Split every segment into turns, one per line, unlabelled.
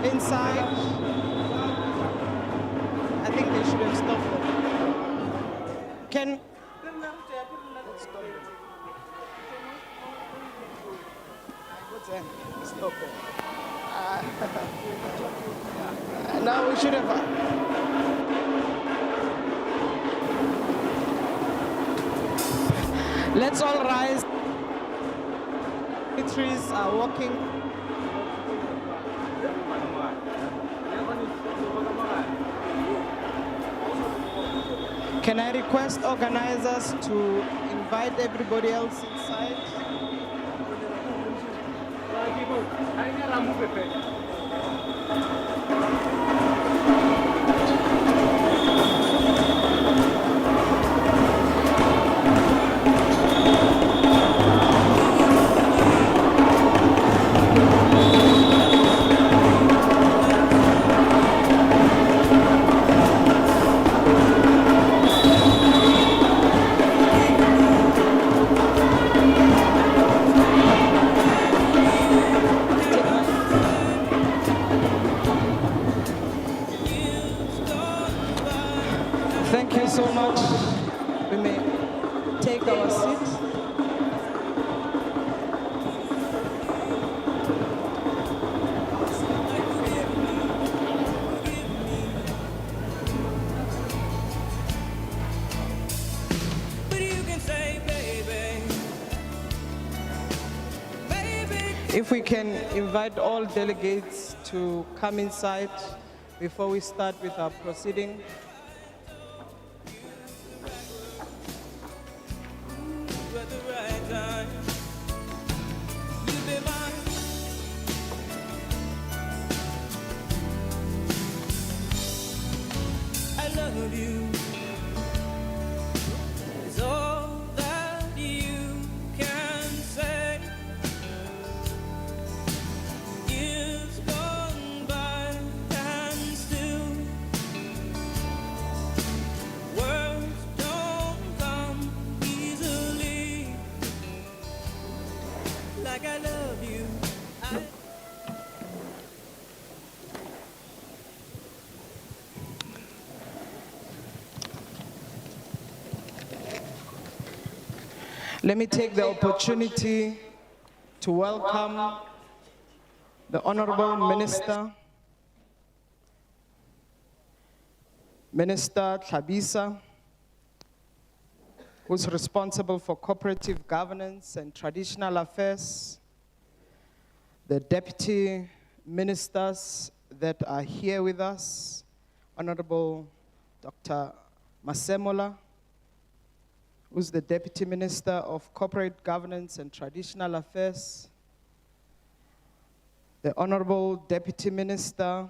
inside. I think they should have stopped them. Can... Let's stop them. What's that? Stop them. Now we should have... Let's all rise. Trees are walking. Can I request organizers to invite everybody else inside? Thank you so much. We may take our seats. If we can invite all delegates to come inside before we start with our proceeding. Let me take the opportunity to welcome the Honorable Minister Hlabisa, who's responsible for cooperative governance and traditional affairs, the deputy ministers that are here with us, Honorable Dr. Masemola, who's the Deputy Minister of Corporate Governance and Traditional Affairs, the Honorable Deputy Minister,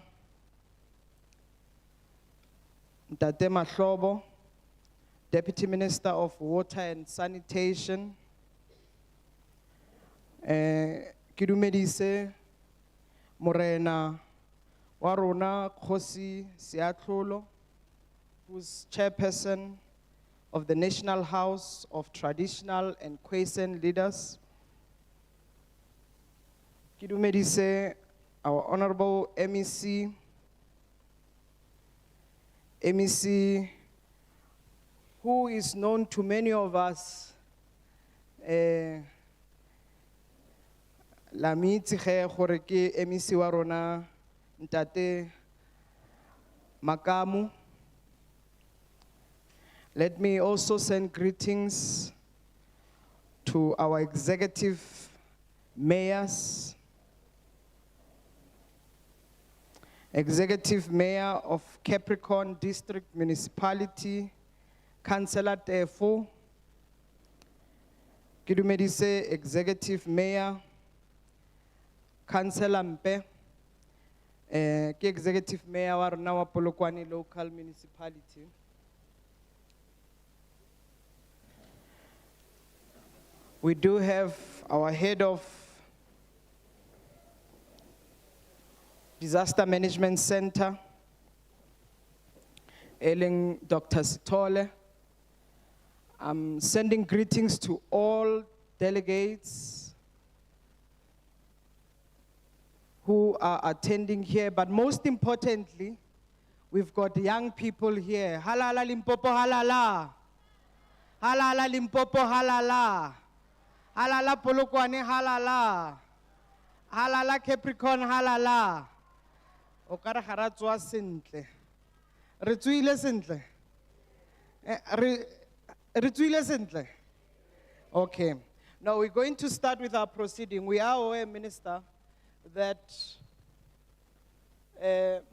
Ntate Mahlobo, Deputy Minister of Water and Sanitation, Kidumedise Morena Warona Khosi Siatlolo, who's chairperson of the National House of Traditional and Kwesen Leaders. Kidumedise, our Honorable MEC, who is known to many of us, la mitsi ge gore ke MEC wa rona Ntate Makamu. Let me also send greetings to our executive mayors, Executive Mayor of Capricorn District Municipality, Councillor Tefo, Kidumedise Executive Mayor, Councillor Mpe, Executive Mayor wa rona wa Polokwane Local Municipality. We do have our head of Disaster Management Center, Dr. Sitole. I'm sending greetings to all delegates who are attending here, but most importantly, we've got young people here. Halala Limpopo, halala. Halala Limpopo, halala. Halala Polokwane, halala. Halala Capricorn, halala. Okara haratswa sentle. Re tswile sentle. Re tswile sentle. Okay. Now we're going to start with our proceeding. We are aware, Minister, that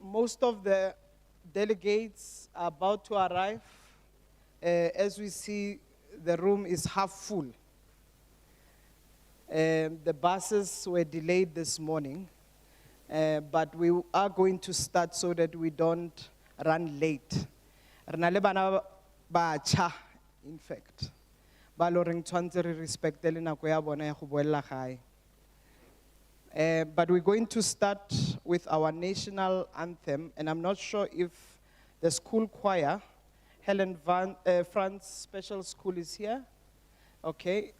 most of the delegates are about to arrive. As we see, the room is half full. The buses were delayed this morning, but we are going to start so that we don't run late. Re na le bana ba tjha, in fact. Ba lo reng tshwantse re respecte le nako ya bona ya go boela gae. But we're going to start with our national anthem, and I'm not sure if the school choir, Helen Franz Special School, is here. Okay.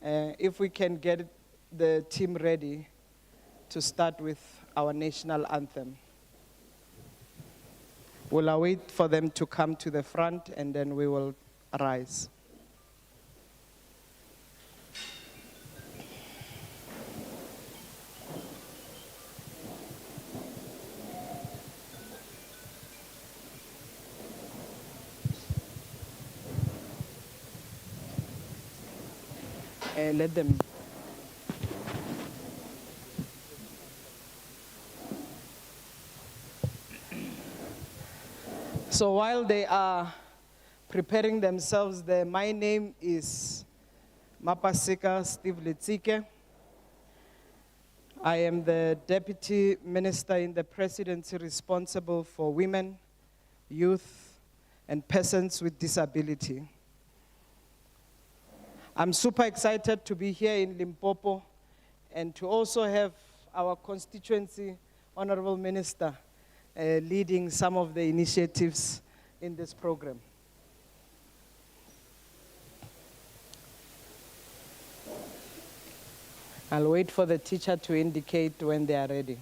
If we can get the team ready to start with our national anthem. We'll await for them to come to the front, and then we will rise. Let them. So while they are preparing themselves there, my name is Mapasika Steve Letsike. I am the Deputy Minister in the Presidency responsible for women, youth, and persons with disability. I'm super excited to be here in Limpopo and to also have our constituency Honorable Minister leading some of the initiatives in this program. I'll wait for the teacher to indicate when they are ready.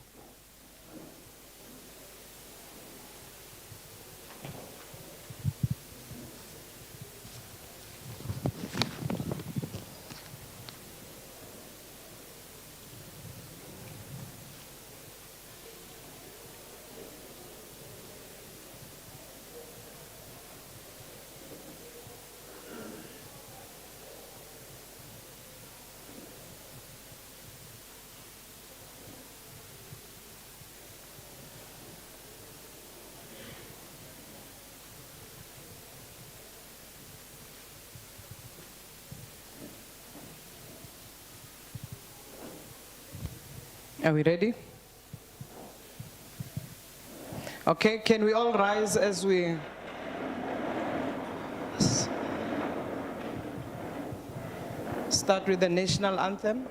Are we ready? Okay, can we all rise as we start with the national anthem?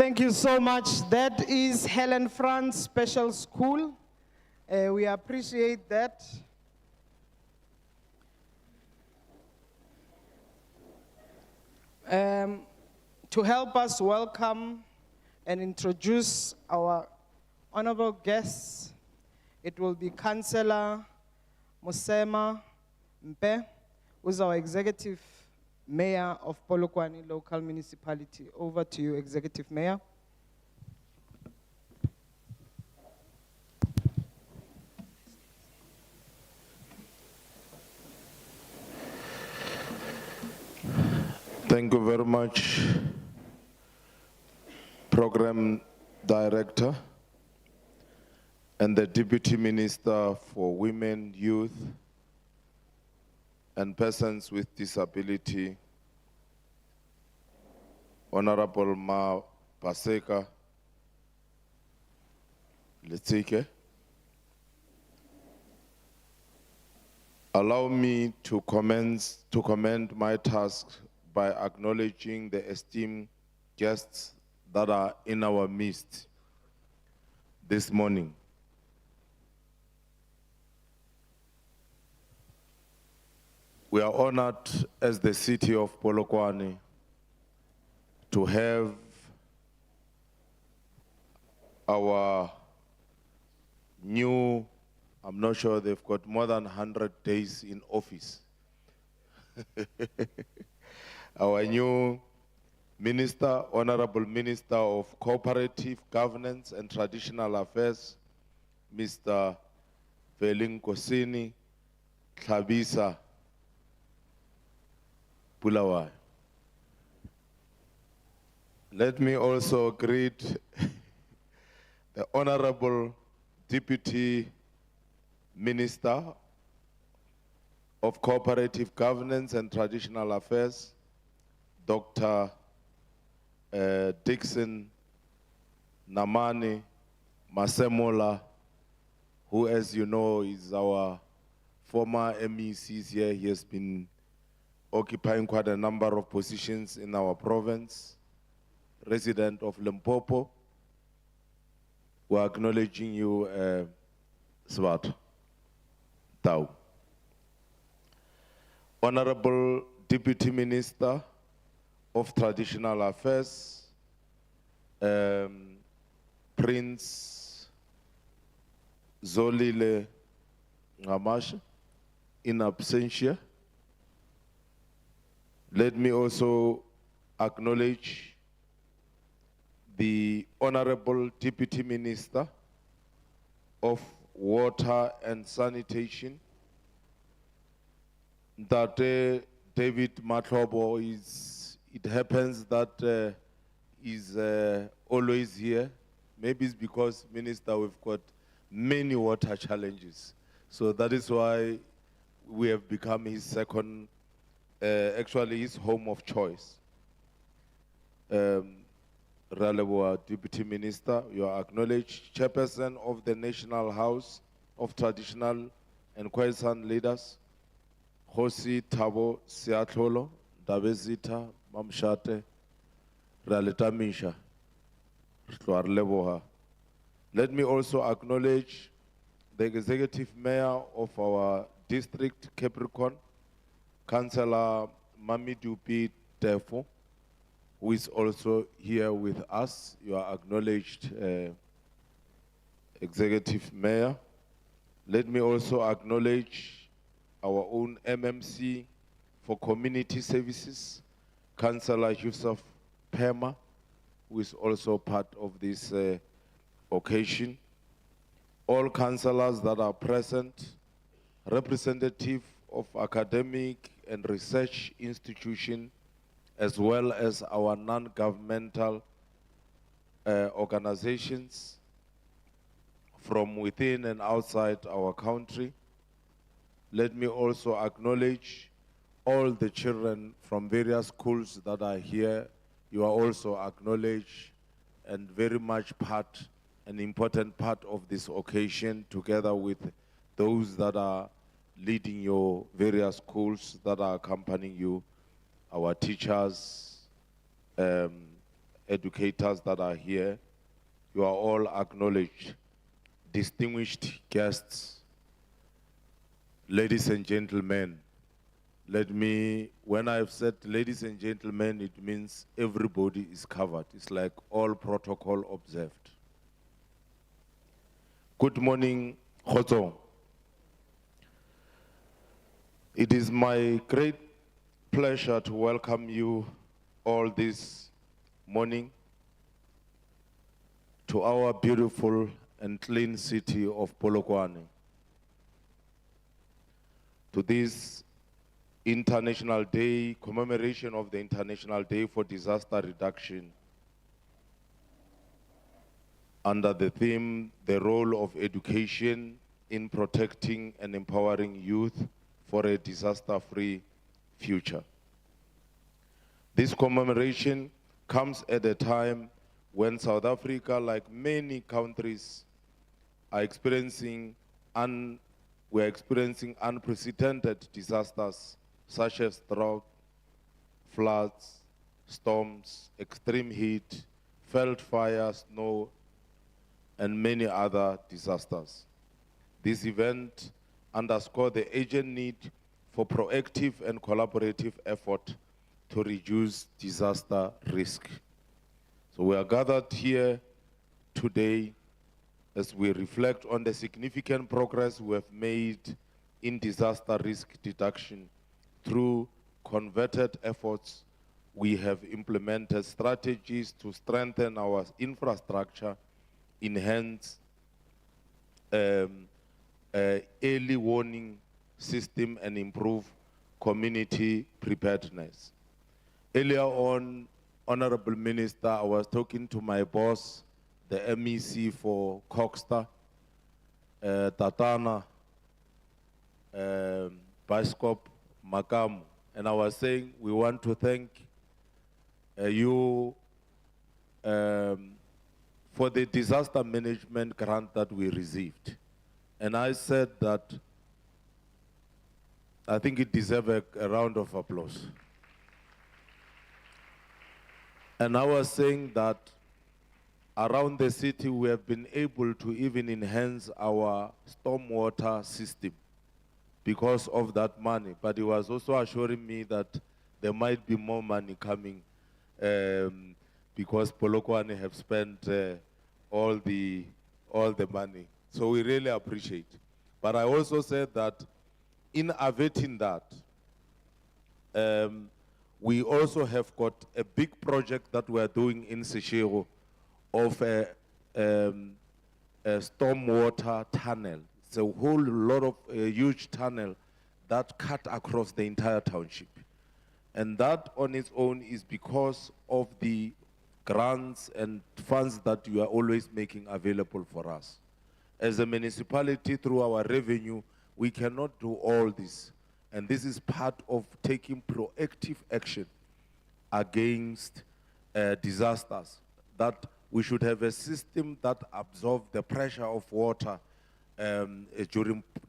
Thank you so much. That is Helen Franz Special School. We appreciate that. To help us welcome and introduce our honorable guests, it will be Councillor Musema Mpe, who's our Executive Mayor of Polokwane Local Municipality. Over to you, Executive Mayor.
Thank you very much, Program Director and the Deputy Minister for Women, Youth, and Persons with Disability, Honorable Ma Paseka Letike. Allow me to commend my task by acknowledging the esteemed guests that are in our midst this morning. We are honored as the city of Polokwane to have our new, I'm not sure they've got more than 100 days in office. Our new Minister, Honorable Minister of Cooperative Governance and Traditional Affairs, Mr. Velenkosini Hlabisa Bulawayo. Let me also greet the Honorable Deputy Minister of Cooperative Governance and Traditional Affairs, Dr. Dixon Namani Masemola, who, as you know, is our former MEC here. He has been occupying quite a number of positions in our province, resident of Limpopo. We're acknowledging you, Swat Tau. Honorable Deputy Minister of Traditional Affairs, Prince Zolile Ngamash, in absentia. Let me also acknowledge the Honorable Deputy Minister of Water and Sanitation, that David Matlobo is, it happens that is always here. Maybe it's because, Minister, we've got many water challenges. So that is why we have become his second, actually his home of choice. Ralewa Deputy Minister, you are acknowledged. Chairperson of the National House of Traditional and Khoisan Leaders, Hosi Tabo Siatlolo, Dabezita, Mamshate, Raleta Misha, Let me also acknowledge the Executive Mayor of our district, Capricorn, Councillor Mamidupi Tefo, who is also here with us. You are acknowledged, Executive Mayor. Let me also acknowledge our own MMC for Community Services, Councillor Yusuf Pema, who is also part of this occasion. All councillors that are present, representative of academic and research institution, as well as our non-governmental organizations from within and outside our country. Let me also acknowledge all the children from various schools that are here. You are also acknowledged and very much an important part of this occasion, together with those that are leading your various schools that are accompanying you, our teachers, educators that are here. You are all acknowledged, distinguished guests, ladies and gentlemen. When I've said ladies and gentlemen, it means everybody is covered. It's like all protocol observed. Good morning, Khotso. It is my great pleasure to welcome you all this morning to our beautiful and clean city of Polokwane, to this International Day, commemoration of the International Day for Disaster Reduction, under the theme, the role of education in protecting and empowering youth for a disaster-free future. This commemoration comes at a time when South Africa, like many countries, we're experiencing unprecedented disasters such as drought, floods, storms, extreme heat, veld fire, snow, and many other disasters. This event underscores the urgent need for proactive and collaborative effort to reduce disaster risk. So we are gathered here today as we reflect on the significant progress we have made in disaster risk reduction. Through concerted efforts, we have implemented strategies to strengthen our infrastructure, enhance early warning system, and improve community preparedness. Earlier on, Honorable Minister, I was talking to my boss, the MEC for Coxta, Tatana, Bishop Makamu, and I was saying we want to thank you for the disaster management grant that we received. And I said that I think it deserves a round of applause. And I was saying that around the city we have been able to even enhance our stormwater system because of that money. But he was also assuring me that there might be more money coming because Polokwane have spent all the money. So we really appreciate. But I also said that in averting that, we also have got a big project that we are doing in Seshego of a stormwater tunnel. It's a whole lot of huge tunnel that cut across the entire township. And that on its own is because of the grants and funds that you are always making available for us. As a municipality, through our revenue, we cannot do all this. And this is part of taking proactive action against disasters, that we should have a system that absorbs the pressure of water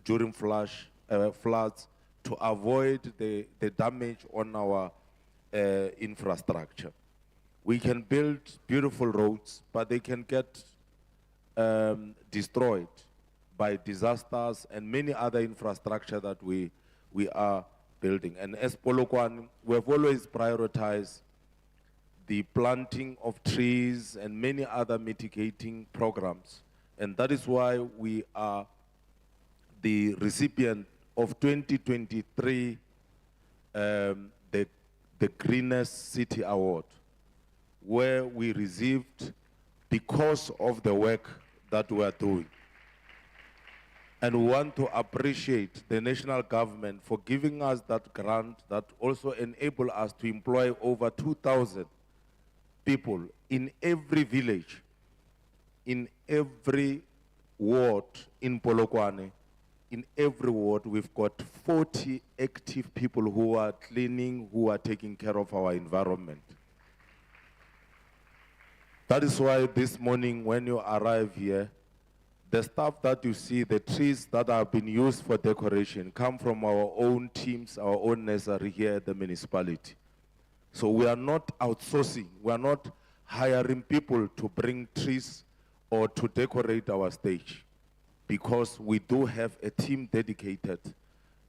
during floods to avoid the damage on our infrastructure. We can build beautiful roads, but they can get destroyed by disasters and many other infrastructure that we are building. And as Polokwane, we have always prioritized the planting of trees and many other mitigating programs. And that is why we are the recipient of 2023, the Greenest City Award, where we received because of the work that we are doing. And we want to appreciate the national government for giving us that grant that also enable us to employ over 2,000 people in every village, in every ward in Polokwane. In every ward, we've got 40 active people who are cleaning, who are taking care of our environment. That is why this morning when you arrive here, the stuff that you see, the trees that have been used for decoration, come from our own teams, our own nursery here at the municipality. So we are not outsourcing, we are not hiring people to bring trees or to decorate our stage, because we do have a team dedicated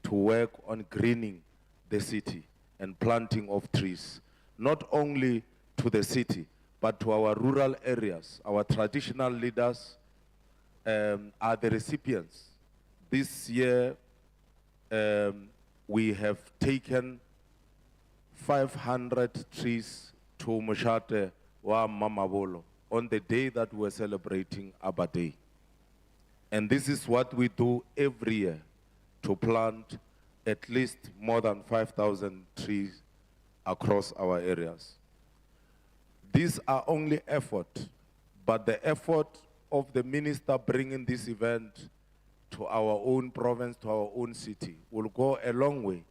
to work on greening the city and planting of trees, not only to the city, but to our rural areas. Our traditional leaders are the recipients. This year, we have taken 500 trees to Moshate wa Mamabolo on the day that we're celebrating Abba Day. And this is what we do every year, to plant at least more than 5,000 trees across our areas. These are only effort, but the effort of the minister bringing this event to our own province, to our own city, will go a long way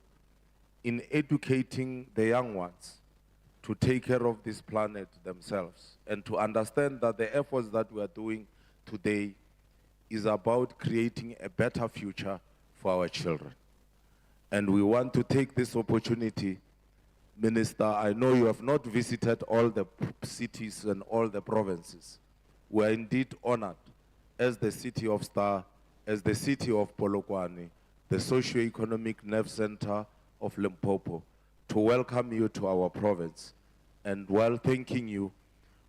in educating the young ones to take care of this planet themselves and to understand that the efforts that we are doing today is about creating a better future for our children. And we want to take this opportunity, Minister, I know you have not visited all the cities and all the provinces. We are indeed honored as the city of Star, as the city of Polokwane, the socio-economic nerve center of Limpopo, to welcome you to our province, and while thanking you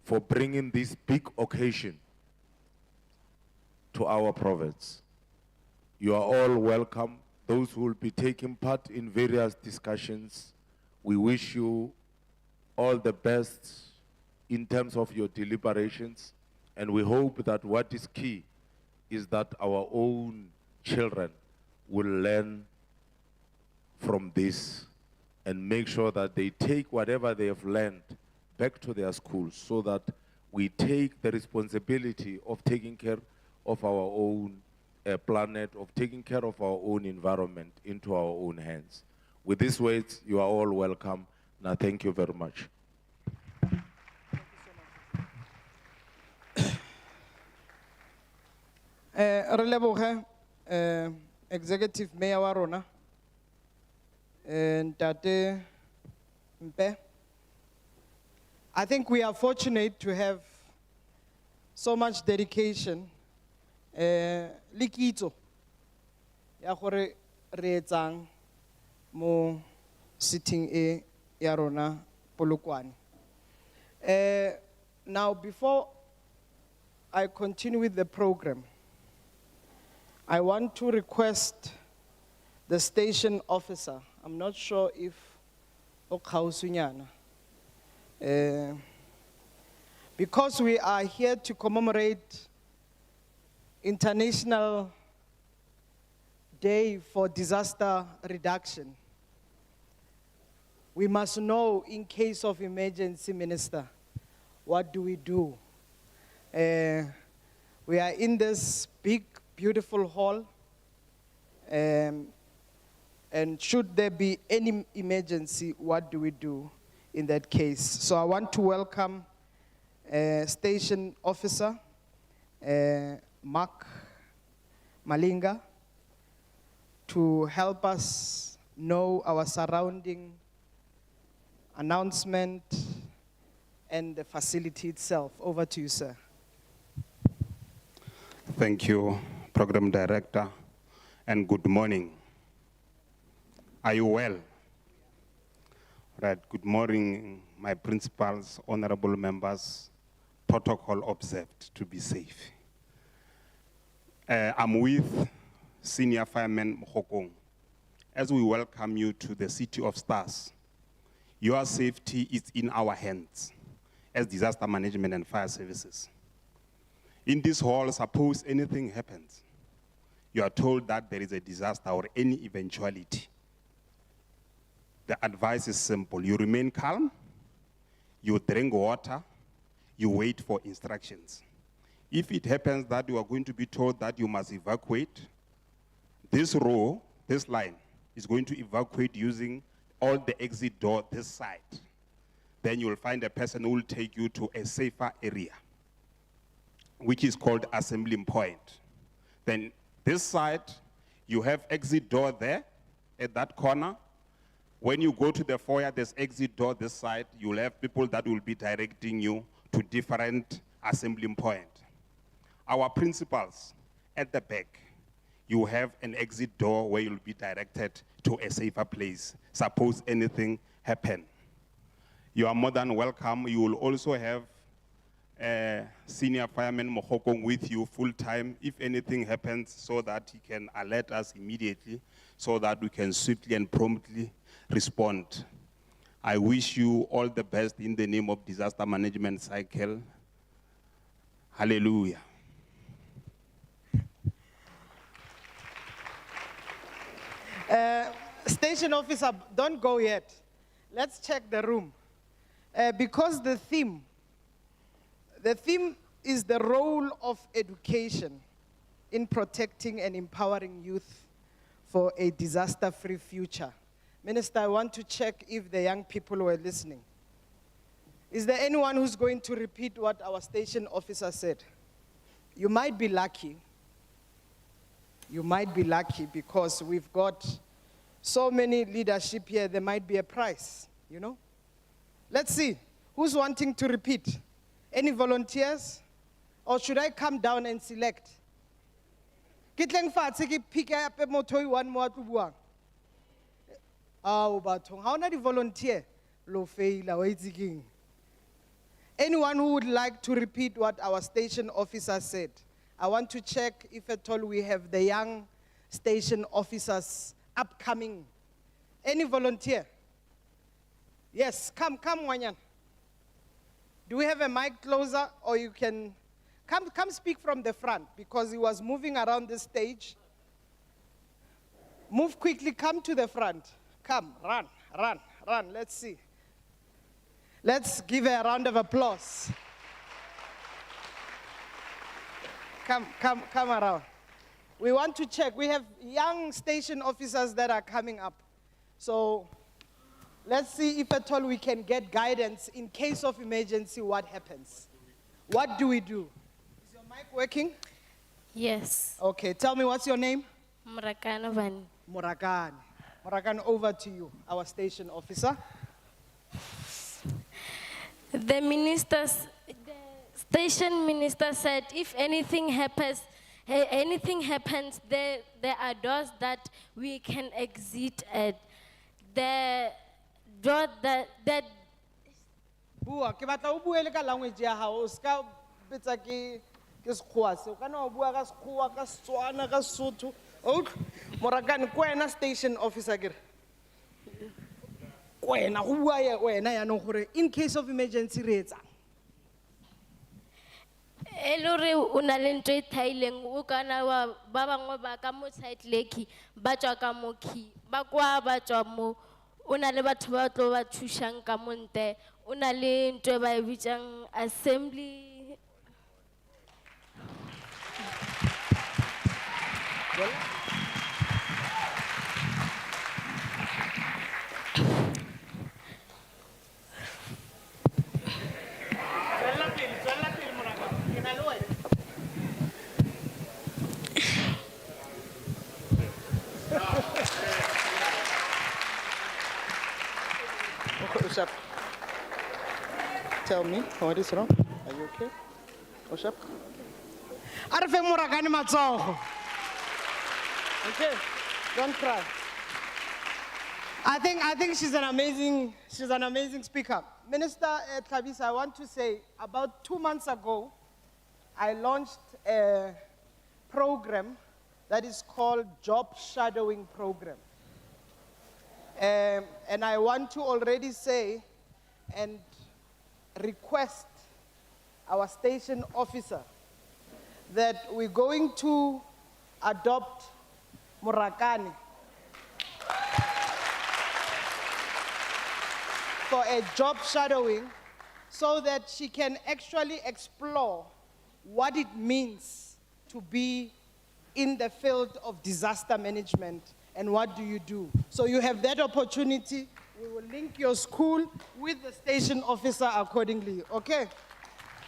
for bringing this big occasion to our province. You are all welcome. Those who will be taking part in various discussions, we wish you all the best in terms of your deliberations, and we hope that what is key is that our own children will learn from this and make sure that they take whatever they have learned back to their schools, so that we take the responsibility of taking care of our own planet, of taking care of our own environment into our own hands. With these words, you are all welcome. Now, thank you very much.
Re leboge Executive Mayor wa rona Ntate Mpe. I think we are fortunate to have so much dedication, le kitso ya gore re etsang mo sitting e ya rona Polokwane. Now, before I continue with the program, I want to request the station officer. I'm not sure if Okausunyana. Because we are here to commemorate International Day for Disaster Reduction, we must know, in case of emergency, Minister, what do we do? We are in this big, beautiful hall, and should there be any emergency, what do we do in that case? So I want to welcome Station Officer Mark Malinga to help us know our surrounding announcement and the facility itself. Over to you, sir.
Thank you, Program Director, and good morning. Are you well? Right, good morning, my principals, honorable members, protocol observed to be safe. I'm with Senior Fireman Mokokong. As we welcome you to the City of Stars, your safety is in our hands as disaster management and fire services. In this hall, suppose anything happens, you are told that there is a disaster or any eventuality. The advice is simple. You remain calm, you drink water, you wait for instructions. If it happens that you are going to be told that you must evacuate, this row, this line, is going to evacuate using all the exit door this side. Then you will find a person who will take you to a safer area, which is called assembling point. Then this side, you have exit door there at that corner. When you go to the foyer, there's exit door this side. You'll have people that will be directing you to different assembling points. Our principals at the back, you have an exit door where you'll be directed to a safer place, suppose anything happen. You are more than welcome. You will also have a senior fireman Mohokong with you full time if anything happens, so that he can alert us immediately so that we can swiftly and promptly respond. I wish you all the best in the name of disaster management cycle. Hallelujah.
Station officer, don't go yet. Let's check the room. Because the theme is the role of education in protecting and empowering youth for a disaster-free future. Minister, I want to check if the young people were listening. Is there anyone who's going to repeat what our station officer said? You might be lucky. You might be lucky because we've got so many leadership here, there might be a prize, you know? Let's see, who's wanting to repeat? Any volunteers? Or should I come down and select? Kitleng fatshe ke pick up motho one more to buang. Ah, bathong, how na di volunteer? Lo faila, wa itse keng. Anyone who would like to repeat what our station officer said? I want to check if at all we have the young station officers upcoming. Any volunteer? Yes, come, Wanyan. Do we have a mic closer, or you can come speak from the front, because he was moving around the stage. Move quickly, come to the front. Come, run. Let's see. Let's give a round of applause. Come around. We want to check. We have young station officers that are coming up. So let's see if at all we can get guidance in case of emergency, what happens. What do we do? Is your mic working?
Yes.
Okay, tell me, what's your name?
Murakano Van.
Murakan, over to you, our station officer.
The station minister said if anything happens, there are doors that we can exit at. The door that
Bua, ke batla o bue le ka language ya hao, o ska betsa ke sekgowa se. O kana o bua ka sekgowa, ka Setswana, ka Sotho. Morakane, kwena station officer kere. Kwena go bua ya wena ya no gore in case of emergency re etsa.
Elore una le ntwe thaileng o kana wa ba bangwe ba ka mo side lake ba tswa ka mo ki ba kwa ba tswa mo una le batho ba tlo ba thushang ka monte una le ntwe ba bitsang assembly.
Oshap, tell me, what is wrong? Are you okay? Oshap? Arfe Murakani matsogo. Okay, don't cry. I think she's an amazing speaker. Minister Hlabisa, I want to say, about 2 months ago, I launched a program that is called Job Shadowing Program. And I want to already say and request our station officer that we're going to adopt Murakani for a job shadowing so that she can actually explore what it means to be in the field of disaster management and what do you do. So you have that opportunity. We will link your school with the station officer accordingly, okay?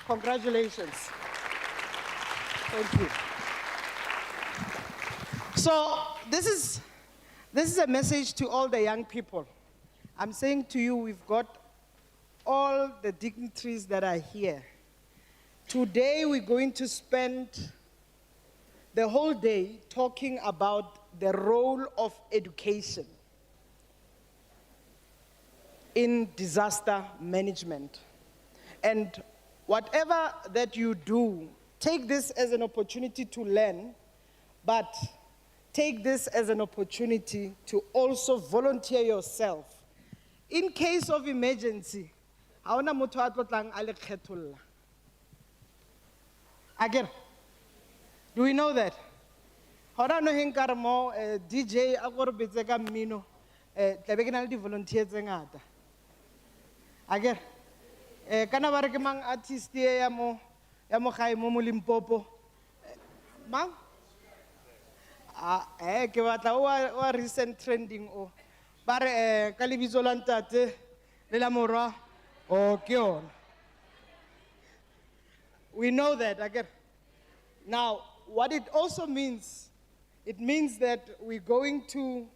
Congratulations. Thank you. So this is a message to all the young people. I'm saying to you, we've got all the dignitaries that are here. Today we're going to spend the whole day talking about the role of education in disaster management. And whatever that you do, take this as an opportunity to learn, but take this as an opportunity to also volunteer yourself. In case of emergency, haona motho a tlotlang a le kgetholla. Again, do we know that? Hora no hinkar mo DJ a go re betse ka mmino tlabe ke na le di volunteer tse ngata. Again, kana ba re ke mang artist e ya mo gae mo Limpopo. Mang? Ke batla o recent trending o. Ba re ka lebitso la ntate le la morwa o ke yona. We know that, again. Now, what it also means, it means that we're going to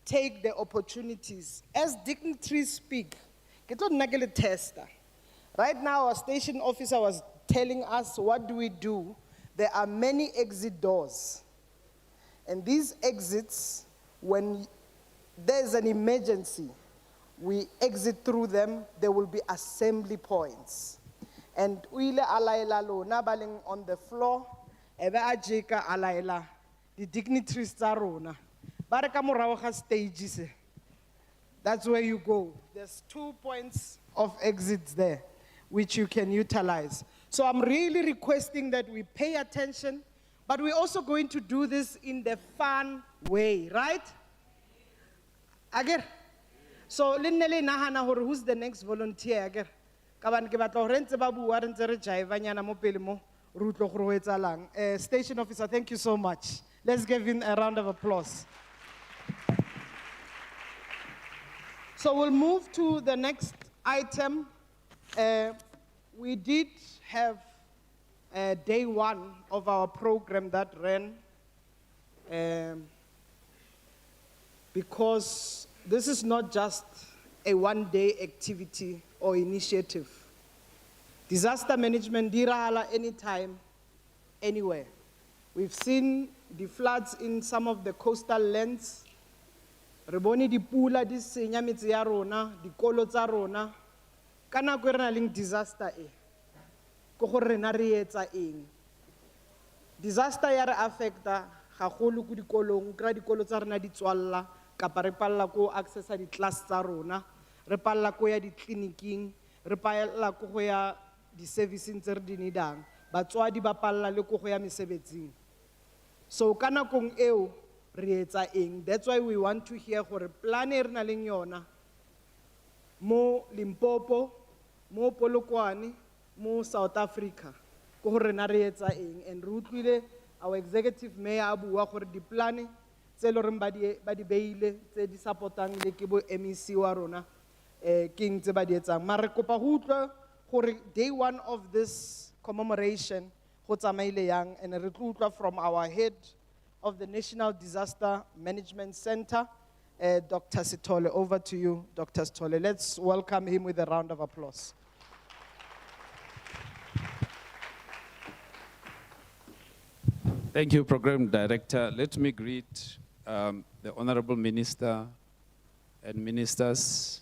take the opportunities. As dignitaries speak, ke tlo nna ke le tester. Right now, our station officer was telling us, what do we do? There are many exit doors. And these exits, when there's an emergency, we exit through them, there will be assembly points. And uile alaela lona baling on the floor, ebe a jeka alaela, the dignitaries tsa rona. Ba re ka morago ga stage se. That's where you go. There's 2 points of exits there, which you can utilize. So I'm really requesting that we pay attention, but we're also going to do this in the fun way, right? Again. So, linnele nahana hore who's the next volunteer again? Kaban ke batla hore ntse ba bua re ntse re jaiva nyana mo pele mo re utlo gore ho etsalang. Station officer, thank you so much. Let's give him a round of applause. So we'll move to the next item. We did have day one of our program that ran because this is not just a one-day activity or initiative. Disaster management, dirala anytime, anywhere. We've seen the floods in some of the coastal lands. Re bone dipula di senya metse ya rona, dikolo tsa rona. Ka nako e re nang le disaster e, ko gore rena re etsa eng? Disaster ya re affecta gagolo ko dikolong, kra dikolo tsa rena di tswalla, kapa re palla ko accessa di class tsa rona, re palla ko ya di clinicing, re palla ko go ya di servicing tse re di needang, batswadi ba palla le ko go ya mesebetsing. So ka nakong eo re etsa eng? That's why we want to hear gore plan e re na leng yona mo Limpopo, mo Polokwane, mo South Africa, ko gore na re etsa eng. And re utlwile our executive mayor a bua gore di plan tse lo reng ba di beile tse di supportang le ke bo MEC wa rona ke eng tse ba di etsang. Mara re kopa go utlwa gore day one of this commemoration go tsamaile yang, and re tlo utlwa from our head of the National Disaster Management Center, Dr. Sithole. Over to you, Dr. Sithole. Let's welcome him with a round of applause.
Thank you, Program Director. Let me greet the Honorable Minister and Ministers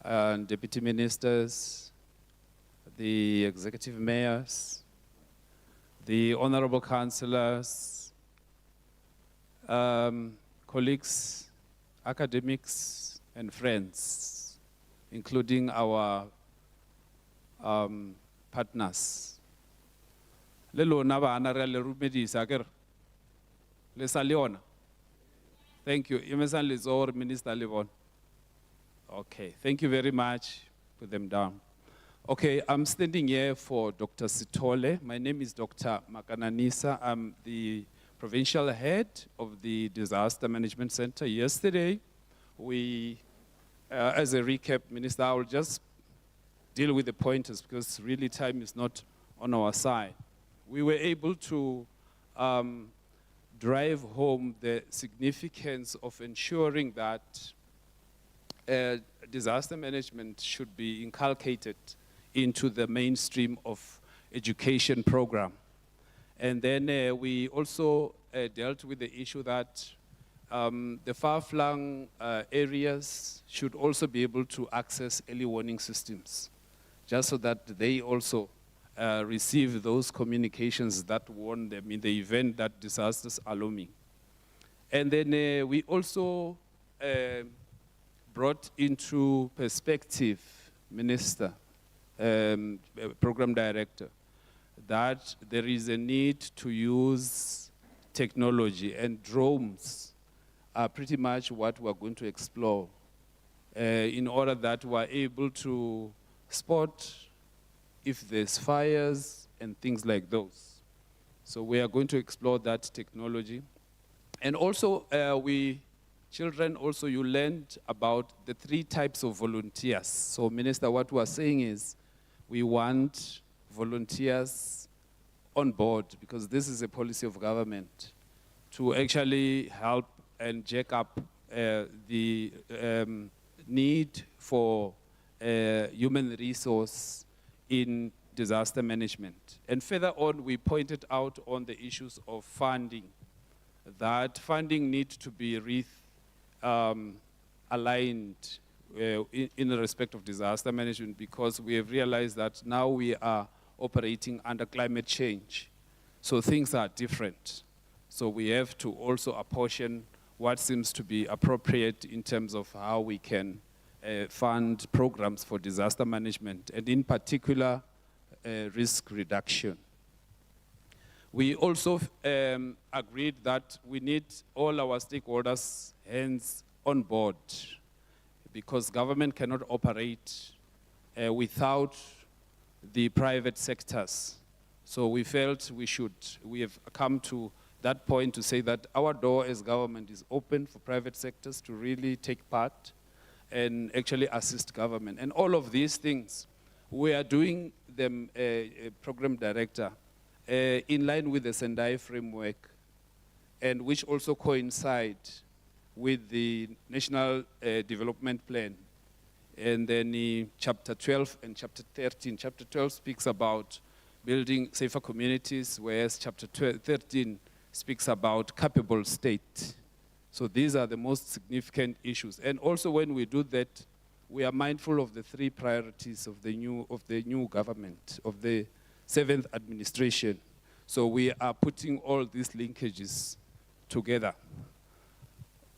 and Deputy Ministers, the Executive Mayors, the Honorable Councillors, colleagues, academics, and friends, including our partners. Thank you. Minister Livon. Okay, thank you very much. Put them down. Okay, I'm standing here for Dr. Sithole. My name is Dr. Makananisa. I'm the provincial head of the Disaster Management Center. Yesterday, we, as a recap, Minister, I will just deal with the pointers because really time is not on our side. We were able to drive home the significance of ensuring that disaster management should be inculcated into the mainstream of education program. And then we also dealt with the issue that the far-flung areas should also be able to access early warning systems, just so that they also receive those communications that warn them in the event that disasters are looming. And then we also brought into perspective, Minister, Program Director, that there is a need to use technology, and drones are pretty much what we're going to explore in order that we're able to spot if there's fires and things like those. So we are going to explore that technology. And also, children, also you learned about the 3 types of volunteers. So Minister, what we're saying is we want volunteers on board, because this is a policy of government, to actually help and jack up the need for human resource in disaster management. And further on, we pointed out on the issues of funding, that funding needs to be aligned in respect of disaster management, because we have realized that now we are operating under climate change. So things are different. So we have to also apportion what seems to be appropriate in terms of how we can fund programs for disaster management, and in particular, risk reduction. We also agreed that we need all our stakeholders' hands on board, because government cannot operate without the private sectors. So we felt we have come to that point to say that our door as government is open for private sectors to really take part and actually assist government. And all of these things, we are doing them, Program Director, in line with the Sendai framework, and which also coincide with the National Development Plan. And then chapter 12 and chapter 13. Chapter 12 speaks about building safer communities, whereas chapter 13 speaks about capable state. So these are the most significant issues. And also when we do that, we are mindful of the 3 priorities of the new government, of the 7th administration. So we are putting all these linkages together.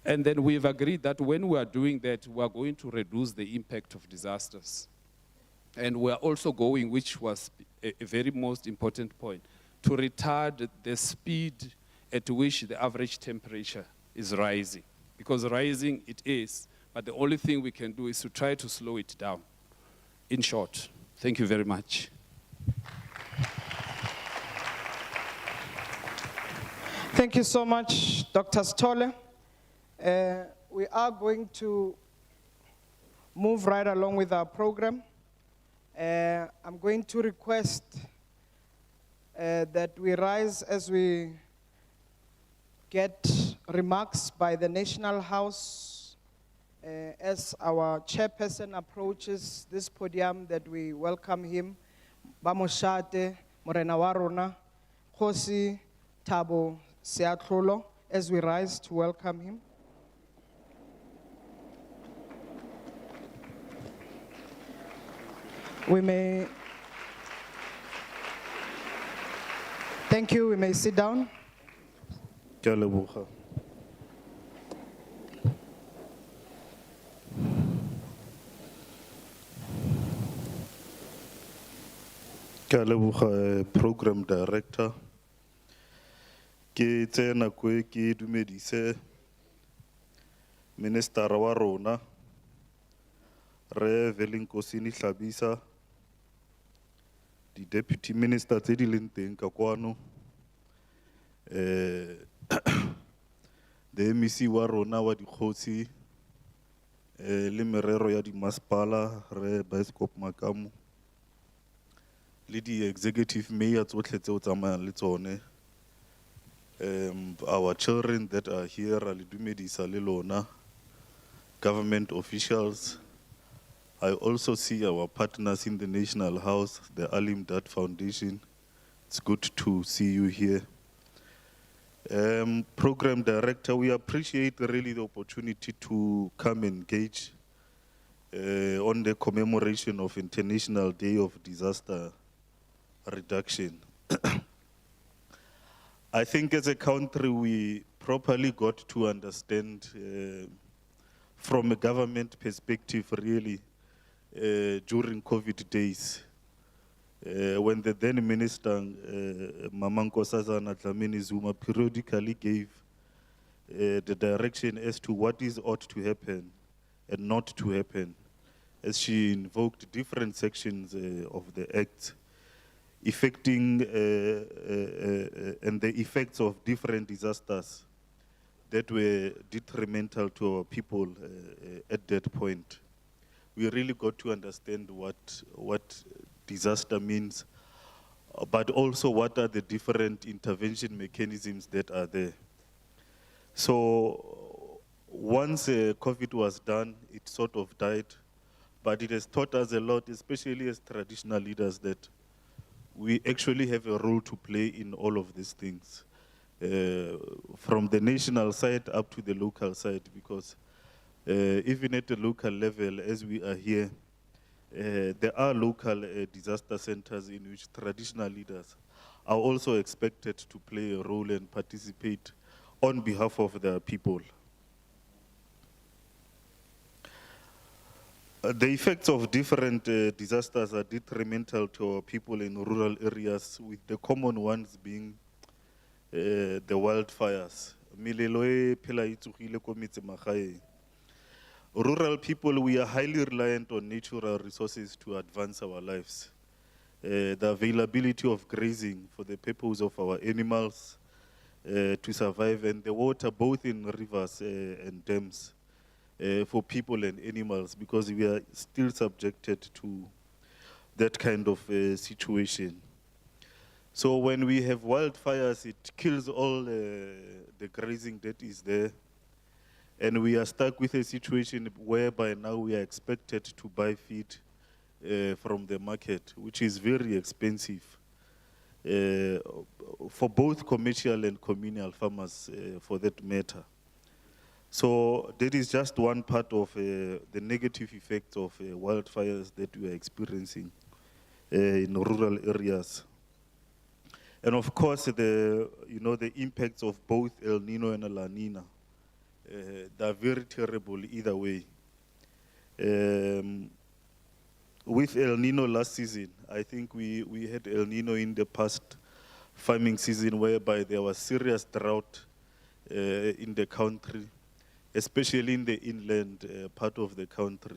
And then we've agreed that when we are doing that, we are going to reduce the impact of disasters. And we are also going, which was a very most important point, to retard the speed at which the average temperature is rising. Because rising it is, but the only thing we can do is to try to slow it down. In short, thank you very much.
Thank you so much, Dr. Stolle. We are going to move right along with our program. I'm going to request that we rise as we get remarks by the National House as our chairperson approaches this podium, that we welcome him. Bamoshate, Morena wa rona, Khosi Thabo Seatlholo, as we rise to welcome him. We may, thank you, we may sit down.
Ke a leboga. Ke a leboga, Program Director. Ke tse nako e ke dumedise Minister wa rona, Re Velenkosini Hlabisa, the Deputy Minister tse di leng teng ka kwano, the MEC wa rona wa dikgotsi, le merero ya di masepala, Re Biskop Makamu, le di executive mayor tsotlhe tseo tsamayang le tsone, our children that are here, le dumedisa le lona, government officials, I also see our partners in the National House, the Alim Dad Foundation. It's good to see you here. Program Director, we appreciate really the opportunity to come engage on the commemoration of International Day of Disaster Reduction. I think as a country, we properly got to understand from a government perspective, really, during COVID days, when the then minister, Mama Nkosazana Dlamini Zuma, periodically gave the direction as to what is ought to happen and not to happen, as she invoked different sections of the Act, affecting and the effects of different disasters that were detrimental to our people at that point. We really got to understand what disaster means, but also what are the different intervention mechanisms that are there. So once COVID was done, it sort of died, but it has taught us a lot, especially as traditional leaders, that we actually have a role to play in all of these things, from the national side up to the local side, because even at the local level, as we are here, there are local disaster centers in which traditional leaders are also expected to play a role and participate on behalf of their people. The effects of different disasters are detrimental to our people in rural areas, with the common ones being the wildfires. Rural people, we are highly reliant on natural resources to advance our lives. The availability of grazing for the purpose of our animals to survive, and the water both in rivers and dams for people and animals, because we are still subjected to that kind of situation. So when we have wildfires, it kills all the grazing that is there. And we are stuck with a situation whereby now we are expected to buy feed from the market, which is very expensive for both commercial and communal farmers, for that matter. So that is just one part of the negative effects of wildfires that we are experiencing in rural areas. And of course, the impacts of both El Nino and La Nina. They are very terrible either way. With El Nino last season, I think we had El Nino in the past farming season, whereby there was serious drought in the country, especially in the inland part of the country.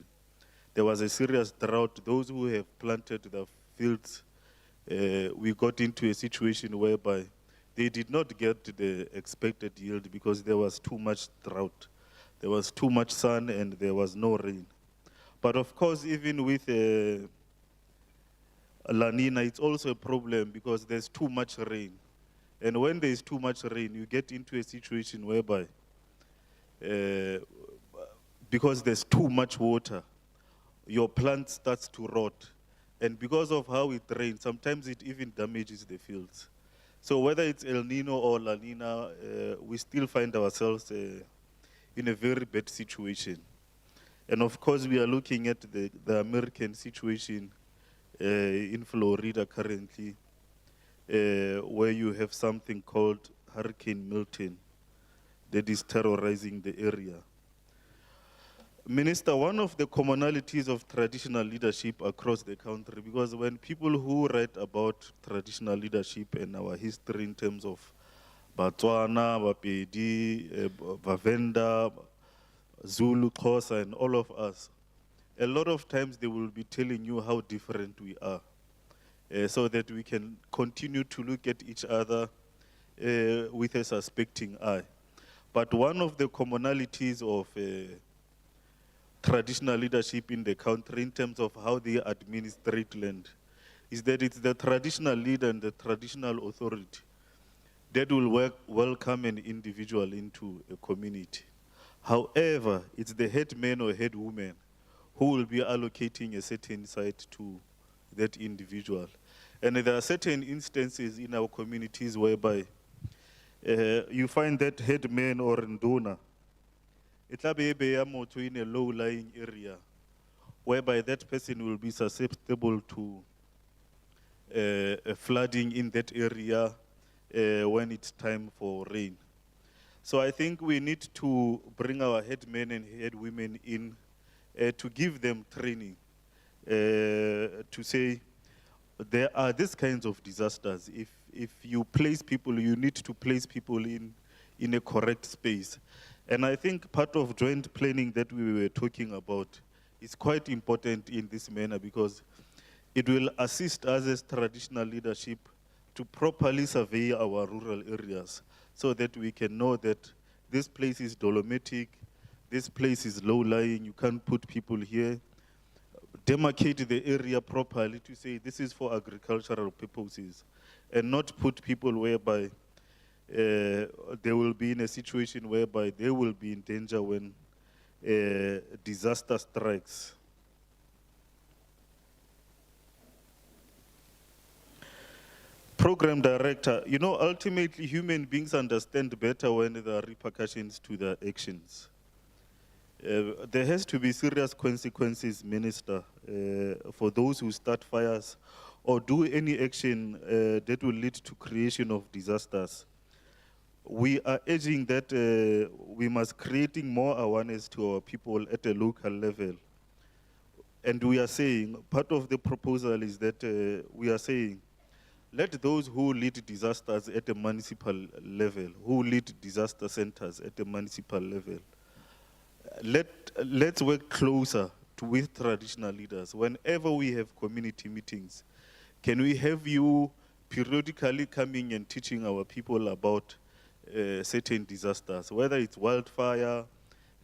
There was a serious drought. Those who have planted the fields, we got into a situation whereby they did not get the expected yield because there was too much drought. There was too much sun and there was no rain. But of course, even with La Nina, it's also a problem because there's too much rain. And when there's too much rain, you get into a situation whereby, because there's too much water, your plant starts to rot. And because of how it rains, sometimes it even damages the fields. So whether it's El Nino or La Nina, we still find ourselves in a very bad situation. And of course, we are looking at the American situation in Florida currently, where you have something called Hurricane Milton that is terrorizing the area. Minister, one of the commonalities of traditional leadership across the country, because when people who write about traditional leadership and our history in terms of Botswana, Bapedi, Bavenda, Zulu, Xhosa, and all of us, a lot of times they will be telling you how different we are, so that we can continue to look at each other with a suspecting eye. But one of the commonalities of traditional leadership in the country in terms of how they administrate land is that it's the traditional leader and the traditional authority that will welcome an individual into a community. However, it's the head man or head woman who will be allocating a certain site to that individual. And there are certain instances in our communities whereby you find that headman or nduna, it will be in a low-lying area, whereby that person will be susceptible to flooding in that area when it's time for rain. So I think we need to bring our headmen and headwomen in to give them training, to say there are these kinds of disasters. If you place people, you need to place people in a correct space. And I think part of joint planning that we were talking about is quite important in this manner, because it will assist us as traditional leadership to properly survey our rural areas so that we can know that this place is dolomitic, this place is low-lying, you can't put people here. Demarcate the area properly to say this is for agricultural purposes, and not put people whereby they will be in a situation whereby they will be in danger when disaster strikes. Program director, you know, ultimately human beings understand better when there are repercussions to their actions. There has to be serious consequences, Minister, for those who start fires or do any action that will lead to creation of disasters. We are urging that we must creating more awareness to our people at a local level. And we are saying, part of the proposal is that we are saying, let those who lead disasters at a municipal level, who lead disaster centers at a municipal level, let's work closer with traditional leaders. Whenever we have community meetings, can we have you periodically coming and teaching our people about certain disasters, whether it's wildfire,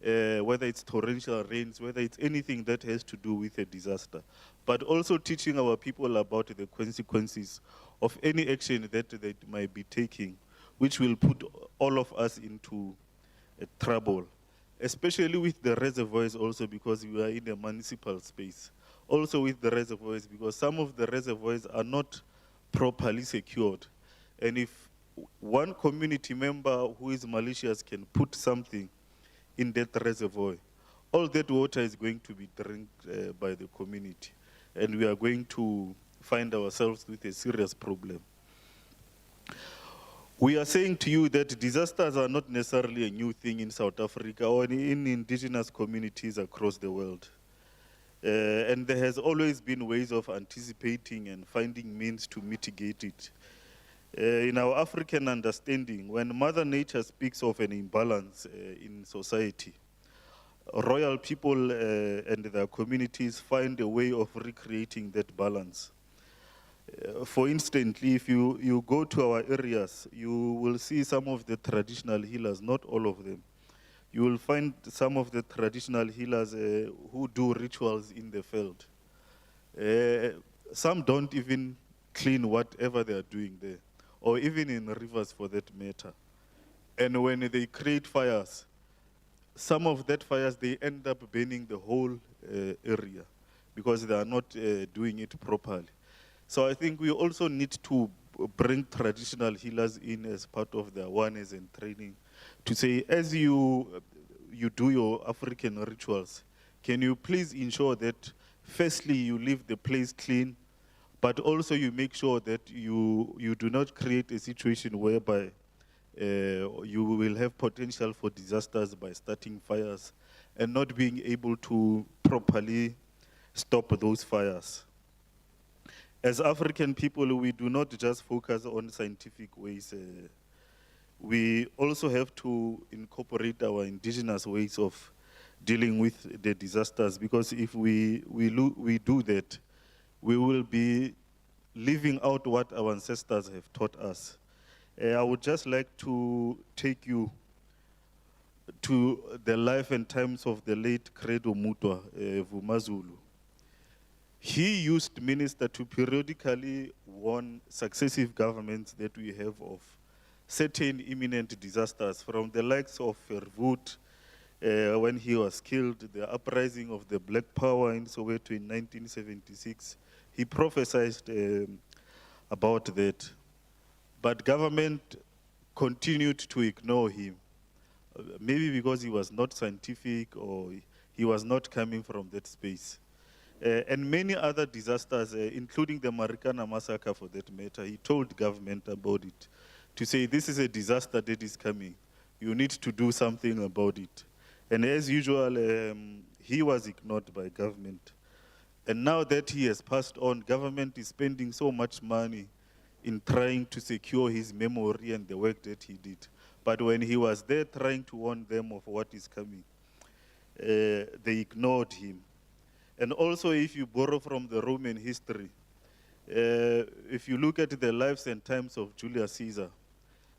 whether it's torrential rains, whether it's anything that has to do with a disaster, but also teaching our people about the consequences of any action that they might be taking, which will put all of us into trouble, especially with the reservoirs also, because we are in a municipal space. Also with the reservoirs, because some of the reservoirs are not properly secured. And if one community member who is malicious can put something in that reservoir, all that water is going to be drunk by the community. And we are going to find ourselves with a serious problem. We are saying to you that disasters are not necessarily a new thing in South Africa or in indigenous communities across the world. And there has always been ways of anticipating and finding means to mitigate it. In our African understanding, when Mother Nature speaks of an imbalance in society, royal people and their communities find a way of recreating that balance. For instance, if you go to our areas, you will see some of the traditional healers, not all of them. You will find some of the traditional healers who do rituals in the field. Some don't even clean whatever they are doing there, or even in rivers for that matter. And when they create fires, some of that fires, they end up burning the whole area because they are not doing it properly. So I think we also need to bring traditional healers in as part of the awareness and training to say, as you do your African rituals, can you please ensure that firstly you leave the place clean, but also you make sure that you do not create a situation whereby you will have potential for disasters by starting fires and not being able to properly stop those fires. As African people, we do not just focus on scientific ways. We also have to incorporate our indigenous ways of dealing with the disasters, because if we do that, we will be living out what our ancestors have taught us. I would just like to take you to the life and times of the late Credo Mutwa Vumazulu. He used, Minister, to periodically warn successive governments that we have of certain imminent disasters, from the likes of Verwoerd, when he was killed, the uprising of the Black Power in Soweto in 1976. He prophesied about that. But government continued to ignore him. Maybe because he was not scientific or he was not coming from that space. And many other disasters, including the Marikana massacre for that matter, he told government about it, to say this is a disaster that is coming. You need to do something about it. And as usual, he was ignored by government. And now that he has passed on, government is spending so much money in trying to secure his memory and the work that he did. But when he was there trying to warn them of what is coming, they ignored him. And also, if you borrow from the Roman history, if you look at the lives and times of Julius Caesar,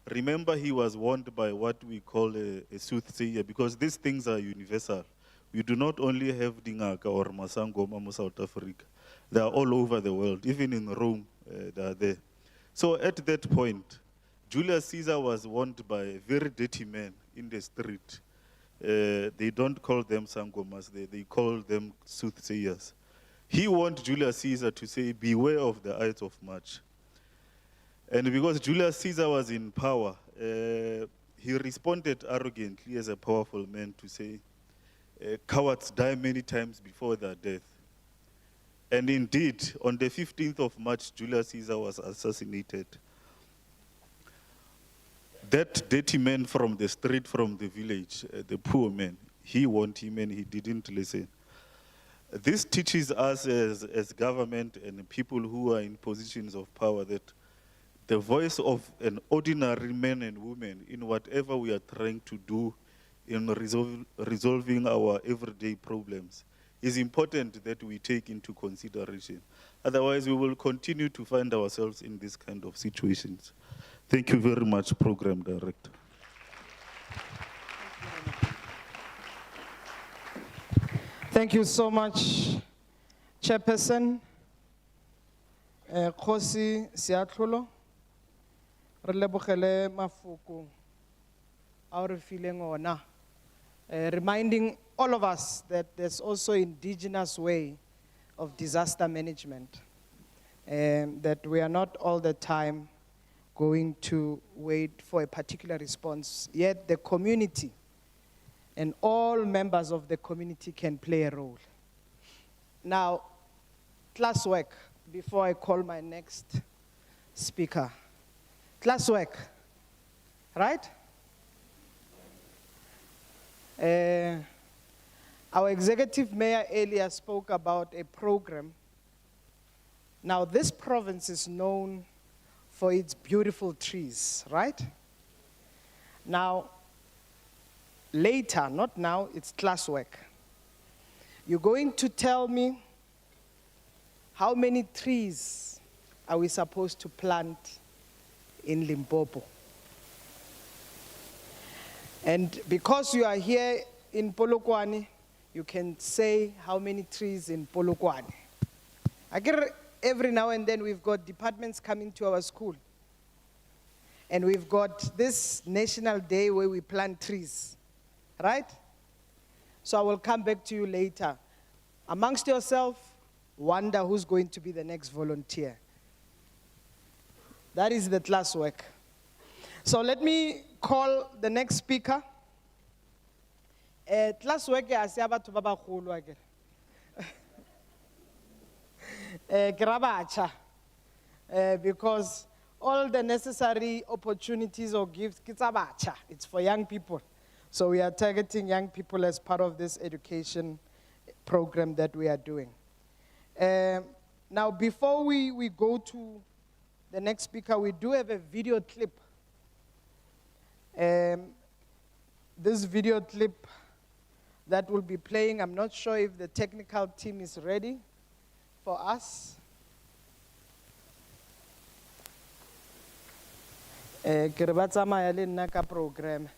remember he was warned by what we call a soothsayer, because these things are universal. We do not only have Dingaka or Masangoma in South Africa. They are all over the world. Even in Rome, they are there. So at that point, Julius Caesar was warned by a very dirty man in the street. They don't call them sangomas, they call them soothsayers. He warned Julius Caesar to say, beware of the Ides of March. And because Julius Caesar was in power, he responded arrogantly as a powerful man to say, cowards die many times before their death. And indeed, on the 15th of March, Julius Caesar was assassinated. That dirty man from the street, from the village, the poor man, he warned him and he didn't listen. This teaches us as government and people who are in positions of power that the voice of an ordinary man and woman in whatever we are trying to do in resolving our everyday problems is important that we take into consideration. Otherwise, we will continue to find ourselves in this kind of situations. Thank you very much, Program Director.
Thank you so much, Chairperson Khosi Siatlulo. Re lebogele mafoko a re fileng ona, reminding all of us that there's also indigenous way of disaster management, that we are not all the time going to wait for a particular response, yet the community and all members of the community can play a role. Now, class work, before I call my next speaker. Class work, right? Our executive mayor earlier spoke about a program. Now, this province is known for its beautiful trees, right? Now, later, not now, it's classwork. You're going to tell me how many trees are we supposed to plant in Limpopo? And because you are here in Polokwane, you can say how many trees in Polokwane. I get every now and then we've got departments coming to our school. And we've got this national day where we plant trees, right? So I will come back to you later. Amongst yourself, wonder who's going to be the next volunteer. That is the class work. So let me call the next speaker. Class work is about to baba khulu akere. Grabacha, because all the necessary opportunities or gifts, it's for young people. So we are targeting young people as part of this education program that we are doing. Now, before we go to the next speaker, we do have a video clip. This video clip that will be playing, I'm not sure if the technical team is ready for us. Program.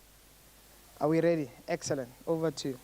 Are we ready? Excellent. Over to you.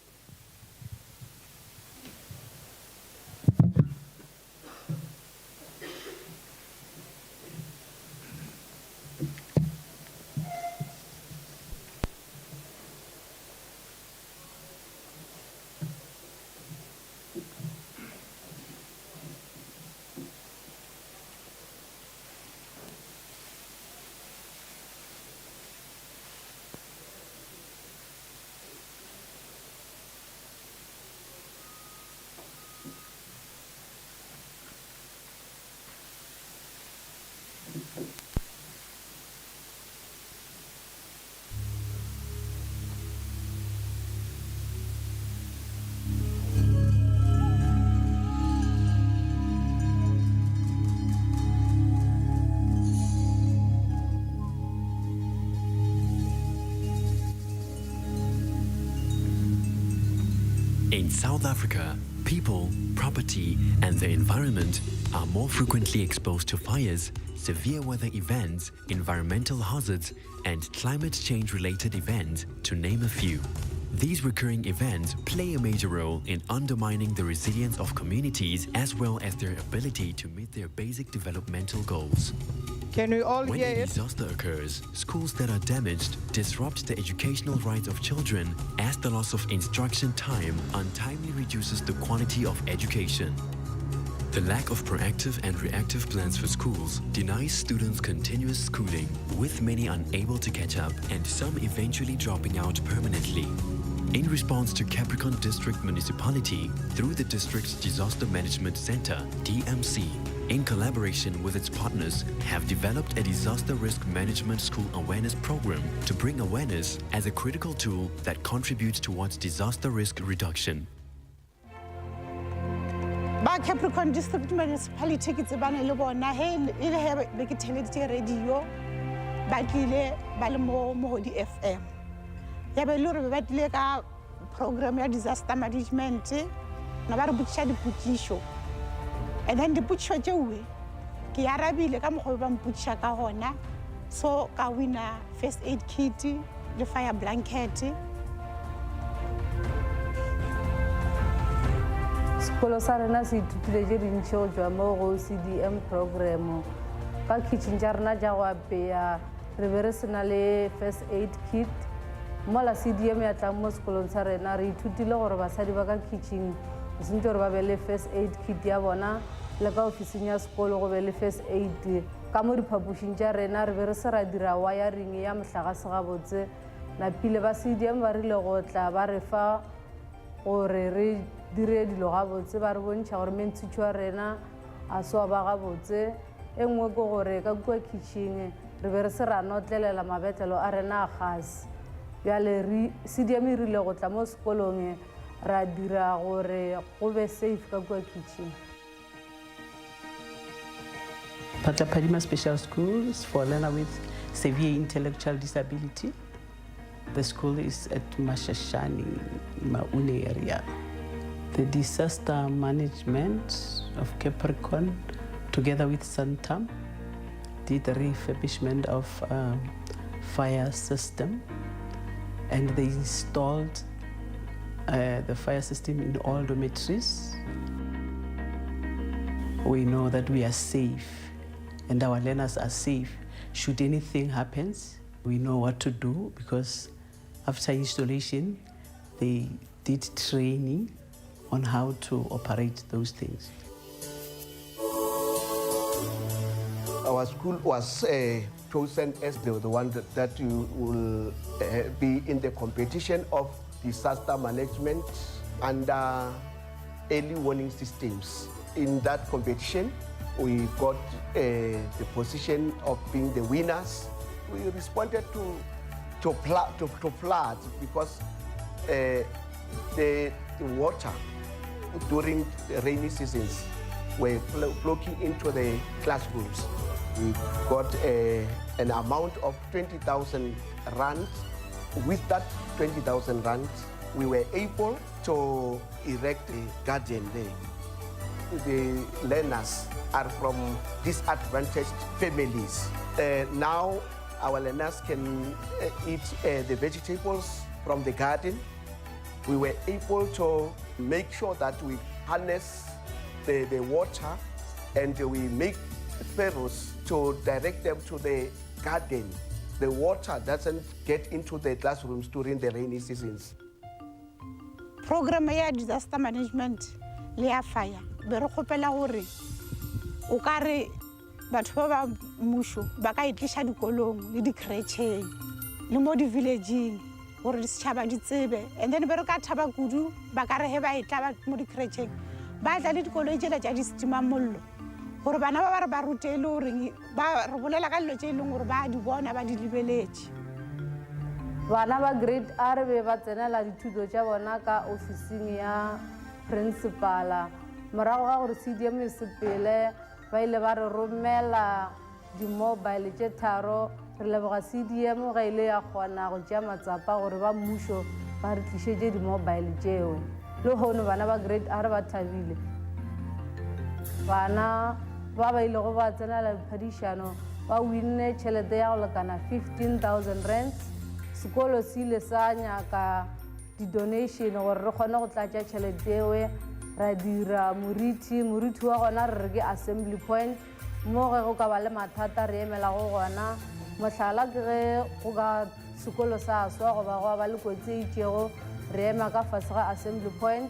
In South Africa, people, property, and the environment are more frequently exposed to fires, severe weather events, environmental hazards, and climate change-related events, to name a few. These recurring events play a major role in undermining the resilience of communities as well as their ability to meet their basic developmental goals.
Can we all
When
hear
a
it?
disaster occurs, schools that are damaged disrupt the educational rights of children, as the loss of instruction time untimely reduces the quality of education. The lack of proactive and reactive plans for schools denies students continuous schooling, with many unable to catch up and some eventually dropping out permanently. In response to Capricorn District Municipality, through the district's Disaster Management Center, DMC, in collaboration with its partners, have developed a disaster risk management school awareness program to bring awareness as a critical tool that contributes towards disaster risk reduction.
Ba Capricorn District Municipality ke tsebane le bona he ile he be ke theleditse radio ba tlile ba le mo Mohodi FM ya be le re ba tlile ka program ya disaster management na ba re butša diputšišo and then diputšišo tšeo ke arabile ka mokgwa ba mputša ka gona so ka wina first aid kit le fire blanket.
Sekolo sa rena se ithutile tše dintšhi go tšwa mo go CDM program ka kitchen tša rena tša go apea re be re se na le first aid kit mola CDM ya tlang mo sekolong sa rena re ithutile gore basadi ba ka kitchen o sentse gore ba be le first aid kit ya bona le ka ofising ya sekolo go be le first aid ka mo diphapošing tša rena re be re se ra dira wiring ya mohlagase gabotse na pile ba CDM ba rile go tla ba re fa gore re dire dilo gabotse ba re bontšha gore mentshitšo wa rena a soa ba gabotse e nngwe ke gore ka kua kitchen re be re se ra notlelela mabetlelo a rena a gase bjale CDM e rile go tla mo sekolong ra dira gore go be safe ka kua kitchen.
Patapadima Special Schools for learners with severe intellectual disability. The school is at Mashashani, Maune area. The disaster management of Capricorn, together with Santam, did the refurbishment of fire system, and they installed the fire system in all dormitories. We know that we are safe, and our learners are safe. Should anything happens, we know what to do, because after installation, they did training on how to operate those things.
Our school was chosen as the one that will be in the competition of disaster management and early warning systems. In that competition, we got the position of being the winners. We responded to floods because the water during the rainy seasons were flowing into the classrooms. We got an amount of 20,000 rand. With that 20,000 rand, we were able to erect a garden there. The learners are from disadvantaged families. Now our learners can eat the vegetables from the garden. We were able to make sure that we harness the water and we make furrows to direct them to the garden. The water doesn't get into the classrooms during the rainy seasons.
Program ya disaster management le ya fire be re kgopela gore o ka re batho ba ba mmušo ba ka itliša dikolong le di-crècheng le mo di-villageng gore setšhaba di tsebe, and then be re ka thaba kudu ba ka re he ba etla mo di-crècheng ba tla le dikoloi tšela tša di-steamamollo gore bana ba ba re ba rute le gore ba re bolela ka dilo tše e leng gore ba di bona ba di lebeletše.
Bana ba grade R be ba tsenela dithuto tša bona ka ofising ya principala morago ga gore CDM e sepele ba ile ba re romela di-mobile tše tharo. Re leboga CDM ga ile ya kgona go tšea matsapa gore ba mmušo ba re tlišetše di-mobile tšeo. le hono bana ba grade R ba thabile bana ba ba ile go ba tsena la phadišano ba winne tšhelete ya go lekana 15,000 rands sekolo se ile sa nyaka di-donation gore re kgone go tlatša tšhelete ewe ra dira moriti wa gona re re ke assembly point mo ge go ka ba le mathata re emela go gona mohlala ke ge go ka sekolo sa swa go ba le kotsi e itšego re ema ka fase ga assembly point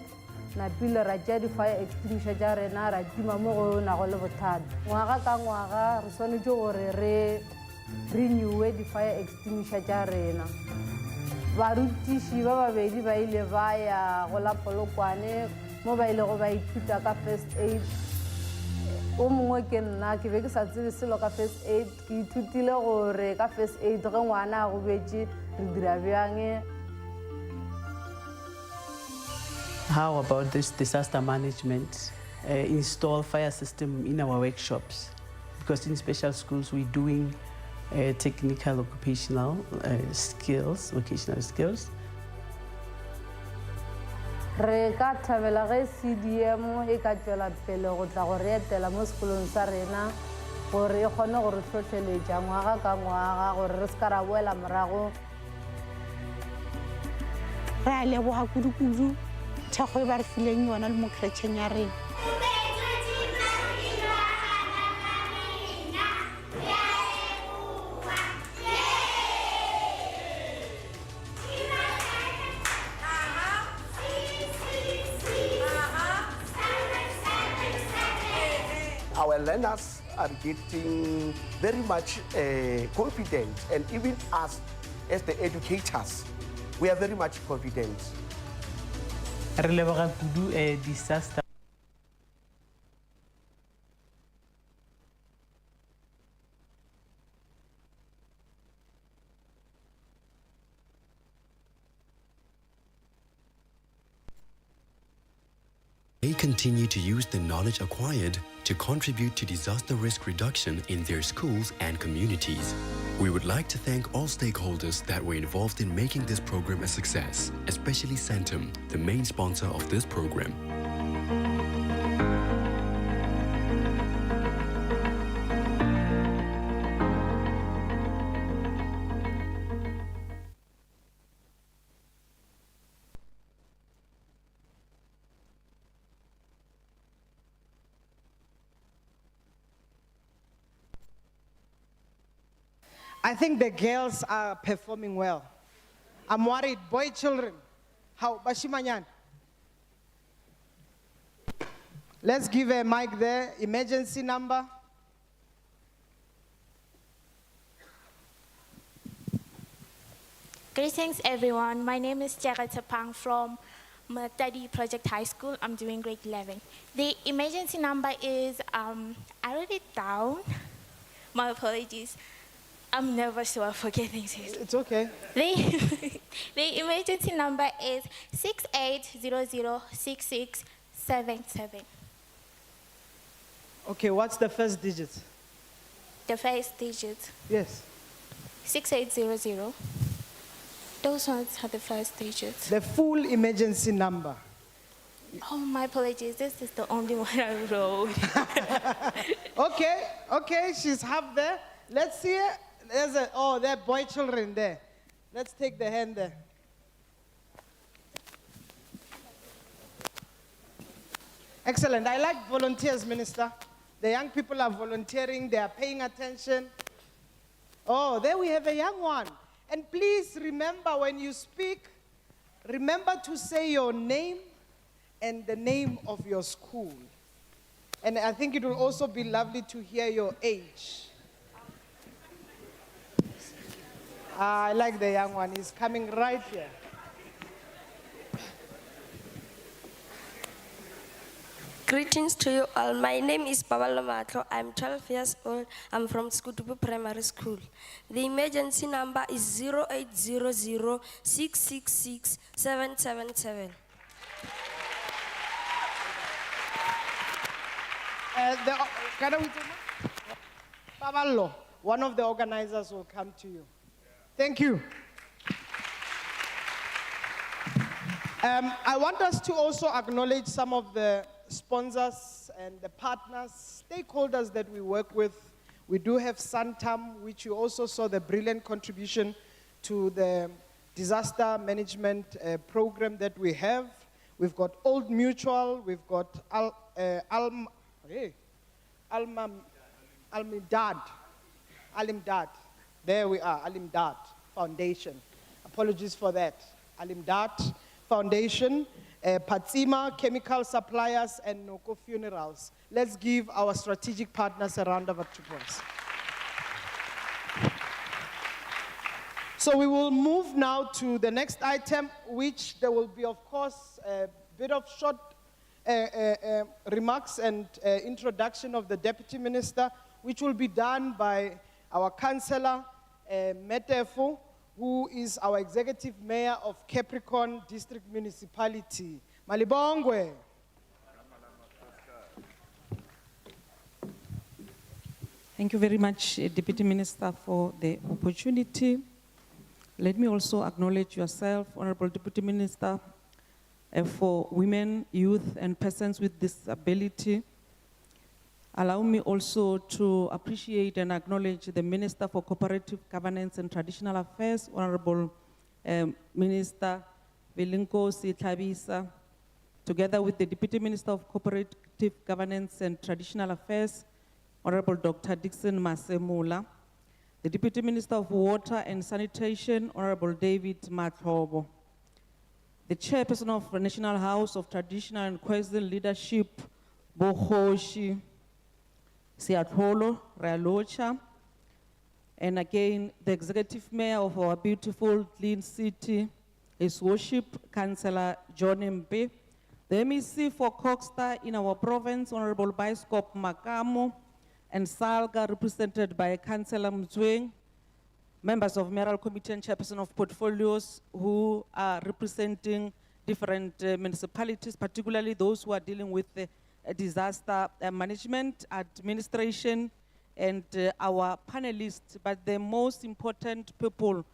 napile ra tšea di-fire extinguisher tša rena ra tima mo go nago le bothata ngwaga ka ngwaga re swanetše gore re renewe di-fire extinguisher tša rena barutiši ba babedi ba ile ba ya go la Polokwane mo ba ile go ba ithuta ka first aid o mongwe ke nna ke be ke sa tsebe selo ka first aid ke ithutile gore ka first aid ge ngwana a go betše re dira bjang.
How about this disaster management? Install fire system in our workshops, because in special schools we're doing technical occupational skills, vocational skills.
Re ka thabela ge CDM e ka tšwela pele go tla go re etela mo sekolong sa rena gore e kgone gore tlhotlheletša ngwaga ka ngwaga gore re se ka ra boela morago.
Re a leboga kudu-kudu thekgo e ba re fileng yona le mo kretšheng ya rena.
Our learners are getting very much confident, and even us as the educators, we are very much confident.
Re leboga kudu disaster.
They continue to use the knowledge acquired to contribute to disaster risk reduction in their schools and communities. We would like to thank all stakeholders that were involved in making this program a success, especially Centum, the main sponsor of this program.
I think the girls are performing well. I'm worried, boy children. How, Bashimanyan? Let's give a mic there, emergency number.
Greetings everyone, my name is Jera Tapang from Matadi Project High School. I'm doing grade 11. The emergency number is, I wrote it down. My apologies. I'm never so I forget things.
It's okay.
The emergency number is 68006677.
Okay, what's the first digit?
The first digit,
Yes.
6800. Those ones are the first digits.
The full emergency number.
Oh, my apologies. This is the only one I wrote.
Okay, she's half there. Let's see it. There's there are boy children there. Let's take the hand there. Excellent. I like volunteers, Minister. The young people are volunteering. They are paying attention. Oh, there we have a young one. And please remember when you speak, remember to say your name and the name of your school. And I think it will also be lovely to hear your age. I like the young one. He's coming right here.
Greetings to you all. My name is Babalo Matlo. I'm 12 years old. I'm from Cooperative Primary School. The emergency number is 0800-666-777.
Babalo, one of the organizers will come to you. Thank you. I want us to also acknowledge some of the sponsors and the partners, stakeholders that we work with. We do have Santam, which you also saw the brilliant contribution to the disaster management program that we have. We've got Old Mutual, we've got Alimdad. There we are, Alimdad Foundation. Apologies for that. Alimdad Foundation, Patsima Chemical Suppliers, and Noko Funerals. Let's give our strategic partners a round of applause. So we will move now to the next item, which there will be, of course, a bit of short remarks and introduction of the Deputy Minister, which will be done by our Councillor, Metefu, who is our Executive Mayor of Capricorn District Municipality. Malibongwe.
Thank you very much, Deputy Minister, for the opportunity. Let me also acknowledge yourself, Honorable Deputy Minister, for women, youth, and persons with disability. Allow me also to appreciate and acknowledge the Minister for Cooperative Governance and Traditional Affairs, Honorable Minister Velenkosini Hlabisa, together with the Deputy Minister of Cooperative Governance and Traditional Affairs, Honorable Dr. Dixon Masemula, the Deputy Minister of Water and Sanitation, Honorable David Matlobo, the Chairperson of the National House of Traditional and Quasi Leadership, Bohoshi Siatolo Realocha, and again, the Executive Mayor of our beautiful, clean city, His Worship, Councillor John Mbe, the MEC for Coxstar in our province, Honorable Biskop Makamo, and Salga, represented by Councillor Mzweng, members of Mayoral Committee and Chairperson of Portfolios who are representing different municipalities, particularly those who are dealing with disaster management, administration, and our panelists. But the most important people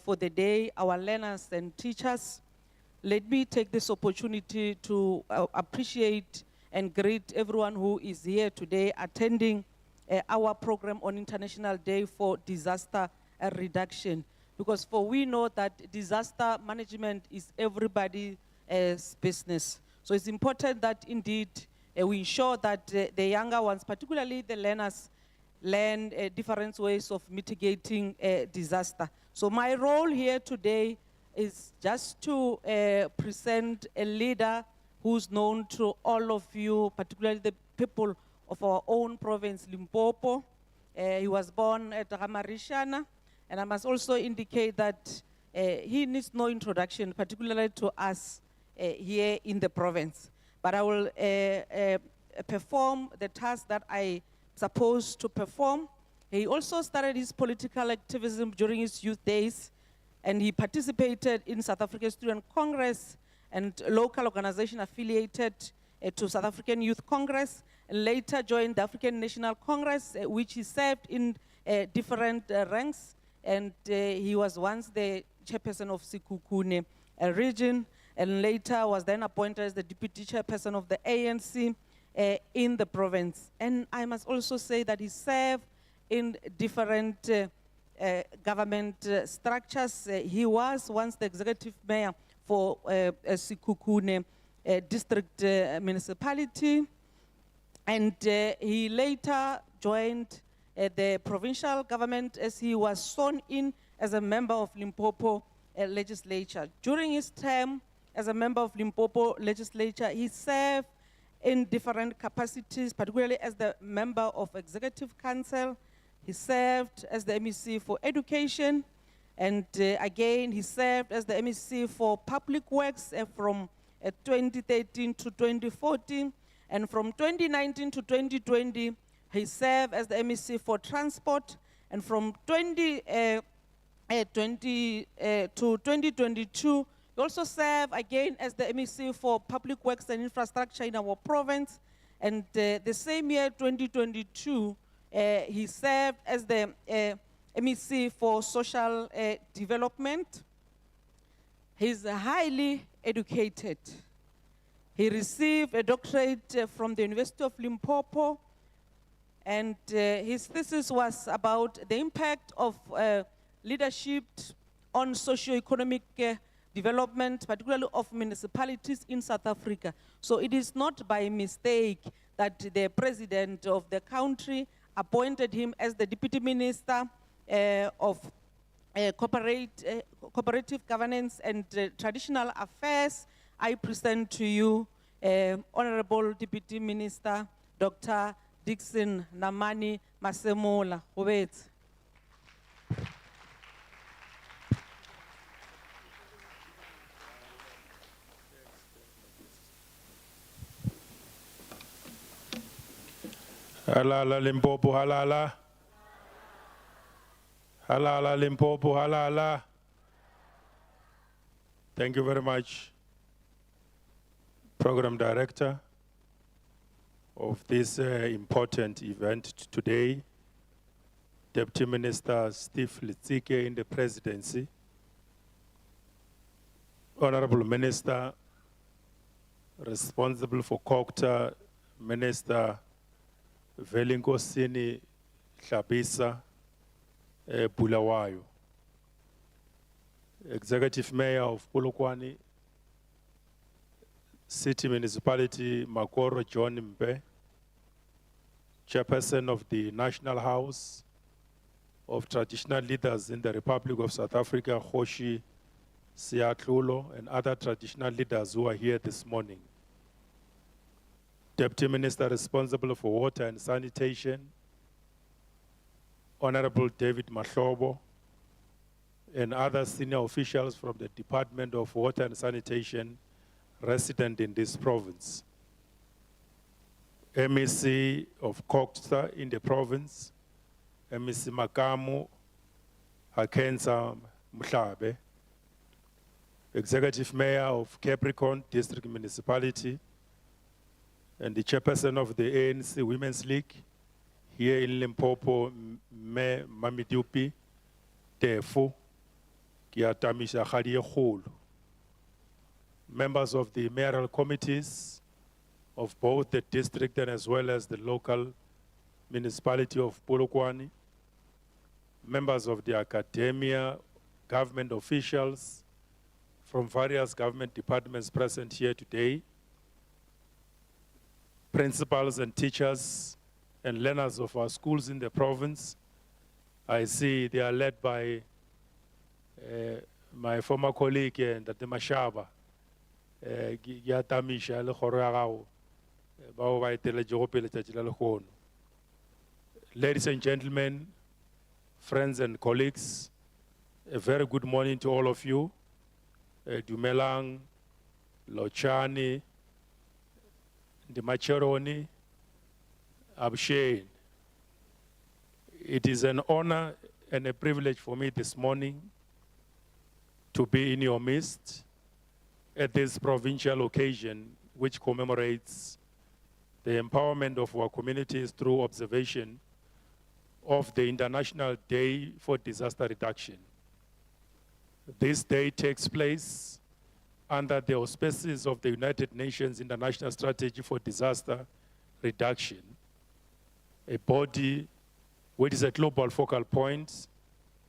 for the day, our learners and teachers. Let me take this opportunity to appreciate and greet everyone who is here today attending our program on International Day for Disaster Reduction. Because we know that disaster management is everybody's business. So it's important that indeed we ensure that the younger ones, particularly the learners, learn different ways of mitigating disaster. So my role here today is just to present a leader who's known to all of you, particularly the people of our own province, Limpopo. He was born at Ramarishana, and I must also indicate that he needs no introduction, particularly to us here in the province. But I will perform the task that I'm supposed to perform. He also started his political activism during his youth days, and he participated in South African Student Congress and local organization affiliated to South African Youth Congress, and later joined the African National Congress, which he served in different ranks, and he was once the chairperson of Sekhukhune region, and later was then appointed as the deputy chairperson of the ANC in the province. And I must also say that he served in different government structures. He was once the executive mayor for Sekhukhune district municipality, and he later joined the provincial government as he was sworn in as a member of Limpopo legislature. During his term as a member of Limpopo legislature, he served in different capacities, particularly as the member of Executive Council. He served as the MEC for Education, and again, he served as the MEC for Public Works from 2013 to 2014, and from 2019 to 2020, he served as the MEC for Transport, and from 2020 to 2022, he also served again as the MEC for Public Works and Infrastructure in our province, and the same year, 2022, he served as the MEC for Social Development. He's highly educated. He received a doctorate from the University of Limpopo, and his thesis was about the impact of leadership on socio-economic development, particularly of municipalities in South Africa. So it is not by mistake that the president of the country appointed him as the deputy minister of cooperative governance and traditional affairs. I present to you Honorable Deputy Minister Dr. Dixon Namani Masemola. Obet.
Halala Limpopo, halala. Halala Limpopo, halala. Thank you very much, Program Director of this important event today, Deputy Minister Steve Litsike in the Presidency, Honorable Minister responsible for COCTA, Minister Velenkosini Hlabisa Bulawayo, Executive Mayor of Polokwane, City Municipality Makoro John Mbe, Chairperson of the National House of Traditional Leaders in the Republic of South Africa, Kgoshi Siyatlhulo, and other traditional leaders who are here this morning. Deputy Minister responsible for water and sanitation, Honorable David Mahlobo, and other senior officials from the Department of Water and Sanitation resident in this province. MEC of COCTA in the province, MEC Makamu Hakensa Mhlabe, Executive Mayor of Capricorn District Municipality, and the Chairperson of the ANC Women's League here in Limpopo, Me Mamidupi Tefu, Kiatamisha Khadie Khulu. Members of the mayoral committees of both the district and as well as the local municipality of Polokwane, members of the academia, government officials from various government departments present here today, principals and teachers and learners of our schools in the province. I see they are led by my former colleague, Dr. Mashaba. Ladies and gentlemen, friends and colleagues, a very good morning to all of you. Dumelang, Lochani, Dimacheroni, Abshein. It is an honor and a privilege for me this morning to be in your midst at this provincial occasion which commemorates the empowerment of our communities through observation of the International Day for Disaster Reduction. This day takes place under the auspices of the United Nations International Strategy for Disaster Reduction, a body which is a global focal point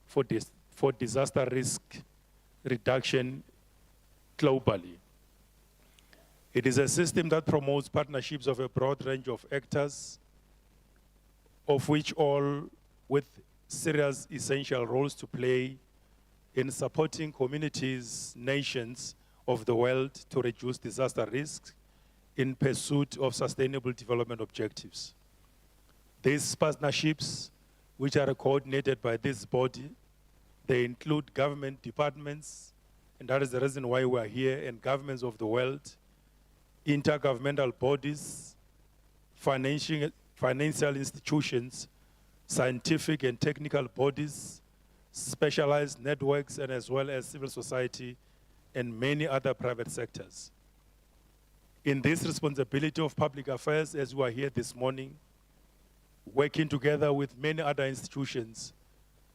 for disaster risk reduction globally. It is a system that promotes partnerships of a broad range of actors, of which all with serious essential roles to play in supporting communities, nations of the world to reduce disaster risks in pursuit of sustainable development objectives. These partnerships, which are coordinated by this body, they include government departments, and that is the reason why we are here, and governments of the world, intergovernmental bodies, financial institutions, scientific and technical bodies, specialized networks, and as well as civil society and many other private sectors. In this responsibility of public affairs, as we are here this morning, working together with many other institutions,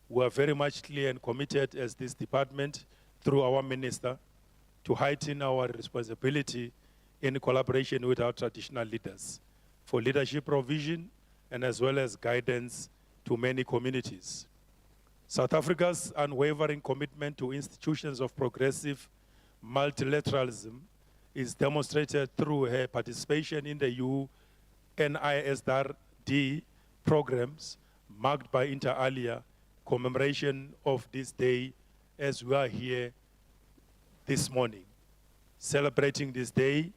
we are very much clear and committed as this department through our minister to heighten our responsibility in collaboration with our traditional leaders for leadership provision and as well as guidance to many communities. South Africa's unwavering commitment to institutions of progressive multilateralism is demonstrated through her participation in the UNISDR programs marked by inter alia commemoration of this day as we are here this morning, celebrating this day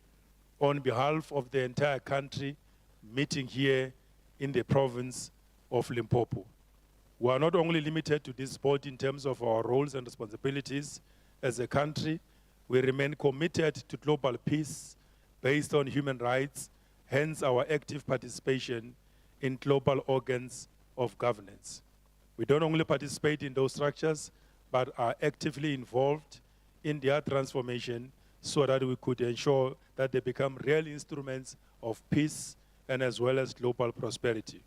on behalf of the entire country, meeting here in the province of Limpopo. We are not only limited to this board in terms of our roles and responsibilities as a country, we remain committed to global peace based on human rights, hence our active participation in global organs of governance. We don't only participate in those structures, but are actively involved in their transformation so that we could ensure that they become real instruments of peace and as well as global prosperity.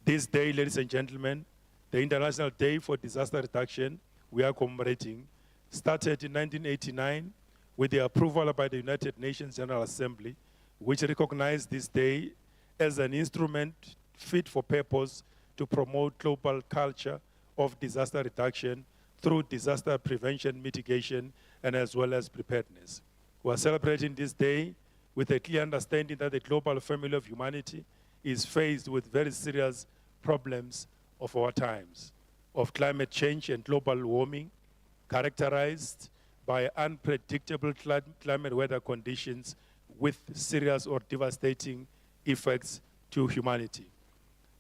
This day, ladies and gentlemen, the International Day for Disaster Reduction we are commemorating started in 1989 with the approval by the United Nations General Assembly, which recognized this day as an instrument fit for purpose to promote global culture of disaster reduction through disaster prevention, mitigation, and as well as preparedness. We are celebrating this day with a clear understanding that the global family of humanity is faced with very serious problems of our times, of climate change and global warming, characterized by unpredictable climate weather conditions with serious or devastating effects to humanity.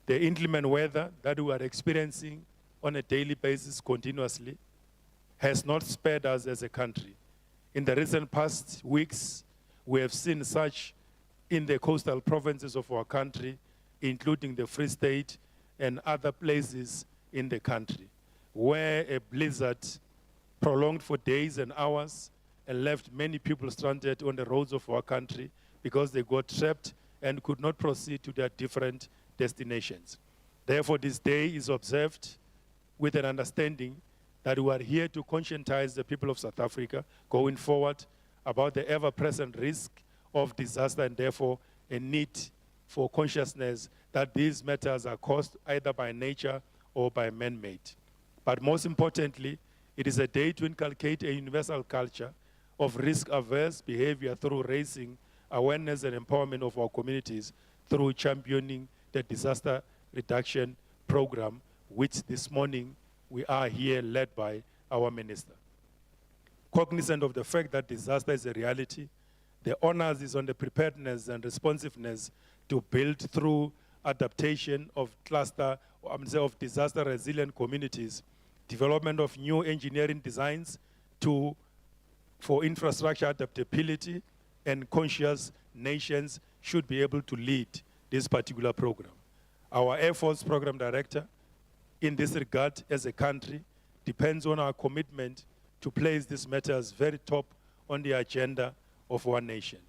The inclement weather that we are experiencing on a daily basis continuously has not spared us as a country. In the recent past weeks, we have seen such in the coastal provinces of our country, including the Free State and other places in the country, where a blizzard prolonged for days and hours and left many people stranded on the roads of our country because they got trapped and could not proceed to their different destinations. Therefore, this day is observed with an understanding that we are here to conscientize the people of South Africa going forward about the ever-present risk of disaster and therefore a need for consciousness that these matters are caused either by nature or by man-made. But most importantly, it is a day to inculcate a universal culture of risk-averse behavior through raising awareness and empowerment of our communities through championing the disaster reduction program, which this morning we are here led by our minister. Cognizant of the fact that disaster is a reality, the onus is on the preparedness and responsiveness to build through adaptation of of disaster resilient communities, development of new engineering designs for infrastructure adaptability, and conscious nations should be able to lead this particular program. Our Air Force Program Director, in this regard, as a country, depends on our commitment to place these matters very top on the agenda of our nation.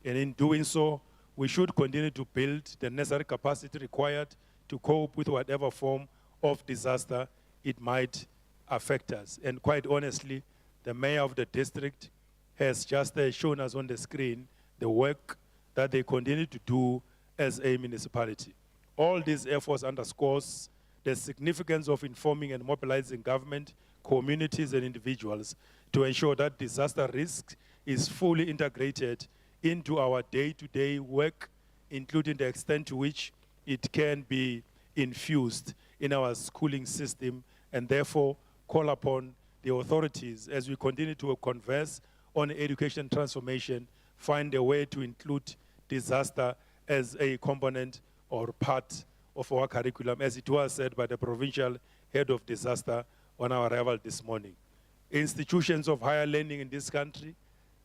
And in doing so, we should continue to build the necessary capacity required to cope with whatever form of disaster it might affect us. And quite honestly, the mayor of the district has just shown us on the screen the work that they continue to do as a municipality. All these efforts underscores the significance of informing and mobilizing government, communities, and individuals to ensure that disaster risk is fully integrated into our day-to-day work, including the extent to which it can be infused in our schooling system, and therefore call upon the authorities as we continue to converse on education transformation, find a way to include disaster as a component or part of our curriculum, as it was said by the provincial head of disaster on our arrival this morning. Institutions of higher learning in this country,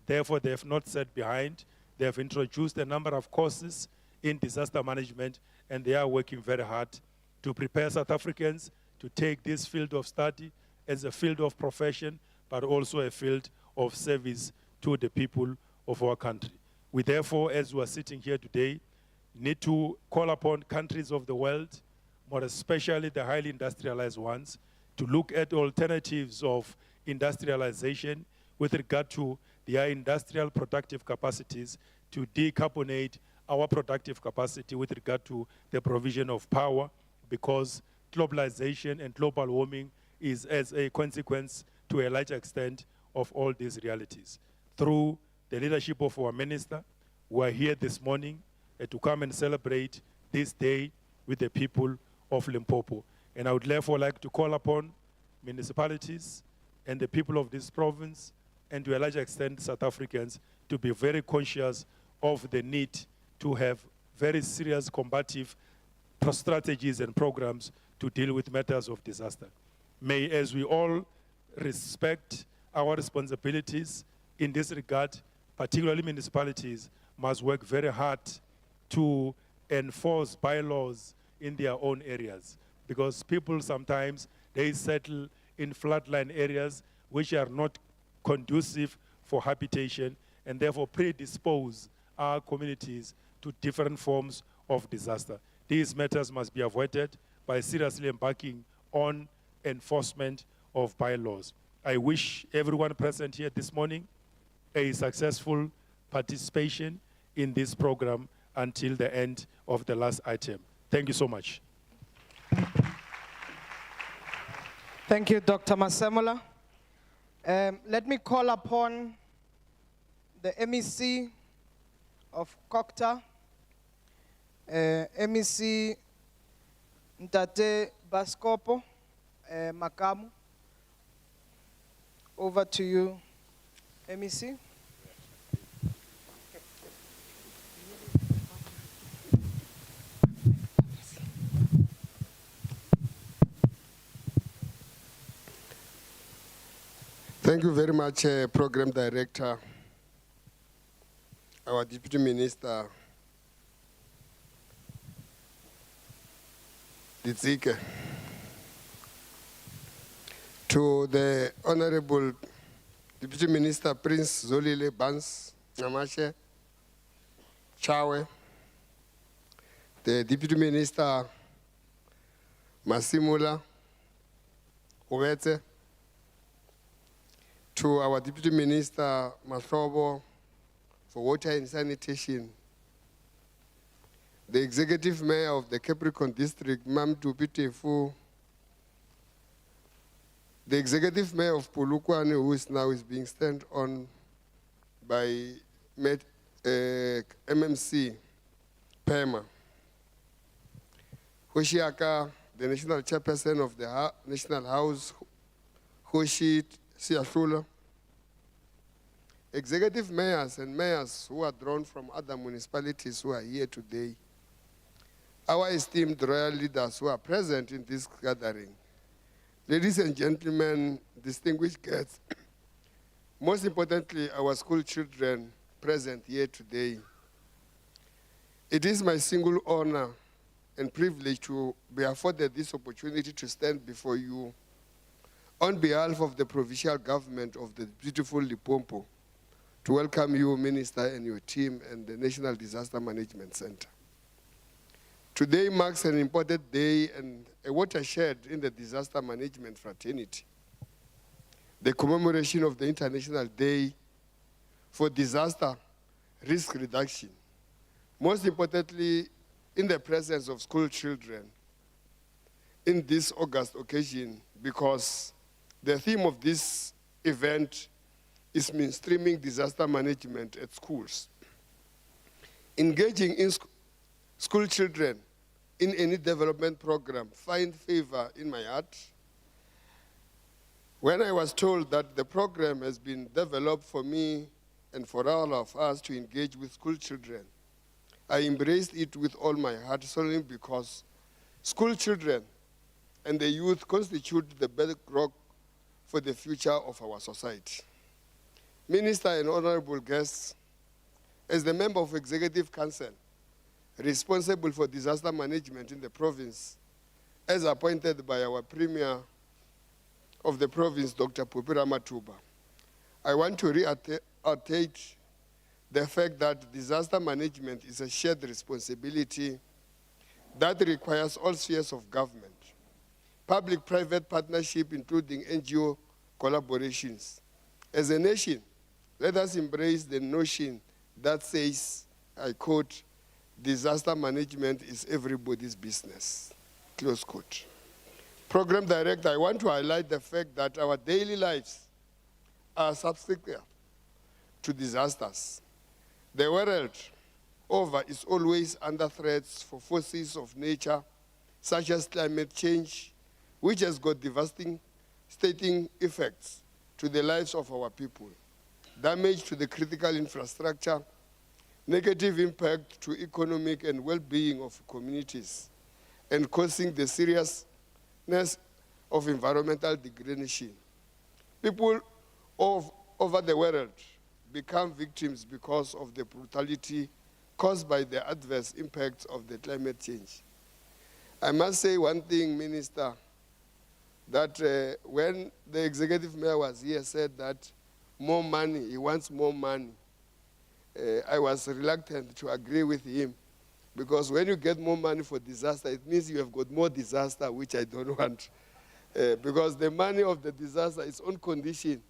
therefore, they have not sat behind. They have introduced a number of courses in disaster management, and they are working very hard to prepare South Africans to take this field of study as a field of profession, but also a field of service to the people of our country. We therefore, as we are sitting here today, need to call upon countries of the world, more especially the highly industrialized ones, to look at alternatives of industrialization with regard to their industrial productive capacities to decarbonate our productive capacity with regard to the provision of power, because globalization and global warming is as a consequence to a large extent of all these realities. Through the leadership of our minister, we are here this morning to come and celebrate this day with the people of Limpopo. And I would therefore like to call upon municipalities and the people of this province, and to a large extent South Africans, to be very conscious of the need to have very serious combative strategies and programs to deal with matters of disaster. May, as we all respect our responsibilities in this regard, particularly municipalities must work very hard to enforce bylaws in their own areas, because people sometimes, they settle in floodline areas which are not conducive for habitation, and therefore predispose our communities to different forms of disaster. These matters must be avoided by seriously embarking on enforcement of bylaws. I wish everyone present here this morning a successful participation in this program until the end of the last item. Thank you so much.
Thank you, Dr. Masemola. Let me call upon the MEC of Kokta, MEC Ntate Baskopo Makamu. Over to you, MEC.
Thank you very much, Program Director, our Deputy Minister, Ditsike, to the Honorable Deputy Minister Prince Zolile Bans Namashe Chawe, the Deputy Minister Masimula Uwete, to our Deputy Minister Mahlobo for Water and Sanitation, the Executive Mayor of the Capricorn District, Mamdu Pitefu, the Executive Mayor of Polokwane, who is now being stand on by MMC Pema, Hoshiaka, the National Chairperson of the National House, Hoshi Siafula, executive mayors and mayors who are drawn from other municipalities who are here today, our esteemed royal leaders who are present in this gathering, ladies and gentlemen, distinguished guests, most importantly, our school children present here today. It is my single honor and privilege to be afforded this opportunity to stand before you on behalf of the provincial government of the beautiful Limpopo, to welcome you, Minister, and your team, and the National Disaster Management Center. Today marks an important day and a watershed in the disaster management fraternity. The commemoration of the International Day for Disaster Risk Reduction, most importantly, in the presence of school children in this August occasion, because the theme of this event is mainstreaming disaster management at schools. Engaging in school children in any development program find favor in my heart. When I was told that the program has been developed for me and for all of us to engage with school children, I embraced it with all my heart, solely because school children and the youth constitute the bedrock for the future of our society. Minister and honorable guests, as the member of Executive Council responsible for disaster management in the province, as appointed by our Premier of the province, Dr. Popira Matuba, I want to reiterate the fact that disaster management is a shared responsibility that requires all spheres of government, public-private partnership, including NGO collaborations. As a nation, let us embrace the notion that says, I quote, disaster management is everybody's business, close quote. Program Director, I want to highlight the fact that our daily lives are subject to disasters. The world over is always under threats for forces of nature, such as climate change, which has got devastating effects to the lives of our people, damage to the critical infrastructure, negative impact to economic and well-being of communities, and causing the seriousness of environmental degradation. People over the world become victims because of the brutality caused by the adverse impacts of the climate change. I must say one thing, Minister, that when the executive mayor was here, said that more money, he wants more money. I was reluctant to agree with him, because when you get more money for disaster, it means you have got more disaster, which I don't want. Because the money of the disaster is on condition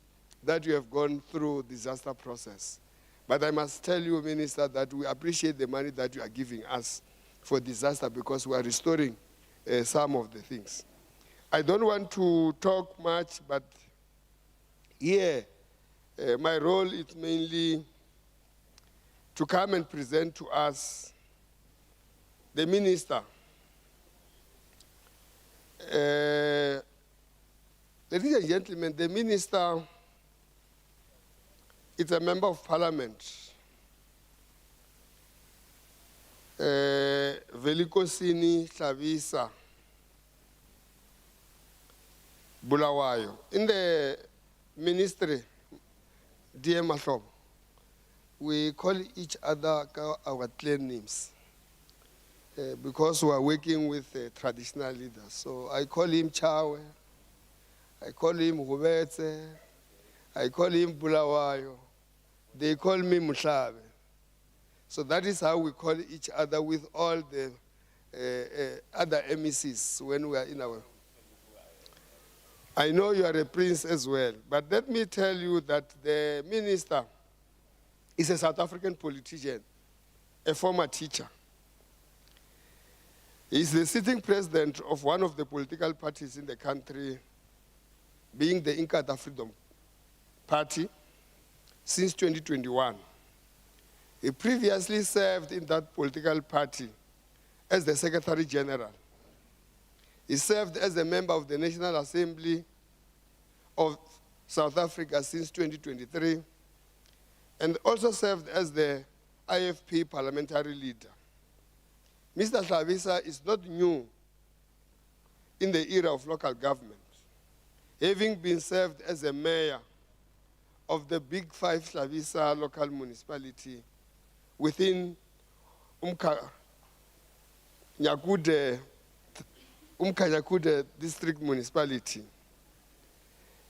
that you have gone through disaster process. But I must tell you, Minister, that we appreciate the money that you are giving us for disaster, because we are restoring some of the things. I don't want to talk much, but here, my role is mainly to come and present to us the Minister. Ladies and gentlemen, the Minister is a member of Parliament. Velenkosini Hlabisa, Bulawayo. In the ministry, dear Mahlobo, we call each other our clan names because we are working with traditional leaders. So I call him Chawe, I call him Hubetse, I call him Bulawayo, they call me Mushabe. So that is how we call each other with all the other MECs when we are in our... I know you are a prince as well, but let me tell you that the minister is a South African politician, a former teacher. He is the sitting president of one of the political parties in the country, being the Inkatha Freedom Party, since 2021. He previously served in that political party as the Secretary General. He served as a member of the National Assembly of South Africa since 2023, and also served as the IFP parliamentary leader. Mr. Hlabisa is not new in the era of local government, having been served as a mayor of the Big Five Hlabisa local municipality within Umkanyakude district municipality.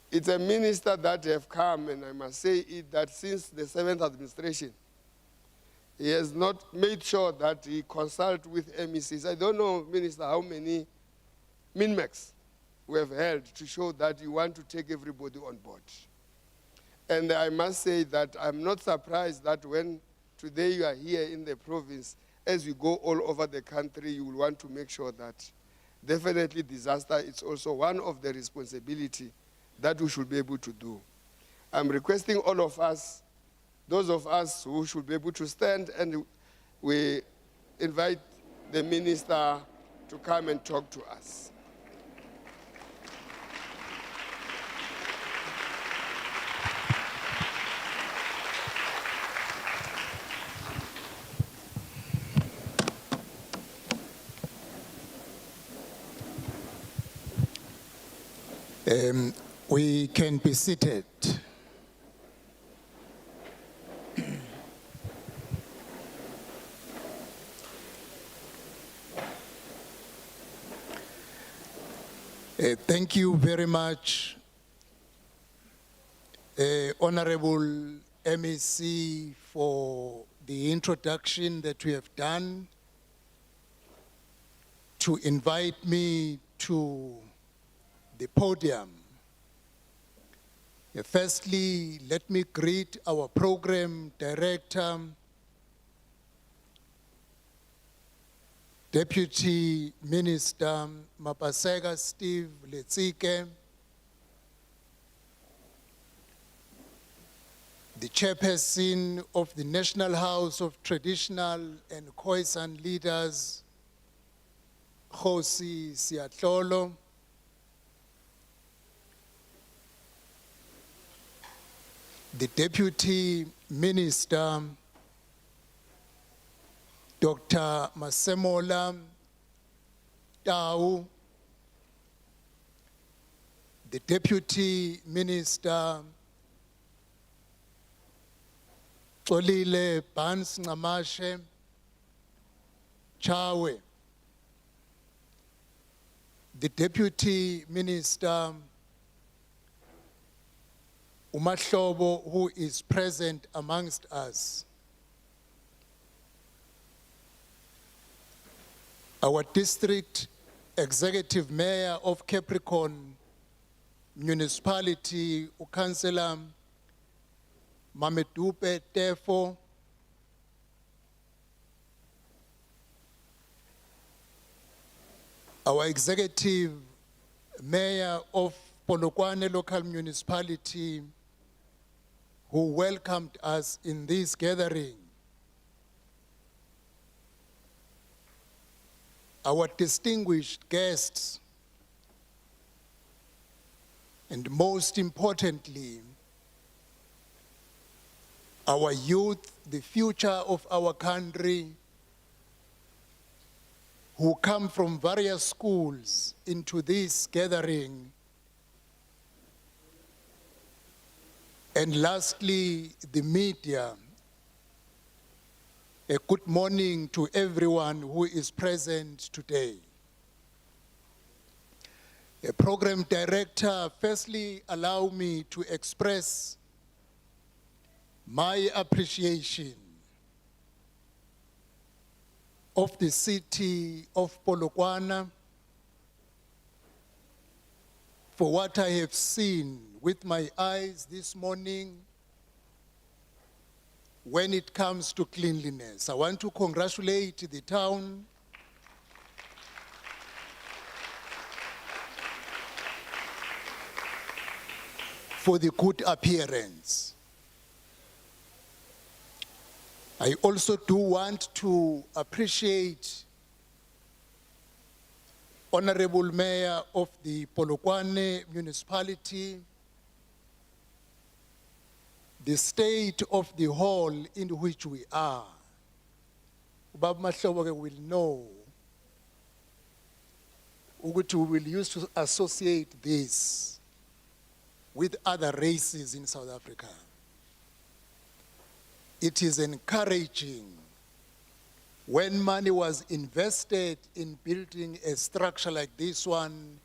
It's a minister that have come, and I must say it, that since the 7th administration, he has not made sure that he consult with MECs. I don't know, Minister, how many MINMECs we have held to show that you want to take everybody on board. And I must say that I'm not surprised that when today you are here in the province, as we go all over the country, you will want to make sure that definitely disaster is also one of the responsibility that we should be able to do. I'm requesting all of us, those of us who should be able to stand, and we invite the minister to come and talk to us.
We can be seated. Thank you very much, Honorable MEC, for the introduction that we have done, to invite me to the podium. Firstly, let me greet our program director, Deputy Minister Mapaseka Steve Letsike, the chairperson of the National House of Traditional and Khoisan Leaders, Khosi Siatlolo, the Deputy Minister, Dr. Masemola Tau, the Deputy Minister, Xolile Bans Ngamashe Chawe, the Deputy Minister, Umahlobo, who is present amongst us, our District Executive Mayor of Capricorn Municipality, Councillor Mamedupe Tefo, our Executive Mayor of Polokwane Local Municipality, who welcomed us in this gathering, our distinguished guests, and most importantly, our youth, the future of our country, who come from various schools into this gathering. And lastly, the media. A good morning to everyone who is present today. A program director, firstly, allow me to express my appreciation of the city of Polokwane for what I have seen with my eyes this morning when it comes to cleanliness. I want to congratulate the town for the good appearance. I also do want to appreciate Honorable Mayor of the Polokwane Municipality, the state of the hall in which we are. Ubaba Mahlobo will know which we will use to associate this with other races in South Africa. It is encouraging when money was invested in building a structure like this one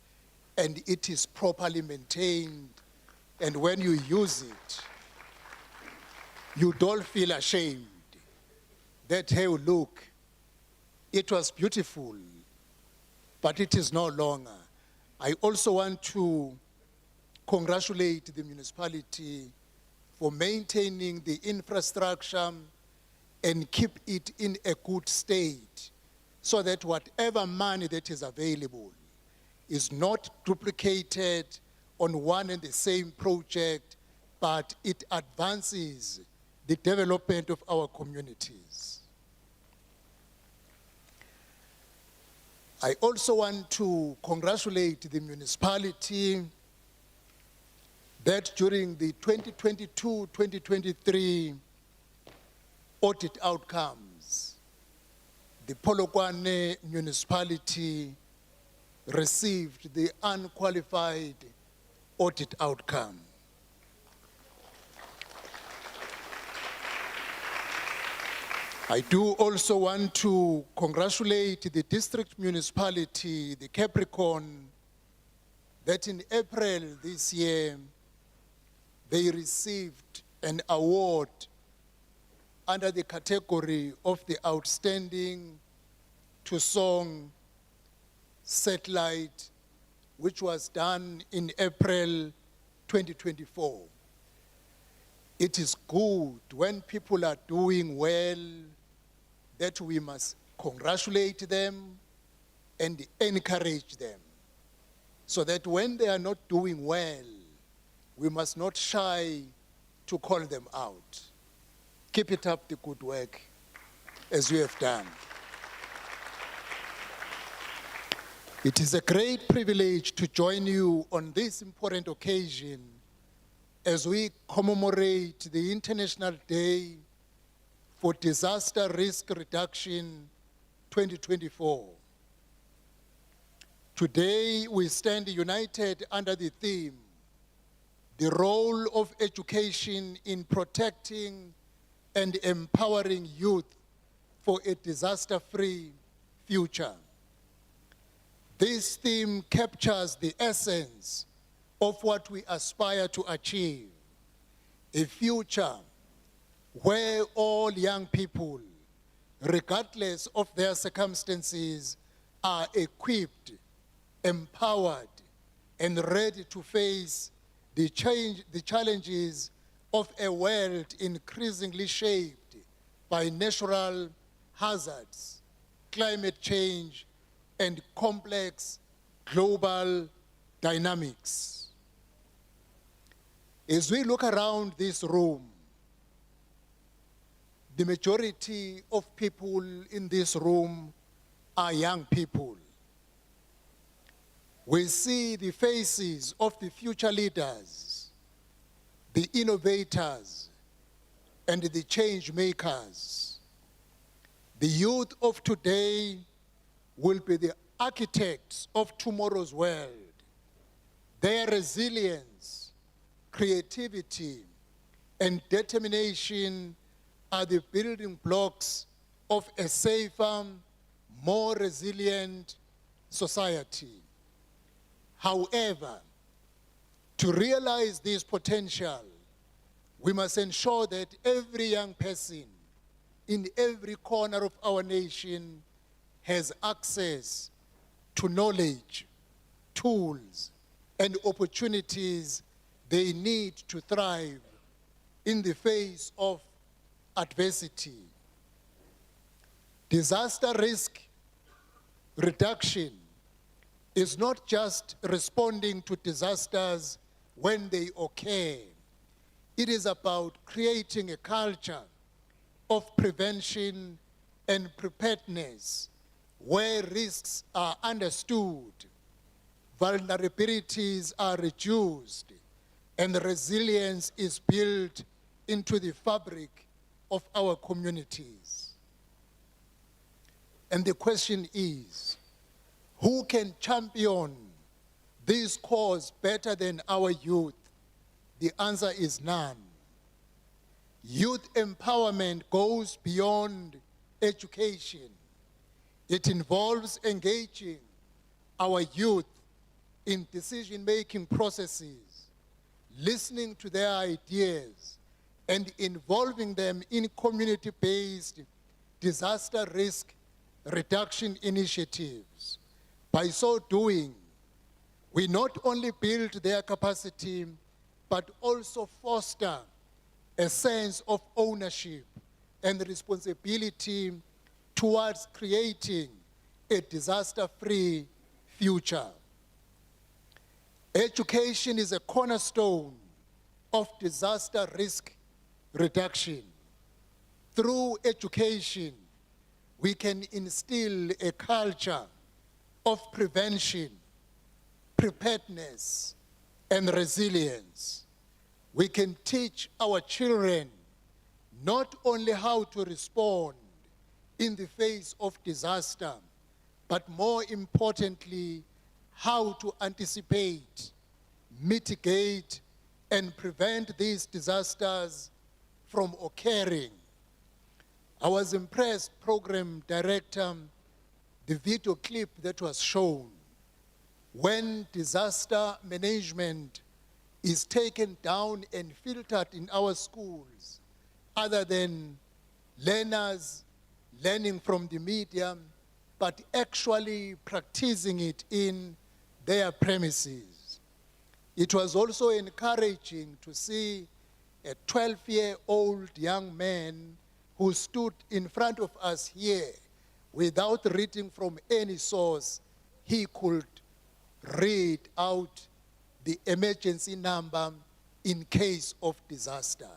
and it is properly maintained, and when you use it, you don't feel ashamed that, hey, look, it was beautiful, but it is no longer. I also want to congratulate the municipality for maintaining the infrastructure and keep it in a good state so that whatever money that is available is not duplicated on one and the same project, but it advances the development of our communities. I also want to congratulate the municipality that during the 2022-2023 audit outcomes, the Polokwane municipality received the unqualified audit outcome. I do also want to congratulate the district municipality, the Capricorn, that in April this year, they received an award under the category of the Outstanding to Song Satellite, which was done in April 2024. it is good when people are doing well that we must congratulate them and encourage them, so that when they are not doing well, we must not shy to call them out. Keep it up, the good work, as you have done. It is a great privilege to join you on this important occasion as we commemorate the International Day for Disaster Risk Reduction 2024. Today, we stand united under the theme, the role of education in protecting and empowering youth for a disaster-free future. This theme captures the essence of what we aspire to achieve, a future where all young people, regardless of their circumstances, are equipped, empowered, and ready to face the challenges of a world increasingly shaped by natural hazards, climate change, and complex global dynamics. As we look around this room, the majority of people in this room are young people. We see the faces of the future leaders, the innovators, and the change makers. The youth of today will be the architects of tomorrow's world. Their resilience, creativity, and determination are the building blocks of a safer, more resilient society. However, to realize this potential, we must ensure that every young person in every corner of our nation has access to knowledge, tools, and opportunities they need to thrive in the face of adversity. Disaster risk reduction is not just responding to disasters when they occur. It is about creating a culture of prevention and preparedness where risks are understood, vulnerabilities are reduced, and resilience is built into the fabric of our communities. And the question is, who can champion this cause better than our youth? The answer is none. Youth empowerment goes beyond education. It involves engaging our youth in decision-making processes, listening to their ideas, and involving them in community-based disaster risk reduction initiatives. By so doing, we not only build their capacity, but also foster a sense of ownership and responsibility towards creating a disaster-free future. Education is a cornerstone of disaster risk reduction. Through education, we can instill a culture of prevention, preparedness, and resilience. We can teach our children not only how to respond in the face of disaster, but more importantly, how to anticipate, mitigate, and prevent these disasters from occurring. I was impressed, Program Director, the video clip that was shown. When disaster management is taken down and filtered in our schools, other than learners learning from the media, but actually practicing it in their premises. It was also encouraging to see a 12-year-old young man who stood in front of us here without reading from any source, he could read out the emergency number in case of disaster.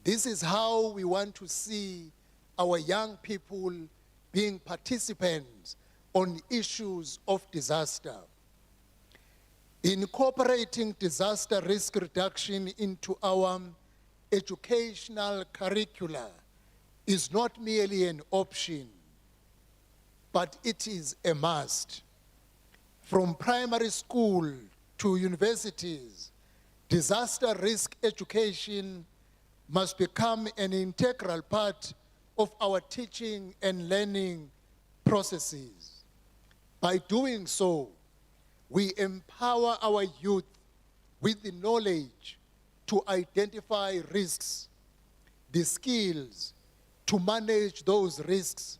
This is how we want to see our young people being participants on issues of disaster. Incorporating disaster risk reduction into our educational curricula is not merely an option, but it is a must. From primary school to universities, disaster risk education must become an integral part of our teaching and learning processes. By doing so, we empower our youth with the knowledge to identify risks, the skills to manage those risks,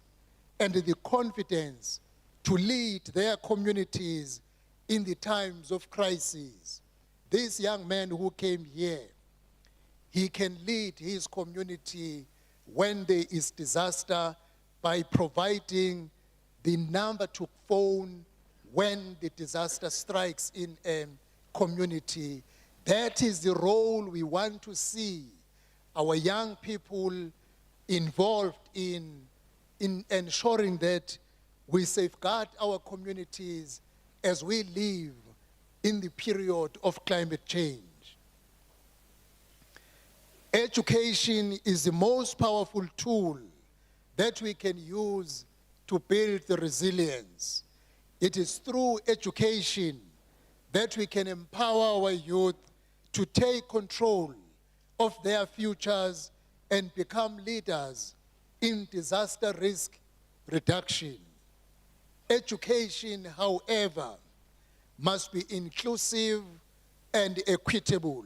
and the confidence to lead their communities in the times of crisis. This young man who came here, he can lead his community when there is disaster by providing the number to phone when the disaster strikes in a community. That is the role we want to see our young people involved in ensuring that we safeguard our communities as we live in the period of climate change. Education is the most powerful tool that we can use to build the resilience. It is through education that we can empower our youth to take control of their futures and become leaders in disaster risk reduction. Education, however, must be inclusive and equitable.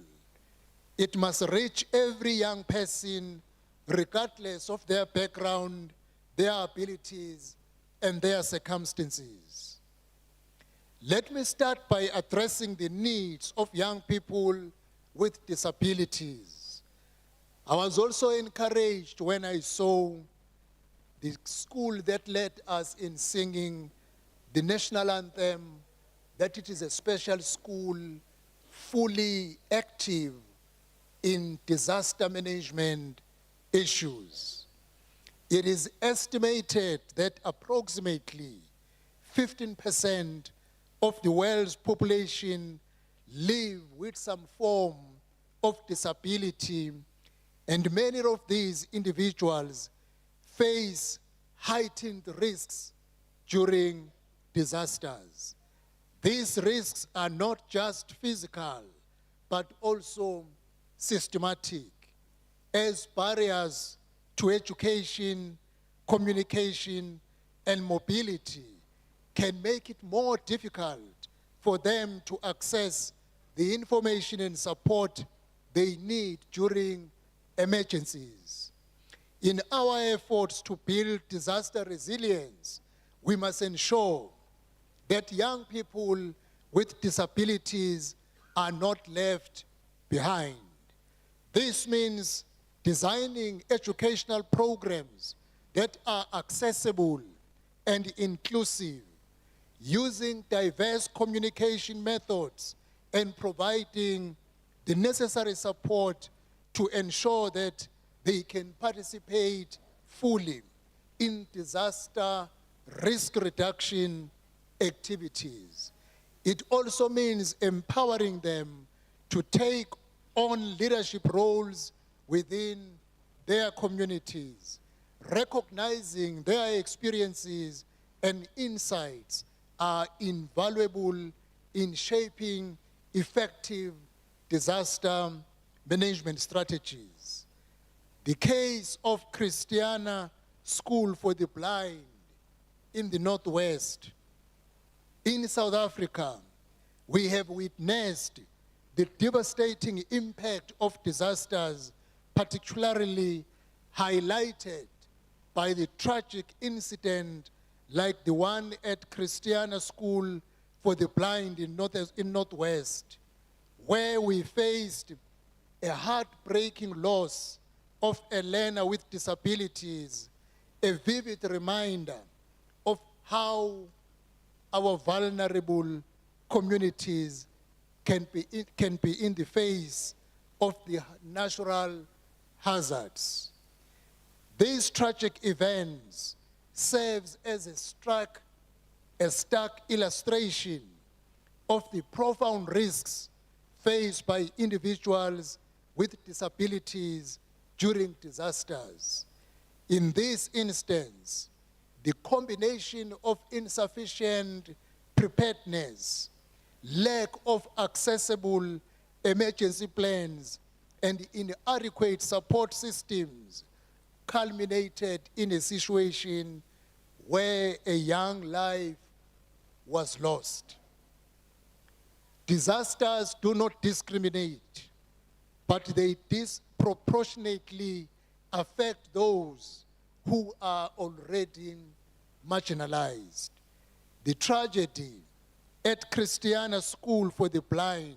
It must reach every young person, regardless of their background, their abilities, and their circumstances. Let me start by addressing the needs of young people with disabilities. I was also encouraged when I saw the school that led us in singing the national anthem, that it is a special school fully active in disaster management issues. It is estimated that approximately 15% of the world's population live with some form of disability, and many of these individuals face heightened risks during disasters. These risks are not just physical, but also systematic, as barriers to education, communication, and mobility can make it more difficult for them to access the information and support they need during emergencies. In our efforts to build disaster resilience, we must ensure that young people with disabilities are not left behind. This means designing educational programs that are accessible and inclusive, using diverse communication methods, and providing the necessary support to ensure that they can participate fully in disaster risk reduction activities. It also means empowering them to take on leadership roles within their communities, recognizing their experiences and insights are invaluable in shaping effective disaster management strategies. The case of Christiana School for the Blind in the Northwest. In South Africa, we have witnessed the devastating impact of disasters, particularly highlighted by the tragic incident like the one at Christiana School for the Blind in Northwest, where we faced a heartbreaking loss of a learner with disabilities, a vivid reminder of how our vulnerable communities can be in the face of the natural hazards. These tragic events serves as a stark illustration of the profound risks faced by individuals with disabilities during disasters. In this instance, the combination of insufficient preparedness, lack of accessible emergency plans, and inadequate support systems culminated in a situation where a young life was lost. Disasters do not discriminate, but they disproportionately affect those who are already marginalized. The tragedy at Christiana School for the Blind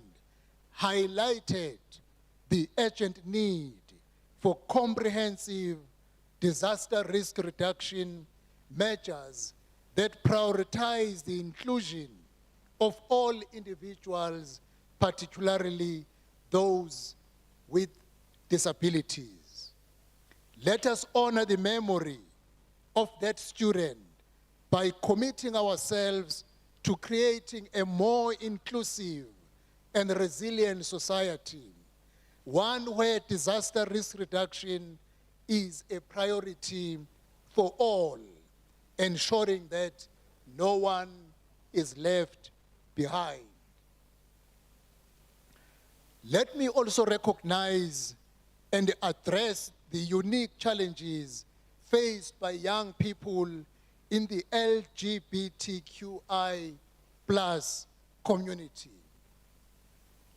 highlighted the urgent need for comprehensive disaster risk reduction measures that prioritize the inclusion of all individuals, particularly those with disabilities. Let us honor the memory of that student by committing ourselves to creating a more inclusive and resilient society, one where disaster risk reduction is a priority for all, ensuring that no one is left behind. Let me also recognize and address the unique challenges faced by young people in the LGBTQI+ community.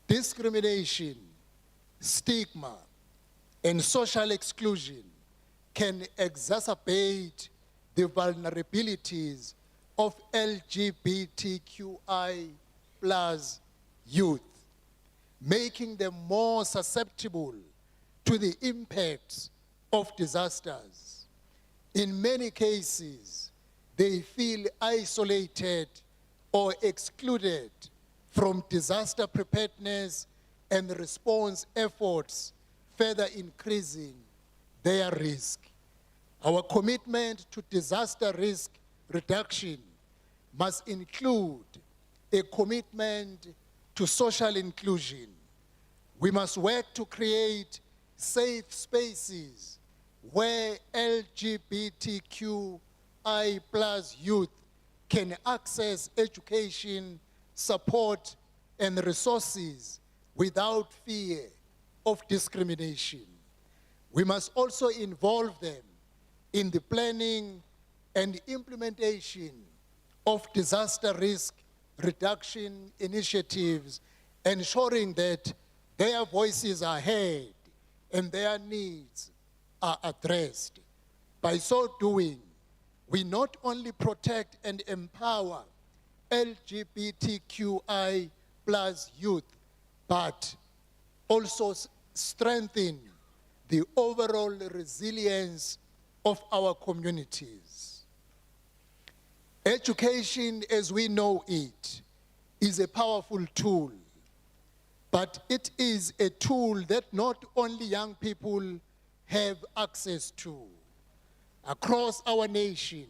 Discrimination, stigma, and social exclusion can exacerbate the vulnerabilities of LGBTQI+ youth, making them more susceptible to the impacts of disasters. In many cases, they feel isolated or excluded from disaster preparedness and response efforts, further increasing their risk. Our commitment to disaster risk reduction must include a commitment to social inclusion. We must work to create safe spaces where LGBTQI+ youth can access education, support, and resources without fear of discrimination. We must also involve them in the planning and implementation of disaster risk reduction initiatives, ensuring that their voices are heard and their needs are addressed. By so doing, we not only protect and empower LGBTQI+ youth, but also strengthen the overall resilience of our communities. Education, as we know it, is a powerful tool, but it is a tool that not only young people have access to. Across our nation,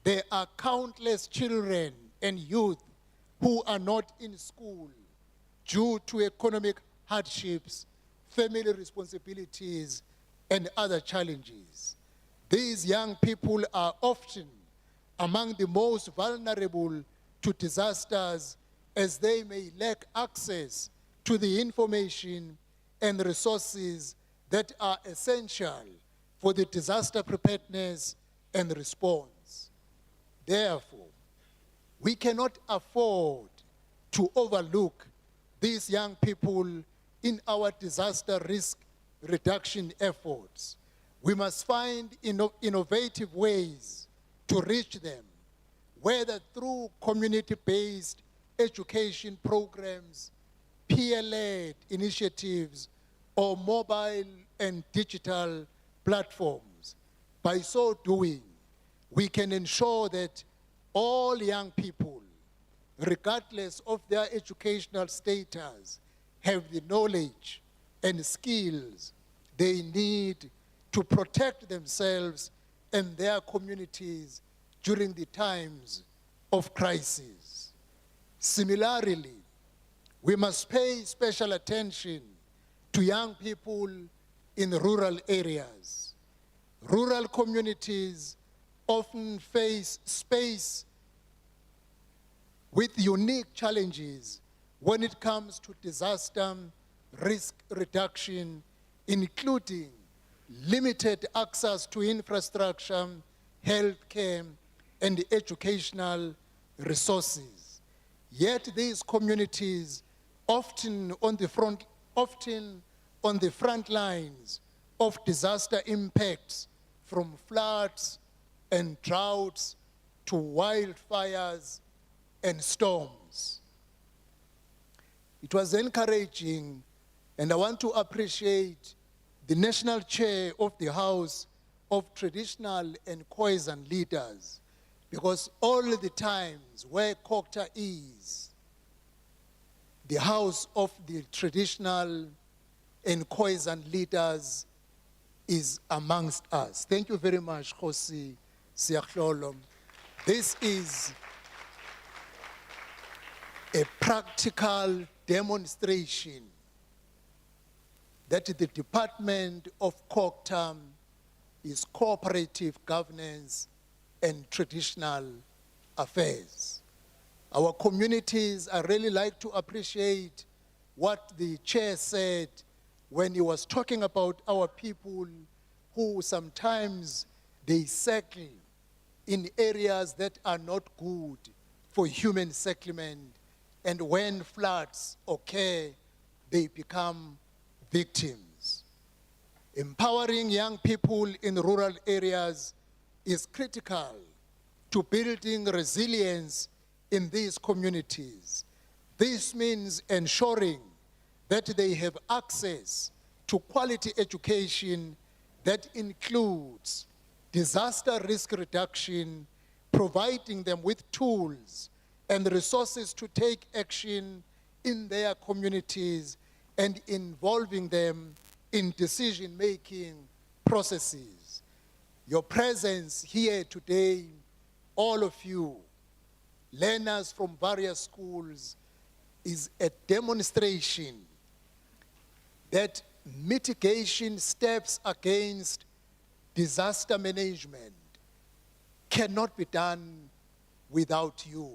there are countless children and youth who are not in school due to economic hardships, family responsibilities, and other challenges. These young people are often among the most vulnerable to disasters, as they may lack access to the information and resources that are essential for the disaster preparedness and response. Therefore, we cannot afford to overlook these young people in our disaster risk reduction efforts. We must find innovative ways to reach them, whether through community-based education programs, peer-led initiatives, or mobile and digital platforms. By so doing, we can ensure that all young people, regardless of their educational status, have the knowledge and skills they need to protect themselves and their communities during the times of crisis. Similarly, we must pay special attention to young people in rural areas. Rural communities often face space with unique challenges when it comes to disaster risk reduction, including limited access to infrastructure, healthcare, and educational resources. Yet these communities often on the front lines of disaster impacts, from floods and droughts to wildfires and storms. It was encouraging, and I want to appreciate the National Chair of the House of Traditional and Khoisan Leaders, because all the times where Kokta is, the House of the Traditional and Khoisan Leaders is amongst us. Thank you very much, Khosi Siakhlolo. This is a practical demonstration that the Department of Kokta is cooperative governance and traditional affairs. Our communities, I really like to appreciate what the chair said when he was talking about our people who sometimes they settle in areas that are not good for human settlement, and when floods occur, they become victims. Empowering young people in rural areas is critical to building resilience in these communities. This means ensuring that they have access to quality education that includes disaster risk reduction, providing them with tools and resources to take action in their communities, and involving them in decision-making processes. Your presence here today, all of you, learners from various schools, is a demonstration that mitigation steps against disaster management cannot be done without you.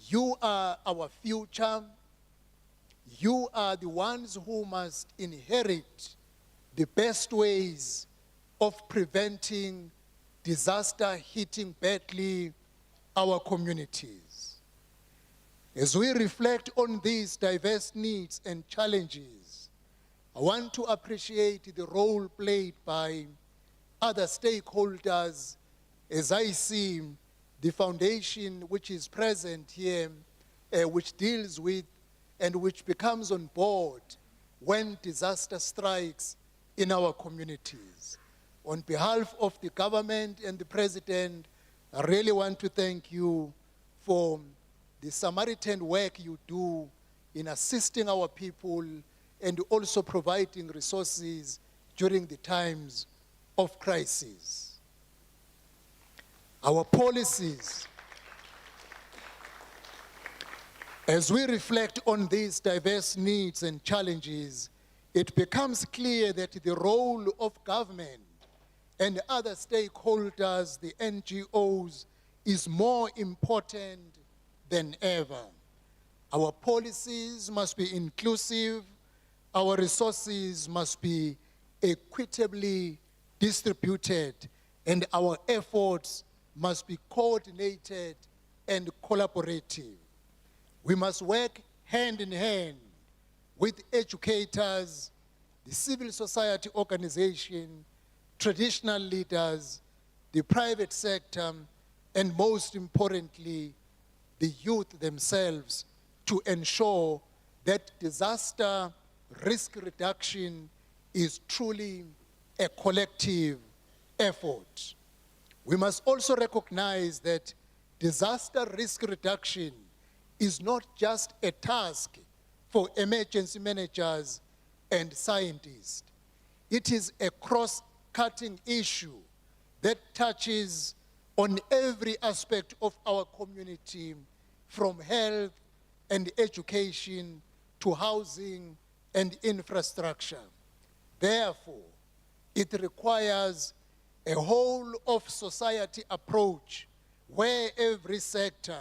You are our future. You are the ones who must inherit the best ways of preventing disaster hitting badly our communities. As we reflect on these diverse needs and challenges, I want to appreciate the role played by other stakeholders, as I see the foundation which is present here, which deals with and which becomes on board when disaster strikes in our communities. On behalf of the government and the president, I really want to thank you for the Samaritan work you do in assisting our people and also providing resources during the times of crisis. Our policies, as we reflect on these diverse needs and challenges, it becomes clear that the role of government and other stakeholders, the NGOs, is more important than ever. Our policies must be inclusive, our resources must be equitably distributed, and our efforts must be coordinated and collaborative. We must work hand in hand with educators, the civil society organization, traditional leaders, the private sector, and most importantly, the youth themselves, to ensure that disaster risk reduction is truly a collective effort. We must also recognize that disaster risk reduction is not just a task for emergency managers and scientists. It is a cross-cutting issue that touches on every aspect of our community, from health and education to housing and infrastructure. Therefore, it requires a whole of society approach where every sector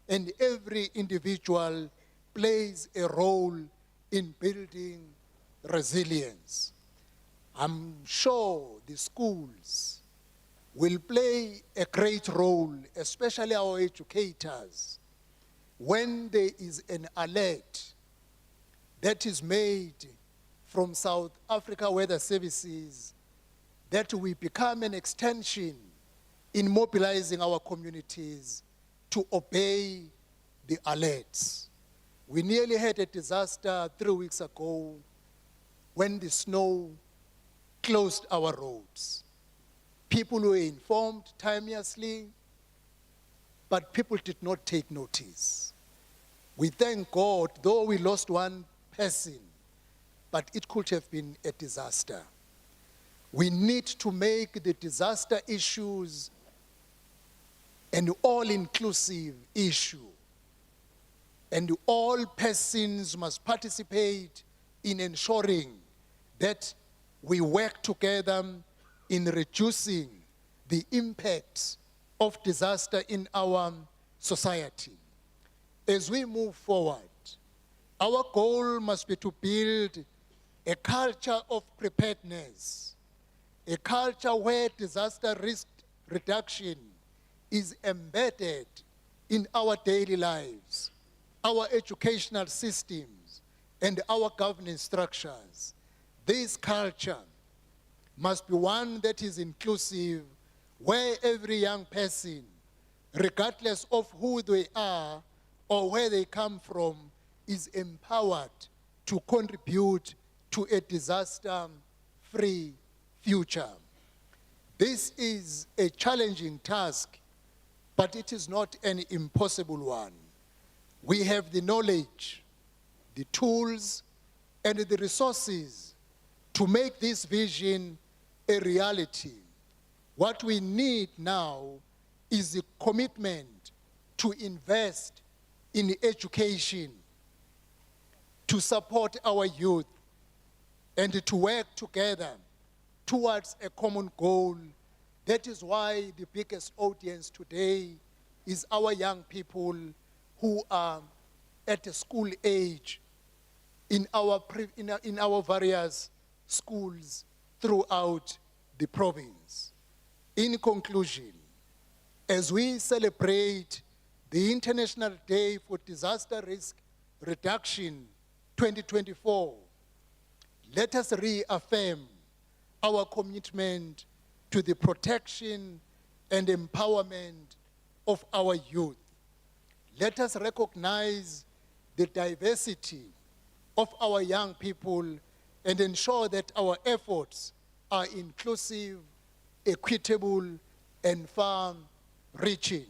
and every individual plays a role in building resilience. I'm sure the schools will play a great role, especially our educators, when there is an alert that is made from South Africa Weather Services, that we become an extension in mobilizing our communities to obey the alerts. We nearly had a disaster 3 weeks ago when the snow closed our roads. People were informed timeously, but people did not take notice. We thank God, though we lost one person, but it could have been a disaster. We need to make the disaster issues an all-inclusive issue, and all persons must participate in ensuring that we work together in reducing the impacts of disaster in our society. As we move forward, our goal must be to build a culture of preparedness, a culture where disaster risk reduction is embedded in our daily lives, our educational systems, and our governance structures. This culture must be one that is inclusive, where every young person, regardless of who they are or where they come from, is empowered to contribute to a disaster-free future. This is a challenging task, but it is not an impossible one. We have the knowledge, the tools, and the resources to make this vision a reality. What we need now is the commitment to invest in education, to support our youth, and to work together towards a common goal. That is why the biggest audience today is our young people who are at a school age in our various schools throughout the province. In conclusion, as we celebrate the International Day for Disaster Risk Reduction 2024, let us reaffirm our commitment to the protection and empowerment of our youth. Let us recognize the diversity of our young people and ensure that our efforts are inclusive, equitable, and far-reaching.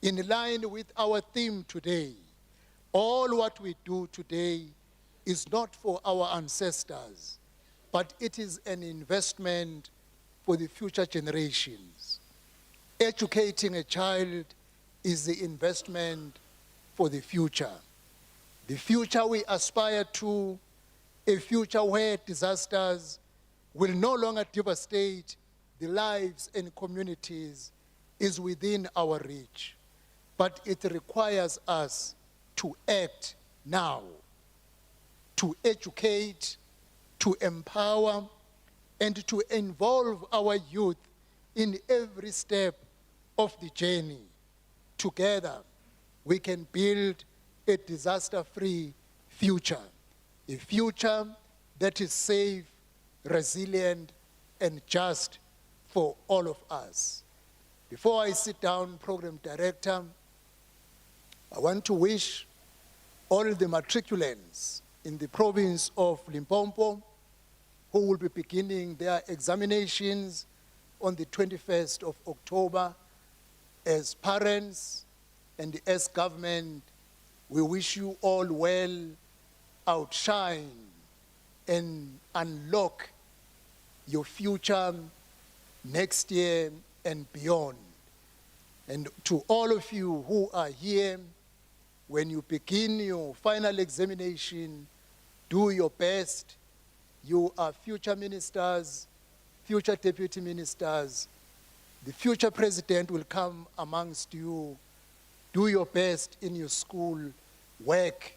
In line with our theme today, all what we do today is not for our ancestors, but it is an investment for the future generations. Educating a child is the investment for the future. The future we aspire to, a future where disasters will no longer devastate the lives and communities, is within our reach. But it requires us to act now, to educate, to empower, and to involve our youth in every step of the journey. Together, we can build a disaster-free future, a future that is safe, resilient, and just for all of us. Before I sit down, Program Director, I want to wish all the matriculants in the province of Limpopo, who will be beginning their examinations on the 21st of October. As parents and as government, we wish you all well, outshine, and unlock your future next year and beyond. And to all of you who are here, when you begin your final examination, do your best. You are future ministers, future deputy ministers. The future president will come amongst you. Do your best in your school work.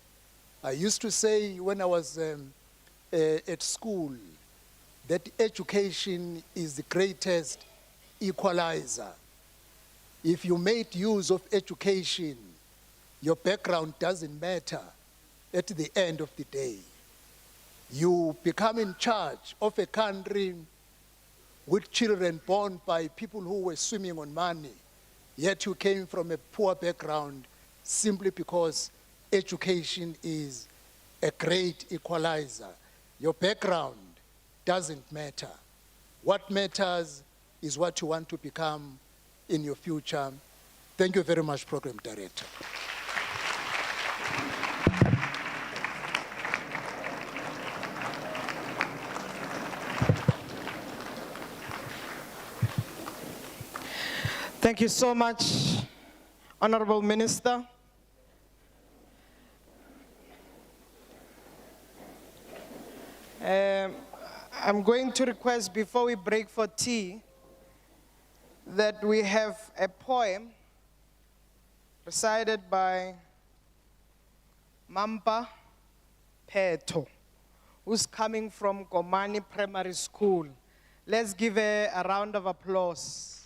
I used to say when I was at school that education is the greatest equalizer. If you made use of education, your background doesn't matter at the end of the day. You become in charge of a country with children born by people who were swimming on money, yet you came from a poor background simply because education is a great equalizer. Your background doesn't matter. What matters is what you want to become in your future. Thank you very much, Program Director.
Thank you so much, Honorable Minister. I'm going to request before we break for tea that we have a poem recited by Mampa Peto, who's coming from Komani Primary School. Let's give a round of applause.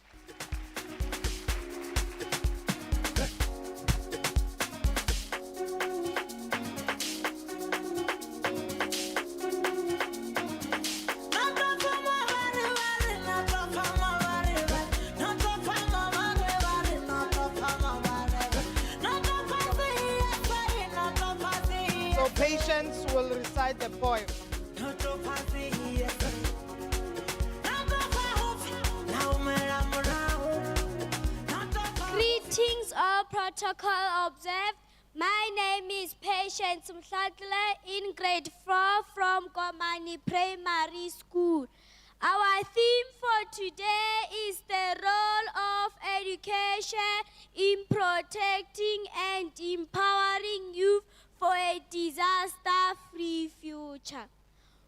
Patience will recite the poem.
Greetings, all protocol observed. My name is Patience Mhlatla in grade 4 from Komani Primary School. Our theme for today is the role of education in protecting and empowering youth for a disaster-free future.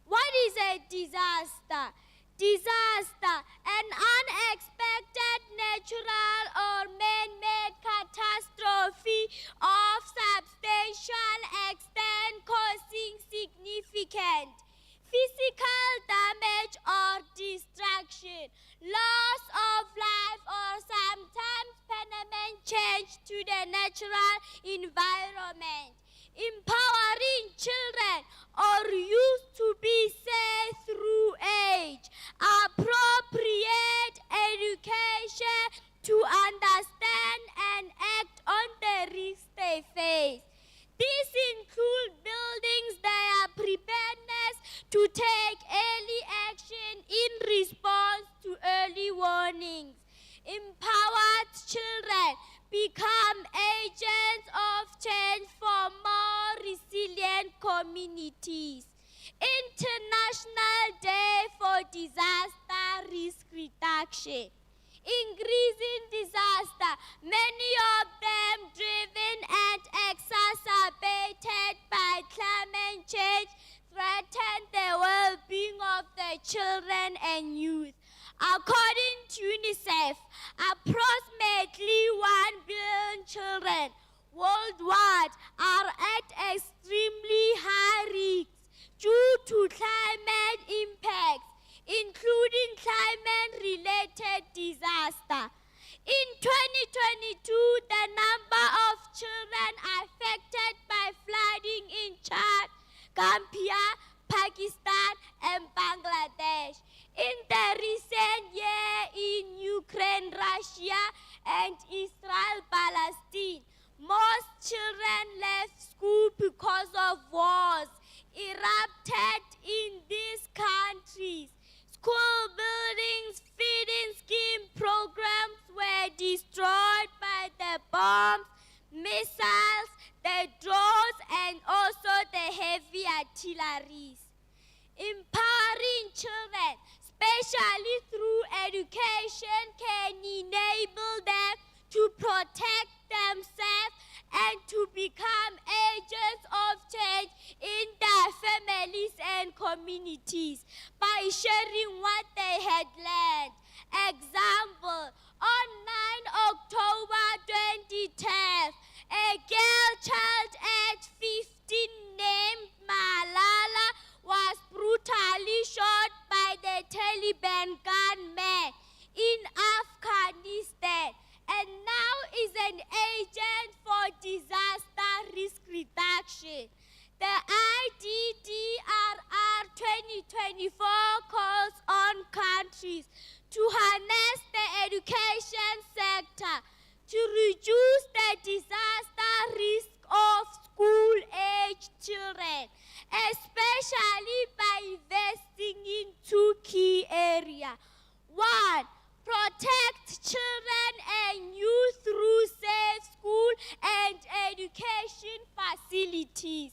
What is a disaster? Disaster, an unexpected natural or man-made catastrophe of substantial extent causing significant physical damage or destruction, loss of life, or sometimes permanent change to the natural environment. Empowering children or youth to be safe through age, appropriate education to understand and act on the risks they face. These include building their preparedness to take early action in response to early warnings. Empowered children become agents of change for more resilient communities. International Day for Disaster Risk Reduction. Increasing disaster, many of them driven and exacerbated by climate change, threaten the well-being of the children and youth. According to UNICEF, approximately 1 billion children worldwide are at extremely high risk due to climate impacts, including climate-related disaster. In 2022, the number of children affected by flooding in Chad, Gambia, Pakistan, and Bangladesh. In the recent year in Ukraine, Russia, and Israel, Palestine, most children left school because of wars, erupted in these countries. School buildings, feeding scheme programs were destroyed by the bombs, missiles, the drones, and also the heavy artilleries. Empowering children, especially through education, can enable them to protect themselves and to become agents of change in their families and communities by sharing what they had learned. Example, on 9 October 2010, a girl child aged 15 named Malala was brutally shot by the Taliban gunmen in Afghanistan and now is an agent for disaster risk reduction. The IDDRR 2024 calls on countries to harness the education sector to reduce the disaster risk of school-aged children, especially by investing in two key areas. 1. Protect children and youth through safe school and education facilities.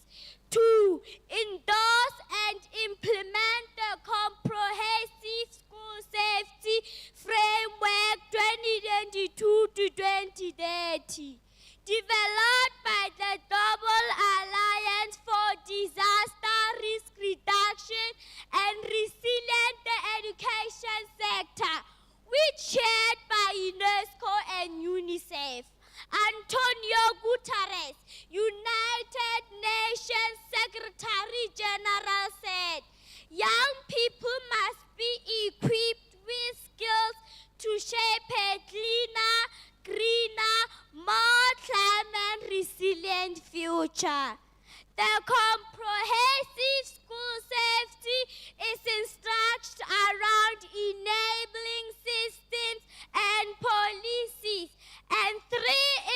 2. Endorse and implement the Comprehensive School Safety Framework 2022 to 2030. Developed by the Global Alliance for Disaster Risk Reduction and Resilient Education Sector, which shared by UNESCO and UNICEF. Antonio Guterres, United Nations Secretary General, said, young people must be equipped with skills to shape a cleaner, greener, more climate-resilient future. The comprehensive school safety is structured around enabling systems and policies and 3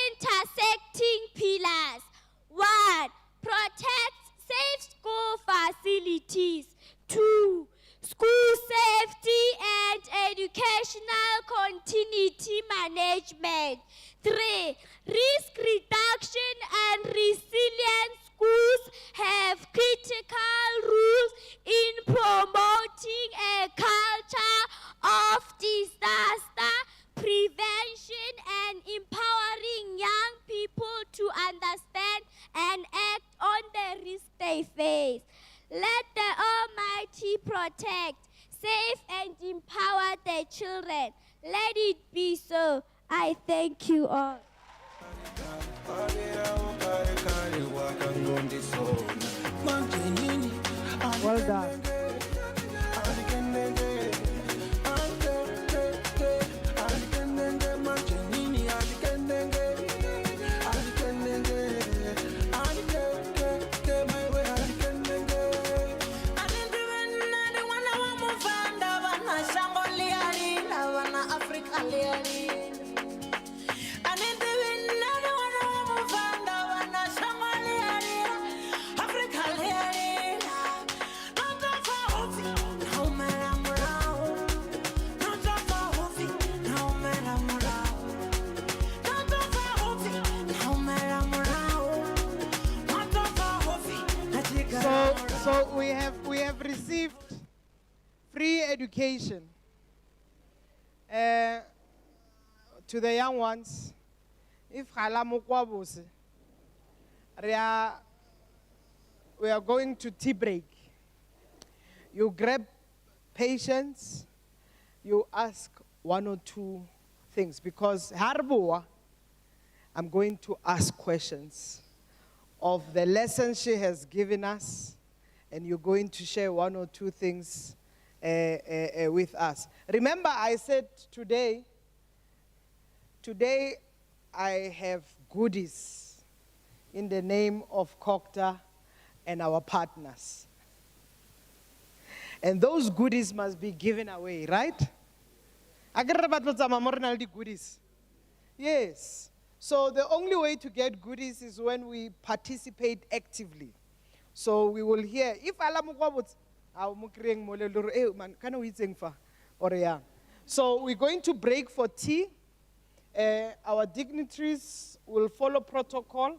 intersecting pillars. 1. Protect safe school facilities. 2. School safety and educational continuity management. 3. Risk reduction and resilient schools have critical roles in promoting a culture of disaster prevention and empowering young people to understand and act on the risks they face. Let the Almighty protect, save, and empower the children. Let it be so. I thank you all.
Well done. So we have received free education to the young ones. If we are going to tea break. You grab patience, you ask 1 or 2 things, because Harboa, I'm going to ask questions of the lessons she has given us, and you're going to share 1 or 2 things with us. Remember, I said today I have goodies in the name of COCTA and our partners. And those goodies must be given away, right? Goodies. Yes. So the only way to get goodies is when we participate actively. So we will hear, if so we're going to break for tea. Our dignitaries will follow protocol.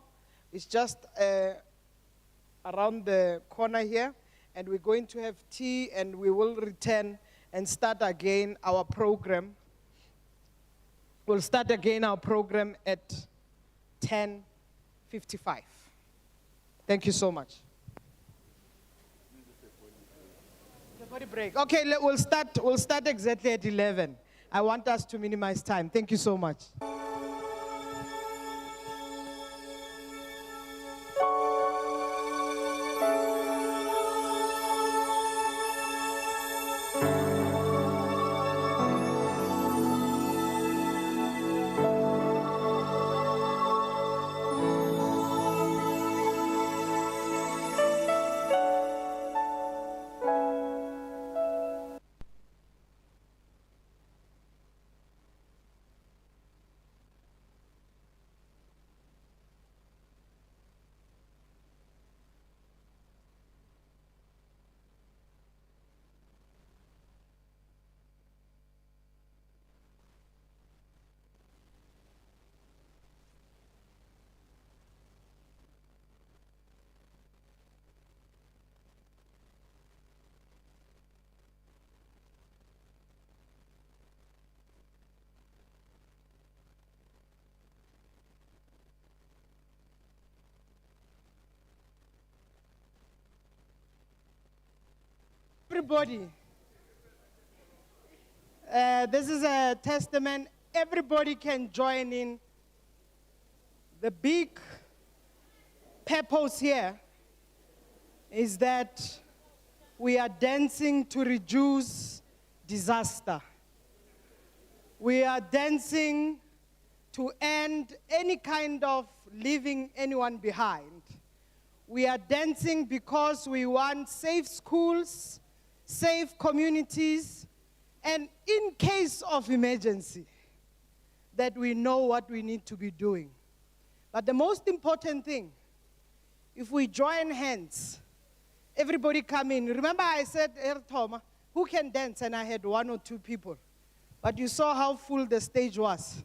It's just around the corner here. And we're going to have tea and we will return and start again our program. We'll start again our program at 10:55. Thank you so much. Break. Okay, we'll start exactly at 11. I want us to minimize time. Thank you so much. Everybody, this is a testament. Everybody can join in. The big purpose here is that we are dancing to reduce disaster. We are dancing to end any kind of leaving anyone behind. We are dancing because we want safe schools, safe communities, and in case of emergency, that we know what we need to be doing. But the most important thing, if we join hands, everybody come in. Remember I said, Toma, who can dance? And I had 1 or 2 people. But you saw how full the stage was.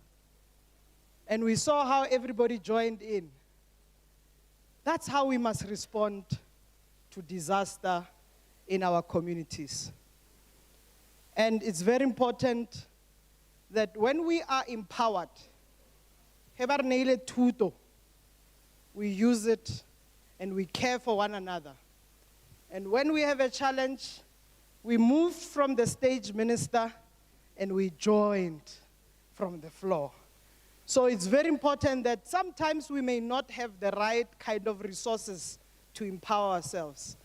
And we saw how everybody joined in. That's how we must respond to disaster in our communities. And it's very important that when we are empowered, we use it and we care for one another. And when we have a challenge, we moved from the stage, Minister, and we joined from the floor. So it's very important that sometimes we may not have the right kind of resources to empower ourselves,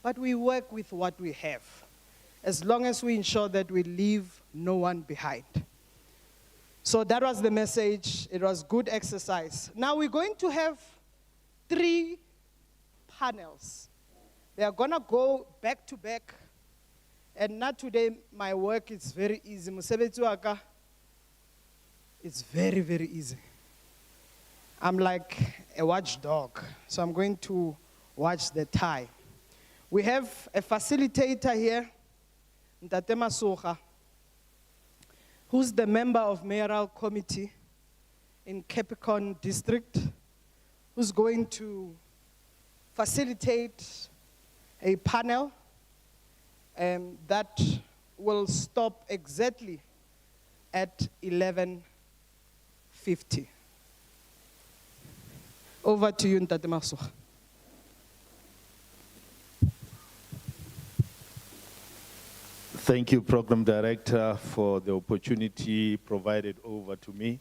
but we work with what we have, as long as we ensure that we leave no one behind. So that was the message. It was good exercise. Now we're going to have 3 panels. They are going to go back to back. And not today, my work is very easy. Musebetsi waka, it's very, very easy. I'm like a watchdog, so I'm going to watch the tie. We have a facilitator here, Ntate Masuga, who's the member of mayoral committee in Capricorn District, who's going to facilitate a panel that will stop exactly at 11:50. Over to you, Ntate Masuga.
Thank you, Program Director, for the opportunity provided over to me.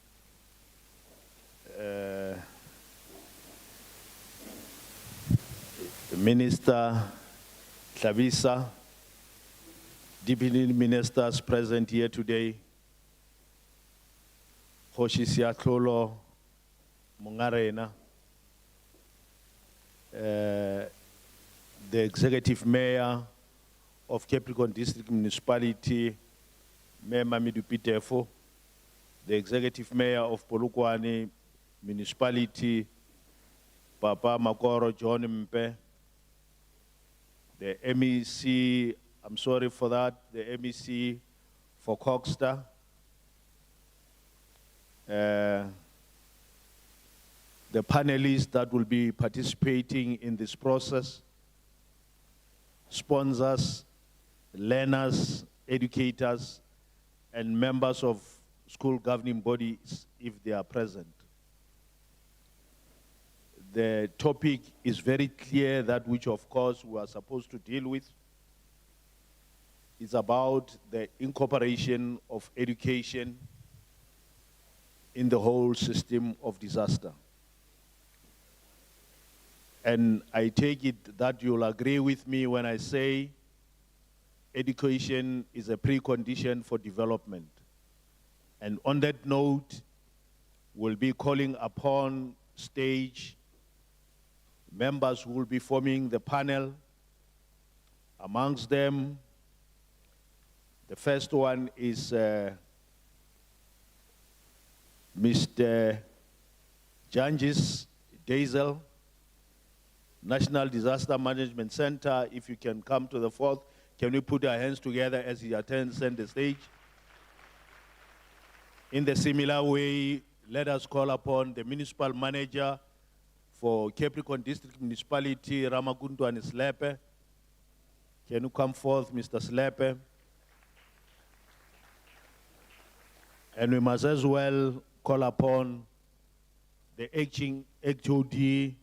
Minister Hlabisa, Deputy Ministers present here today, Khoshi Siatlolo Mungarena, the Executive Mayor of Capricorn District Municipality, Mayor Mamidu Pitefo, the Executive Mayor of Polokwane Municipality, Papa Makoro John Mpe, the MEC, I'm sorry for that, the MEC for Coxter, the panelists that will be participating in this process, sponsors, learners, educators, and members of school governing bodies if they are present. The topic is very clear, that which of course we are supposed to deal with. It's about the incorporation of education in the whole system of disaster. And I take it that you'll agree with me when I say education is a precondition for development. And on that note, we'll be calling upon stage members who will be forming the panel. Amongst them, the first one is Mr. Janjis Dazel, National Disaster Management Center. If you can come to the fourth, can we put our hands together as he attends the stage? In the similar way, let us call upon the municipal manager for Capricorn District Municipality, Ramaguntuan Slepe. Can you come forth, Mr. Slepe? And we must as well call upon the acting HOD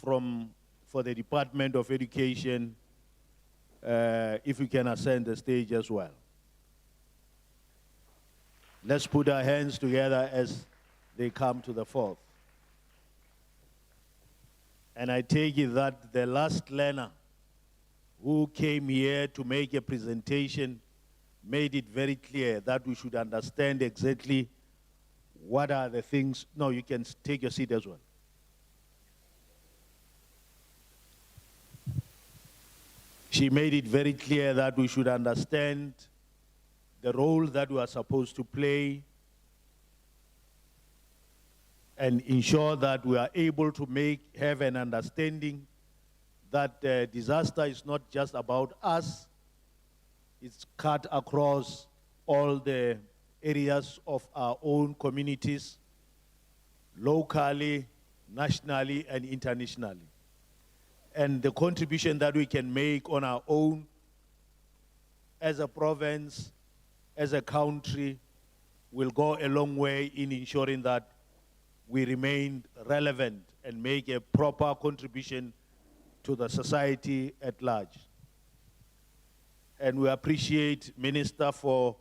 for the Department of Education, if we can ascend the stage as well. Let's put our hands together as they come to the fourth. And I take it that the last learner who came here to make a presentation made it very clear that we should understand exactly what are the things. No, you can take your seat as well. She made it very clear that we should understand the role that we are supposed to play and ensure that we are able to have an understanding that disaster is not just about us, it's cut across all the areas of our own communities, locally, nationally, and internationally. And the contribution that we can make on our own as a province, as a country, will go a long way in ensuring that we remain relevant and make a proper contribution to the society at large. And we appreciate Minister for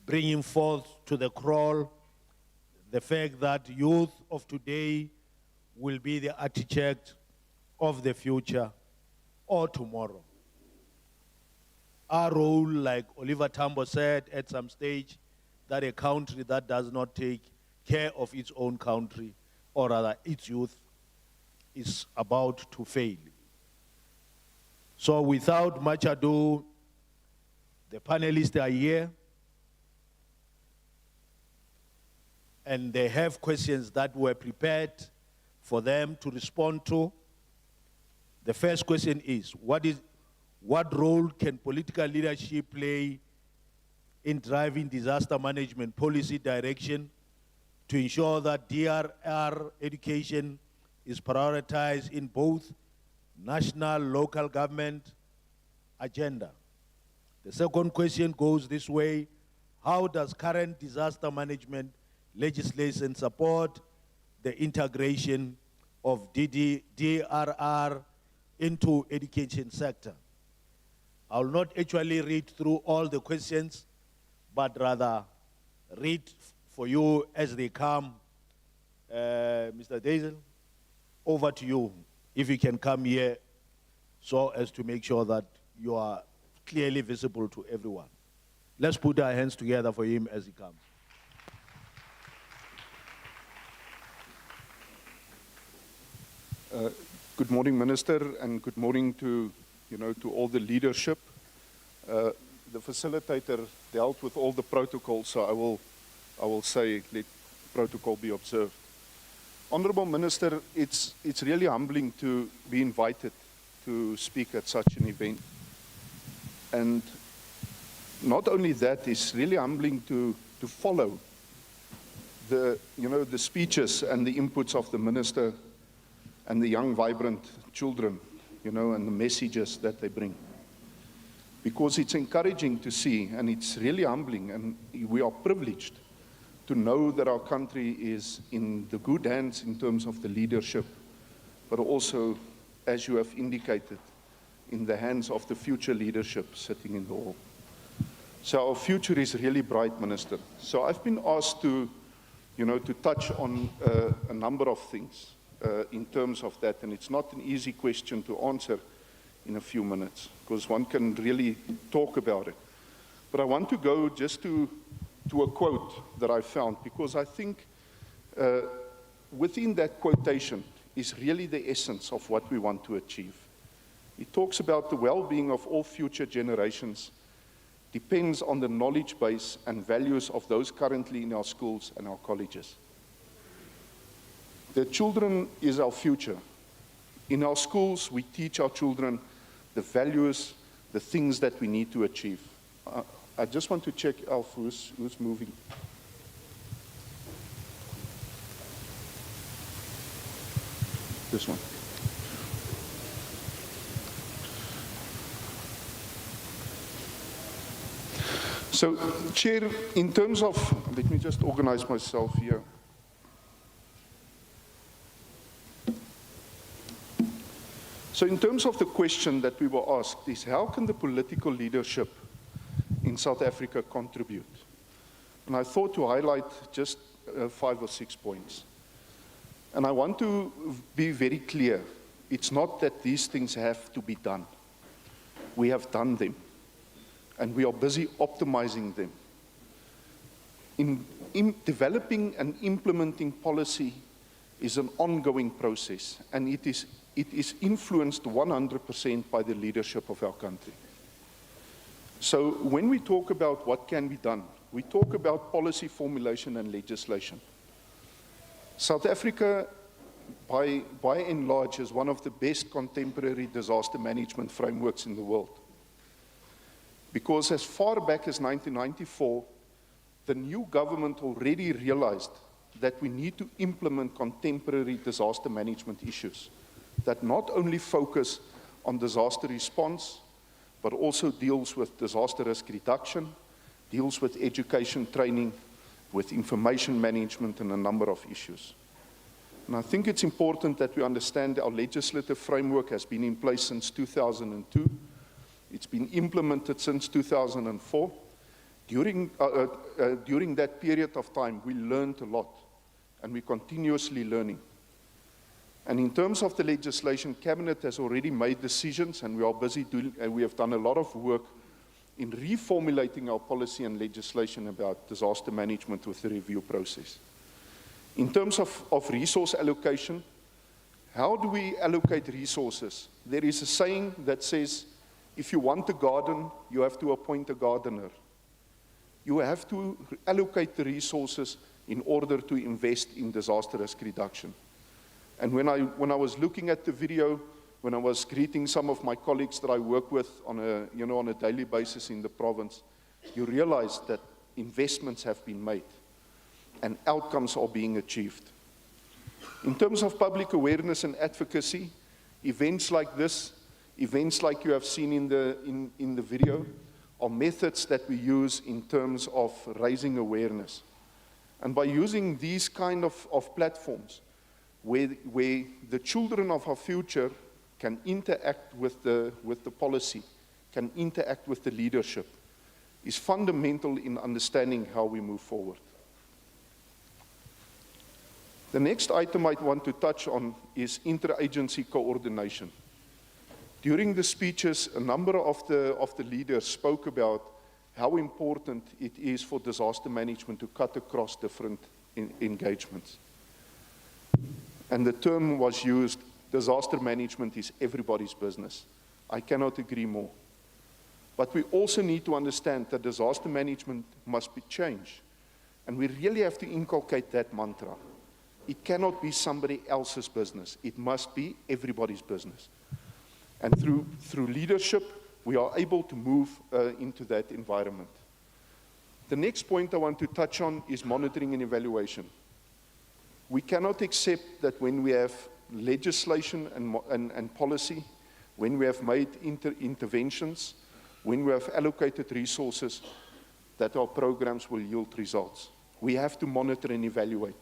bringing forth to the crawl the fact that youth of today will be the architect of the future or tomorrow. Our role, like Oliver Tambo said at some stage, that a country that does not take care of its own country, or rather its youth, is about to fail. So without much ado, the panelists are here, and they have questions that were prepared for them to respond to. The first question is, what role can political leadership play in driving disaster management policy direction to ensure that DRR education is prioritized in both national, local government agenda? The second question goes this way: how does current disaster management legislation support the integration of DRR into education sector? I will not actually read through all the questions, but rather read for you as they come. Mr. Dazel, over to you, if you can come here so as to make sure that you are clearly visible to everyone. Let's put our hands together for him as he comes.
Good morning, Minister, and good morning to all the leadership. The facilitator dealt with all the protocols, so I will say let protocol be observed. Honourable Minister, it's really humbling to be invited to speak at such an event. And not only that, it's really humbling to follow the speeches and the inputs of the Minister and the young, vibrant children, and the messages that they bring. Because it's encouraging to see, and it's really humbling, and we are privileged to know that our country is in the good hands in terms of the leadership, but also, as you have indicated, in the hands of the future leadership sitting in the hall. So our future is really bright, Minister. So I've been asked to touch on a number of things in terms of that, and it's not an easy question to answer in a few minutes, because one can really talk about it. But I want to go just to a quote that I found, because I think within that quotation is really the essence of what we want to achieve. It talks about the well-being of all future generations depends on the knowledge base and values of those currently in our schools and our colleges. The children is our future. In our schools, we teach our children the values, the things that we need to achieve. I just want to check, Alf, who's moving. This one. So, Chair, in terms of, let me just organize myself here. So in terms of the question that we were asked is, how can the political leadership in South Africa contribute? And I thought to highlight just 5 or 6 points. And I want to be very clear. It's not that these things have to be done. We have done them. And we are busy optimizing them. In developing and implementing policy is an ongoing process, and it is influenced 100% by the leadership of our country. So when we talk about what can be done, we talk about policy formulation and legislation. South Africa, by and large, is one of the best contemporary disaster management frameworks in the world. Because as far back as 1994, the new government already realized that we need to implement contemporary disaster management issues that not only focus on disaster response, but also deals with disaster risk reduction, deals with education training, with information management, and a number of issues. And I think it's important that we understand our legislative framework has been in place since 2002. It's been implemented since 2004. During that period of time, we learned a lot, and we're continuously learning. And in terms of the legislation, Cabinet has already made decisions, and we are busy doing, and we have done a lot of work in reformulating our policy and legislation about disaster management with the review process. In terms of resource allocation, how do we allocate resources? There is a saying that says, if you want a garden, you have to appoint a gardener. You have to allocate the resources in order to invest in disaster risk reduction. And when I was looking at the video, when I was greeting some of my colleagues that I work with on a daily basis in the province, you realize that investments have been made and outcomes are being achieved. In terms of public awareness and advocacy, events like this, events like you have seen in the video, are methods that we use in terms of raising awareness. And by using these kind of platforms, where the children of our future can interact with the policy, can interact with the leadership, is fundamental in understanding how we move forward. The next item I want to touch on is interagency coordination. During the speeches, a number of the leaders spoke about how important it is for disaster management to cut across different engagements. And the term was used, disaster management is everybody's business. I cannot agree more. But we also need to understand that disaster management must be changed. And we really have to inculcate that mantra. It cannot be somebody else's business. It must be everybody's business. And through leadership, we are able to move into that environment. The next point I want to touch on is monitoring and evaluation. We cannot accept that when we have legislation and policy, when we have made interventions, when we have allocated resources, that our programs will yield results. We have to monitor and evaluate.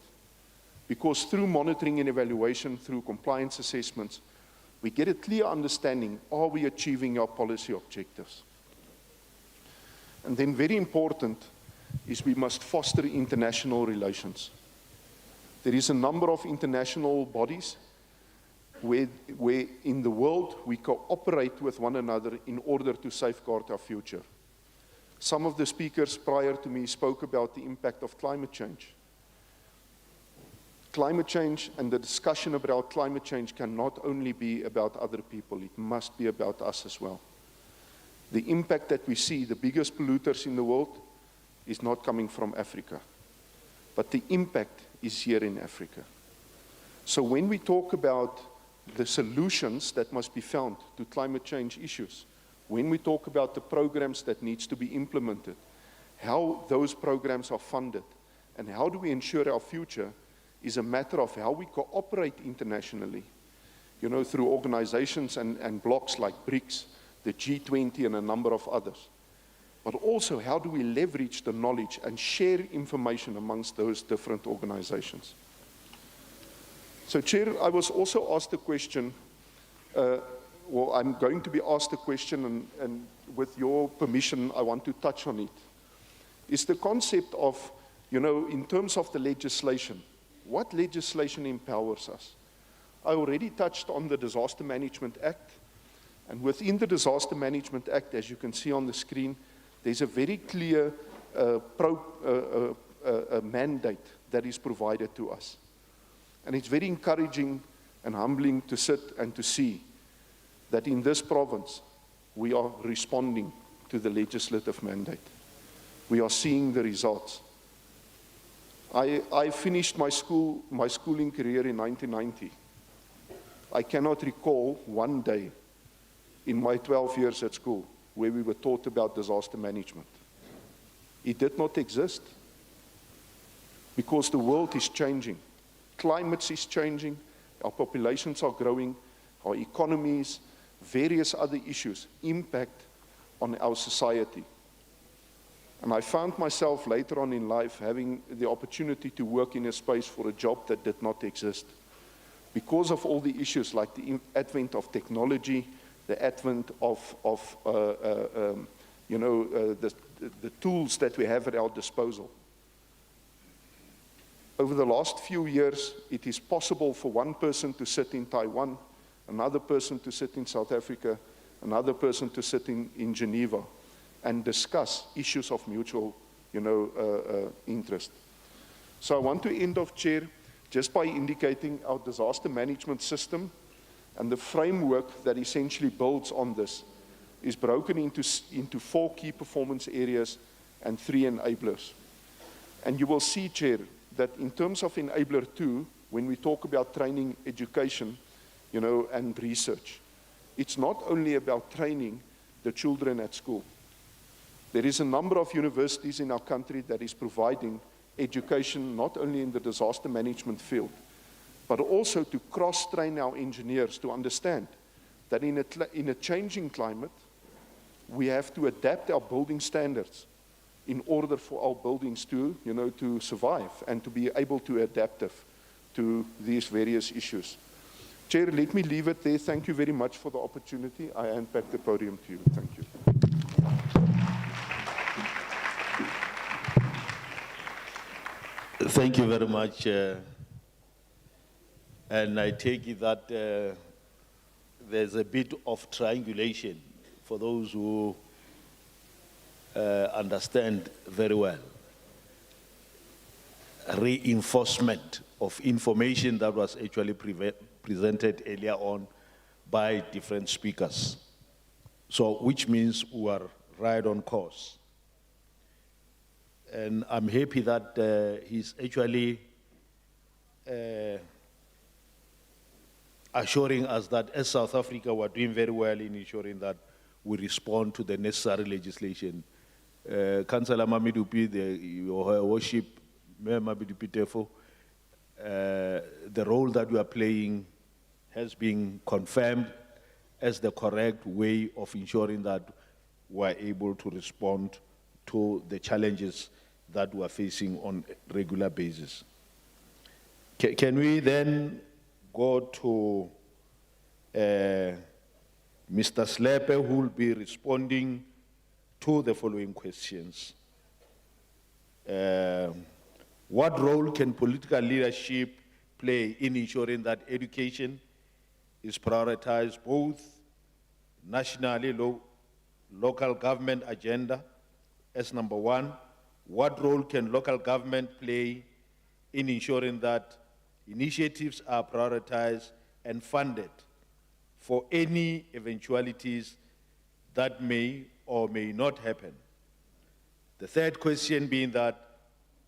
Because through monitoring and evaluation, through compliance assessments, we get a clear understanding, are we achieving our policy objectives? And then very important is we must foster international relations. There is a number of international bodies where in the world we cooperate with one another in order to safeguard our future. Some of the speakers prior to me spoke about the impact of climate change. Climate change and the discussion about climate change cannot only be about other people, it must be about us as well. The impact that we see, the biggest polluters in the world, is not coming from Africa, but the impact is here in Africa. So when we talk about the solutions that must be found to climate change issues, when we talk about the programs that needs to be implemented, how those programs are funded, and how do we ensure our future, is a matter of how we cooperate internationally, you know, through organizations and blocks like BRICS, the G20 and a number of others. But also, how do we leverage the knowledge and share information amongst those different organizations? So, Chair, I was also asked a question, well, I'm going to be asked a question, and with your permission, I want to touch on it. It's the concept of, you know, in terms of the legislation, what legislation empowers us? I already touched on the Disaster Management Act, and within the Disaster Management Act, as you can see on the screen, there's a very clear mandate that is provided to us. And it's very encouraging and humbling to sit and to see that in this province, we are responding to the legislative mandate. We are seeing the results. I finished my schooling career in 1990. I cannot recall one day in my 12 years at school where we were taught about disaster management. It did not exist because the world is changing. Climate is changing, our populations are growing, our economies, various other issues impact on our society. And I found myself later on in life having the opportunity to work in a space for a job that did not exist. Because of all the issues like the advent of technology, the advent of the tools that we have at our disposal. Over the last few years, it is possible for one person to sit in Taiwan, another person to sit in South Africa, another person to sit in Geneva, and discuss issues of mutual, interest. So I want to end off, Chair, just by indicating our disaster management system and the framework that essentially builds on this is broken into 4 key performance areas and 3 enablers. And you will see, Chair, that in terms of enabler 2, when we talk about training, education, and research, it's not only about training the children at school. There is a number of universities in our country that is providing education not only in the disaster management field, but also to cross-train our engineers to understand that in a changing climate, we have to adapt our building standards in order for our buildings to, to survive and to be able to adapt to these various issues. Chair, let me leave it there. Thank you very much for the opportunity. I hand back the podium to you. Thank you.
Thank you very much. And I take it that there's a bit of triangulation for those who understand very well. Reinforcement of information that was actually presented earlier on by different speakers. So, which means we are right on course. And I'm happy that he's actually assuring us that as South Africa, we're doing very well in ensuring that we respond to the necessary legislation. Councillor Mamidupi, your worship, Mayor Mamidupi Tefo, the role that you are playing has been confirmed as the correct way of ensuring that we're able to respond to the challenges that we're facing on a regular basis. Can we then go to Mr. Slepe, who will be responding to the following questions. What role can political leadership play in ensuring that education is prioritized both nationally, local government agenda as number one? What role can local government play in ensuring that initiatives are prioritized and funded for any eventualities that may or may not happen? The third question being that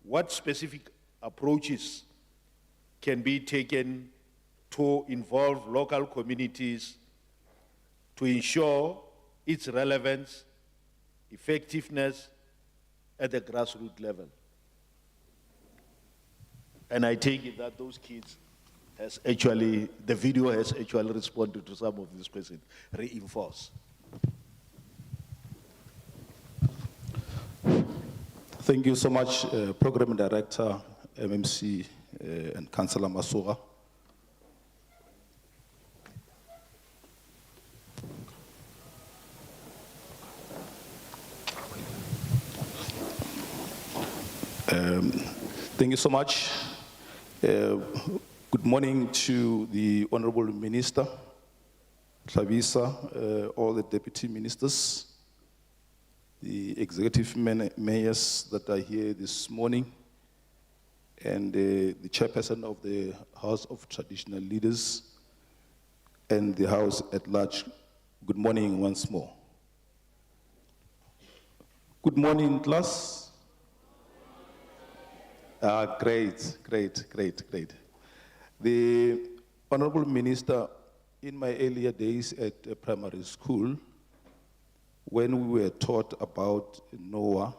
what specific approaches can be taken to involve local communities to ensure its relevance, effectiveness at the grassroots level? And I take it that those kids the video has actually responded to some of these questions, reinforce.
Thank you so much, Program Director, MMC, and Councillor Masura. Thank you so much. Good morning to the Honorable Minister, Hlabisa, all the deputy ministers, the executive mayors that are here this morning, and the chairperson of the House of Traditional Leaders, and the House at large. Good morning once more. Good morning, class. Great. The Honorable Minister, in my earlier days at primary school, when we were taught about Noah,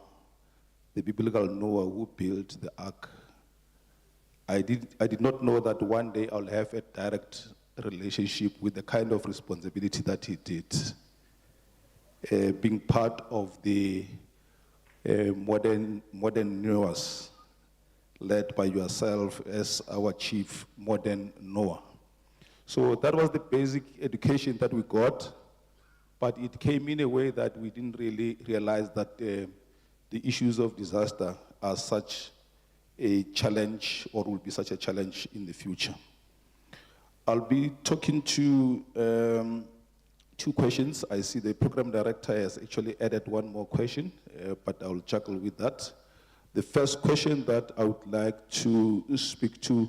the biblical Noah who built the ark, I did not know that one day I'll have a direct relationship with the kind of responsibility that he did. Being part of the modern Noahs, led by yourself as our chief modern Noah. So that was the basic education that we got, but it came in a way that we didn't really realize that the issues of disaster are such a challenge, or will be such a challenge in the future. I'll be talking to two questions. I see the program director has actually added one more question, but I'll juggle with that. The first question that I would like to speak to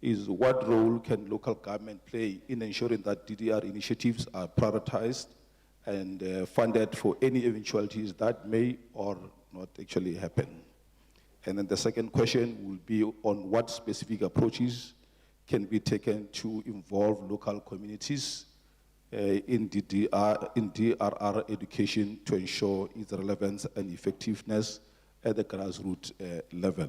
is what role can local government play in ensuring that DDR initiatives are prioritized and funded for any eventualities that may or not actually happen? And then the second question will be on what specific approaches can be taken to involve local communities in DRR education to ensure its relevance and effectiveness at the grassroots level.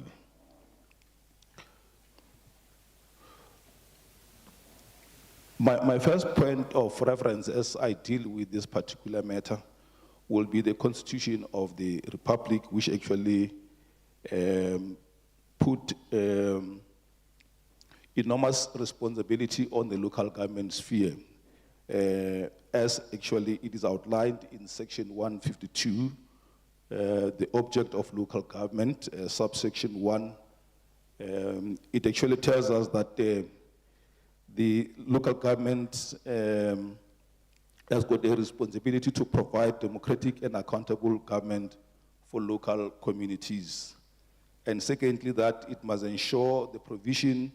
My first point of reference as I deal with this particular matter will be the Constitution of the Republic, which actually put enormous responsibility on the local government sphere, as actually it is outlined in section 152, the object of local government, subsection 1. It actually tells us that the local government has got a responsibility to provide democratic and accountable government for local communities. And secondly, that it must ensure the provision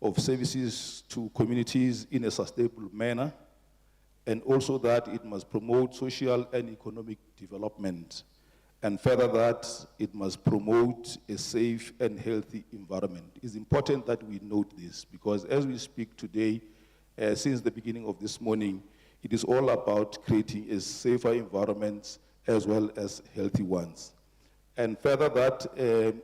of services to communities in a sustainable manner, and also that it must promote social and economic development. And further that, it must promote a safe and healthy environment. It's important that we note this because as we speak today, since the beginning of this morning, it is all about creating a safer environment as well as healthy ones. And further that,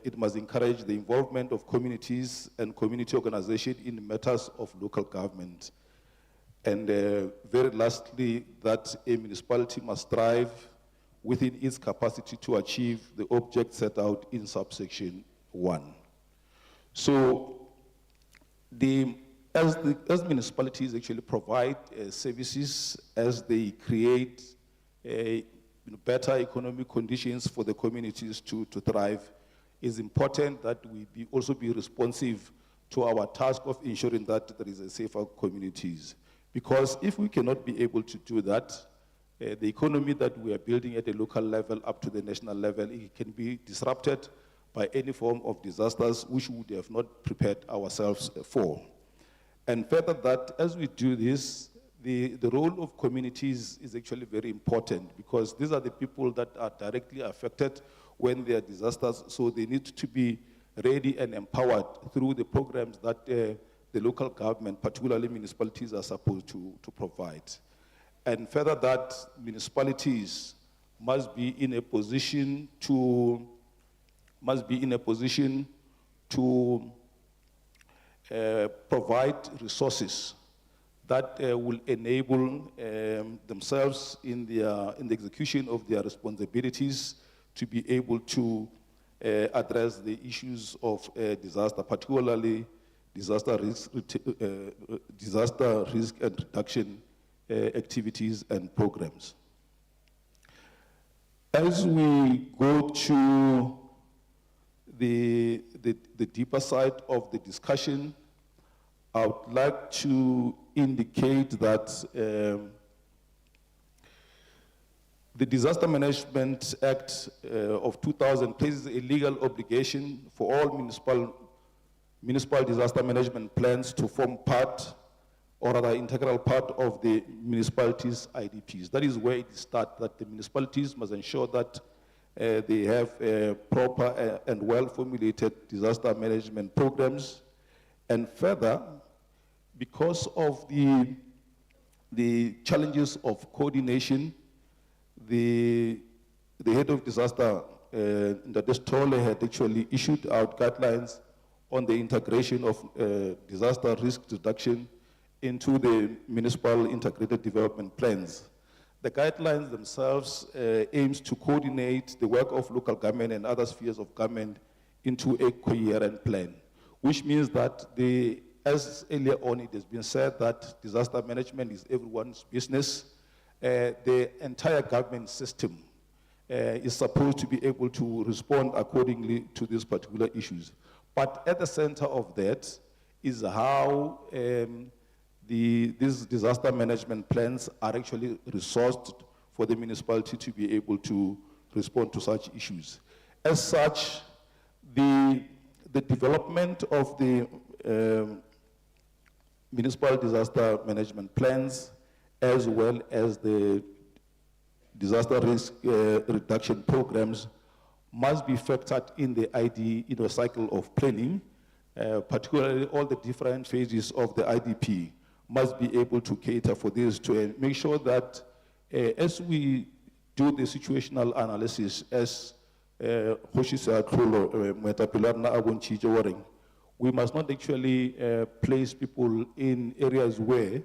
it must encourage the involvement of communities and community organizations in matters of local government. And very lastly, that a municipality must strive within its capacity to achieve the object set out in subsection 1. So as municipalities actually provide services, as they create better economic conditions for the communities to thrive, it's important that we also be responsive to our task of ensuring that there is a safer communities. Because if we cannot be able to do that, the economy that we are building at a local level up to the national level, it can be disrupted by any form of disasters which we would have not prepared ourselves for. And further that, as we do this, the role of communities is actually very important because these are the people that are directly affected when there are disasters, so they need to be ready and empowered through the programs that the local government, particularly municipalities, are supposed to provide. And further that, municipalities must be in a position to provide resources that will enable themselves in the execution of their responsibilities to be able to address the issues of disaster, particularly disaster risk and reduction activities and programs. As we go to the deeper side of the discussion, I would like to indicate that the Disaster Management Act of 2000 places a legal obligation for all municipal disaster management plans to form part or rather integral part of the municipalities' IDPs. That is where it starts, that the municipalities must ensure that they have proper and well-formulated disaster management programs. And further, because of the challenges of coordination, the head of disaster, Ndade Stolle, had actually issued out guidelines on the integration of disaster risk reduction into the municipal integrated development plans. The guidelines themselves aims to coordinate the work of local government and other spheres of government into a coherent plan, which means that as earlier on it has been said that disaster management is everyone's business, the entire government system is supposed to be able to respond accordingly to these particular issues. But at the center of that is how these disaster management plans are actually resourced for the municipality to be able to respond to such issues. As such, the development of the municipal disaster management plans as well as the disaster risk reduction programs must be factored in the cycle of planning, particularly all the different phases of the IDP must be able to cater for this to make sure that as we do the situational analysis, as we must not actually place people in areas where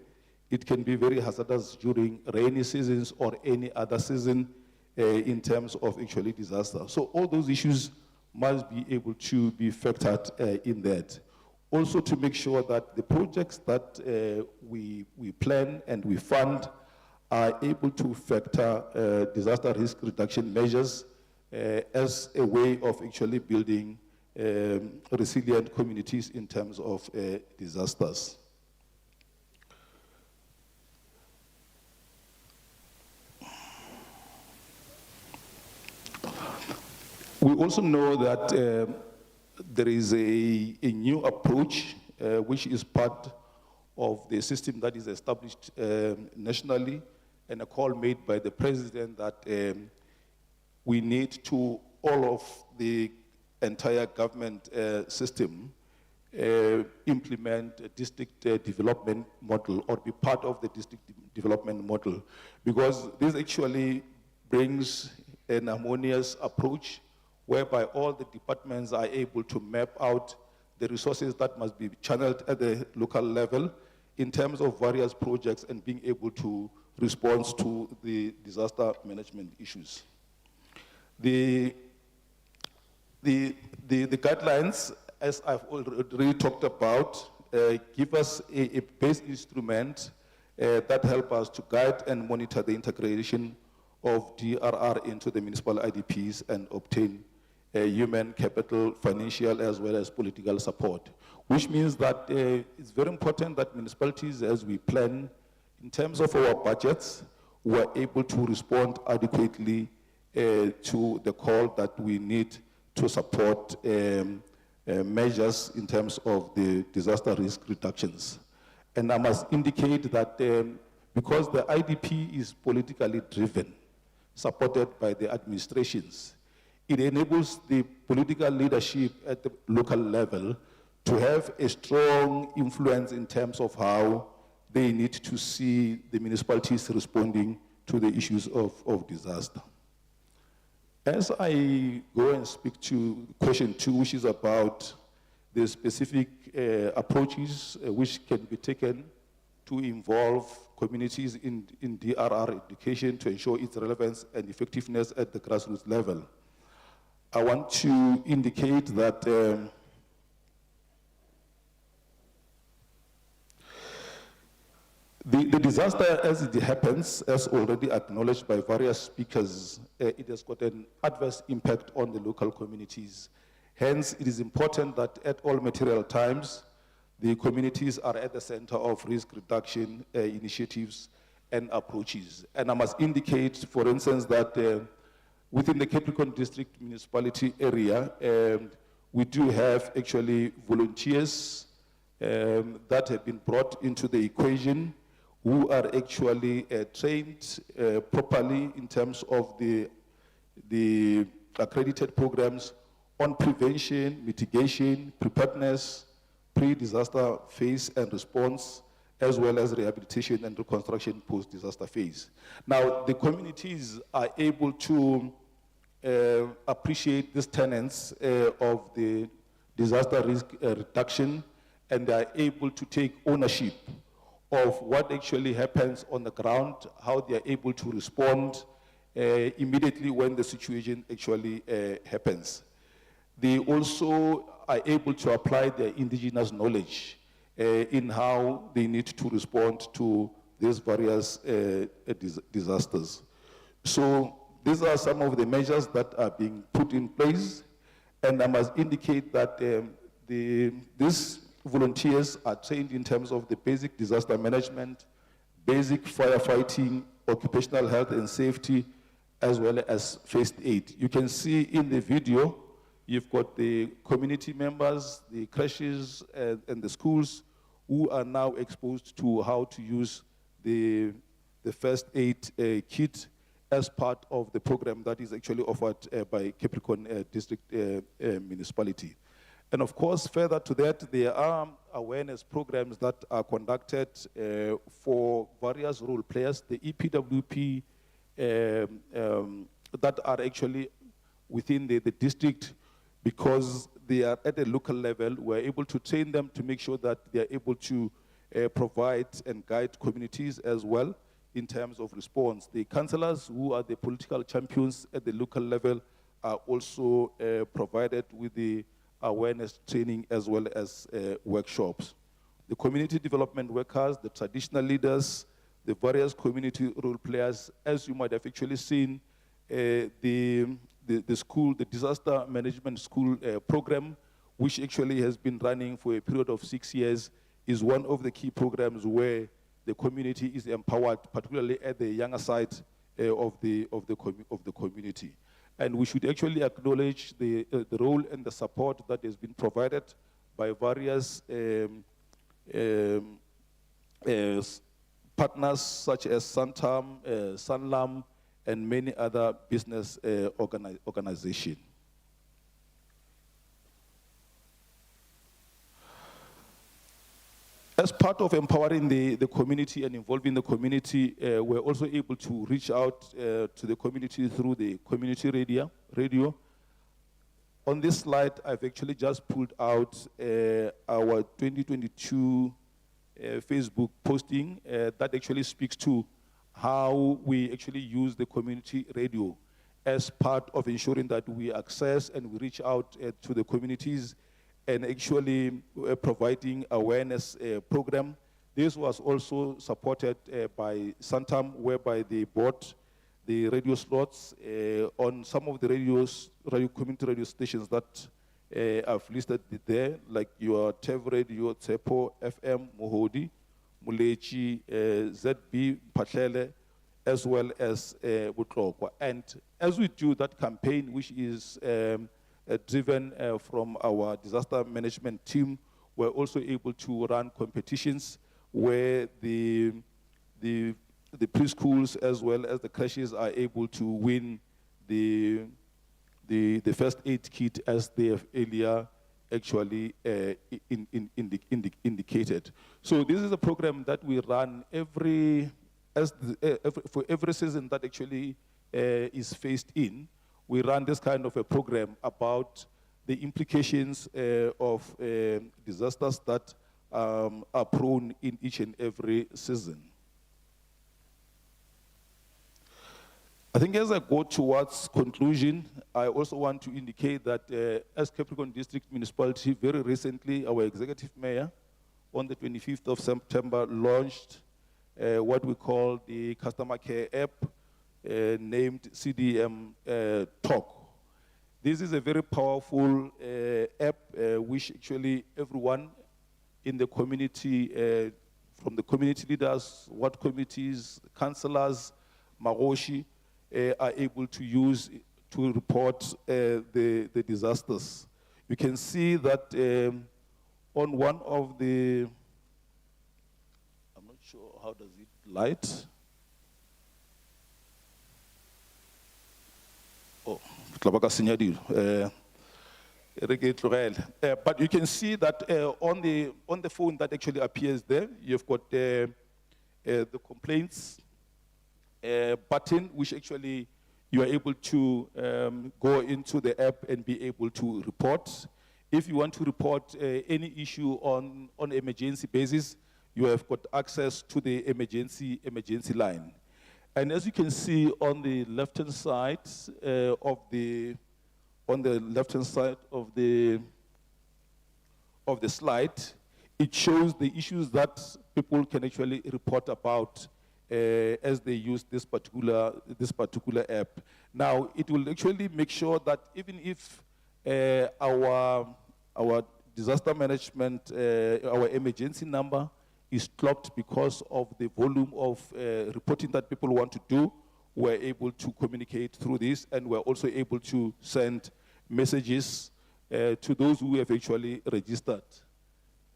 it can be very hazardous during rainy seasons or any other season in terms of actually disaster. So all those issues must be able to be factored in that. Also to make sure that the projects that we plan and we fund are able to factor disaster risk reduction measures as a way of actually building resilient communities in terms of disasters. We also know that there is a new approach which is part of the system that is established nationally, and a call made by the president that we need to, all of the entire government system, implement a district development model or be part of the district development model, because this actually brings an harmonious approach whereby all the departments are able to map out the resources that must be channeled at the local level in terms of various projects and being able to respond to the disaster management issues. The guidelines, as I've already talked about, give us a base instrument that help us to guide and monitor the integration of DRR into the municipal IDPs and obtain human capital, financial, as well as political support, which means that it's very important that municipalities, as we plan, in terms of our budgets, we're able to respond adequately to the call that we need to support measures in terms of the disaster risk reductions. And I must indicate that because the IDP is politically driven, supported by the administrations, it enables the political leadership at the local level to have a strong influence in terms of how they need to see the municipalities responding to the issues of disaster. As I go and speak to question 2, which is about the specific approaches which can be taken to involve communities in DRR education to ensure its relevance and effectiveness at the grassroots level, I want to indicate that the disaster as it happens, as already acknowledged by various speakers, it has got an adverse impact on the local communities. Hence, it is important that at all material times, the communities are at the center of risk reduction initiatives and approaches. And I must indicate, for instance, that within the Capricorn District Municipality area, we do have actually volunteers that have been brought into the equation who are actually trained properly in terms of the accredited programs on prevention, mitigation, preparedness, pre-disaster phase and response, as well as rehabilitation and reconstruction post-disaster phase. Now, the communities are able to appreciate these tenets of the disaster risk reduction, and they are able to take ownership of what actually happens on the ground, how they are able to respond immediately when the situation actually happens. They also are able to apply their indigenous knowledge in how they need to respond to these various disasters. So these are some of the measures that are being put in place, and I must indicate that these volunteers are trained in terms of the basic disaster management, basic firefighting, occupational health and safety, as well as first aid. You can see in the video, you've got the community members, the creches, and the schools who are now exposed to how to use the first aid kit as part of the program that is actually offered by Capricorn District Municipality. And of course, further to that, there are awareness programs that are conducted for various role players, the EPWP that are actually within the district, because they are at a local level. We're able to train them to make sure that they are able to provide and guide communities as well in terms of response. The councillors, who are the political champions at the local level, are also provided with the awareness training as well as workshops. The community development workers, the traditional leaders, the various community role players, as you might have actually seen, the school, the disaster management school program, which actually has been running for a period of 6 years, is one of the key programs where the community is empowered, particularly at the younger side of the community. And we should actually acknowledge the role and the support that has been provided by various partners such as Santam, Sanlam, and many other business organizations. As part of empowering the community and involving the community, we're also able to reach out to the community through the community radio. On this slide, I've actually just pulled out our 2022 Facebook posting that actually speaks to how we actually use the community radio as part of ensuring that we access and we reach out to the communities and actually providing awareness program. This was also supported by Santam, whereby they bought the radio slots on some of the community radio stations that I've listed there, like your TEV Radio, Tsepo, FM, Mohodi, Mulechi, ZB, Patlele, as well as Butlokwa. And as we do that campaign, which is driven from our disaster management team, we're also able to run competitions where the preschools as well as the crashes are able to win the first aid kit as they have earlier actually indicated. So this is a program that we run for every season that actually is phased in. We run this kind of a program about the implications of disasters that are prone in each and every season. I think as I go towards conclusion, I also want to indicate that as Capricorn District Municipality, very recently, our executive mayor, on the 25th of September, launched what we call the customer care app, named CDM Talk. This is a very powerful app which actually everyone in the community, from the community leaders, ward committees, councillors, Maroshi, are able to use to report the disasters. You can see that on one of the, I'm not sure how does it light. Oh, but you can see that on the phone that actually appears there, you've got the complaints button, which actually you are able to go into the app and be able to report. If you want to report any issue on emergency basis, you have got access to the emergency line. And as you can see on the left-hand side of the slide, it shows the issues that people can actually report about as they use this particular app. Now, it will actually make sure that even if our disaster management, our emergency number is clocked because of the volume of reporting that people want to do, we're able to communicate through this, and we're also able to send messages to those who have actually registered.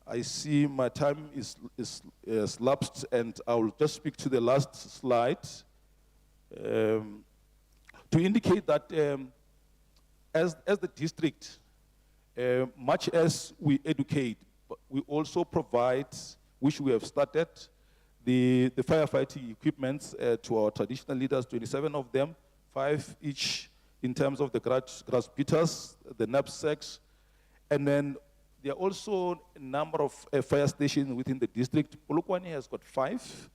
I see my time is lapsed, and I will just speak to the last slide to indicate that as the district, much as we educate, we also provide, which we have started, the firefighting equipments to our traditional leaders, 27 of them, 5 each in terms of the grass beaters, the knapsacks, and then there are also a number of fire stations within the district. Polokwane has got 5,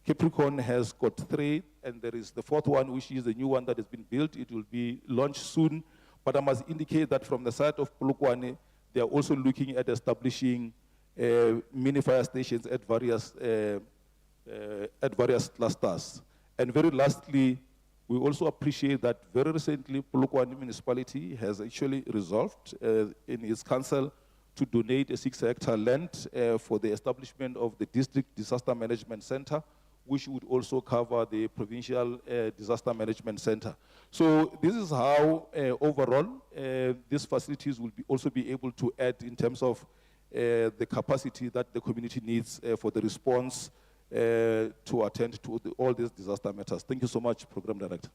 Capricorn has got 3, and there is the 4th one, which is the new one that has been built. It will be launched soon, but I must indicate that from the side of Polokwane, they are also looking at establishing mini fire stations at various clusters. And very lastly, we also appreciate that very recently Polokwane municipality has actually resolved in its council to donate a 6-hectare land for the establishment of the district disaster management center, which would also cover the provincial disaster management center. So this is how overall these facilities will also be able to add in terms of the capacity that the community needs for the response to attend to all these disaster matters. Thank you so much, Program Director.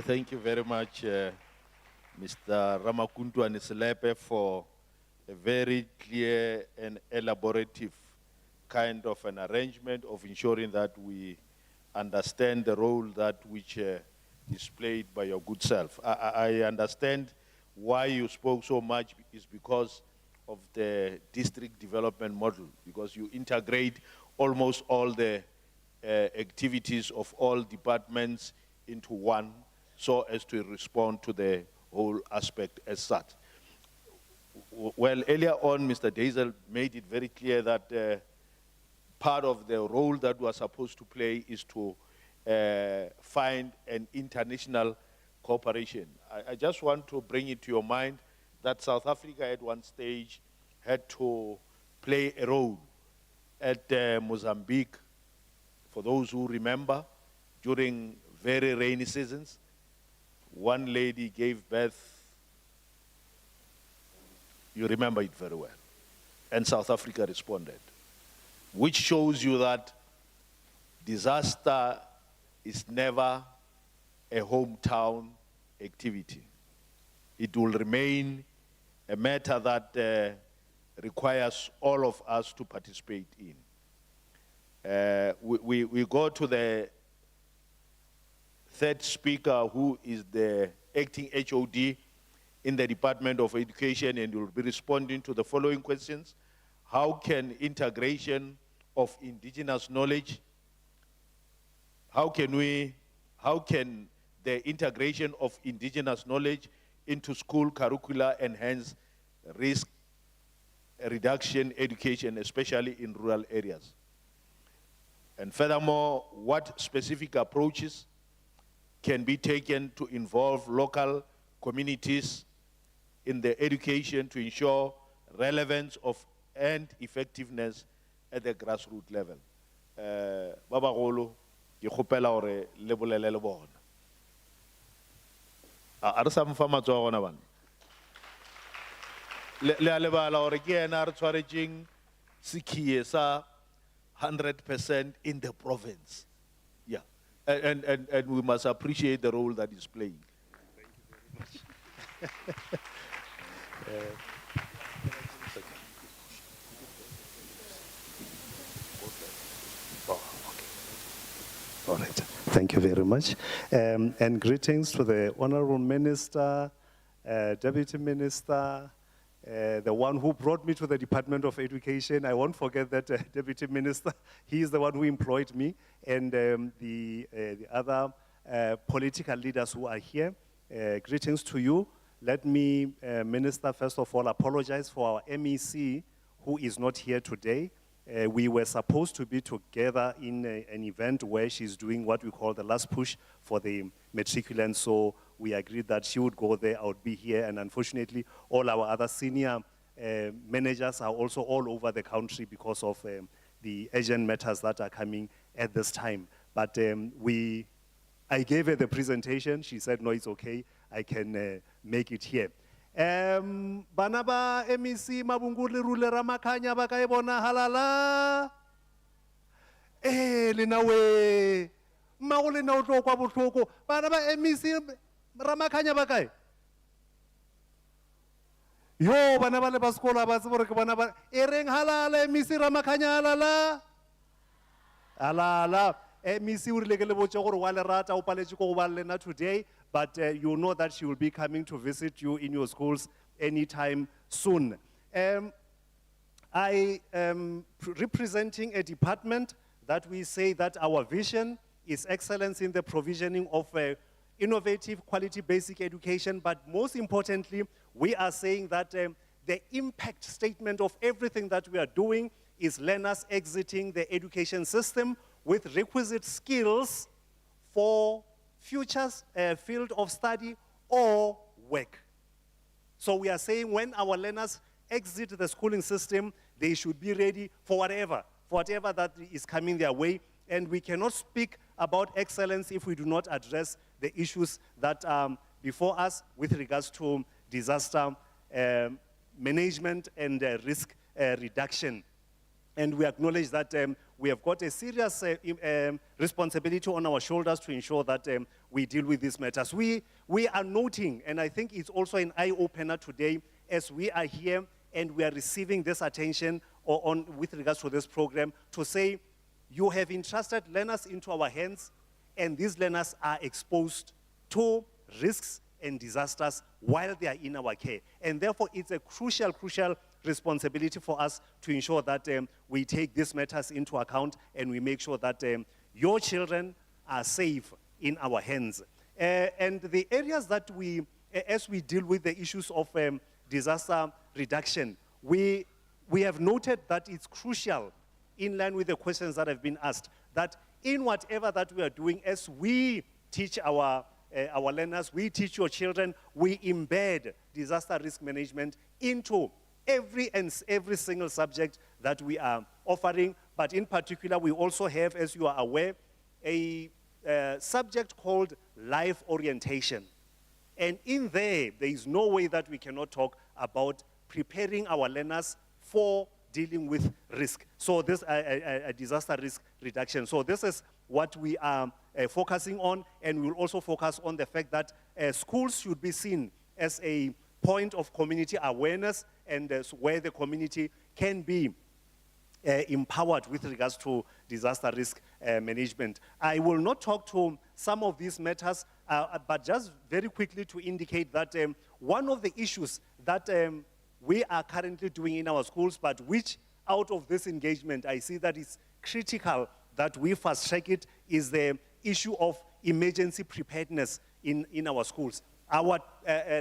Thank you very much, Mr. Ramakuntu and Selepe, for a very clear and elaborative kind of an arrangement of ensuring that we understand the role that which is played by your good self. I understand why you spoke so much is because of the district development model, because you integrate almost all the activities of all departments into one so as to respond to the whole aspect as such. Well, earlier on, Mr. Dazel made it very clear that part of the role that we are supposed to play is to find an international cooperation. I just want to bring it to your mind that South Africa at one stage had to play a role at Mozambique, for those who remember, during very rainy seasons. One lady gave birth, you remember it very well, and South Africa responded, which shows you that disaster is never a hometown activity. It will remain a matter that requires all of us to participate in. We go to the third speaker, who is the acting HOD in the Department of Education, and will be responding to the following questions. How can integration of indigenous knowledge, how can the integration of indigenous knowledge into school curricula enhance risk reduction education, especially in rural areas? And furthermore, what specific approaches can be taken to involve local communities in the education to ensure relevance of and effectiveness at the grassroots level? Baba Golo, ke kgopela hore le bolele le bona. A re sa mfa matsoa gona bana. Le a lebala hore ke ena re tshwaretseng sekhiye sa 100% in the province. Yeah, and we must appreciate the role that he's playing. Thank you very much.
All right, thank you very much. And greetings to the Honorable Minister, Deputy Minister, the one who brought me to the Department of Education. I won't forget that Deputy Minister. He is the one who employed me, and the other political leaders who are here. Greetings to you. Let me, Minister, first of all, apologize for our MEC who is not here today. We were supposed to be together in an event where she's doing what we call the last push for the matriculants, so we agreed that she would go there, I would be here, and unfortunately, all our other senior managers are also all over the country because of the urgent matters that are coming at this time. But I gave her the presentation, she said, no, it's okay, I can make it here. Bana ba MEC Mabunguli rule Ramakanya ba kae bona halala lena we mma le na o tlo kwa botlhoko bana ba MEC Ramakanya ba kae yo bana ba le ba sekolo ba tsebore ke bona ba e reng halala MEC Ramakanya halala halala MEC o rile ke le botse gore wa le rata o paletse go ba lena today, but you know that she will be coming to visit you in your schools anytime soon. I am representing a department that we say that our vision is excellence in the provisioning of innovative quality basic education, but most importantly, we are saying that the impact statement of everything that we are doing is learners exiting the education system with requisite skills for future field of study or work. So we are saying when our learners exit the schooling system, they should be ready for whatever that is coming their way. And we cannot speak about excellence if we do not address the issues that are before us with regards to disaster management and risk reduction. And we acknowledge that we have got a serious responsibility on our shoulders to ensure that we deal with these matters. We are noting, and I think it's also an eye-opener today, as we are here and we are receiving this attention with regards to this program, to say, you have entrusted learners into our hands, and these learners are exposed to risks and disasters while they are in our care. And therefore, it's a crucial responsibility for us to ensure that we take these matters into account and we make sure that your children are safe in our hands. And the areas that as we deal with the issues of disaster reduction, we have noted that it's crucial, in line with the questions that have been asked, that in whatever that we are doing, as we teach our learners, we teach your children, we embed disaster risk management into every single subject that we are offering. But in particular, we also have, as you are aware, a subject called life orientation. And in there is no way that we cannot talk about preparing our learners for dealing with risk. So this a disaster risk reduction. So this is what we are focusing on, and we'll also focus on the fact that schools should be seen as a point of community awareness, and where the community can be empowered with regards to disaster risk management. I will not talk to some of these matters, but just very quickly to indicate that one of the issues that we are currently doing in our schools, but which out of this engagement I see that it's critical that we fast track it, is the issue of emergency preparedness in our schools. Our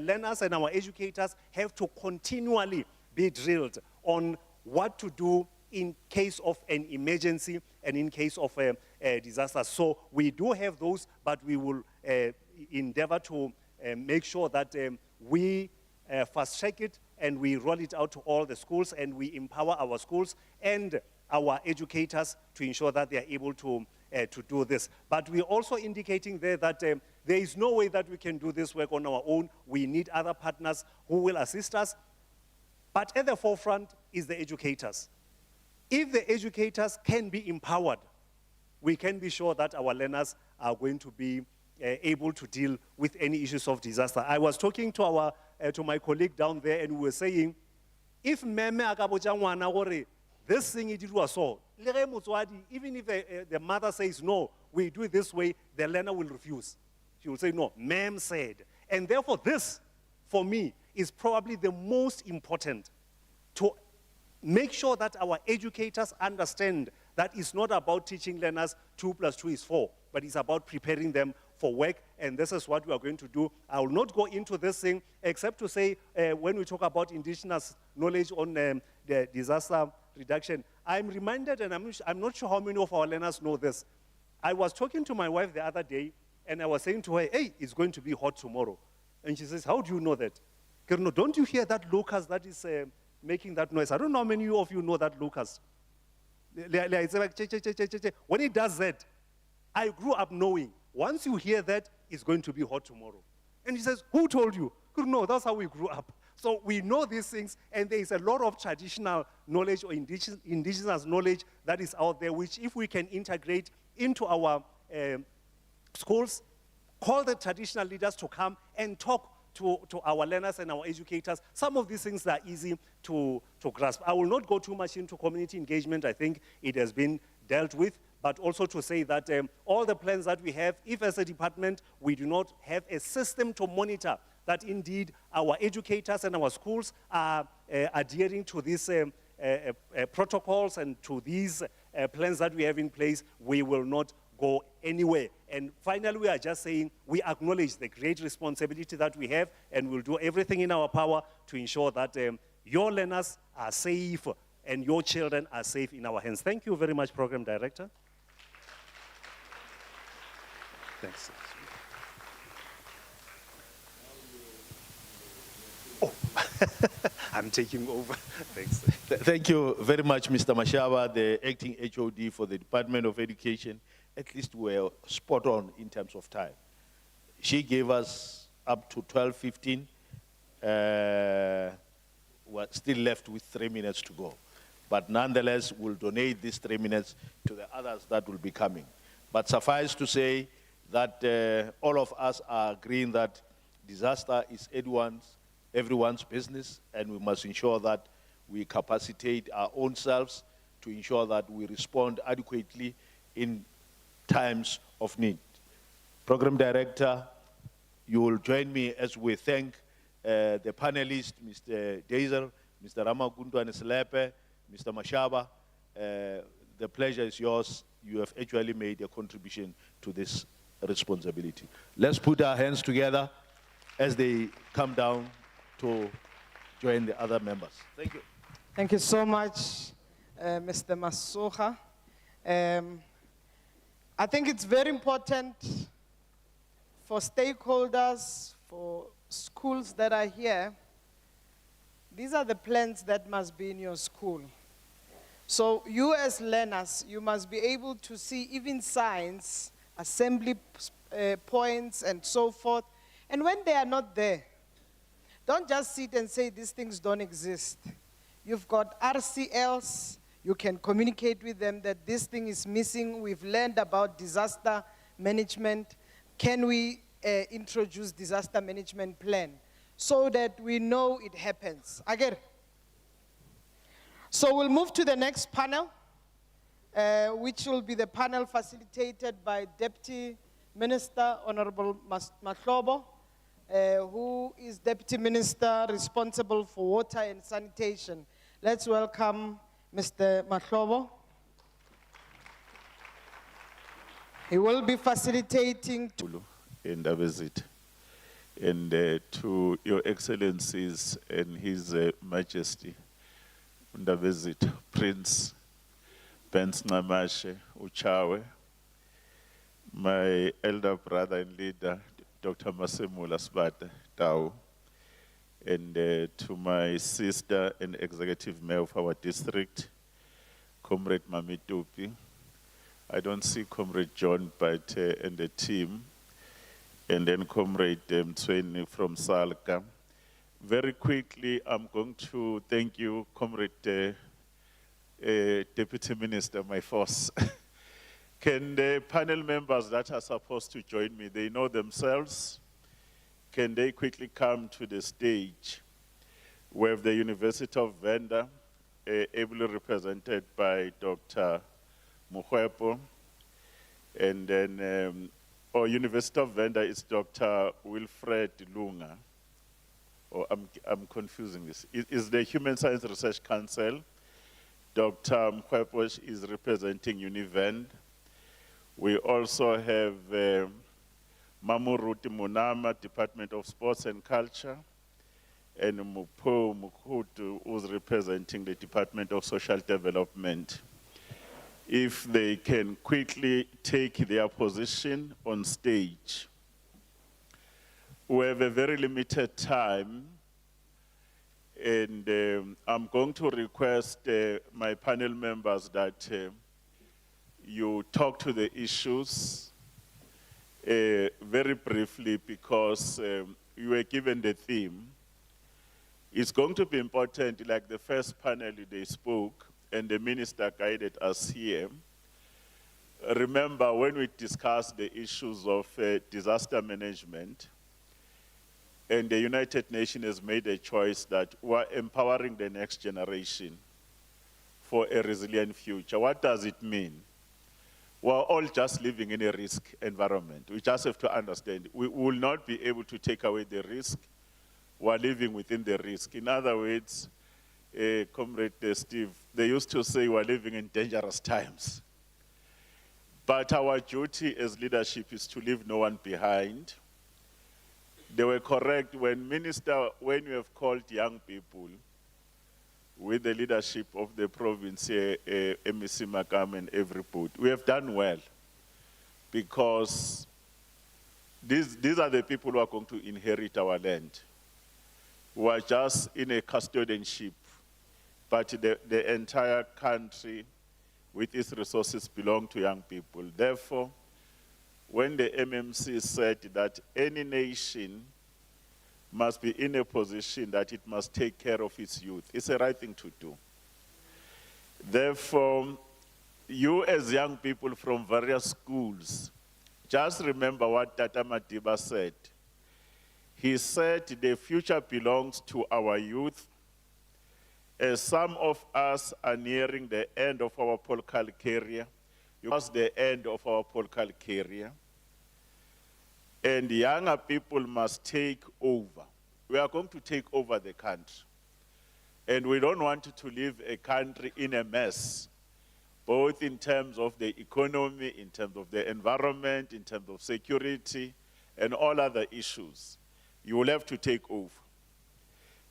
learners and our educators have to continually be drilled on what to do in case of an emergency and in case of a disaster. So we do have those, but we will endeavor to make sure that we fast track it and we roll it out to all the schools, and we empower our schools and our educators to ensure that they are able to do this. But we're also indicating there that there is no way that we can do this work on our own. We need other partners who will assist us. But at the forefront is the educators. If the educators can be empowered, we can be sure that our learners are going to be able to deal with any issues of disaster. I was talking to my colleague down there, and we were saying, if meme akaboja ngwana gore this thing it was so, even if the mother says no, we do it this way, the learner will refuse. She will say no, ma'am said. And therefore this, for me, is probably the most important, to make sure that our educators understand that it's not about teaching learners 2 + 2 is 4, but it's about preparing them for work, and this is what we are going to do. I will not go into this thing, except to say, when we talk about indigenous knowledge on the disaster reduction, I'm reminded, and I'm not sure how many of our learners know this. I was talking to my wife the other day, and I was saying to her, hey, it's going to be hot tomorrow. And she says, how do you know that? Kerno, don't you hear that locust that is making that noise? I don't know how many of you know that locust. When it does that, I grew up knowing, once you hear that, it's going to be hot tomorrow. And she says, who told you? No, that's how we grew up. So we know these things, and there is a lot of traditional knowledge or indigenous knowledge that is out there, which if we can integrate into our schools, call the traditional leaders to come and talk to our learners and our educators. Some of these things are easy to grasp. I will not go too much into community engagement. I think it has been dealt with, but also to say that all the plans that we have, if as a department we do not have a system to monitor that indeed our educators and our schools are adhering to these protocols and to these plans that we have in place, we will not go anywhere. And finally, we are just saying we acknowledge the great responsibility that we have, and we'll do everything in our power to ensure that your learners are safe and your children are safe in our hands. Thank you very much, Program Director. Thanks. Oh, I'm taking over. Thanks.
Thank you very much, Mr. Mashaba, the acting HOD for the Department of Education. At least we're spot on in terms of time. She gave us up to 12:15. We're still left with 3 minutes to go. But nonetheless, we'll donate these 3 minutes to the others that will be coming. But suffice to say that all of us are agreeing that disaster is everyone's business, and we must ensure that we capacitate our own selves to ensure that we respond adequately in times of need. Program Director, you will join me as we thank the panelists, Mr. Dazer, Mr. Ramagundwane Slepe, Mr. Mashaba. The pleasure is yours. You have actually made a contribution to this responsibility. Let's put our hands together as they come down to join the other members. Thank you.
Thank you so much, Mr. Masuha. I think it's very important for stakeholders, for schools that are here. These are the plans that must be in your school. So you as learners, you must be able to see even signs, assembly points and so forth. And when they are not there, don't just sit and say these things don't exist. You've got RCLs, you can communicate with them that this thing is missing. We've learned about disaster management. Can we introduce disaster management plan so that we know it happens? Again. So we'll move to the next panel, which will be the panel facilitated by Deputy Minister Honorable Mahlobo, who is Deputy Minister responsible for water and sanitation. Let's welcome Mr. Mahlobo. He will be facilitating
in the visit. And to Your Excellencies and His Majesty, the visit, Prince Benz Namashe Uchawe, my elder brother and leader, Dr. Masemula Sbata Tau, and to my sister and executive mayor of our district, Comrade Mamitupi. I don't see Comrade John, but and the team, and then Comrade Mtsweni from Salka. Very quickly, I'm going to thank you, Comrade Deputy Minister, my force. Can the panel members that are supposed to join me, they know themselves, can they quickly come to the stage? We have the University of Venda, ably represented by Dr. Muhwepo, and then our University of Venda is Dr. Wilfred Lunga. Or I'm confusing this. It is the Human Science Research Council. Dr. Muhwepo is representing UniVend. We also have Mamuruti Munama, Department of Sports and Culture, and Mupo Mukhutu, who's representing the Department of Social Development. If they can quickly take their position on stage. We have a very limited time, and I'm going to request my panel members that you talk to the issues very briefly, because you were given the theme. It's going to be important, like the first panel they spoke, and the minister guided us here. Remember, when we discussed the issues of disaster management, and the United Nations has made a choice that we're empowering the next generation for a resilient future. What does it mean? We're all just living in a risk environment. We just have to understand. We will not be able to take away the risk. We're living within the risk. In other words, Comrade Steve, they used to say we're living in dangerous times. But our duty as leadership is to leave no one behind. They were correct when you have called young people with the leadership of the province here, MEC Makam and everybody. We have done well, because these are the people who are going to inherit our land. We are just in a custodianship, but the entire country with its resources belong to young people. Therefore, when the MMC said that any nation must be in a position that it must take care of its youth, it's the right thing to do. Therefore, you as young people from various schools, just remember what Tata Madiba said. He said the future belongs to our youth. As some of us are nearing the end of our political career, it's the end of our political career, and younger people must take over. We are going to take over the country. And we don't want to leave a country in a mess, both in terms of the economy, in terms of the environment, in terms of security, and all other issues. You will have to take over.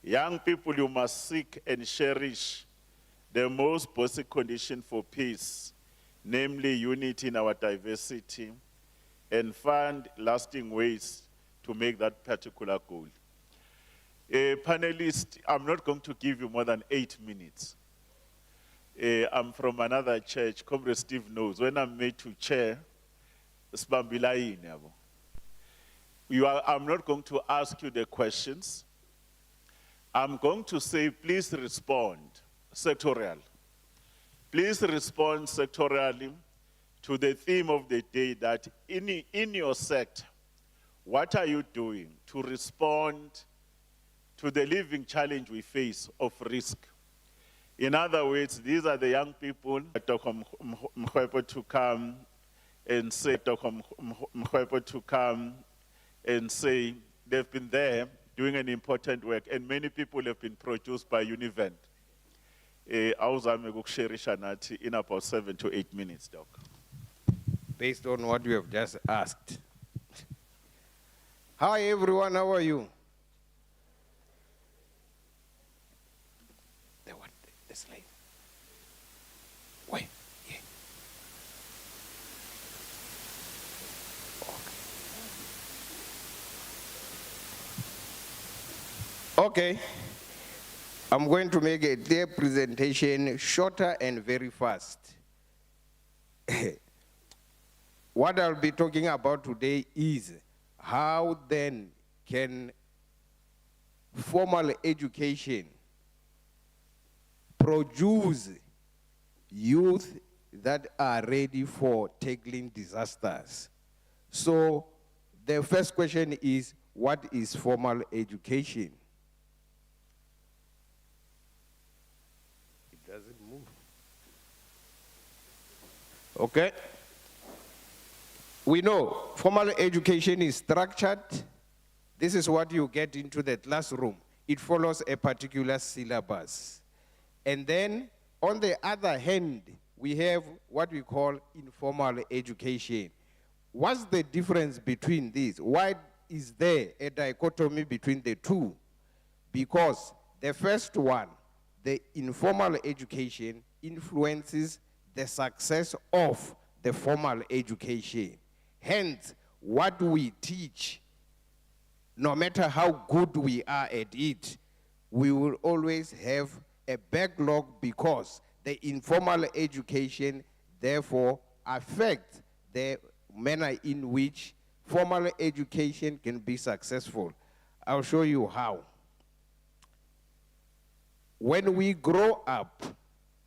Young people, you must seek and cherish the most basic condition for peace, namely unity in our diversity, and find lasting ways to make that particular goal. A panelist, I'm not going to give you more than 8 minutes. I'm from another church, Comrade Steve knows. When I'm made to chair, I'm not going to ask you the questions. I'm going to say, please respond sectorially. Please respond sectorially to the theme of the day, that in your sector, what are you doing to respond to the living challenge we face of risk? In other words, these are the young people, Dr. Mkhwepo to come and say, they've been there doing an important work, and many people have been produced by Univent. In about 7 to 8 minutes, Doc.
Based on what you have just asked. Hi everyone, how are you? The slide. Wait, yeah. Okay. I'm going to make a clear presentation, shorter and very fast. What I'll be talking about today is how then can formal education produce youth that are ready for tackling disasters. So the first question is, what is formal education? It doesn't move. Okay. We know formal education is structured. This is what you get into the classroom. It follows a particular syllabus. And then, on the other hand, we have what we call informal education. What's the difference between these? Why is there a dichotomy between the two? Because the first one, the informal education, influences the success of the formal education. Hence, what we teach, no matter how good we are at it, we will always have a backlog, because the informal education therefore affects the manner in which formal education can be successful. I'll show you how. When we grow up,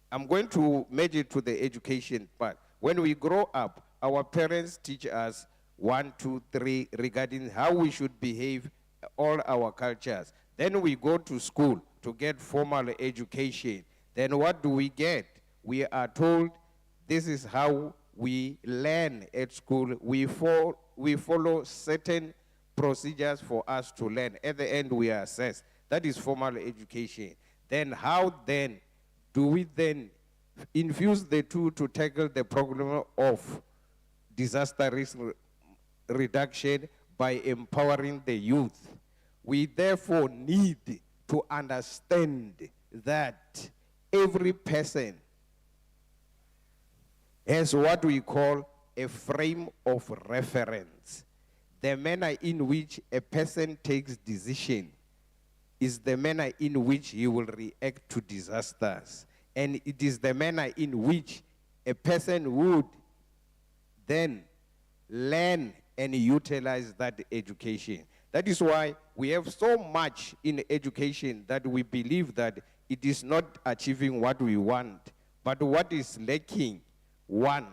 I'm going to merge it to the education part. When we grow up, our parents teach us 1, 2, 3 regarding how we should behave, all our cultures. Then we go to school to get formal education. Then what do we get? We are told this is how we learn at school. We follow certain procedures for us to learn. At the end, we are assessed. That is formal education. Then how then do we then infuse the two to tackle the problem of disaster risk reduction by empowering the youth? We therefore need to understand that every person has what we call a frame of reference. The manner in which a person takes decision is the manner in which he will react to disasters. And it is the manner in which a person would then learn and utilize that education. That is why we have so much in education that we believe that it is not achieving what we want But what is lacking? One,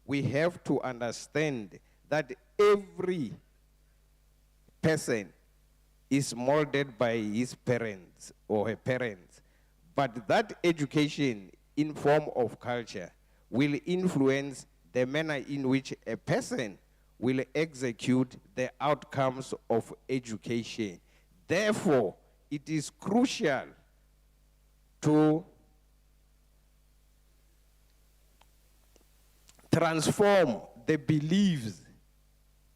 we have to understand that every person is molded by his parents or her parents. But that education in form of culture will influence the manner in which a person will execute the outcomes of education. Therefore, it is crucial to transform the beliefs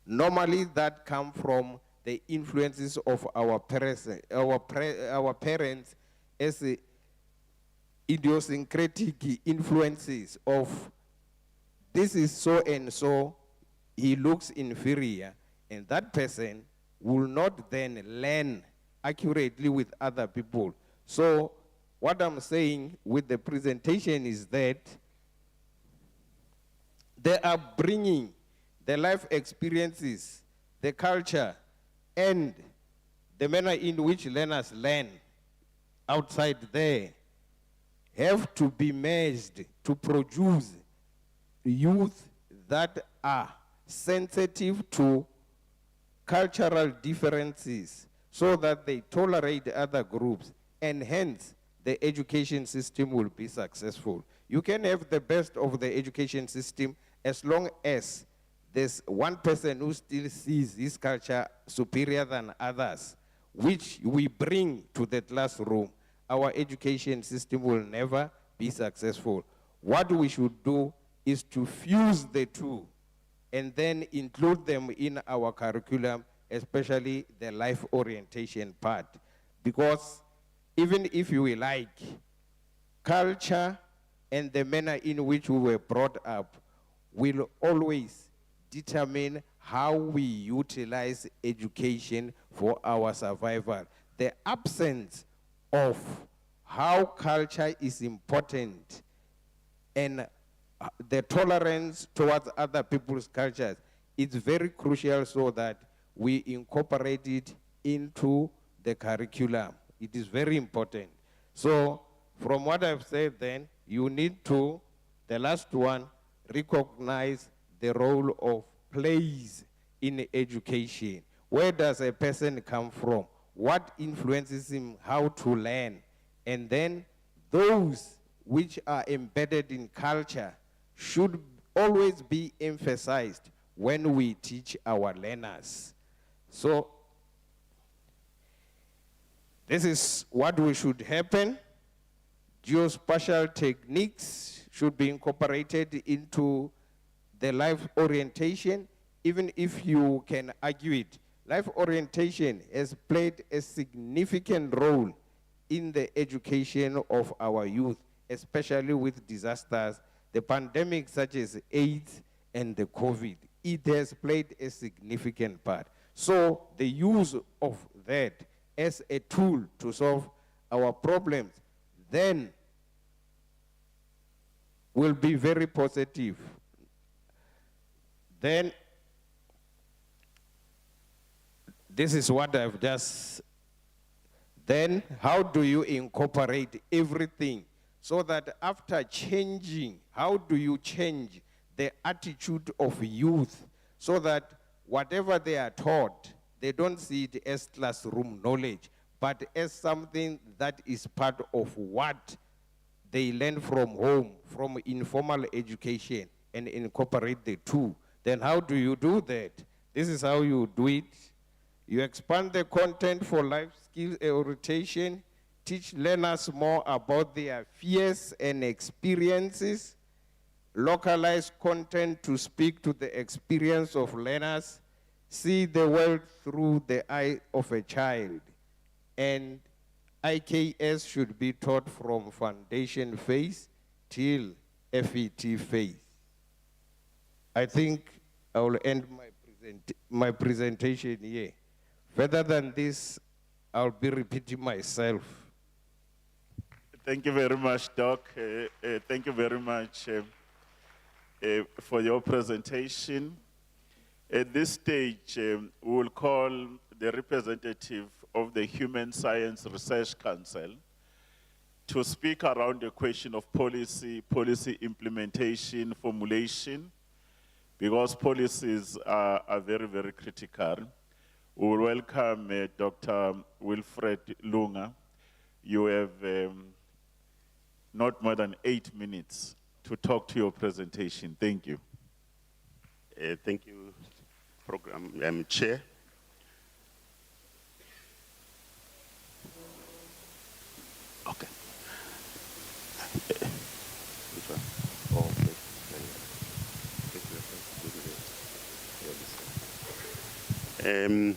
normally that come from the influences of our parents, our parents as idiosyncratic influences of this is so and so, he looks inferior, and that person will not then learn accurately with other people. So what I'm saying with the presentation is that they are bringing the life experiences, the culture, and the manner in which learners learn outside there have to be merged to produce youth that are sensitive to cultural differences so that they tolerate other groups, and hence the education system will be successful. You can have the best of the education system as long as there's one person who still sees his culture superior than others, which we bring to the classroom. Our education system will never be successful. What we should do is to fuse the two and then include them in our curriculum, especially the life orientation part. Because even if you like, culture and the manner in which we were brought up will always determine how we utilize education for our survival. The absence of how culture is important and the tolerance towards other people's cultures is very crucial so that we incorporate it into the curriculum. It is very important. So from what I've said then, you need to, the last one, recognize the role of place in education. Where does a person come from? What influences him how to learn? And then those which are embedded in culture should always be emphasized when we teach our learners. So this is what we should happen. Geospatial techniques should be incorporated into the life orientation, even if you can argue it. Life orientation has played a significant role in the education of our youth, especially with disasters, the pandemic such as AIDS and the COVID. It has played a significant part. So the use of that as a tool to solve our problems then will be very positive. Then, this is what I've just, then how do you incorporate everything so that after changing, how do you change the attitude of youth so that whatever they are taught, they don't see it as classroom knowledge, but as something that is part of what they learn from home, from informal education, and incorporate the two. Then how do you do that? This is how you do it. You expand the content for life skills orientation, teach learners more about their fears and experiences, localize content to speak to the experience of learners, see the world through the eye of a child. And IKS should be taught from foundation phase till FET phase. I think I will end my presentation here. Further than this, I'll be repeating myself.
Thank you very much, Doc. Thank you very much for your presentation. At this stage, we will call the representative of the Human Science Research Council to speak around the question of policy implementation, formulation, because policies are very, very critical. We will welcome Dr. Wilfred Lunga. You have not more than 8 minutes to talk to your presentation. Thank you.
Thank you, Program Chair. Okay. Which one? Oh, okay.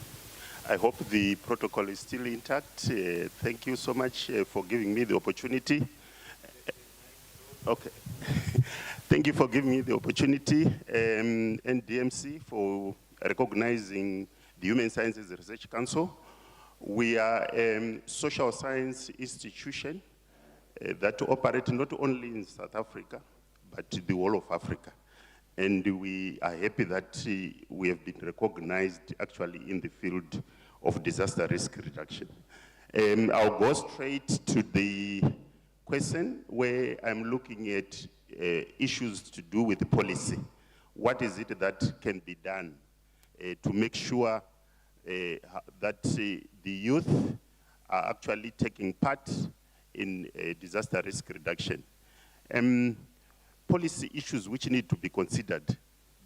I hope the protocol is still intact. Thank you so much for giving me the opportunity. Okay. Thank you for giving me the opportunity, and DMC for recognizing the Human Sciences Research Council. We are a social science institution that operate not only in South Africa, but the whole of Africa. And we are happy that we have been recognized actually in the field of disaster risk reduction. I'll go straight to the question where I'm looking at issues to do with policy. What is it that can be done to make sure that the youth are actually taking part in disaster risk reduction? Policy issues which need to be considered.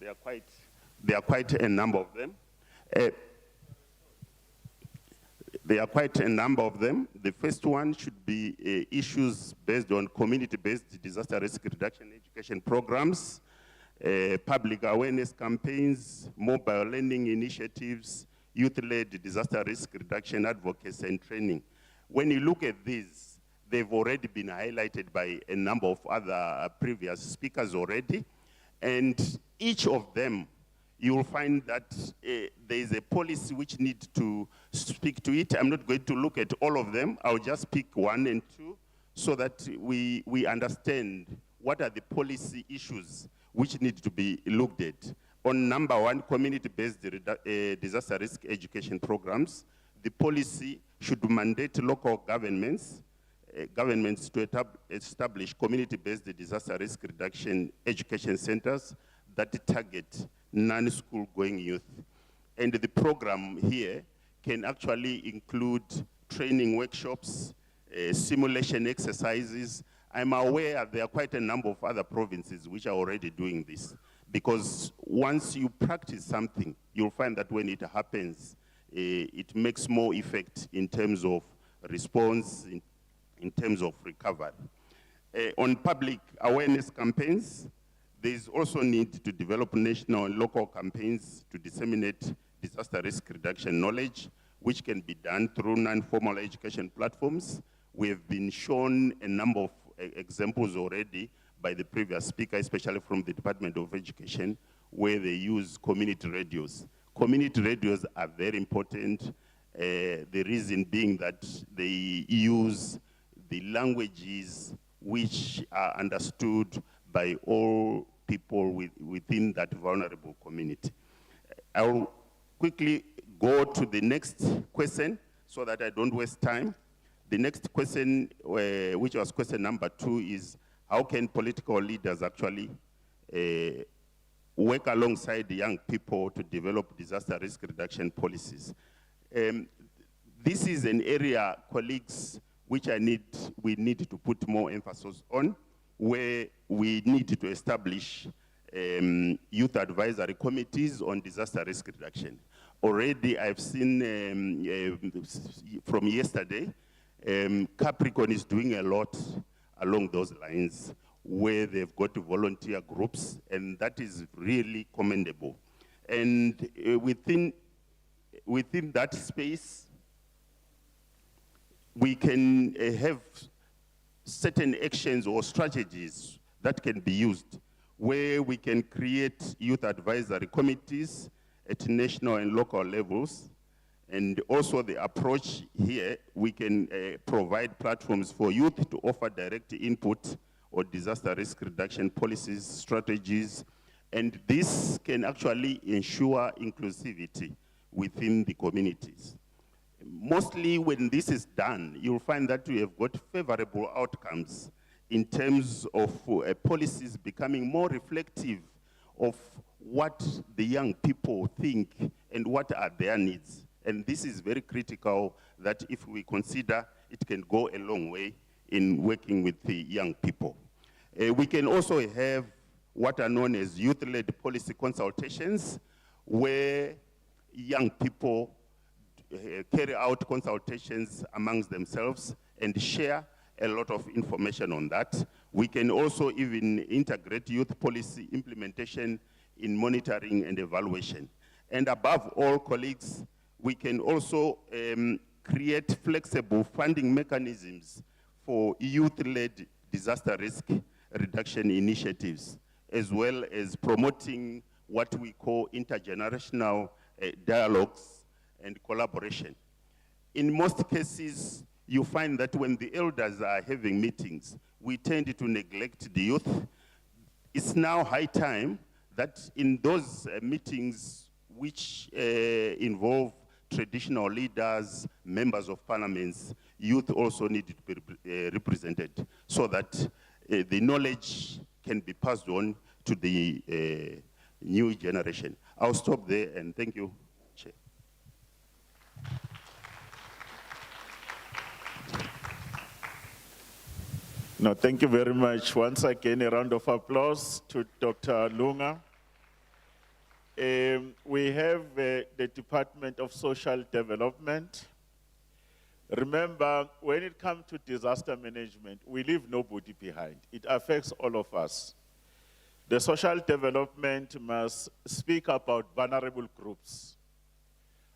There are quite a number of them. The first one should be issues based on community-based disaster risk reduction education programs, public awareness campaigns, mobile learning initiatives, youth-led disaster risk reduction advocacy and training. When you look at these, they've already been highlighted by a number of other previous speakers already. And each of them, you'll find that there is a policy which needs to speak to it. I'm not going to look at all of them. I'll just pick 1 and 2 so that we understand what are the policy issues which need to be looked at. On number 1, community-based disaster risk education programs, the policy should mandate local governments to establish community-based disaster risk reduction education centers that target non-school going youth. And the program here can actually include training workshops, simulation exercises. I'm aware there are quite a number of other provinces which are already doing this, because once you practice something, you'll find that when it happens, it makes more effect in terms of response, in terms of recovery. On public awareness campaigns, there is also need to develop national and local campaigns to disseminate disaster risk reduction knowledge, which can be done through non-formal education platforms. We have been shown a number of examples already by the previous speaker, especially from the Department of Education, where they use community radios. Community radios are very important, the reason being that they use the languages which are understood by all people within that vulnerable community. I will quickly go to the next question so that I don't waste time. The next question, which was question number 2, is how can political leaders actually work alongside the young people to develop disaster risk reduction policies? This is an area, colleagues, which we need to put more emphasis on, where we need to establish youth advisory committees on disaster risk reduction. Already I've seen from yesterday, Capricorn is doing a lot along those lines, where they've got volunteer groups, and that is really commendable. And within that space, we can have certain actions or strategies that can be used, where we can create youth advisory committees at national and local levels. And also the approach here, we can provide platforms for youth to offer direct input or disaster risk reduction policies, strategies, and this can actually ensure inclusivity within the communities. mostly when this is done, you'll find that we have got favorable outcomes in terms of policies becoming more reflective of what the young people think and what are their needs. And this is very critical, that if we consider, it can go a long way in working with the young people. We can also have what are known as youth-led policy consultations, where young people carry out consultations amongst themselves and share a lot of information on that. We can also even integrate youth policy implementation in monitoring and evaluation. And above all, colleagues, we can also create flexible funding mechanisms for youth-led disaster risk reduction initiatives, as well as promoting what we call intergenerational dialogues and collaboration. In most cases, you find that when the elders are having meetings, we tend to neglect the youth. It's now high time that in those meetings which involve traditional leaders, members of parliaments, youth also need to be represented, so that the knowledge can be passed on to the new generation. I'll stop there and thank you, Chair.
No, thank you very much. Once again, a round of applause to Dr. Lunga. We have the Department of Social Development. Remember, when it comes to disaster management, we leave nobody behind. It affects all of us. The social development must speak about vulnerable groups.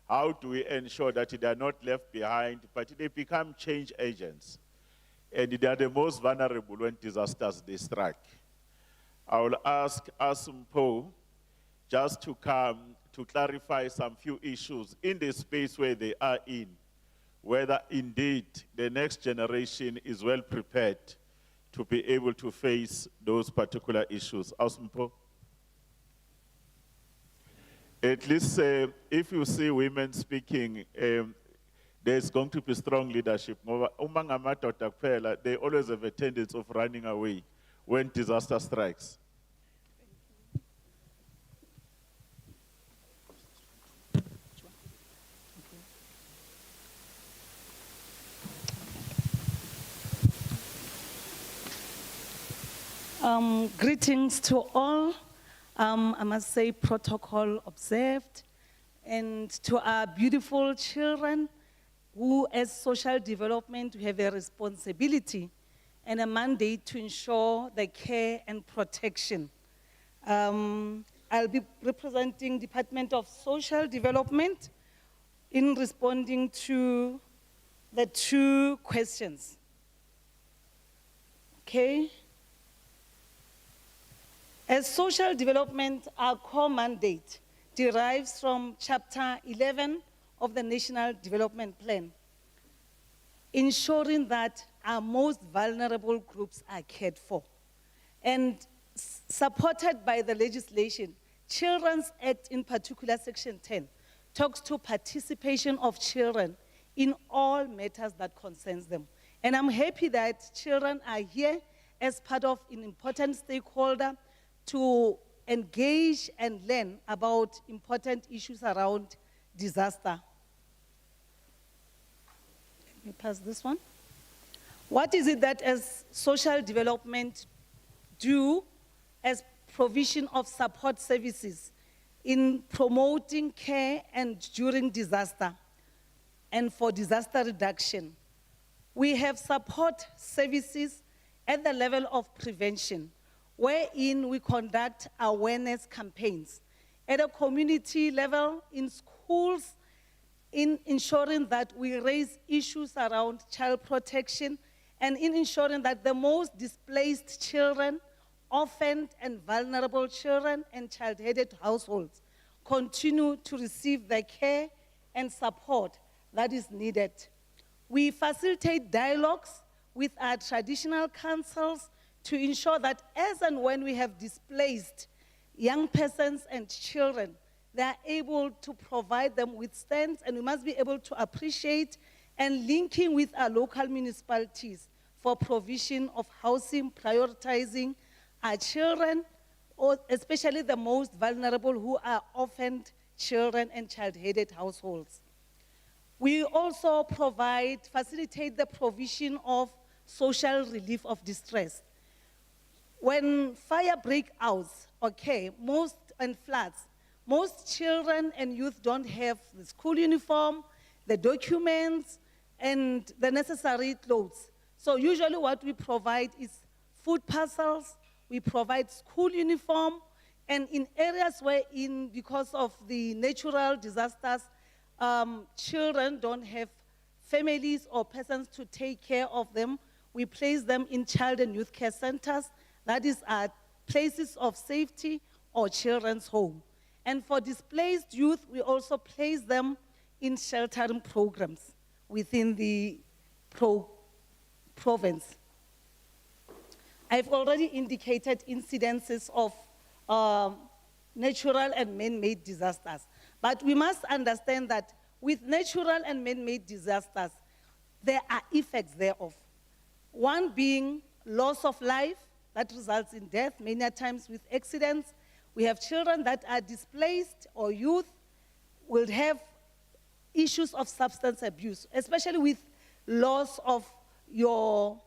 How do we ensure that they are not left behind, but they become change agents? And they are the most vulnerable when disasters they strike. I will ask Asumpo just to come to clarify some few issues in the space where they are in, whether indeed the next generation is well prepared to be able to face those particular issues. Asumpo? At least if you see women speaking, there's going to be strong leadership. They always have a tendency of running away when disaster strikes.
Greetings to all. I must say protocol observed. And to our beautiful children who as social development have a responsibility and a mandate to ensure the care and protection. I'll be representing Department of Social Development in responding to the two questions. Okay. As social development, our core mandate derives from Chapter 11 of the National Development Plan, ensuring that our most vulnerable groups are cared for. And supported by the legislation, Children's Act, in particular Section 10, talks to participation of children in all matters that concerns them. And I'm happy that children are here as part of an important stakeholder to engage and learn about important issues around disaster. Let me pass this one. What is it that as social development do as provision of support services in promoting care and during disaster and for disaster reduction? We have support services at the level of prevention, wherein we conduct awareness campaigns at a community level, in schools, in ensuring that we raise issues around child protection, and in ensuring that the most displaced children, orphaned and vulnerable children, and child-headed households continue to receive the care and support that is needed. We facilitate dialogues with our traditional councils to ensure that as and when we have displaced young persons and children, they are able to provide them with stands, and we must be able to appreciate and linking with our local municipalities for provision of housing, prioritizing our children, or especially the most vulnerable who are orphaned children and child-headed households. We also facilitate the provision of social relief of distress. When fire breakouts occur, and floods, most children and youth don't have the school uniform, the documents, and the necessary clothes. So usually what we provide is food parcels, we provide school uniform, and in areas where because of the natural disasters, children don't have families or persons to take care of them, we place them in child and youth care centers, that is at places of safety or children's home. And for displaced youth, we also place them in sheltering programs within the province. I've already indicated incidences of natural and man-made disasters. But we must understand that with natural and man-made disasters, there are effects thereof. One being loss of life, that results in death, many times with accidents. We have children that are displaced, or youth will have issues of substance abuse, especially with loss of your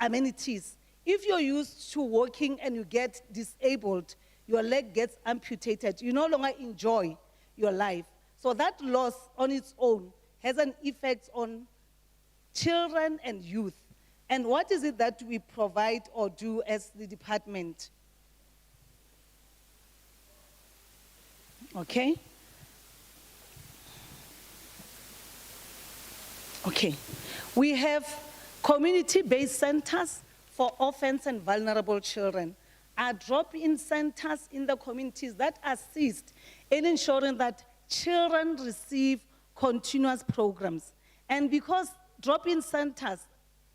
amenities. If you're used to walking and you get disabled, your leg gets amputated, you no longer enjoy your life. So that loss on its own has an effect on children and youth. And what is it that we provide or do as the department? Okay. Okay. We have community-based centers for orphans and vulnerable children. Our drop-in centers in the communities that assist in ensuring that children receive continuous programs. And because drop-in centers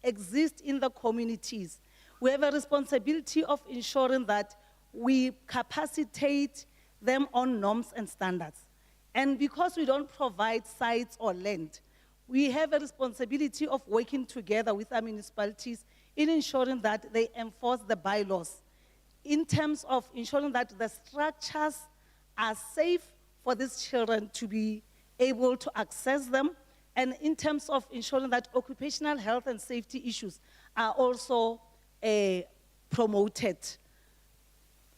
exist in the communities, we have a responsibility of ensuring that we capacitate them on norms and standards. And because we don't provide sites or land, we have a responsibility of working together with our municipalities in ensuring that they enforce the bylaws in terms of ensuring that the structures are safe for these children to be able to access them, and in terms of ensuring that occupational health and safety issues are also promoted.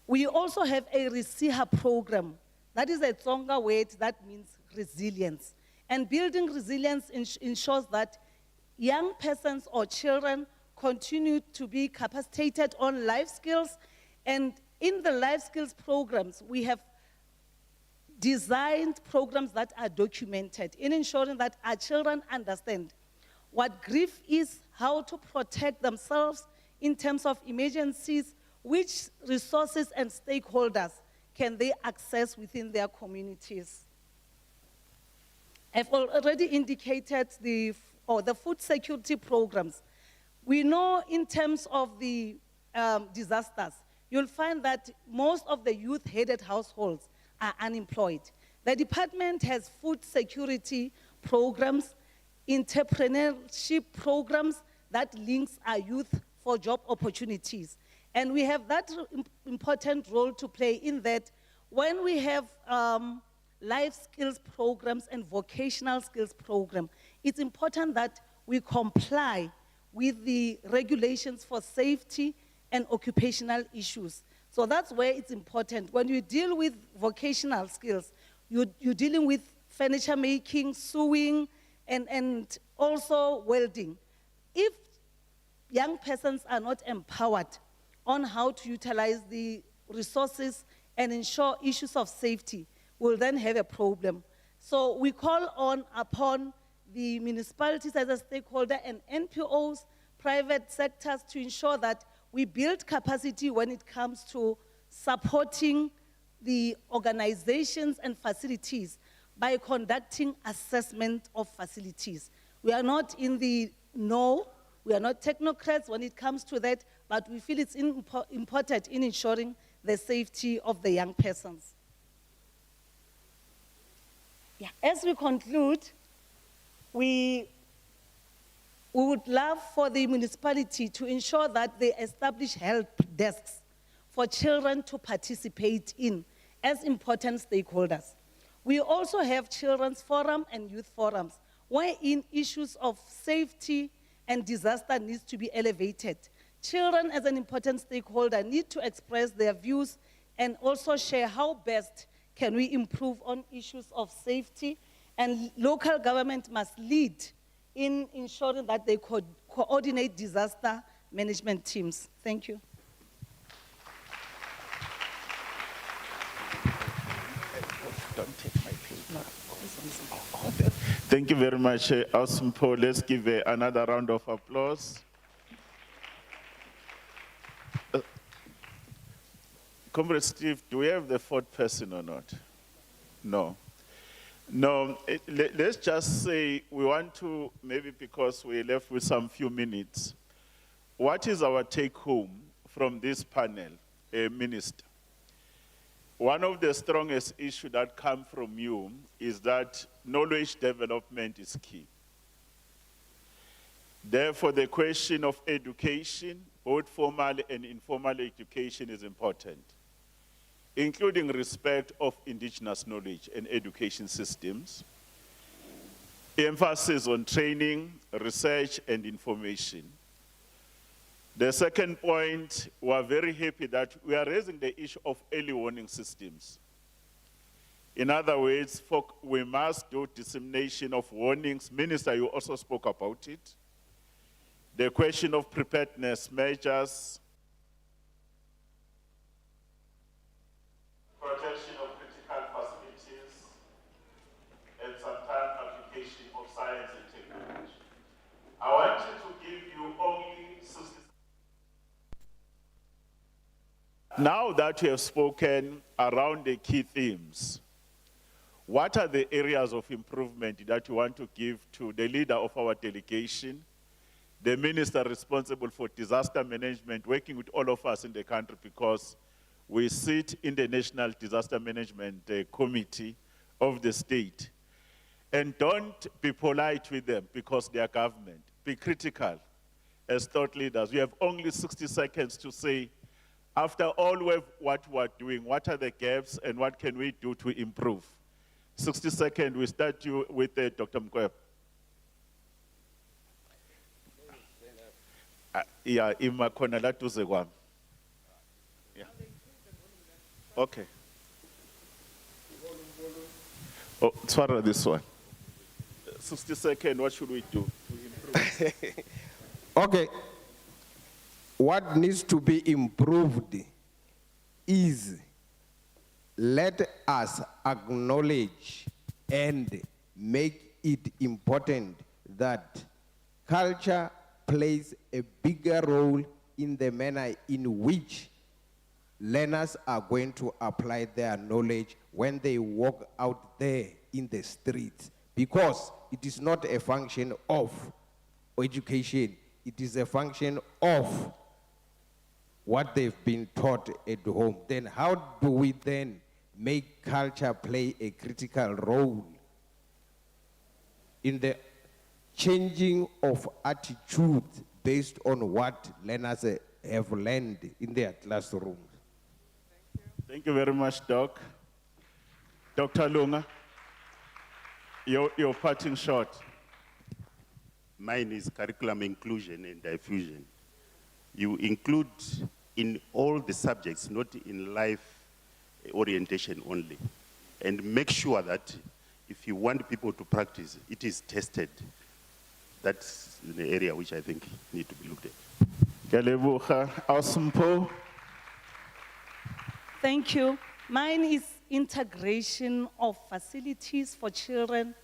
We also have a Resiha program. That is a Tsonga word that means resilience. And building resilience ensures that young persons or children continue to be capacitated on life skills. And in the life skills programs, we have designed programs that are documented in ensuring that our children understand what grief is, how to protect themselves in terms of emergencies, which resources and stakeholders can they access within their communities. I've already indicated the food security programs. We know in terms of the disasters, you'll find that most of the youth-headed households are unemployed. The department has food security programs, entrepreneurship programs that links our youth for job opportunities. And we have that important role to play in that when we have life skills programs and vocational skills program, it's important that we comply with the regulations for safety and occupational issues. So that's where it's important. When you deal with vocational skills, you're dealing with furniture making, sewing, and also welding. If young persons are not empowered on how to utilize the resources and ensure issues of safety, we'll then have a problem. So we call upon the municipalities as a stakeholder and NPOs, private sectors, to ensure that we build capacity when it comes to supporting the organizations and facilities by conducting assessment of facilities. We are not in the know, we are not technocrats when it comes to that, but we feel it's important in ensuring the safety of the young persons. Yeah, as we conclude, we would love for the municipality to ensure that they establish help desks for children to participate in as important stakeholders. We also have children's forum and youth forums, wherein issues of safety and disaster needs to be elevated. Children as an important stakeholder need to express their views and also share how best can we improve on issues of safety, and local government must lead in ensuring that they coordinate disaster management teams. Thank you.
Don't take my plate. Thank you very much, Ausmpo. Let's give another round of applause. Comrade Steve, do we have the fourth person or not? No. No, let's just say we want to, maybe because we're left with some few minutes, what is our take home from this panel, Minister? One of the strongest issues that come from you is that knowledge development is key. Therefore, the question of education, both formal and informal education, is important, including respect of indigenous knowledge and education systems, emphasis on training, research, and information. The second point, we are very happy that we are raising the issue of early warning systems. In other words, we must do dissemination of warnings. Minister, you also spoke about it. The question of preparedness measures, protection of critical facilities, and sometimes application of science and technology. I want you to give you only 60 seconds. Now that you have spoken around the key themes, what are the areas of improvement that you want to give to the leader of our delegation, the minister responsible for disaster management, working with all of us in the country, because we sit in the National Disaster Management Committee of the state. And don't be polite with them because they are government. Be critical as thought leaders. We have only 60 seconds to say, after all what we're doing, what are the gaps and what can we do to improve? 60 seconds, we start you with Dr. Mkweb. Yeah, imakhona la duze kwami. Yeah. Okay. Oh, Tswara, this one. 60 seconds, what should we do to improve?
Okay. What needs to be improved is, let us acknowledge and make it important that culture plays a bigger role in the manner in which learners are going to apply their knowledge when they walk out there in the streets. Because it is not a function of education, it is a function of what they've been taught at home. Then how do we then make culture play a critical role in the changing of attitude based on what learners have learned in their classrooms?
Thank you very much, Doc. Dr. Lunga, your parting shot.
Mine is curriculum inclusion and diffusion. You include in all the subjects, not in life orientation only. And make sure that if you want people to practice, it is tested. That's the area which I think need to be looked at.
Thank you. Mine is integration of facilities for children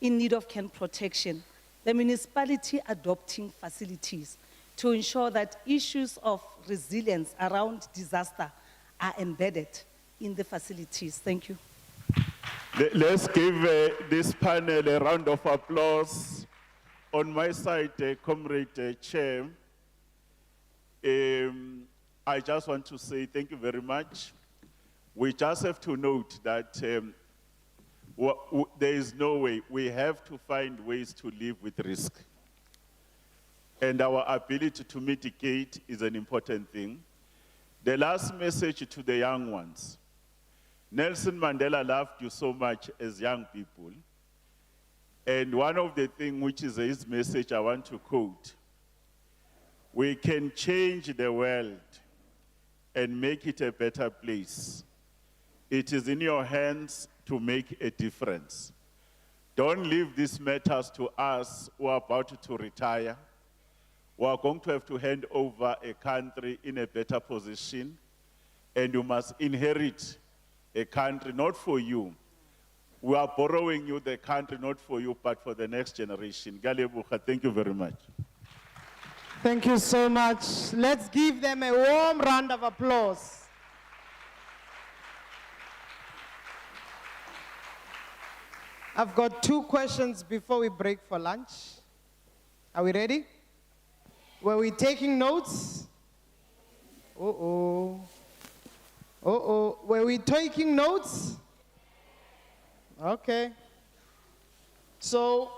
in need of care protection. The municipality adopting facilities to ensure that issues of resilience around disaster are embedded in the facilities. Thank you.
Let's give this panel a round of applause. On my side, Comrade Chair, I just want to say thank you very much. We just have to note that There is no way. We have to find ways to live with risk. And our ability to mitigate is an important thing. The last message to the young ones. Nelson Mandela loved you so much as young people. And one of the things which is his message I want to quote, we can change the world and make it a better place. It is in your hands to make a difference. Don't leave these matters to us who are about to retire. We are going to have to hand over a country in a better position, and you must inherit a country not for you. We are borrowing you the country not for you, but for the next generation. Thank you very much.
Thank you so much. Let's give them a warm round of applause. I've got 2 questions before we break for lunch. Are we ready? Were we taking notes? Uh-oh. Uh-oh. Were we taking notes? Okay. So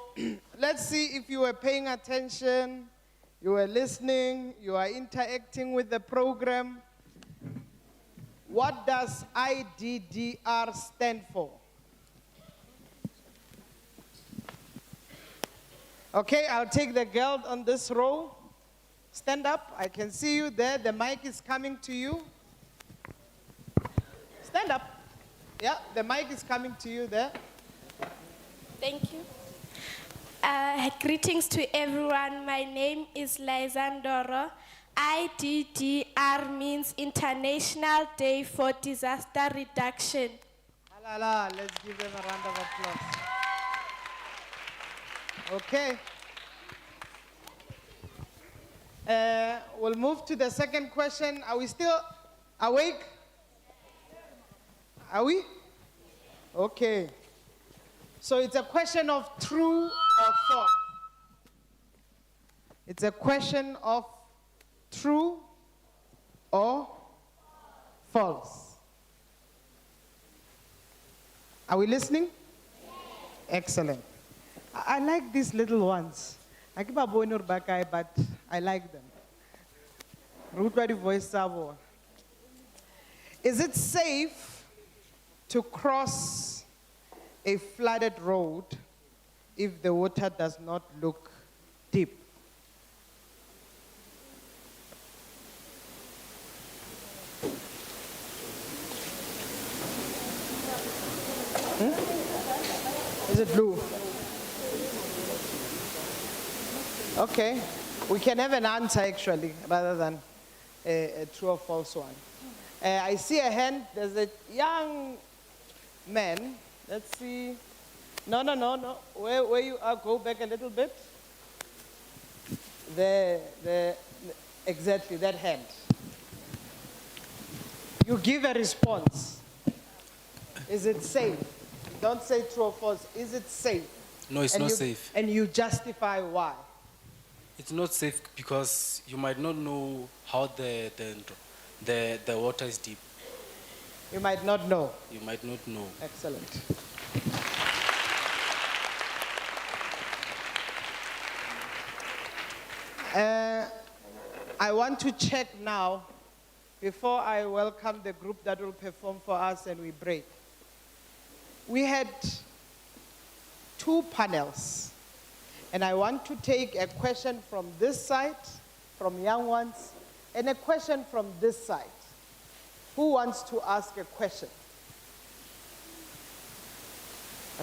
let's see if you were paying attention, you were listening, you are interacting with the program. What does IDDR stand for? Okay, I'll take the girl on this row. Stand up. I can see you there. The mic is coming to you. Stand up. Yeah, the mic is coming to you there.
Thank you. Greetings to everyone. My name is Laizandoro. IDDR means International Day for Disaster Reduction.
Let's give them a round of applause. Okay. We'll move to the second question. Are we still awake? Are we? Okay. So it's a question of true or false. It's a question of true or false. Are we listening? Excellent. I like these little ones. I keep a boy but I like them. Root by the voice sabo. Is it safe to cross a flooded road if the water does not look deep? Is it blue? Okay, we can have an answer actually, rather than a true or false one. I see a hand. There's a young man. Let's see. No. Where you are, go back a little bit. Exactly, that hand. You give a response. Is it safe? Don't say true or false. Is it safe?
No, it's not safe.
And you justify why.
It's not safe because you might not know how the water is deep.
You might not know.
You might not know.
Excellent. I want to check now, before I welcome the group that will perform for us and we break. We had 2 panels. And I want to take a question from this side, from young ones, and a question from this side. Who wants to ask a question?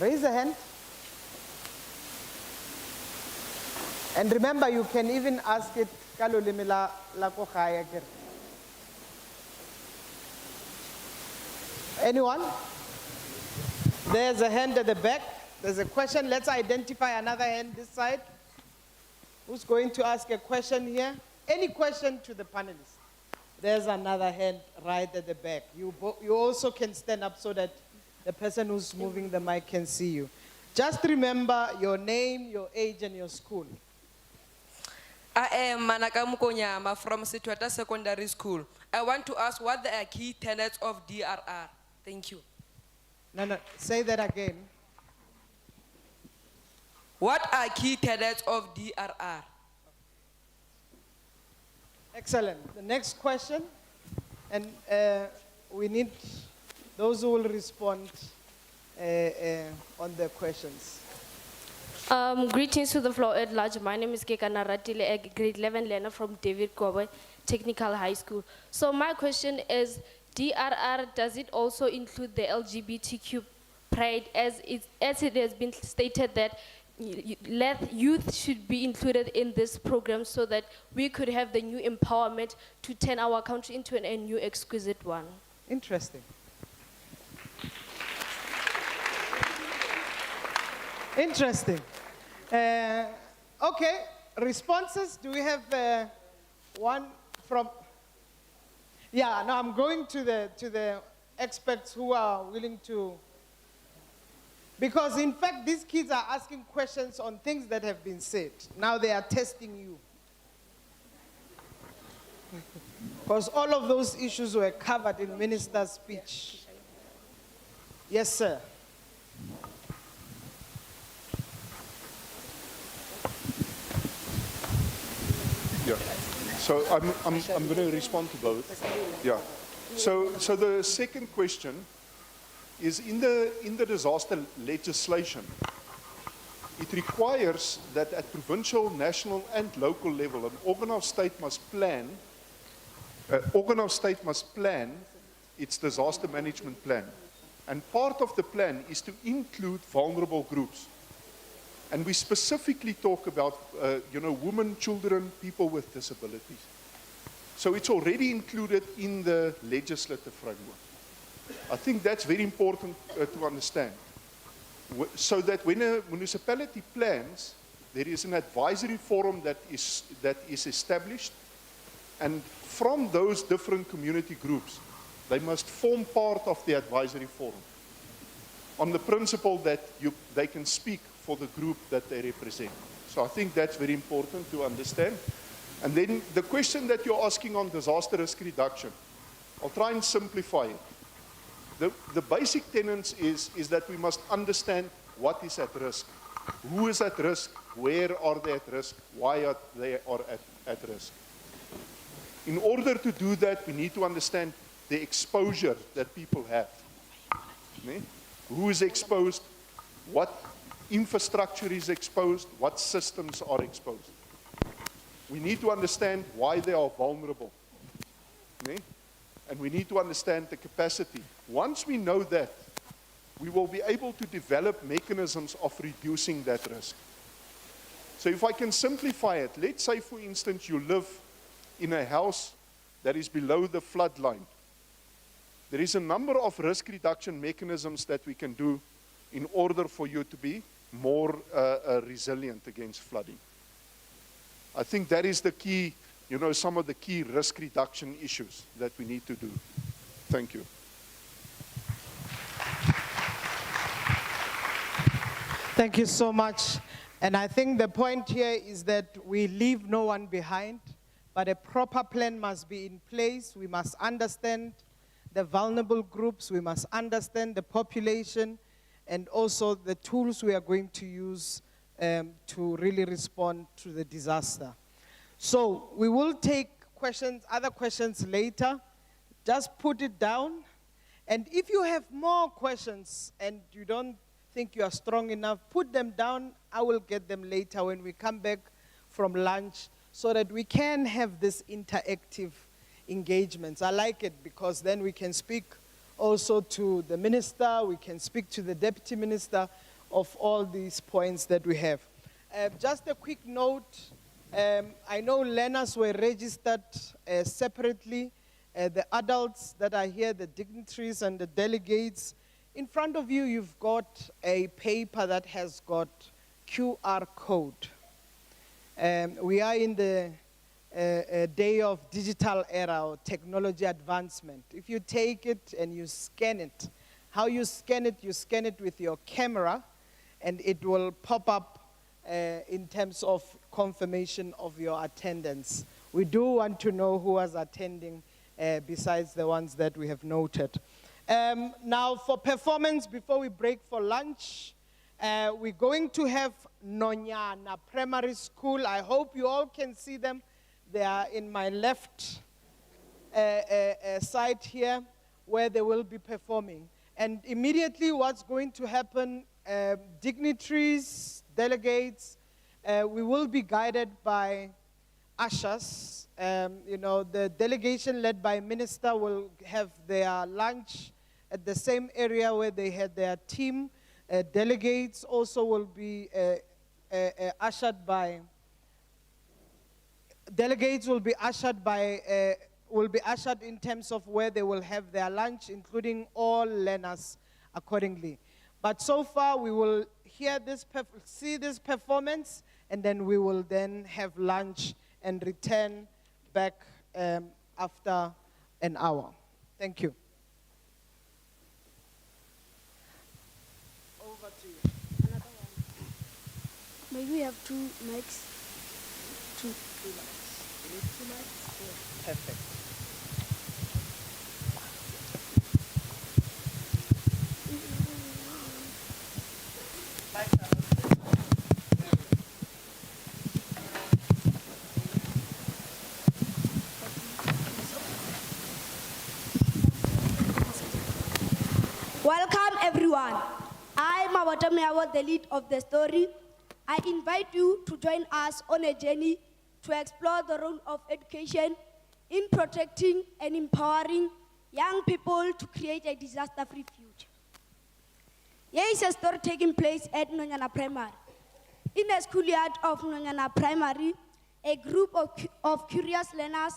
Raise a hand. And remember, you can even ask it. Anyone? There's a hand at the back. There's a question. Let's identify another hand this side. Who's going to ask a question here? Any question to the panelists? There's another hand right at the back. You also can stand up so that the person who's moving the mic can see you. Just remember your name, your age, and your school.
I am Manaka Mukonyama from Situata Secondary School. I want to ask what the key tenets of DRR. Thank you.
No, say that again.
What are key tenets of DRR?
Excellent. The next question, and we need those who will respond on the questions.
Greetings to the floor at large. My name is Kekana Ratile, a grade 11 learner from David Kobe Technical High School. So my question is, DRR, does it also include the LGBTQ pride, as it has been stated that youth should be included in this program so that we could have the new empowerment to turn our country into a new exquisite one?
Interesting. Interesting. Okay, responses. Do we have one from? Yeah, no, I'm going to the experts who are willing to. Because in fact, these kids are asking questions on things that have been said. Now they are testing you. Because all of those issues were covered in Minister's speech. Yes, sir.
Yeah. So I'm going to respond to both. Yeah. So the second question is in the disaster legislation, it requires that at provincial, national, and local level, an organ of state must plan its disaster management plan. And part of the plan is to include vulnerable groups. And we specifically talk about, women, children, people with disabilities. So it's already included in the legislative framework. I think that's very important to understand. So that when a municipality plans, there is an advisory forum that is established, and from those different community groups, they must form part of the advisory forum on the principle that they can speak for the group that they represent. So I think that's very important to understand. And then the question that you're asking on disaster risk reduction, I'll try and simplify it. The basic tenets is that we must understand what is at risk, who is at risk, where are they at risk, why are they at risk. In order to do that, we need to understand the exposure that people have. Who is exposed, what infrastructure is exposed, what systems are exposed. We need to understand why they are vulnerable. And we need to understand the capacity. Once we know that, we will be able to develop mechanisms of reducing that risk. So if I can simplify it, let's say, for instance, you live in a house that is below the flood line. There is a number of risk reduction mechanisms that we can do in order for you to be more resilient against flooding. I think that is the key, some of the key risk reduction issues that we need to do. Thank you.
Thank you so much. And I think the point here is that we leave no one behind, but a proper plan must be in place. We must understand the vulnerable groups. We must understand the population and also the tools we are going to use to really respond to the disaster. So we will take questions, other questions later. Just put it down. And if you have more questions and you don't think you are strong enough, put them down. I will get them later when we come back from lunch so that we can have this interactive engagements. I like it because then we can speak also to the minister, we can speak to the deputy minister of all these points that we have. Just a quick note, I know learners were registered separately. The adults that are here, the dignitaries and the delegates, in front of you, you've got a paper that has got QR code. We are in the day of digital era or technology advancement. If you take it and you scan it, how you scan it with your camera, and it will pop up in terms of confirmation of your attendance. We do want to know who was attending besides the ones that we have noted. Now for performance, before we break for lunch, We're going to have Nonyana Primary School. I hope you all can see them. They are in my left side here, where they will be performing. And immediately what's going to happen, dignitaries, delegates, we will be guided by ushers. The delegation led by minister will have their lunch at the same area where they had their team. Delegates also will be ushered by, delegates will be ushered by, will be ushered in terms of where they will have their lunch, including all learners accordingly. But so far, we will hear this, see this performance, and then we will then have lunch and return back after an hour. Thank you. Over to you.
Another one. May we have 2 mics? Two mics. You need 2 mics? Yeah.
Perfect.
Welcome everyone. I'm Mawata, the lead of the story. I invite you to join us on a journey to explore the role of education in protecting and empowering young people to create a disaster-free future. Here is a story taking place at Nonyana Primary. In the schoolyard of Nonyana Primary, a group of curious learners,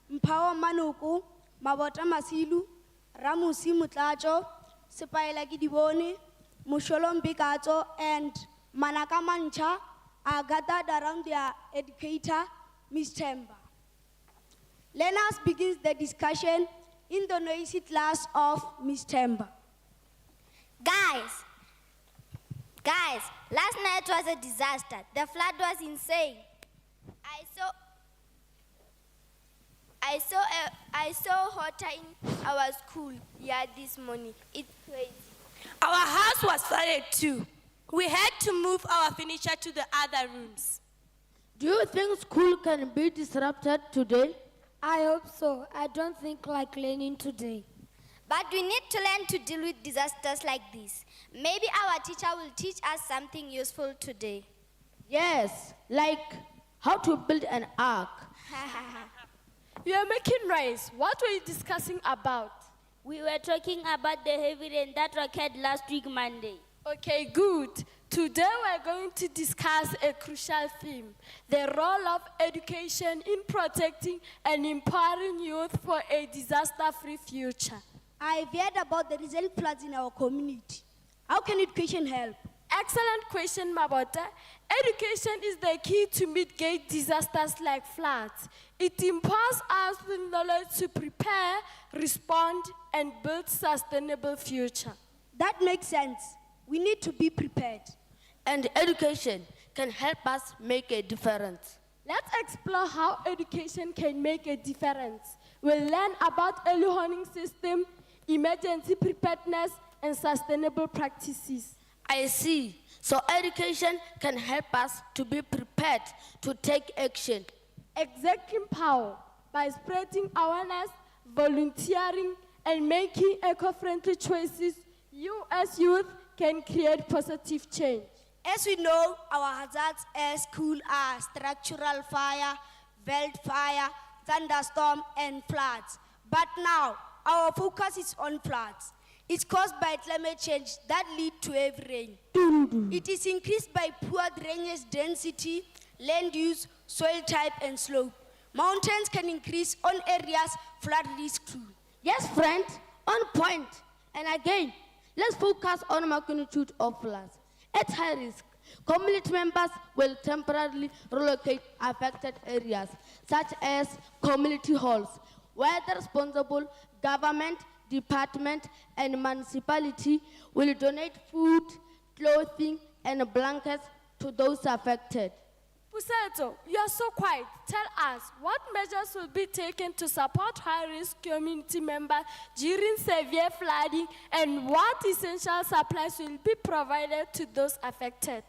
Mpawa Manuku, Mawata Masilu, Ramusi Mutlajo, Sepaela Gidiboni, Musholom Bikato, and Manaka Mancha are gathered around their educator, Ms. Temba. Learners begins the discussion in the noisy class of Ms. Temba.
Guys, last night was a disaster. The flood was insane. I saw water in our school yard this morning. It's crazy.
Our house was flooded too. We had to move our furniture to the other rooms.
Do you think school can be disrupted today?
I hope so. I don't think like learning today.
But we need to learn to deal with disasters like this. Maybe our teacher will teach us something useful today.
Yes, like how to build an ark.
You are making noise. What were you discussing about?
We were talking about the heavy rain that occurred last week, Monday.
Okay, good. Today we're going to discuss a crucial theme, the role of education in protecting and empowering youth for a disaster-free future.
I've heard about the recent floods in our community. How can education help?
Excellent question, Mabota. Education is the key to mitigate disasters like floods. It empowers us with knowledge to prepare, respond, and build sustainable future.
That makes sense. We need to be prepared.
And education can help us make a difference.
Let's explore how education can make a difference. We'll learn about early warning system, emergency preparedness, and sustainable practices.
I see. So education can help us to be prepared to take action.
Executing power by spreading awareness, volunteering, and making eco-friendly choices, you as youth can create positive change.
As we know, our hazards at school are structural fire, veld fire, thunderstorm, and floods. But now, our focus is on floods. It's caused by climate change that lead to heavy rain. It is increased by poor drainage density, land use, soil type, and slope. Mountains can increase on areas flood risk too.
Yes, friend, on point. And again, let's focus on magnitude of floods. At high risk, community members will temporarily relocate affected areas, such as community halls, where the responsible government, department, and municipality will donate food, clothing, and blankets to those affected.
Pusetso, you are so quiet. Tell us, what measures will be taken to support high-risk community members during severe flooding, and what essential supplies will be provided to those affected?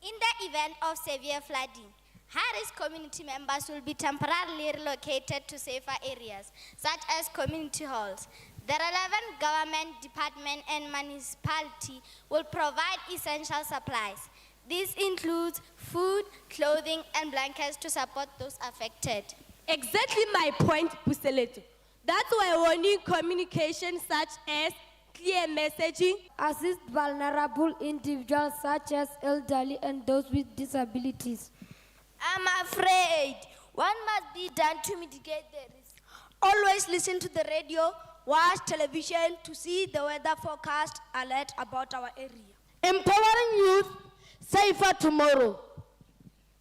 In the event of severe flooding, high-risk community members will be temporarily relocated to safer areas, such as community halls. The relevant government, department, and municipality will provide essential supplies. This includes food, clothing, and blankets to support those affected.
Exactly my point, Puseleto. That's why we need communication such as clear messaging,
Assist vulnerable individuals such as elderly and those with disabilities.
I'm afraid one must be done to mitigate the risk.
Always listen to the radio, watch television to see the weather forecast alert about our area. Empowering youth, safer tomorrow.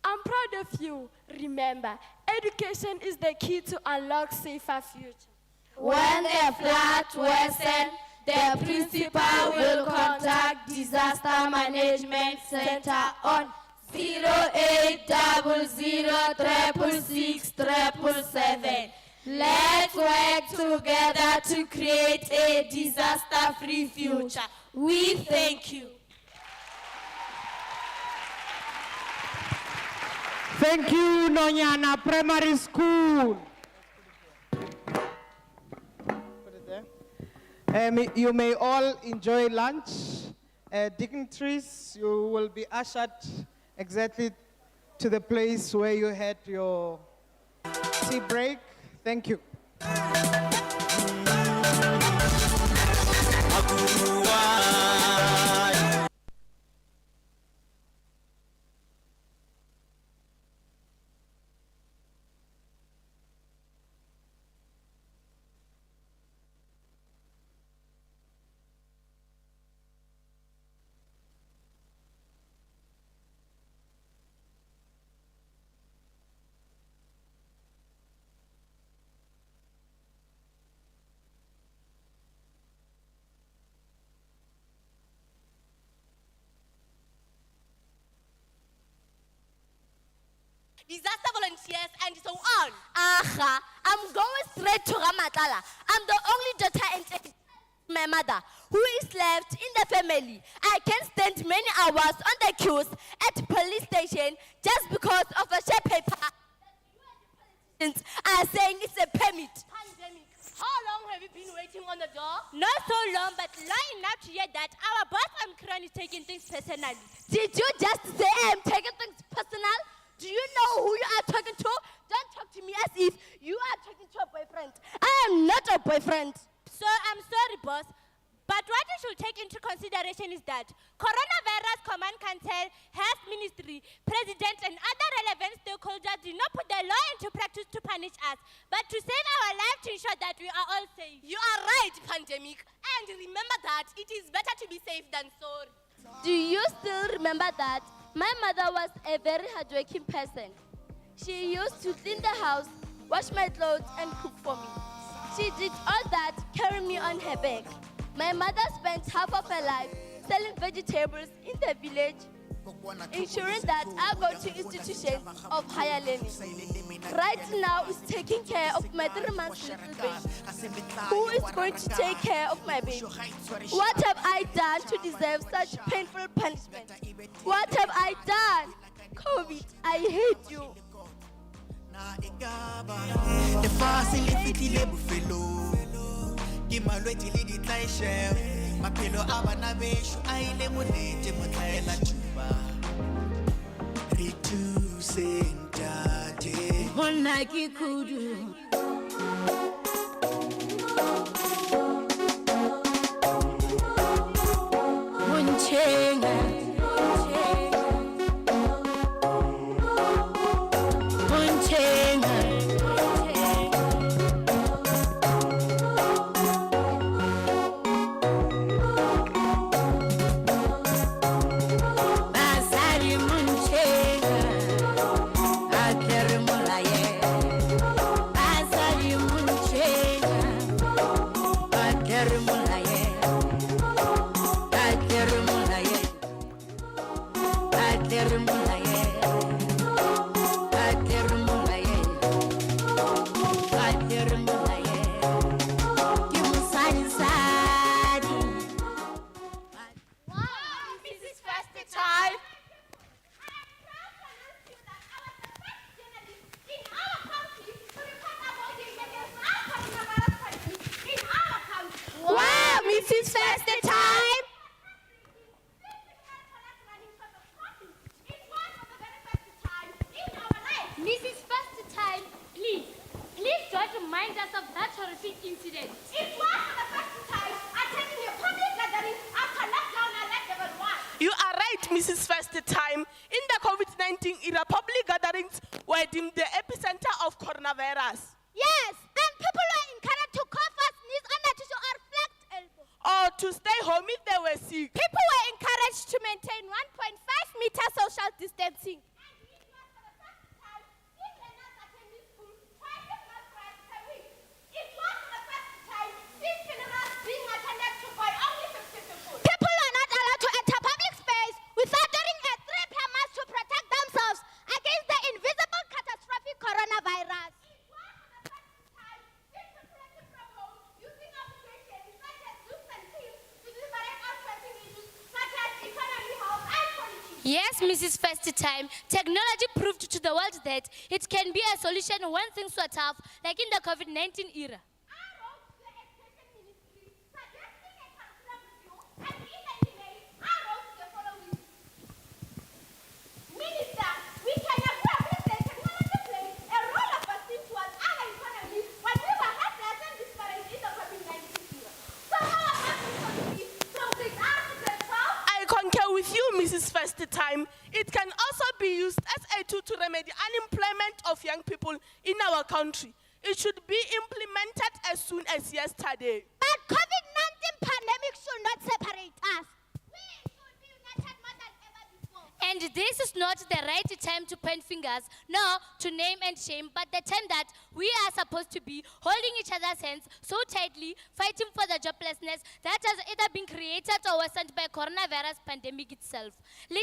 I'm proud of you. Remember, education is the key to unlock safer future.
When the floods worsen, the principal will contact Disaster Management Center on 0800 666 777. Let's work together to create a disaster-free future. We thank you.
Thank you, Nonyana Primary School. Put it there. You may all enjoy lunch. Dignitaries, you will be ushered exactly to the place where you had your tea break. Thank you.
disaster volunteers, and so on.
Aha, I'm going straight to Ramatala. I'm the only daughter and my mother who is left in the family. I can stand many hours on the queues at police station just because of a share paper. Are saying it's a permit.
Pandemic. How long have you been waiting on the door? Not so long, but long enough to hear that our boss Omicron is taking things personally.
Did you just say I'm taking things personal? Do you know who you are talking to? Don't talk to me as if you are talking to a boyfriend. I am not a boyfriend.
So I'm sorry, boss. But what you should take into consideration is that Coronavirus Command Council, Health Ministry, President, and other relevant stakeholders did not put the law into practice to punish us, but to save our lives to ensure that we are all safe.
You are right, Pandemic.
And remember that it is better to be safe than sorry.
Do you still remember that? My mother was a very hardworking person. She used to clean the house, wash my clothes, and cook for me. She did all that, carrying me on her back. My mother spent half of her life selling vegetables in the village, ensuring that I go to institutions of higher learning. Right now, is taking care of my 3-month little baby. Who is going to take care of my baby? What have I done to deserve such painful punishment? What have I done? COVID, I hate you.
The facility level fellow. Give my way to lead it like chef. My pillow, I wanna be sure I lemonade, Motala Chuba. Reducing Jade.
One Nike Kudu. One Chenga.
what reminds us of that horrific incident?
It was the first time attending a public gathering after lockdown at level 1.
You are right, Mrs. First Time. In the COVID-19 era, public gatherings were deemed the epicenter of coronavirus.
Yes, and people were encouraged to cough, sneeze, under tissue or flex elbow.
Or to stay home if they were sick.
People were encouraged to maintain 1.5 meter social distancing. People are not allowed to enter public space without wearing a 3-pair mask to protect themselves against the invisible catastrophic coronavirus.
Yes, Mrs. First Time, technology proved to the world that it can be a solution when things were tough, like in the COVID-19 era.
Minister, we can agree that technology plays a role of assist towards our economy when we were helpless and disparate in the COVID-19 era. So how about we from grade R to grade 12?
I concur with you, Mrs. First Time. It can also be used as a tool to remedy unemployment of young people in our country. It should be implemented as soon as yesterday.
But COVID-19 pandemic should not separate us.
And this is not the right time to point fingers, nor to name and shame, but the time that we are supposed to be holding each other's hands so tightly, fighting for the joblessness that has either been created or worsened by coronavirus pandemic itself.
I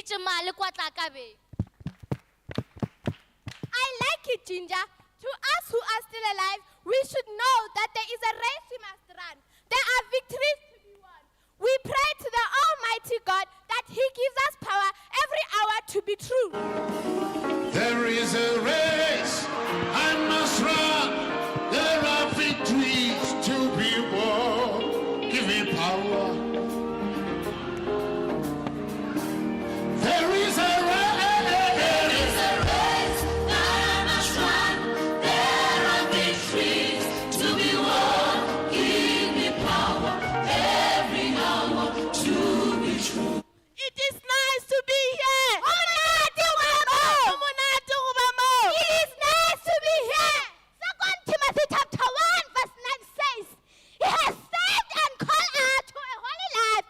like it, Ginger. To us who are still alive, we should know that there is a race we must run. There are victories to be won. We pray to the Almighty God that He gives us power every hour to be true.
There is a race I must run. There are victories to be won. Give me power. There is a race. There is a race I must run. There are victories to be won. Give me power every hour to be true.
It is nice to be here.
It is nice to be here. 2 Timothy chapter 1 verse 9 says, He has saved and called us to a holy life,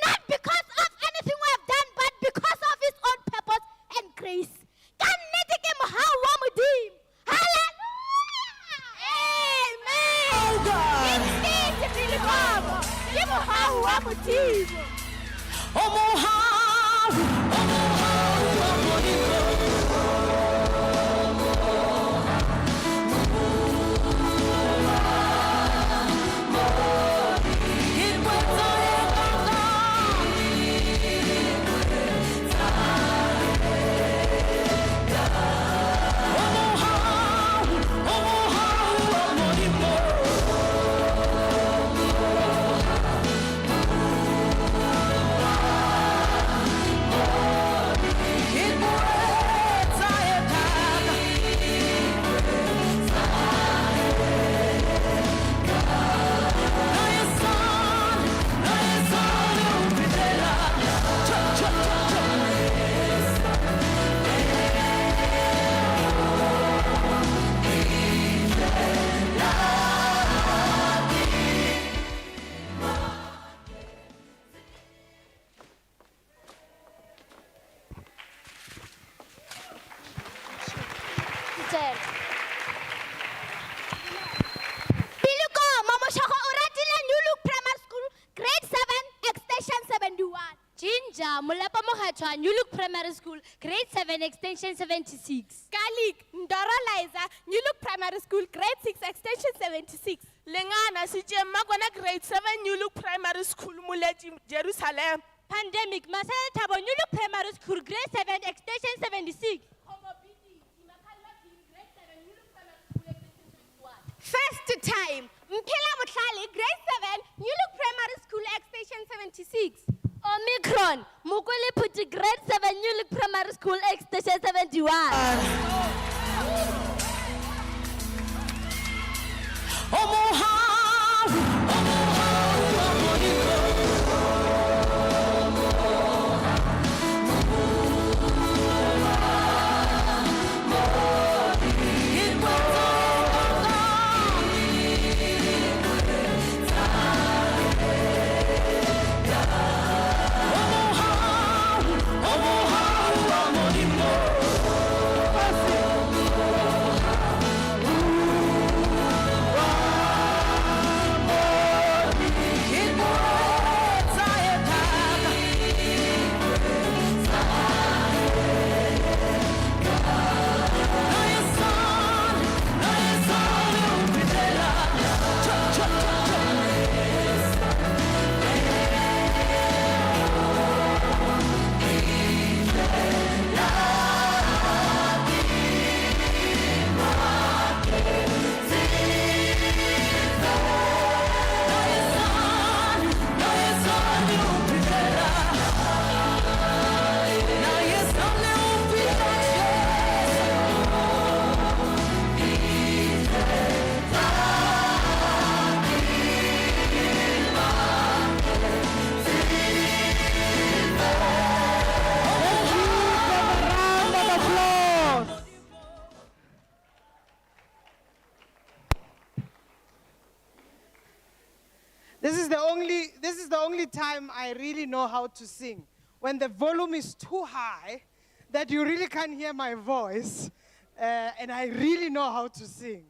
not because of anything we have done, but because of His own purpose and grace.
Molapo Mohatwa, New Look Primary School, grade 7, extension 76.
Kalik, Ndoro Liza, New Look Primary School, grade 6, extension 76.
Lengana Sije Magwana, grade 7, New Look Primary School, Muleti, Jerusalem.
Pandemic, Masala Tabo, New Look Primary School, grade 7, extension 76.
First time, Mpila Mutlali, grade 7, New Look Primary School, extension 76.
Omicron, Mukwele Puti, grade 7, New Look Primary School, extension 71.
This is the only time I really know how to sing. When the volume is too high, that you really can't hear my voice, and I really know how to sing.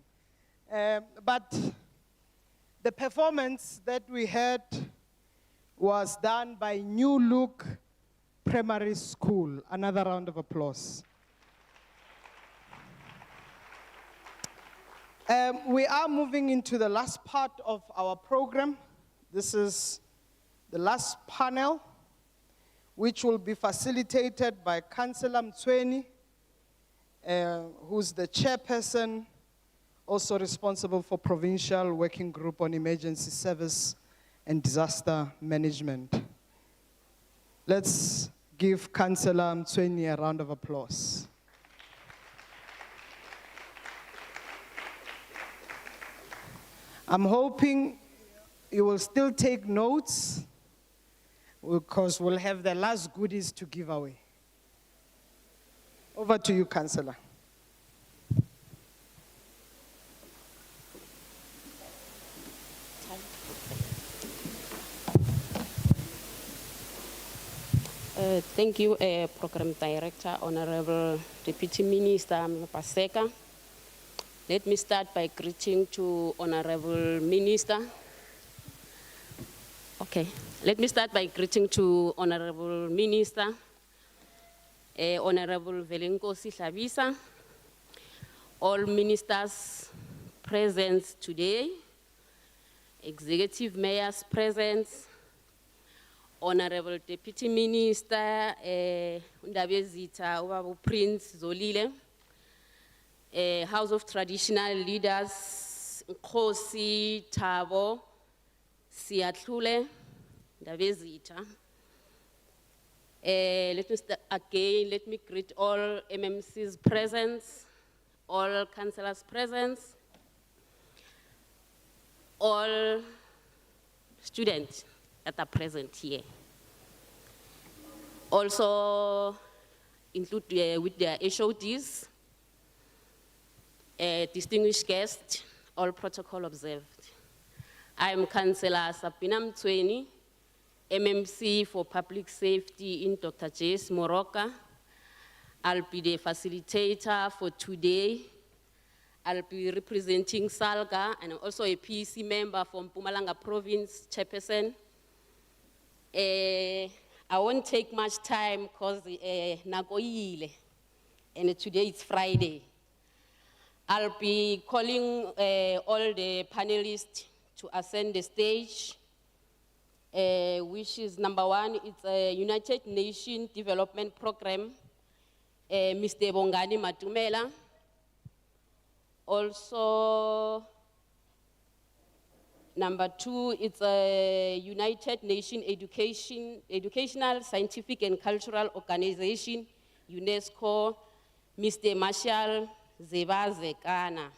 But the performance that we had was done by New Look Primary School. Another round of applause. We are moving into the last part of our program. This is the last panel, which will be facilitated by Councillor Mtsweni, who's the chairperson, also responsible for Provincial Working Group on Emergency Service and Disaster Management. Let's give Councillor Mtsweni a round of applause. I'm hoping you will still take notes, because we'll have the last goodies to give away. Over to you, Councillor.
Thank you, Program Director, Honorable Deputy Minister Paseka. Let me start by greeting to Honorable Minister. Okay, let me start by greeting to Honorable Minister, Honorable Velenkosini Hlabisa, all ministers present today, executive mayors present, Honorable Deputy Minister, Undabezita Ubaba Prince Zolile, House of Traditional Leaders, Nkosi, Thabo, Siyatlule, Ndabezitha. Let me start again, let me greet all MMCs present, all councillors present, all students that are present here. Also include with their HODs, distinguished guests, all protocol observed. I am Councillor Sabina Mtsweni, MMC for Public Safety in Dr. J.S. Moroka. I'll be the facilitator for today. I'll be representing Salga, and I'm also a PEC member from Mpumalanga Province, Chairperson. I won't take much time because nagoile, and today it's Friday. I'll be calling all the panelists to ascend the stage, which is number one, it's a United Nations Development Program, Mr. Bongani Matumela. Also, number two, it's a United Nations Educational, Scientific and Cultural Organization, UNESCO, Mr. Marshall Zebazekana.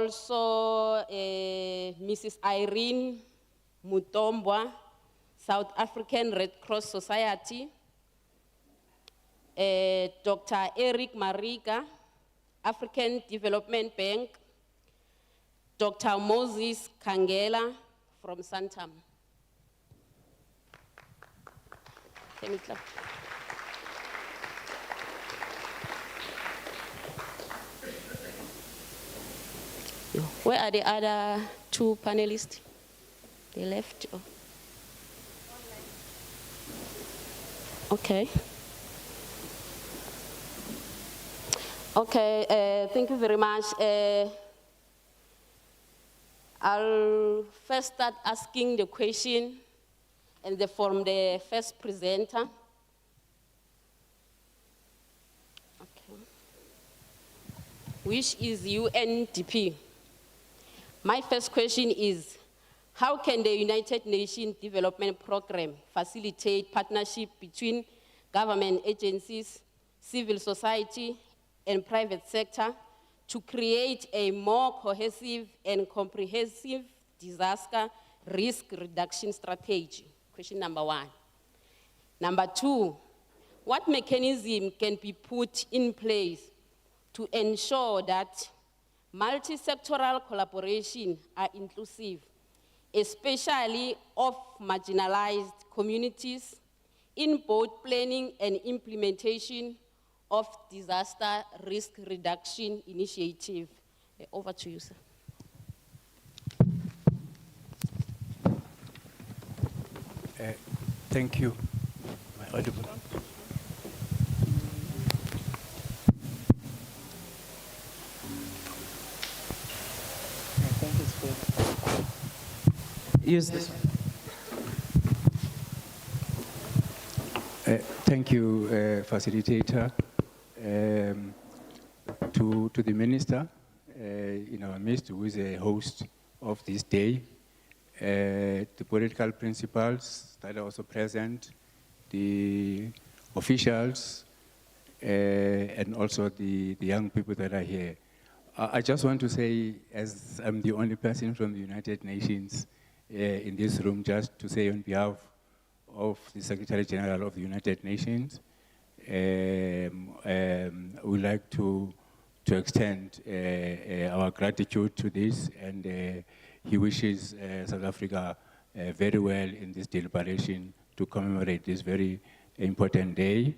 Also, Mrs. Irene Mutombwa, South African Red Cross Society. Dr. Eric Mariga, African Development Bank. Dr. Moses Kangela from Santam. Can we clap? Where are the other two panelists? They left. Oh. Okay. Okay, thank you very much. I'll first start asking the question and from the first presenter. Okay. Which is UNDP. My first question is, how can the United Nations Development Programme facilitate partnership between government agencies, civil society, and private sector to create a more cohesive and comprehensive disaster risk reduction strategy? Question number one. Number two, what mechanism can be put in place to ensure that multi-sectoral collaboration are inclusive, especially of marginalized communities, in both planning and implementation of disaster risk reduction initiative? Over to you, sir.
Thank you. Am I audible?
Use this one.
Thank you, facilitator. To the minister in our midst, who is a host of this day, the political principals that are also present, the officials, and also the young people that are here. I just want to say, as I'm the only person from the United Nations in this room, just to say on behalf of the Secretary General of the United Nations, we would like to extend our gratitude to this, and he wishes South Africa very well in this deliberation to commemorate this very important day,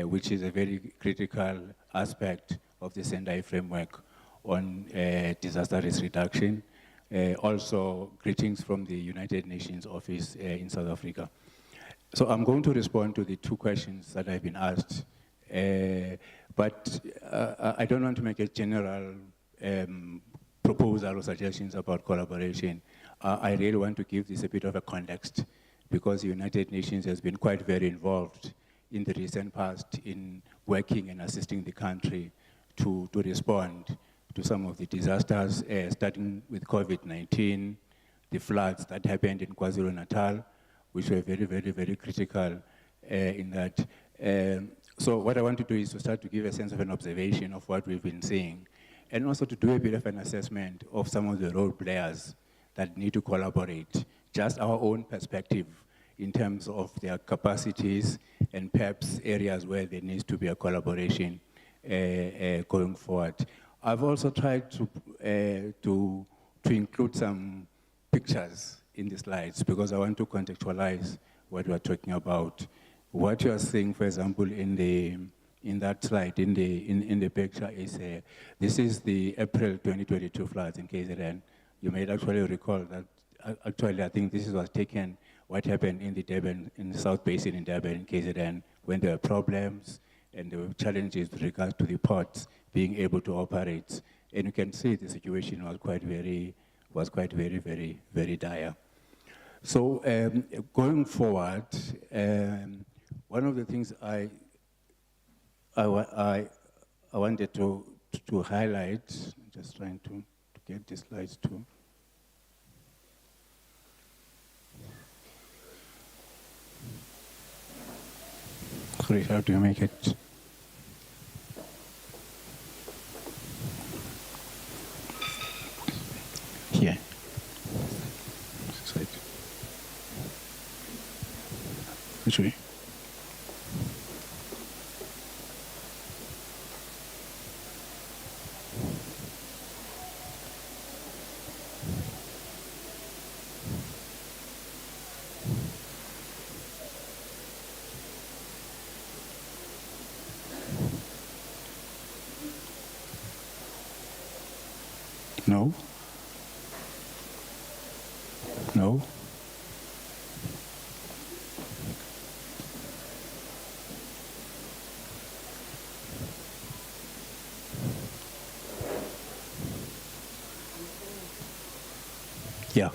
which is a very critical aspect of the Sendai framework on disaster risk reduction. Also, greetings from the United Nations office in South Africa. So I'm going to respond to the two questions that have been asked, but I don't want to make a general proposal or suggestions about collaboration. I really want to give this a bit of a context, because the United Nations has been quite very involved in the recent past in working and assisting the country to respond to some of the disasters, starting with COVID-19, the floods that happened in KwaZulu-Natal, which were very, very, very critical in that. So what I want to do is to start to give a sense of an observation of what we've been seeing, and also to do a bit of an assessment of some of the role players that need to collaborate, just our own perspective in terms of their capacities and perhaps areas where there needs to be a collaboration going forward. I've also tried to include some pictures in the slides, because I want to contextualize what we're talking about. What you are seeing, for example, in that slide, in the picture, is this is the April 2022 floods in KZN. You may actually recall that. Actually, I think this was taken. What happened in the South Basin in Durban in KZN, when there were problems and there were challenges with regards to the ports being able to operate, and you can see the situation was quite very, very, very dire. So going forward, one of the things I wanted to highlight, I'm just trying to get the slides too. Sorry, how do you make it? Here. Side. Which way? No. No. Yeah.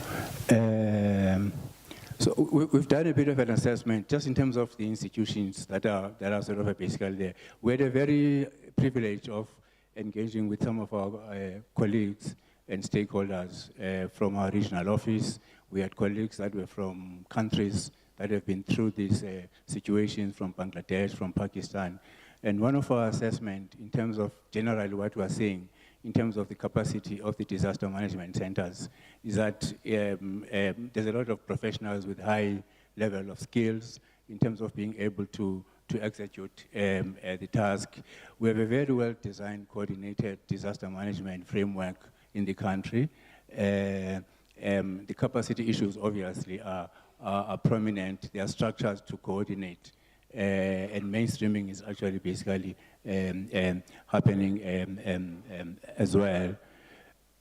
So we've done a bit of an assessment just in terms of the institutions that are sort of basically there. We had a very privilege of engaging with some of our colleagues and stakeholders from our regional office. We had colleagues that were from countries that have been through these situations, from Bangladesh, from Pakistan. And one of our assessment in terms of generally what we are seeing in terms of the capacity of the disaster management centers is that there's a lot of professionals with high level of skills in terms of being able to execute the task. We have a very well-designed, coordinated disaster management framework in the country. The capacity issues obviously are prominent. There are structures to coordinate. And mainstreaming is actually basically happening as well.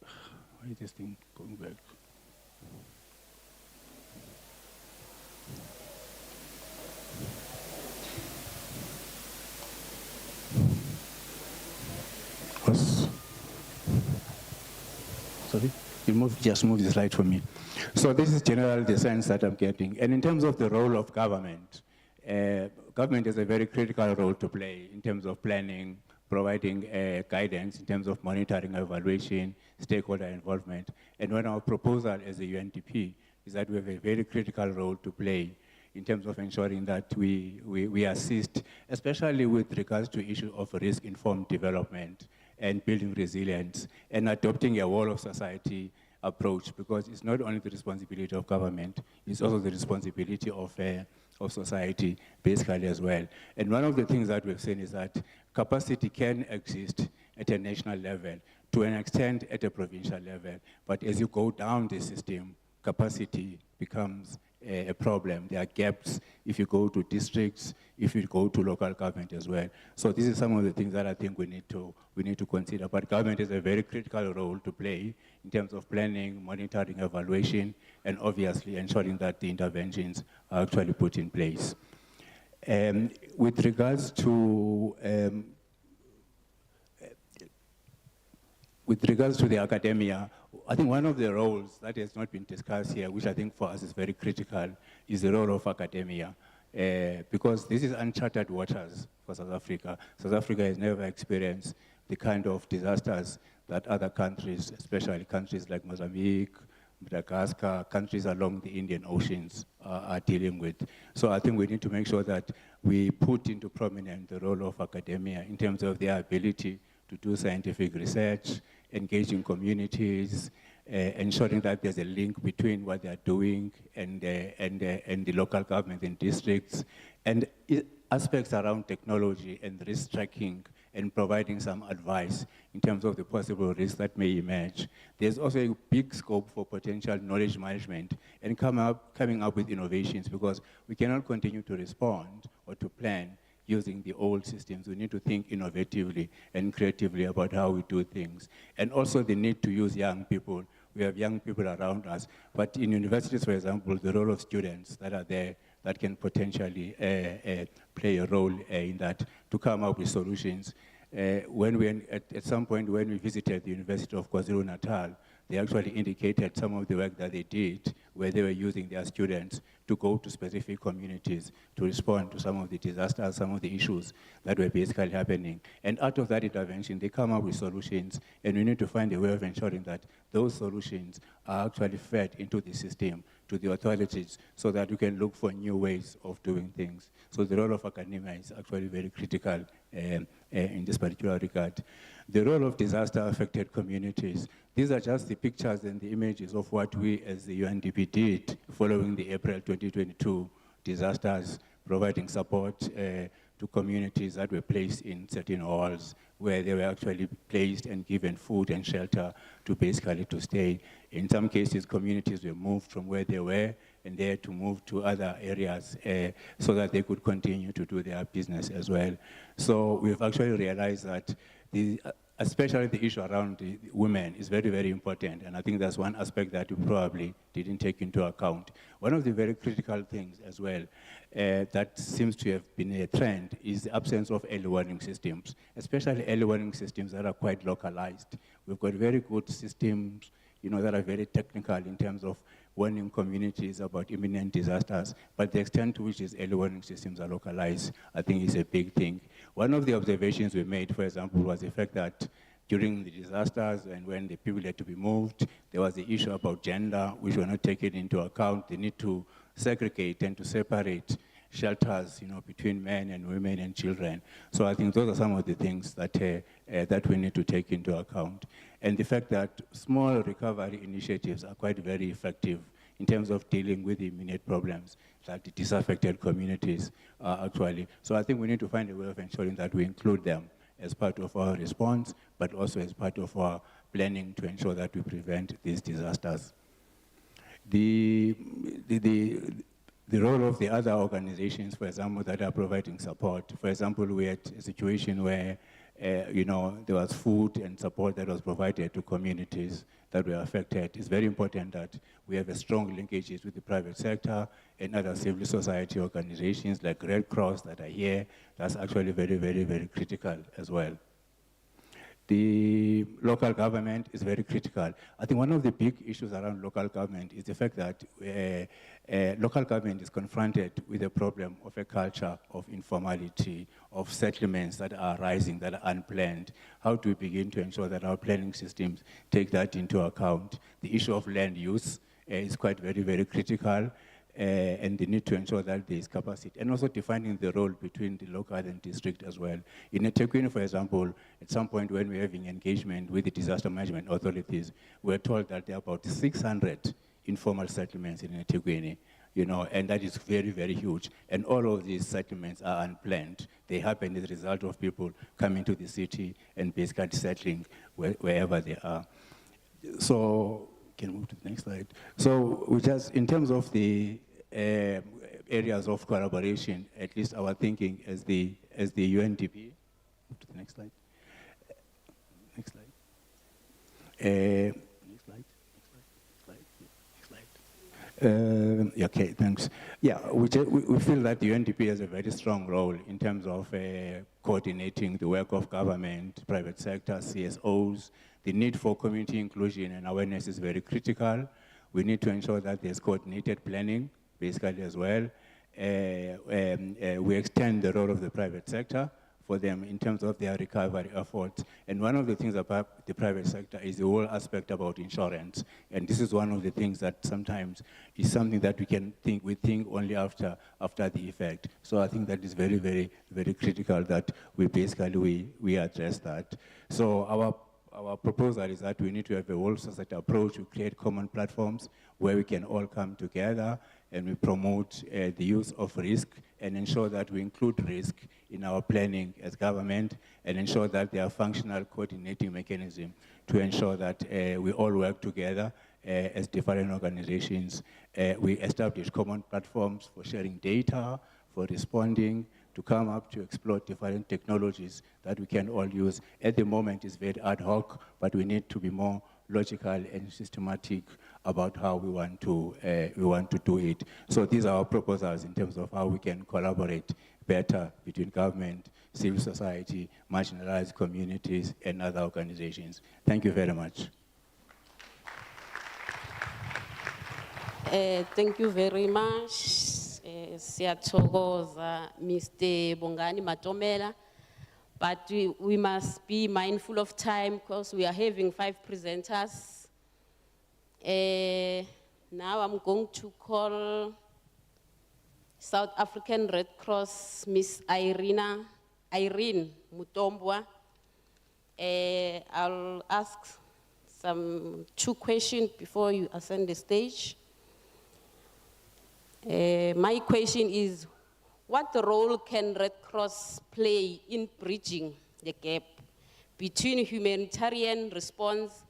Why is this thing going back? Sorry? Just move the slide for me. So this is generally the sense that I'm getting. And in terms of the role of government, government has a very critical role to play in terms of planning, providing guidance in terms of monitoring, evaluation, stakeholder involvement. And when our proposal as a UNDP is that we have a very critical role to play in terms of ensuring that we assist, especially with regards to issue of risk-informed development and building resilience and adopting a whole of society approach, because it's not only the responsibility of government, it's also the responsibility of society basically as well. And one of the things that we've seen is that capacity can exist at a national level, to an extent at a provincial level, but as you go down the system, capacity becomes a problem. There are gaps if you go to districts, if you go to local government as well. So this is some of the things that I think we need to consider. But government has a very critical role to play in terms of planning, monitoring, evaluation, and obviously ensuring that the interventions are actually put in place. With regards to the academia, I think one of the roles that has not been discussed here, which I think for us is very critical, is the role of academia. Because this is uncharted waters for South Africa. South Africa has never experienced the kind of disasters that other countries, especially countries like Mozambique, Madagascar, countries along the Indian Oceans are dealing with. So I think we need to make sure that we put into prominence the role of academia in terms of their ability to do scientific research, engaging communities, ensuring that there's a link between what they're doing and the local government and districts, and aspects around technology and risk tracking and providing some advice in terms of the possible risks that may emerge. There's also a big scope for potential knowledge management and coming up with innovations, because we cannot continue to respond or to plan using the old systems. We need to think innovatively and creatively about how we do things. And also the need to use young people. We have young people around us, but in universities, for example, the role of students that are there that can potentially play a role in that to come up with solutions. At some point when we visited the University of KwaZulu-Natal, they actually indicated some of the work that they did where they were using their students to go to specific communities to respond to some of the disasters, some of the issues that were basically happening. And out of that intervention, they come up with solutions, and we need to find a way of ensuring that those solutions are actually fed into the system, to the authorities, so that we can look for new ways of doing things. So the role of academia is actually very critical in this particular regard. The role of disaster-affected communities. These are just the pictures and the images of what we as the UNDP did following the April 2022 disasters, providing support to communities that were placed in certain halls where they were actually placed and given food and shelter to basically to stay. In some cases, communities were moved from where they were and they had to move to other areas so that they could continue to do their business as well. So we've actually realized that especially the issue around the women is very, very important. And I think that's one aspect that we probably didn't take into account. One of the very critical things as well that seems to have been a trend is the absence of early warning systems, especially early warning systems that are quite localized. We've got very good systems, that are very technical in terms of warning communities about imminent disasters, but the extent to which these early warning systems are localized, I think is a big thing. One of the observations we made, for example, was the fact that during the disasters and when the people had to be moved, there was the issue about gender, which were not taken into account. They need to segregate and to separate shelters, between men and women and children. So I think those are some of the things that, that we need to take into account. And the fact that small recovery initiatives are quite very effective in terms of dealing with the immediate problems that the disaffected communities are actually. So I think we need to find a way of ensuring that we include them as part of our response, but also as part of our planning to ensure that we prevent these disasters. The role of the other organizations, for example, that are providing support. For example, we had a situation where there was food and support that was provided to communities that were affected. It's very important that we have a strong linkages with the private sector and other civil society organizations like Red Cross that are here. That's actually very, very, very critical as well. The local government is very critical. I think one of the big issues around local government is the fact that local government is confronted with a problem of a culture of informality, of settlements that are rising, that are unplanned. How do we begin to ensure that our planning systems take that into account? The issue of land use is quite very, very critical. And the need to ensure that there is capacity, and also defining the role between the local and district as well. In eThekwini, for example, at some point when we're having engagement with the disaster management authorities, we're told that there are about 600 informal settlements in eThekwini, and that is very, very huge. And all of these settlements are unplanned. They happen as a result of people coming to the city and basically settling wherever they are. So, can move to the next slide. So we just, in terms of the areas of collaboration, at least our thinking as the UNDP. Move to the next slide. Next slide. Next slide. Next slide. Okay, thanks. Yeah, we feel that the UNDP has a very strong role in terms of coordinating the work of government, private sector, CSOs. The need for community inclusion and awareness is very critical. We need to ensure that there's coordinated planning, basically as well. We extend the role of the private sector for them in terms of their recovery efforts. And one of the things about the private sector is the whole aspect about insurance. And this is one of the things that sometimes is something that we think only after the effect. So I think that is very, very, very critical that we basically we address that. So our proposal is that we need to have a whole society approach to create common platforms where we can all come together and we promote the use of risk and ensure that we include risk in our planning as government and ensure that there are functional coordinating mechanisms to ensure that we all work together as different organizations. We establish common platforms for sharing data, for responding, to come up to explore different technologies that we can all use. At the moment, it's very ad hoc, but we need to be more logical and systematic about how we want to do it. So these are our proposals in terms of how we can collaborate better between government, civil society, marginalized communities, and other organizations. Thank you very much.
Thank you very much. Siyathokoza, Mr. Bongani Matomela, but we must be mindful of time because we are having 5 presenters. Now I'm going to call South African Red Cross, Miss Irina Irene Mutombwa. I'll ask two questions before you ascend the stage. My question is, what role can Red Cross play in bridging the gap between humanitarian response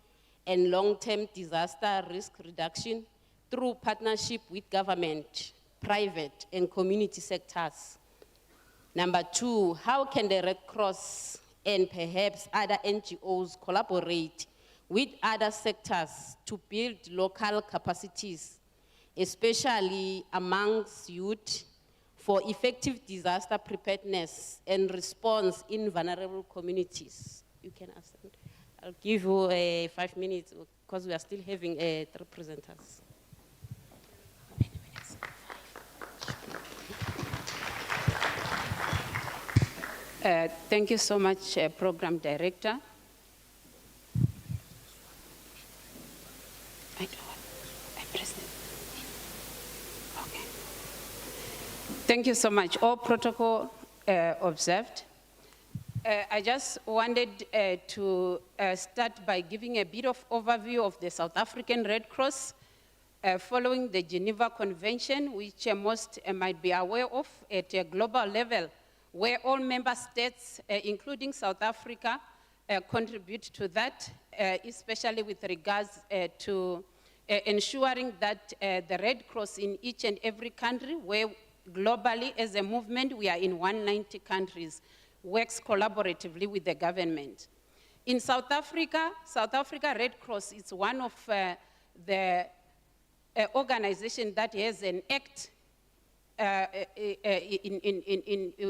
and long-term disaster risk reduction through partnership with government, private, and community sectors? Number two, how can the Red Cross and perhaps other NGOs collaborate with other sectors to build local capacities, especially amongst youth, for effective disaster preparedness and response in vulnerable communities? You can ask them. I'll give you 5 minutes because we are still having 3 presenters.
Thank you so much, Program Director. Thank you so much. All protocol observed. I just wanted to start by giving a bit of overview of the South African Red Cross following the Geneva Convention, which most might be aware of at a global level, where all member states, including South Africa, contribute to that, especially with regards to ensuring that the Red Cross in each and every country, where globally as a movement we are in 190 countries, works collaboratively with the government. In South Africa Red Cross is one of the organizations that has an act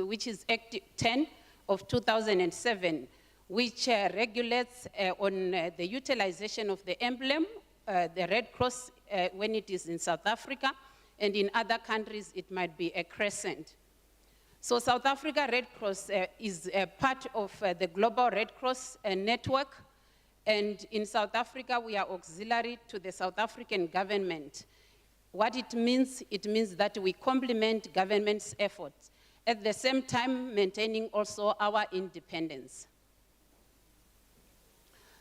which is Act 10 of 2007, which regulates on the utilization of the emblem, the Red Cross, when it is in South Africa, and in other countries it might be a crescent. So South Africa Red Cross is a part of the Global Red Cross network, and in South Africa we are auxiliary to the South African government. What it means that we complement government's efforts, at the same time maintaining also our independence.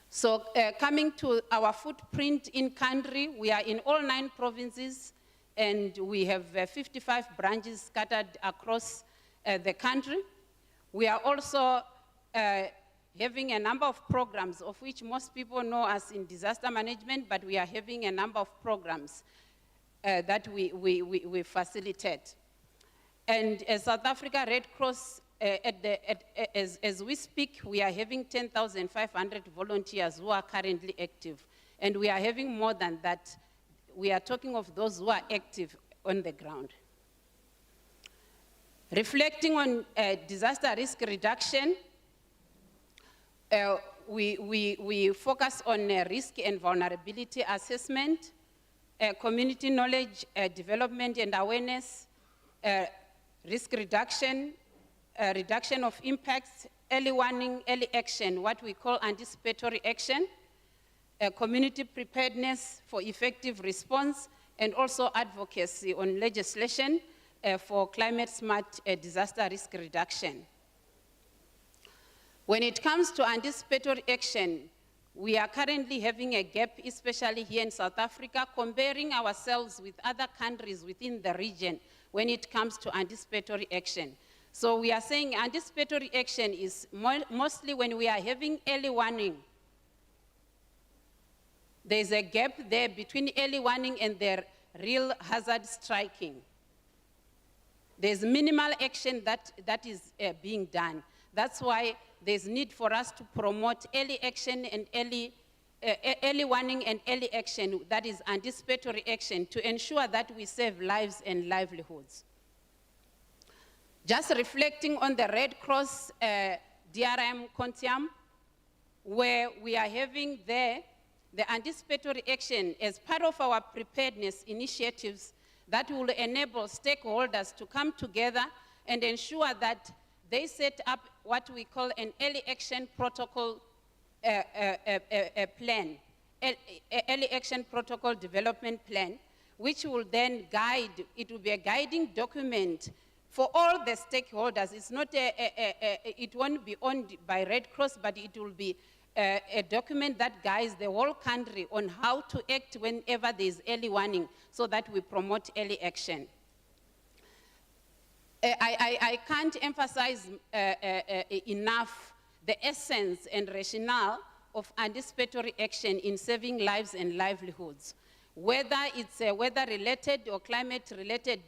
So coming to our footprint in country, we are in all 9 provinces, and we have 55 branches scattered across the country. We are also having a number of programs, of which most people know us in disaster management, but we are having a number of programs that we facilitate. And as South Africa Red Cross, as we speak, we are having 10,500 volunteers who are currently active. And we are having more than that. We are talking of those who are active on the ground. Reflecting on disaster risk reduction, we focus on risk and vulnerability assessment, community knowledge development and awareness, risk reduction, reduction of impacts, early warning, early action, what we call anticipatory action, community preparedness for effective response, and also advocacy on legislation for climate-smart disaster risk reduction. When it comes to anticipatory action, we are currently having a gap, especially here in South Africa, comparing ourselves with other countries within the region when it comes to anticipatory action. So we are saying anticipatory action is mostly when we are having early warning. There's a gap there between early warning and the real hazard striking. There's minimal action that is being done. That's why there's need for us to promote early action and early warning and early action, that is anticipatory action, to ensure that we save lives and livelihoods. Just reflecting on the Red Cross DRM Contium, where we are having there the anticipatory action as part of our preparedness initiatives that will enable stakeholders to come together and ensure that they set up what we call an early action protocol plan, early action protocol development plan, which will then guide, it will be a guiding document for all the stakeholders. It's not it won't be owned by Red Cross, but it will be a document that guides the whole country on how to act whenever there is early warning, so that we promote early action. I can't emphasize enough the essence and rationale of anticipatory action in saving lives and livelihoods. Whether it's weather-related or climate-related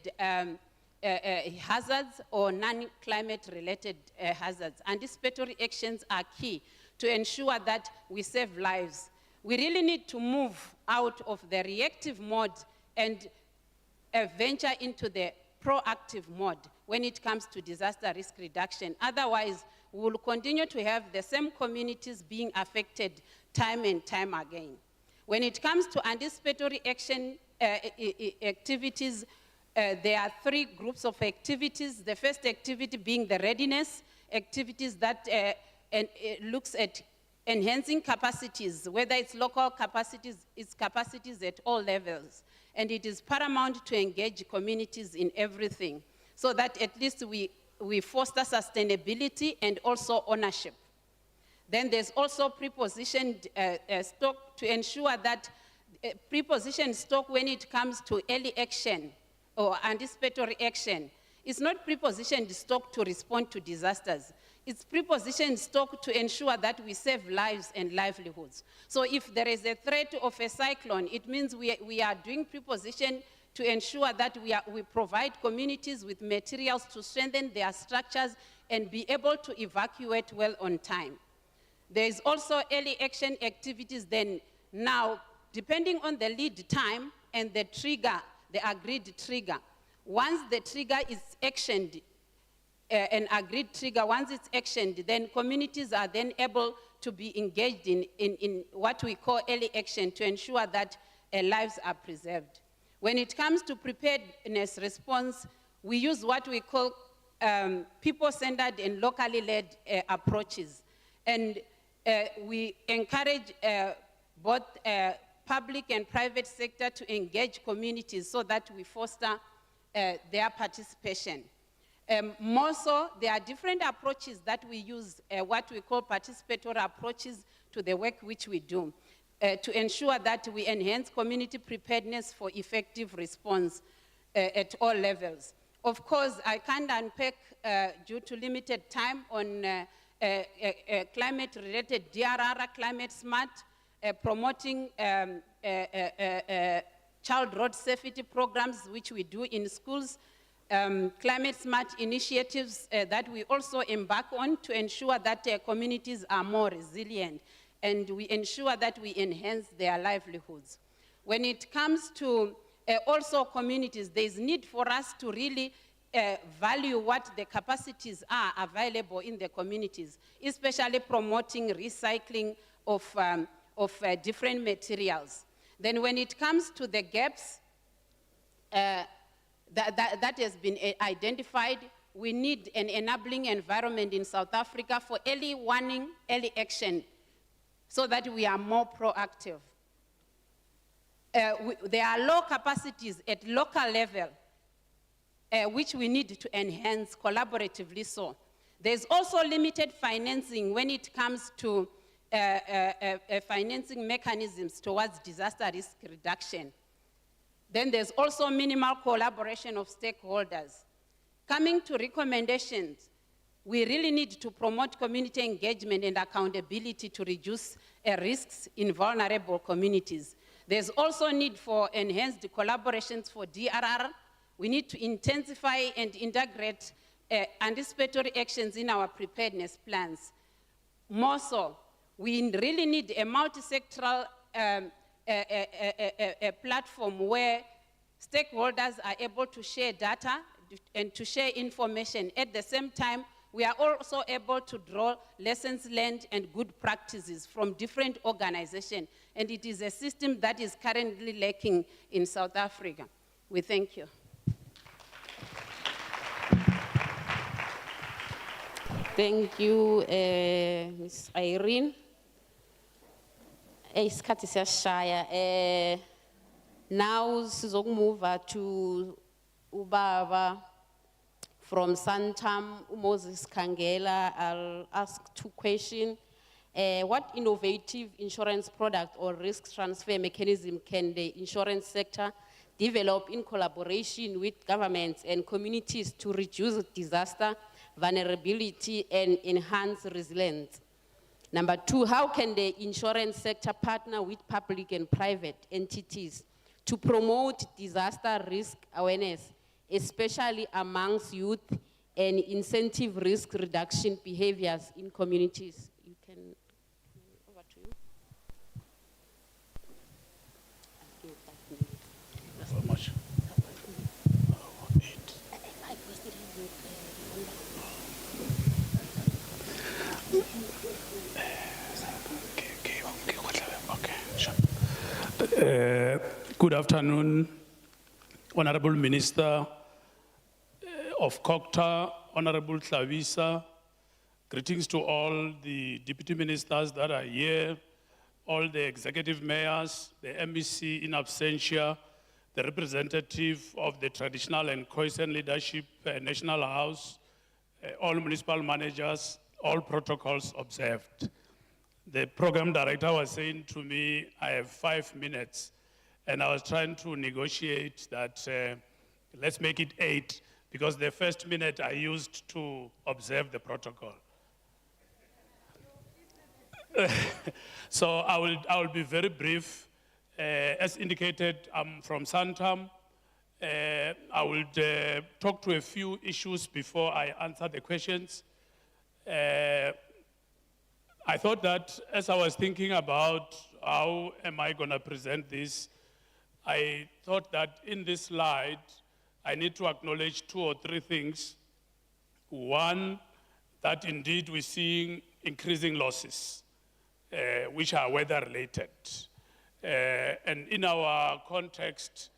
hazards or non-climate-related hazards, anticipatory actions are key to ensure that we save lives. We really need to move out of the reactive mode and venture into the proactive mode when it comes to disaster risk reduction. Otherwise, we will continue to have the same communities being affected time and time again. When it comes to anticipatory action activities, there are three groups of activities. The first activity being the readiness activities that looks at enhancing capacities, whether it's local capacities, it's capacities at all levels. And it is paramount to engage communities in everything, so that at least we foster sustainability and also ownership. Then there's also prepositioned stock to ensure that prepositioned stock when it comes to early action or anticipatory action. It's not prepositioned stock to respond to disasters. It's prepositioned stock to ensure that we save lives and livelihoods. So if there is a threat of a cyclone, it means we are doing preposition to ensure that we provide communities with materials to strengthen their structures and be able to evacuate well on time. There is also early action activities then. Now, depending on the lead time and the trigger, the agreed trigger, once the trigger is actioned, an agreed trigger, once it's actioned, then communities are then able to be engaged in what we call early action to ensure that lives are preserved. When it comes to preparedness response, we use what we call people-centered and locally led approaches. And we encourage both public and private sector to engage communities so that we foster their participation. More so, there are different approaches that we use, what we call participatory approaches to the work which we do, to ensure that we enhance community preparedness for effective response at all levels. Of course, I can't unpack, due to limited time, on climate-related DRR, climate smart, promoting child road safety programs, which we do in schools, climate smart initiatives that we also embark on to ensure that communities are more resilient, and we ensure that we enhance their livelihoods. When it comes to also communities, there's need for us to really value what the capacities are available in the communities, especially promoting recycling of different materials. Then when it comes to the gaps that has been identified, we need an enabling environment in South Africa for early warning, early action, so that we are more proactive. There are low capacities at local level, which we need to enhance collaboratively so. There's also limited financing when it comes to financing mechanisms towards disaster risk reduction. Then there's also minimal collaboration of stakeholders. Coming to recommendations, we really need to promote community engagement and accountability to reduce risks in vulnerable communities. There's also need for enhanced collaborations for DRR. We need to intensify and integrate anticipatory actions in our preparedness plans. More so, we really need a multi-sectoral platform where stakeholders are able to share data and to share information. At the same time, we are also able to draw lessons learned and good practices from different organizations. And it is a system that is currently lacking in South Africa. We thank you.
Thank you, Ms. Irene. Isikhathi siyashaya. Now sizomove to ubaba From Santam, Moses Kangela, I'll ask 2 questions. What innovative insurance product or risk transfer mechanism can the insurance sector develop in collaboration with governments and communities to reduce disaster vulnerability and enhance resilience? Number 2, how can the insurance sector partner with public and private entities to promote disaster risk awareness, especially amongst youth, and incentive risk reduction behaviors in communities? You can, over to you. I'll give 5 minutes.
How much?
Good afternoon, Honorable Minister of COCTA, Honorable Hlabisa. Greetings to all the deputy ministers that are here, all the executive mayors, the MEC in absentia, the representative of the traditional and Khoisan leadership, National House, all municipal managers, all protocols observed. The program director was saying to me, I have 5 minutes, and I was trying to negotiate that let's make it 8, because the first minute I used to observe the protocol. So I will be very brief. As indicated, I'm from Santam. I will talk to a few issues before I answer the questions. I thought that as I was thinking about how am I going to present this, I thought that in this slide, I need to acknowledge 2 or 3 things. One, that indeed we're seeing increasing losses, which are weather-related. And in our context,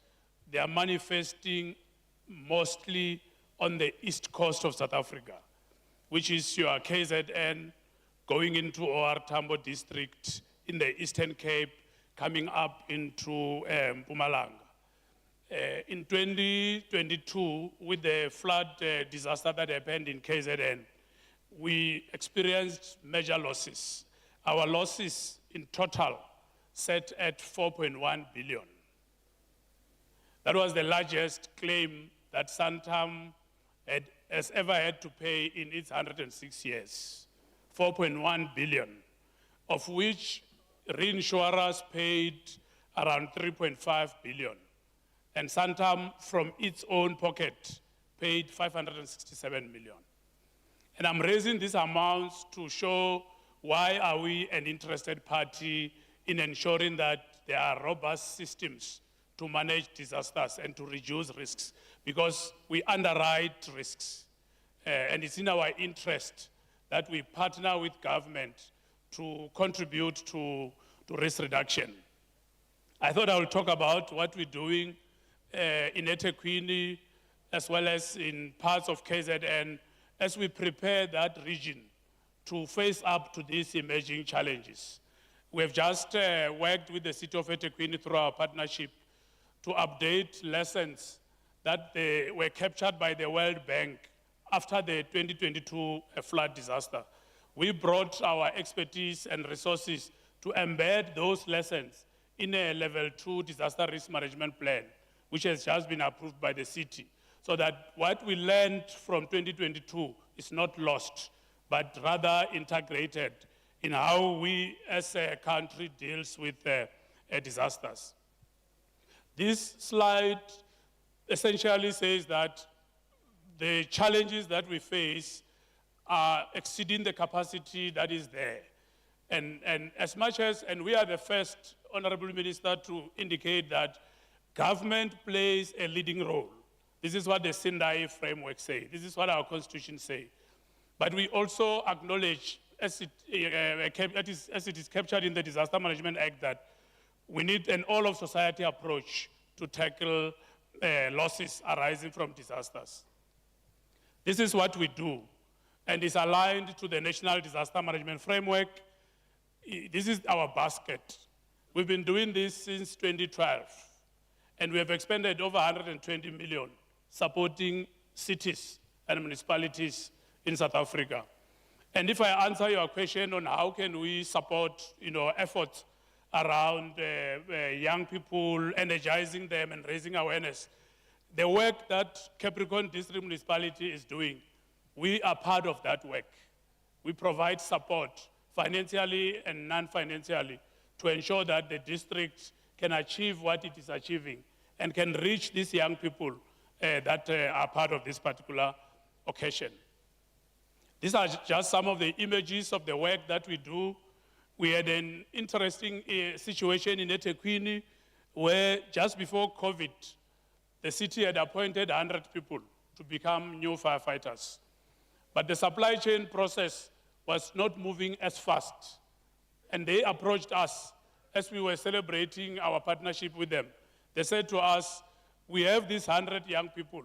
they are manifesting mostly on the east coast of South Africa, which is your KZN, going into OR Tambo district in the Eastern Cape, coming up into Mpumalanga. In 2022, with the flood disaster that happened in KZN, we experienced major losses. Our losses in total set at 4.1 billion. That was the largest claim that Santam has ever had to pay in its 106 years. 4.1 billion, of which reinsurers paid around 3.5 billion. And Santam, from its own pocket, paid 567 million. And I'm raising these amounts to show why are we an interested party in ensuring that there are robust systems to manage disasters and to reduce risks, because we underwrite risks. And it's in our interest that we partner with government to contribute to risk reduction. I thought I would talk about what we're doing in eThekwini, as well as in parts of KZN, as we prepare that region to face up to these emerging challenges. We have just worked with the city of eThekwini through our partnership to update lessons that were captured by the World Bank after the 2022 flood disaster. We brought our expertise and resources to embed those lessons in a level 2 disaster risk management plan, which has just been approved by the city, so that what we learned from 2022 is not lost, but rather integrated in how we as a country deals with disasters. This slide essentially says that the challenges that we face are exceeding the capacity that is there. And as much as, and we are the first, Honorable Minister, to indicate that government plays a leading role. This is what the Sendai framework says. This is what our constitution says. But we also acknowledge, as it is captured in the Disaster Management Act, that we need an all-of-society approach to tackle losses arising from disasters. This is what we do, and is aligned to the National Disaster Management Framework. This is our basket. We've been doing this since 2012, and we have expended over 120 million supporting cities and municipalities in South Africa. And if I answer your question on how can we support efforts around young people, energizing them and raising awareness, the work that Capricorn District Municipality is doing, we are part of that work. We provide support financially and non-financially to ensure that the district can achieve what it is achieving and can reach these young people that are part of this particular occasion. These are just some of the images of the work that we do. We had an interesting situation in eThekwini where just before COVID, the city had appointed 100 people to become new firefighters. But the supply chain process was not moving as fast. And they approached us as we were celebrating our partnership with them. They said to us, we have these 100 young people.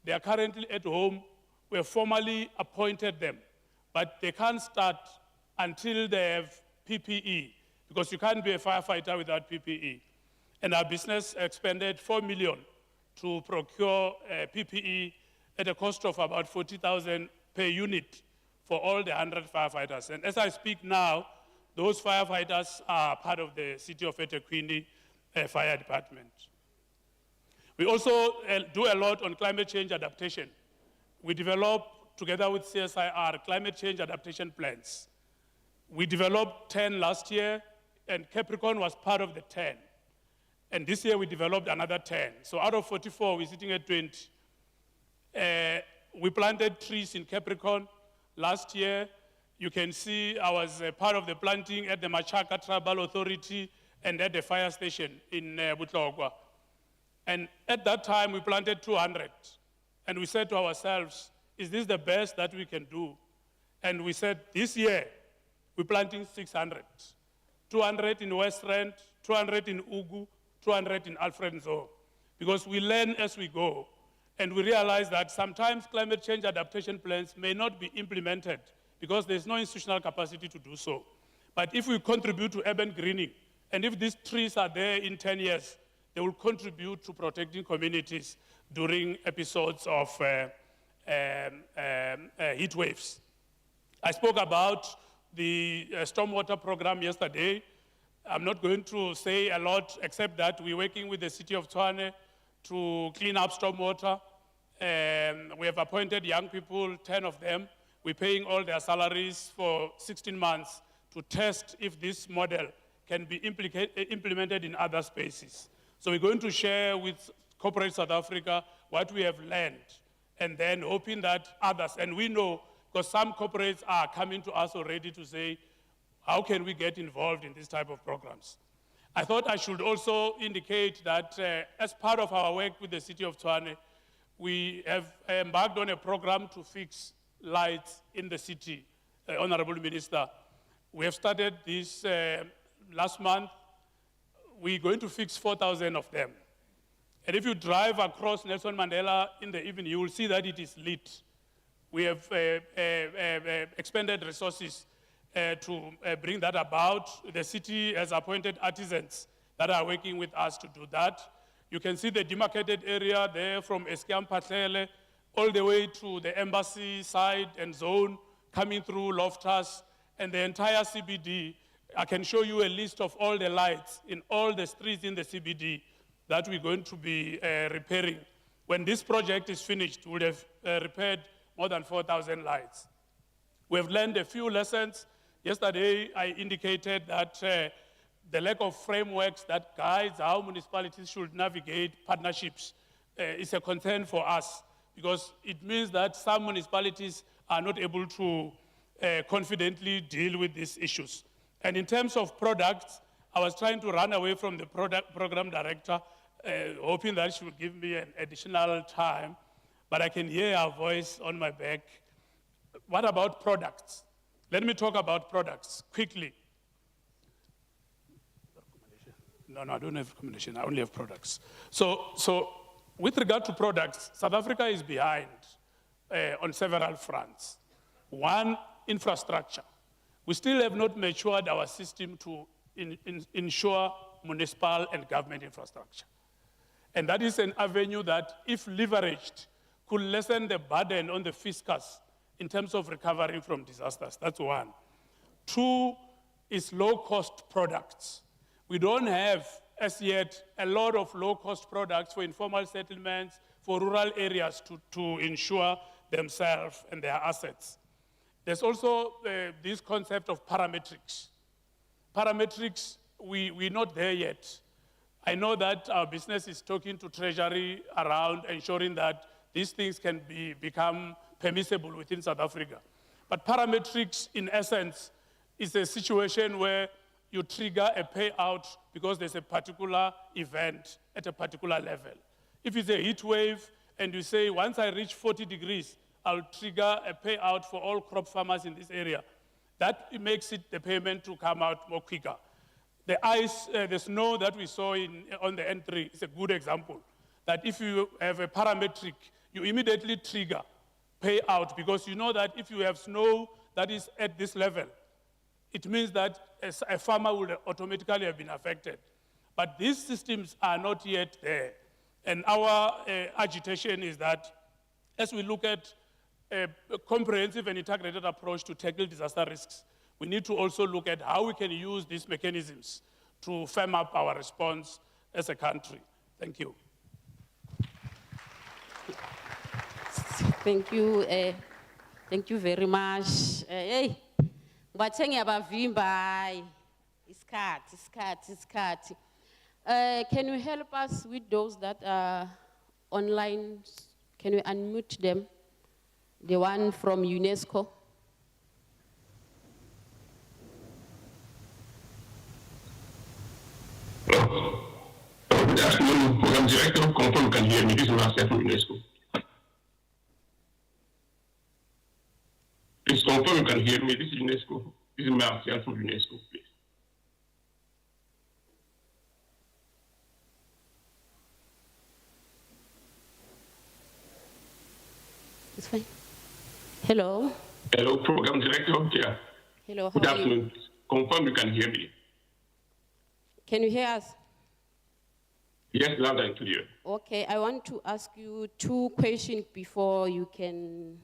They are currently at home. We have formally appointed them, but they can't start until they have PPE, because you can't be a firefighter without PPE. And our business expended 4 million to procure PPE at a cost of about 40,000 per unit for all the 100 firefighters. And as I speak now, those firefighters are part of the City of eThekwini Fire Department. We also do a lot on climate change adaptation. We develop, together with CSIR, climate change adaptation plans. We developed 10 last year, and Capricorn was part of the 10. And this year we developed another 10. So out of 44, we're sitting at 20. We planted trees in Capricorn last year. You can see I was part of the planting at the Machaka Tribal Authority and at the fire station in Butlogwa. And at that time, we planted 200. And we said to ourselves, is this the best that we can do? And we said, this year, we're planting 600. 200 in West Rand, 200 in Ugu, 200 in Alfred Nzo. Because we learn as we go. And we realize that sometimes climate change adaptation plans may not be implemented because there's no institutional capacity to do so. But if we contribute to urban greening, and if these trees are there in 10 years, they will contribute to protecting communities during episodes of heat waves. I spoke about the stormwater program yesterday. I'm not going to say a lot except that we're working with the city of Tshwane to clean up stormwater. We have appointed young people, 10 of them. We're paying all their salaries for 16 months to test if this model can be implemented in other spaces. So we're going to share with Corporate South Africa what we have learned, and then hoping that others, and we know, because some corporates are coming to us already to say, how can we get involved in this type of programs? I thought I should also indicate that as part of our work with the city of Tshwane, we have embarked on a program to fix lights in the city, Honorable Minister. We have started this last month. We're going to fix 4,000 of them. And if you drive across Nelson Mandela in the evening, you will see that it is lit. We have expended resources to bring that about. The city has appointed artisans that are working with us to do that. You can see the demarcated area there from Eskiam Patlele all the way to the embassy side and zone, coming through Loftus and the entire CBD. I can show you a list of all the lights in all the streets in the CBD that we're going to be repairing. When this project is finished, we'll have repaired more than 4,000 lights. We have learned a few lessons. Yesterday, I indicated that the lack of frameworks that guides how municipalities should navigate partnerships is a concern for us, because it means that some municipalities are not able to confidently deal with these issues. And in terms of products, I was trying to run away from the program director, hoping that she would give me an additional time, but I can hear her voice on my back. What about products? Let me talk about products quickly. No, I don't have recommendation. I only have products. So with regard to products, South Africa is behind on several fronts. One, infrastructure. We still have not matured our system to ensure municipal and government infrastructure. And that is an avenue that, if leveraged, could lessen the burden on the fiscus in terms of recovering from disasters. That's one. Two is low-cost products. We don't have, as yet, a lot of low-cost products for informal settlements, for rural areas to insure themselves and their assets. There's also this concept of parametrics. Parametrics, we're not there yet. I know that our business is talking to Treasury around ensuring that these things can become permissible within South Africa. But parametrics, in essence, is a situation where you trigger a payout because there's a particular event at a particular level. If it's a heat wave and you say, once I reach 40 degrees, I'll trigger a payout for all crop farmers in this area, that makes it the payment to come out more quicker. The ice, the snow that we saw on the N3 is a good example, that if you have a parametric, you immediately trigger payout because you know that if you have snow that is at this level, it means that a farmer will automatically have been affected. But these systems are not yet there. And our agitation is that as we look at a comprehensive and integrated approach to tackle disaster risks, we need to also look at how we can use these mechanisms to firm up our response as a country. Thank you.
Thank you. Thank you very much. Hey, can you help us with those that are online? Can you unmute them? The one from UNESCO.
Good afternoon, Program Director. Confirm you can hear me. This is Marcel from UNESCO. Please confirm you can hear me. This is UNESCO. This is Marcel from UNESCO, please.
It's fine. Hello.
Hello, Program Director. Yeah.
Hello.
Good afternoon. Confirm you can hear me.
Can you hear us?
Yes, loud and clear.
Okay, I want to ask you two questions before you can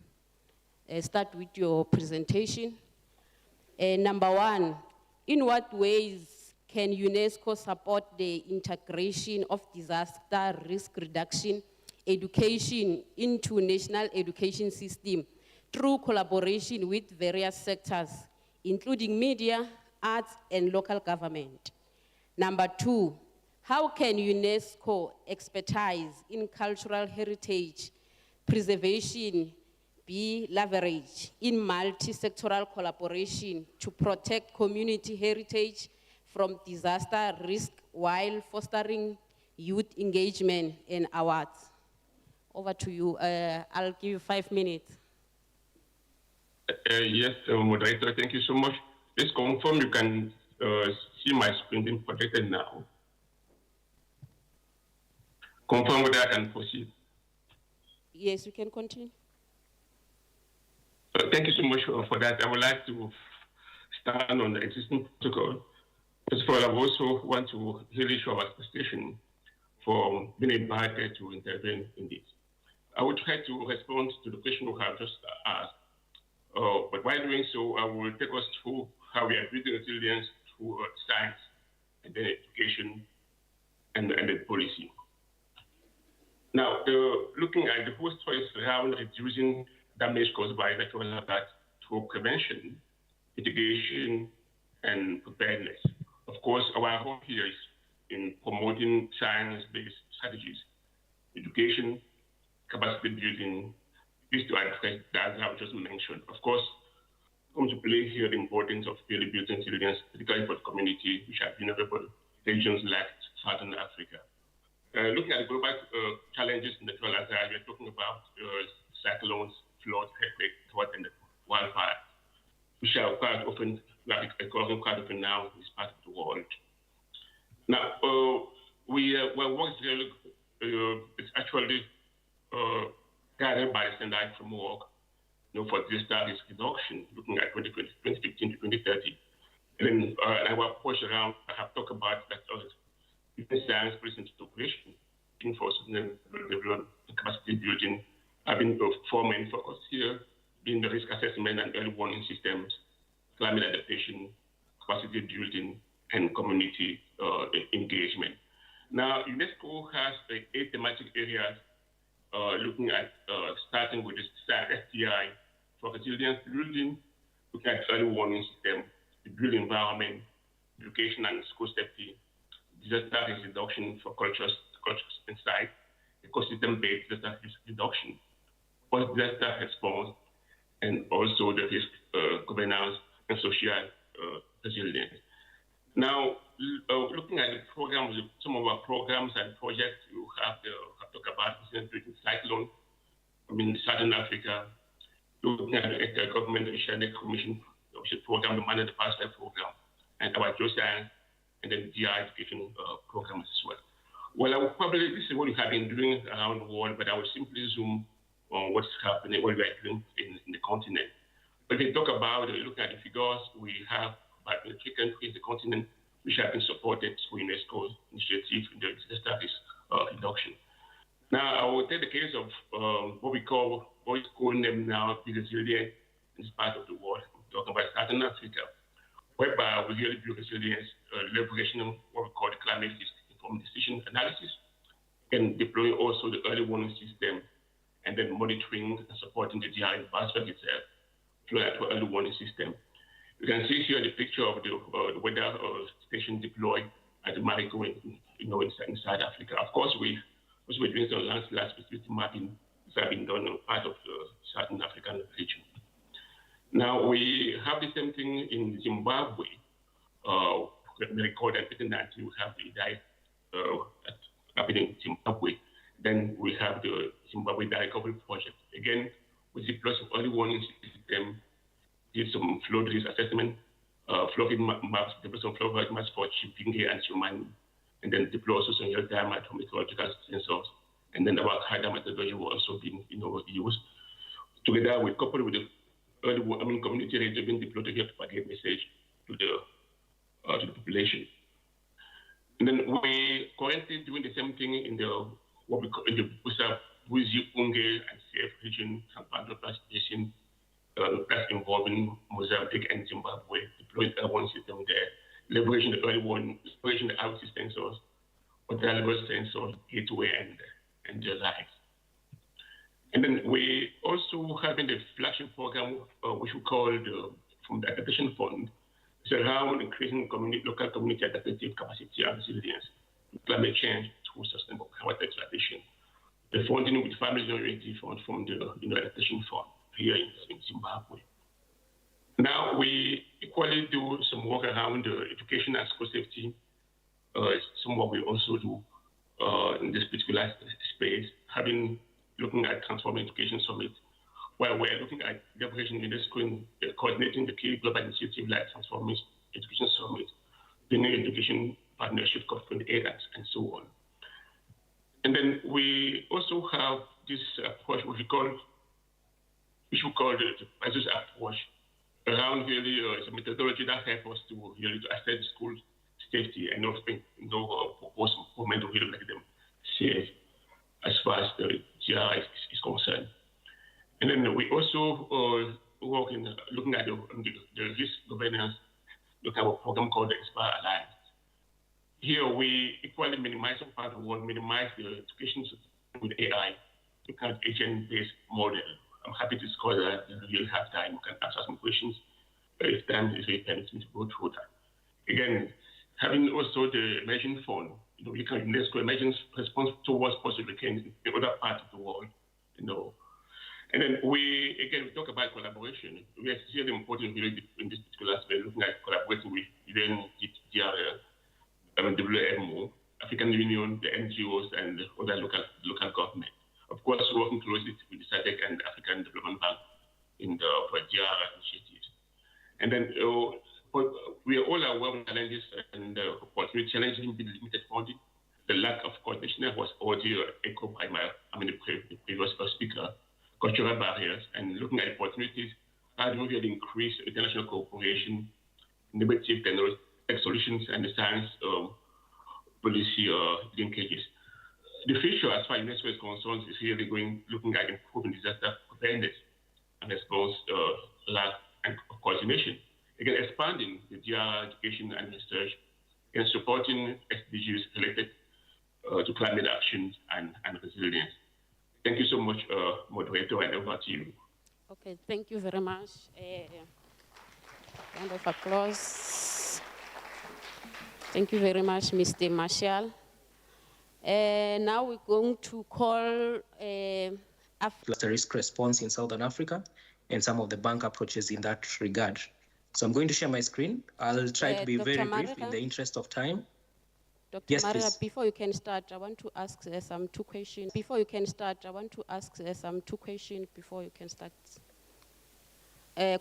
start with your presentation. Number one, in what ways can UNESCO support the integration of disaster risk reduction education into national education system through collaboration with various sectors, including media, arts, and local government? Number two, how can UNESCO expertise in cultural heritage preservation be leveraged in multi-sectoral collaboration to protect community heritage from disaster risk while fostering youth engagement and awards? Over to you. I'll give you 5 minutes.
Yes, moderator, thank you so much. Please confirm you can see my screen being projected now. Confirm whether I can proceed.
Yes, you can continue.
Thank you so much for that. I would like to stand on the existing protocol. First of all, I also want to really show our appreciation for being invited to intervene in this. I will try to respond to the question you have just asked. But while doing so, I will take us through how we are building resilience through science and then education and then policy. Now, looking at the first choice around reducing damage caused by natural hazards through prevention, mitigation, and preparedness. Of course, our role here is in promoting science-based strategies, education, capacity building, is to address that I've just mentioned. Of course, comes to play here the importance of really building resilience, particularly for the community which have vulnerable regions like Southern Africa. Looking at the global challenges in natural hazards, we're talking about cyclones, floods, earthquakes, drought, and wildfire, which are quite often occurring quite often now in this part of the world. Now, we're working really, it's actually guided by the standard framework, for disaster risk reduction, looking at 2015 to 2030. And then our approach around, I have talked about that science present to operation, for sustainable development, capacity building, having four main focus here, being the risk assessment and early warning systems, climate adaptation, capacity building, and community engagement. Now, UNESCO has 8 thematic areas looking at starting with the STI for resilience building, looking at early warning system, the built environment, education and school safety, disaster risk reduction for cultures insight, ecosystem-based disaster risk reduction, post-disaster response, and also the risk governance and social resilience. Now, looking at the programs, some of our programs and projects, you have talked about cyclone, Southern Africa, looking at the Intergovernmental Oceanic Commission program, the Managed Pathway program, and our geoscience, and then GI education programs as well. Well, I will probably, this is what we have been doing around the world, but I will simply zoom on what's happening, what we are doing in the continent. But if you talk about, looking at the figures, we have about 3 countries in the continent which have been supported through UNESCO's initiative in the disaster risk reduction. Now, I will take the case of what we call them now, be resilient in this part of the world. I'm talking about Southern Africa, whereby we really build resilience, leveraging what we call the climate risk informed decision analysis, and deploying also the early warning system, and then monitoring and supporting the GI environment itself, deploying to early warning system. You can see here the picture of the weather station deployed at the Marico in South Africa. Of course, we're doing some landslide specific mapping that have been done on part of the Southern African region. Now, we have the same thing in Zimbabwe. We record that in 1990, we have the happening in Zimbabwe. Then we have the Zimbabwe Dye Recovery Project. Again, we deploy some early warning system, did some flood risk assessment, flooding maps, develop some flood maps for Chipinge and Chumani, and then deploy also some real-time meteorological sensors. And then our hydro methodology will also be used. Together with coupled with the early community radio being deployed to propagate message to the population. And then we currently doing the same thing in the what we call in the Buzi Unge and CF region, Sampando Basin, that's involving Mozambique and Zimbabwe, deploying airborne system there, leveraging the early one, leveraging the IoT sensors, water level sensors, gateway, and the likes. And then we also having the flagship program, which we call from the Adaptation Fund. It's around increasing local community adaptive capacity and resilience to climate change through sustainable habitat exploitation. The funding with Family Unity Fund from the Adaptation Fund here in Zimbabwe. Now we equally do some work around education and school safety. Some work we also do in this particular space, looking at Transforming Education Summit, where we're looking at leveraging UNESCO in coordinating the key global initiative like Transforming Education Summit, the New Education Partnership COP28, and so on. And then we also have this approach, which we call the PASUS approach, around really it's a methodology that helps us to really to assess school safety and propose movement to really make them safe as far as the GRI is concerned. And then we also work in looking at the risk governance, looking at a program called the Inspire Alliance. Here we equally minimize some part of the world, minimize the education with AI, looking at agent-based model. I'm happy to discuss that. You'll have time. You can ask some questions if time is really permits me to go through that. Again, having also the emerging fund, you can UNESCO emergence response towards post-hurricane in other parts of the world, And then we talk about collaboration. We are really important really in this particular aspect, looking at collaborating with WMO, African Union, the NGOs, and other local government. Of course, working closely with the SADC and African Development Bank in the GRI initiatives. And then we are all aware of challenges and opportunity challenges in limited funding. The lack of coordination was already echoed by the previous speaker. Cultural barriers, and looking at opportunities, how do we really increase international cooperation, innovative technology solutions, and the science policy linkages. The future, as far as UNESCO is concerned, is really looking at improving disaster preparedness and response lack and coordination. Again, expanding the GR education and research and supporting SDGs related to climate action and resilience. Thank you so much, moderator, and over to you.
Okay, thank you very much. Round of applause. Thank you very much, Mr. Marshall. Now we're going to call
disaster risk response in Southern Africa and some of the bank approaches in that regard. So I'm going to share my screen. I'll try to be
Dr.
very brief
Marika?
in the interest of time.
Dr.
Yes,
Maria,
please.
before you can start, I want to ask some two questions. Before you can start, I want to ask some two questions before you can start.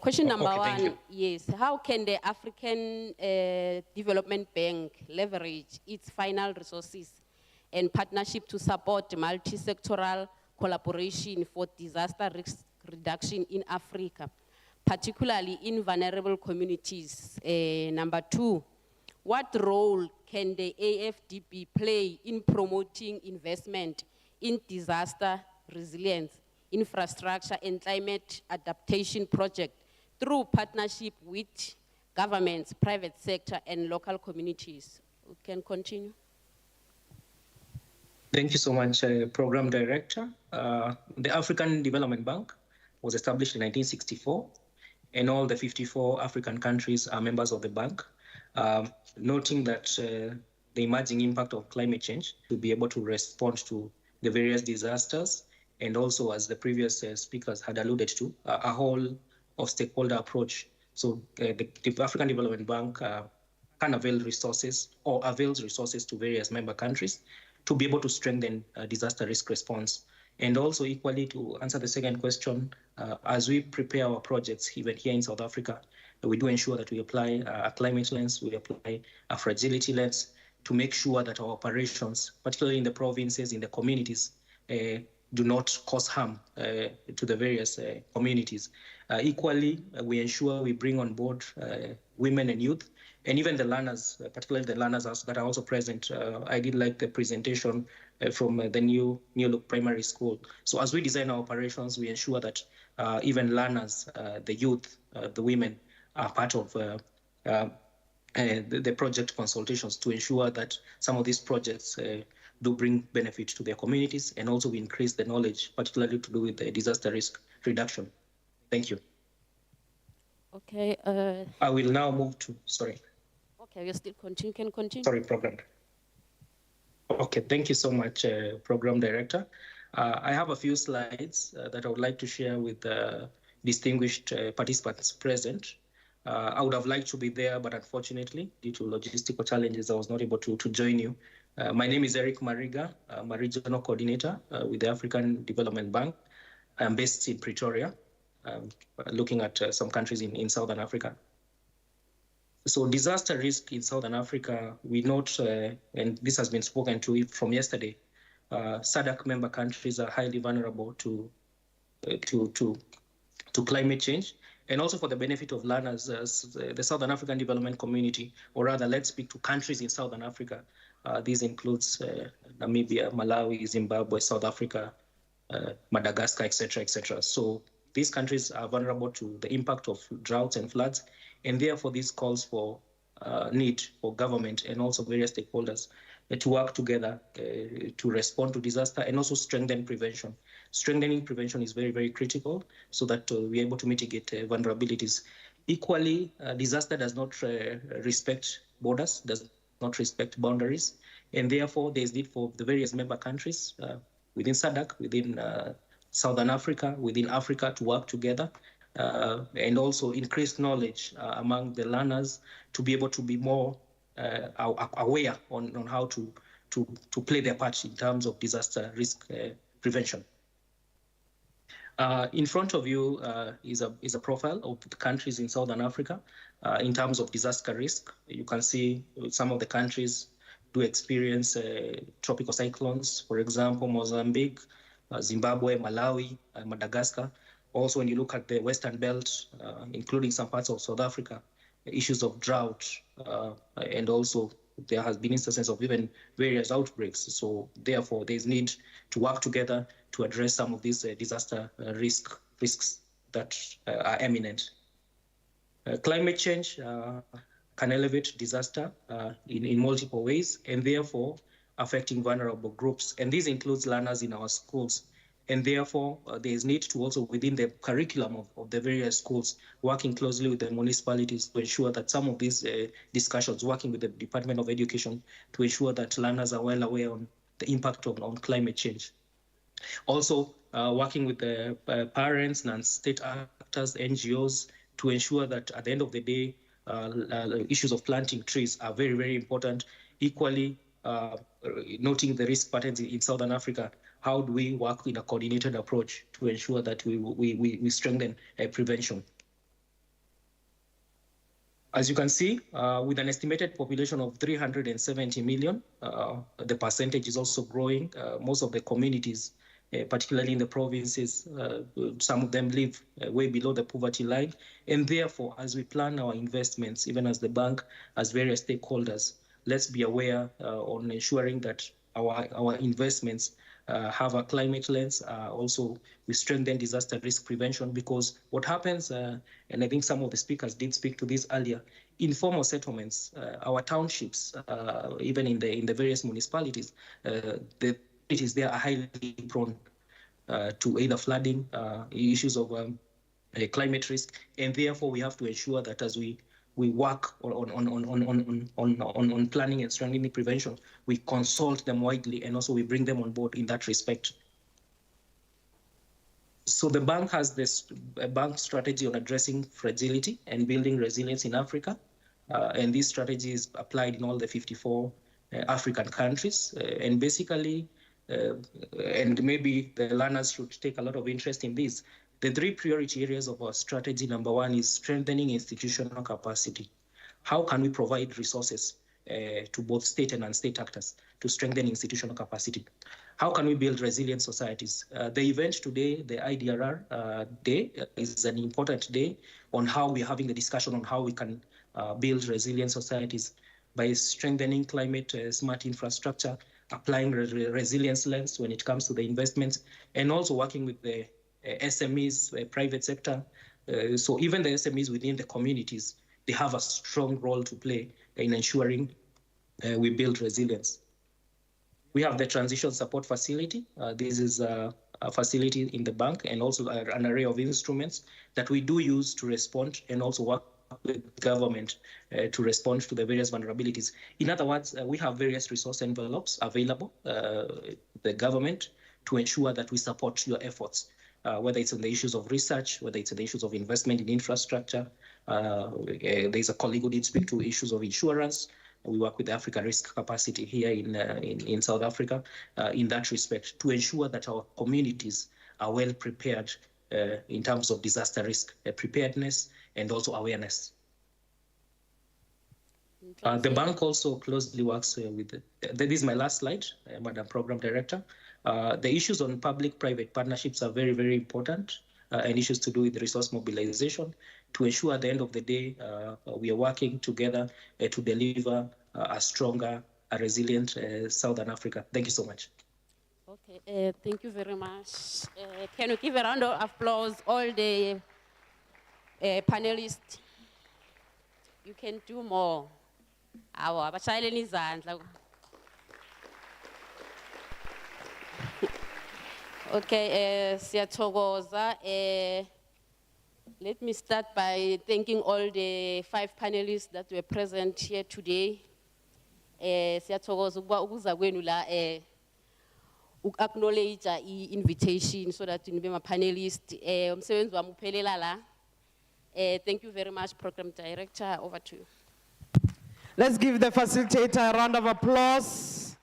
Question number
Okay, thank
one,
you.
yes. How can the African Development Bank leverage its final resources and partnership to support multi-sectoral collaboration for disaster risk reduction in Africa, particularly in vulnerable communities? Number two, what role can the AFDB play in promoting investment in disaster resilience, infrastructure, and climate adaptation projects through partnership with governments, private sector, and local communities? We can continue.
Thank you so much, Program Director. The African Development Bank was established in 1964, and all the 54 African countries are members of the bank. Noting that the emerging impact of climate change to be able to respond to the various disasters, and also, as the previous speakers had alluded to, a whole of stakeholder approach. So the African Development Bank can avail resources or avails resources to various member countries to be able to strengthen disaster risk response. And also equally, to answer the second question, as we prepare our projects even here in South Africa, we do ensure that we apply a climate lens, we apply a fragility lens to make sure that our operations, particularly in the provinces, in the communities, do not cause harm to the various communities. Equally, we ensure we bring on board women and youth, and even the learners, particularly the learners that are also present. I did like the presentation from the New Look Primary School. So as we design our operations, we ensure that even learners, the youth, the women are part of the project consultations to ensure that some of these projects do bring benefit to their communities, and also we increase the knowledge, particularly to do with the disaster risk reduction. Thank you.
Okay.
I will now move to, sorry.
Okay, you still continue, can continue.
Sorry, Program. Okay, thank you so much, Program Director. I have a few slides that I would like to share with the distinguished participants present. I would have liked to be there, but unfortunately, due to logistical challenges, I was not able to join you. My name is Eric Mariga. I'm a regional coordinator with the African Development Bank. I'm based in Pretoria, looking at some countries in Southern Africa. So disaster risk in Southern Africa, we note, and this has been spoken to from yesterday, SADC member countries are highly vulnerable to climate change. And also for the benefit of learners, the Southern African Development Community, or rather, let's speak to countries in Southern Africa. This includes Namibia, Malawi, Zimbabwe, South Africa, Madagascar, etc., etc. So these countries are vulnerable to the impact of droughts and floods, and therefore this calls for need for government and also various stakeholders to work together to respond to disaster and also strengthen prevention. Strengthening prevention is very, very critical so that we're able to mitigate vulnerabilities. Equally, disaster does not respect borders, does not respect boundaries, and therefore there's need for the various member countries within SADC, within Southern Africa, within Africa to work together and also increase knowledge among the learners to be able to be more aware on how to play their part in terms of disaster risk prevention. In front of you is a profile of the countries in Southern Africa in terms of disaster risk. You can see some of the countries do experience tropical cyclones, for example, Mozambique, Zimbabwe, Malawi, Madagascar. Also, when you look at the Western Belt, including some parts of South Africa, issues of drought and also there has been instances of even various outbreaks. So therefore, there's need to work together to address some of these disaster risks that are imminent. Climate change can elevate disaster in multiple ways, and therefore affecting vulnerable groups. And this includes learners in our schools. And therefore, there is need to also, within the curriculum of the various schools, working closely with the municipalities to ensure that some of these discussions, working with the Department of Education, to ensure that learners are well aware on the impact on climate change. Also, working with the parents and state actors, NGOs, to ensure that at the end of the day, issues of planting trees are very, very important. Equally, noting the risk patterns in Southern Africa, how do we work in a coordinated approach to ensure that we strengthen prevention? As you can see, with an estimated population of 370 million, the percentage is also growing. Most of the communities, particularly in the provinces, some of them live way below the poverty line. And therefore, as we plan our investments, even as the bank, as various stakeholders, let's be aware on ensuring that our investments have a climate lens. Also, we strengthen disaster risk prevention, because what happens, and I think some of the speakers did speak to this earlier, informal settlements, our townships, even in the various municipalities, the communities there are highly prone to either flooding, issues of climate risk, and therefore we have to ensure that as we work on planning and strengthening prevention, we consult them widely, and also we bring them on board in that respect. So the bank has this bank strategy on addressing fragility and building resilience in Africa. And this strategy is applied in all the 54 African countries. And basically, and maybe the learners should take a lot of interest in this, the 3 priority areas of our strategy, number 1 is strengthening institutional capacity. How can we provide resources to both state and non-state actors to strengthen institutional capacity? How can we build resilient societies? The event today, the IDRR day, is an important day on how we're having the discussion on how we can build resilient societies by strengthening climate smart infrastructure, applying resilience lens when it comes to the investments, and also working with the SMEs, private sector. So even the SMEs within the communities, they have a strong role to play in ensuring we build resilience. We have the transition support facility. This is a facility in the bank, and also an array of instruments that we do use to respond and also work with government to respond to the various vulnerabilities. In other words, we have various resource envelopes available, the government, to ensure that we support your efforts, whether it's on the issues of research, whether it's on the issues of investment in infrastructure. There's a colleague who did speak to issues of insurance. We work with the Africa Risk Capacity here in South Africa in that respect, to ensure that our communities are well prepared in terms of disaster risk preparedness and also awareness. The bank also closely works with, this is my last slide, Madam Program Director. The issues on public-private partnerships are very, very important, and issues to do with resource mobilization to ensure at the end of the day, we are working together to deliver a stronger, a resilient Southern Africa. Thank you so much.
Okay, thank you very much. Can you give a round of applause, all the panelists? You can do more. Our Okay, siyathokoza. Let me start by thanking all the 5 panelists that were present here today. Siyathokoza ukuza kwenu la acknowledge invitation so that nibe ma panelists. Umsebenzi wami uphelela la. Thank you very much, Program Director. Over to you.
Let's give the facilitator a round of applause.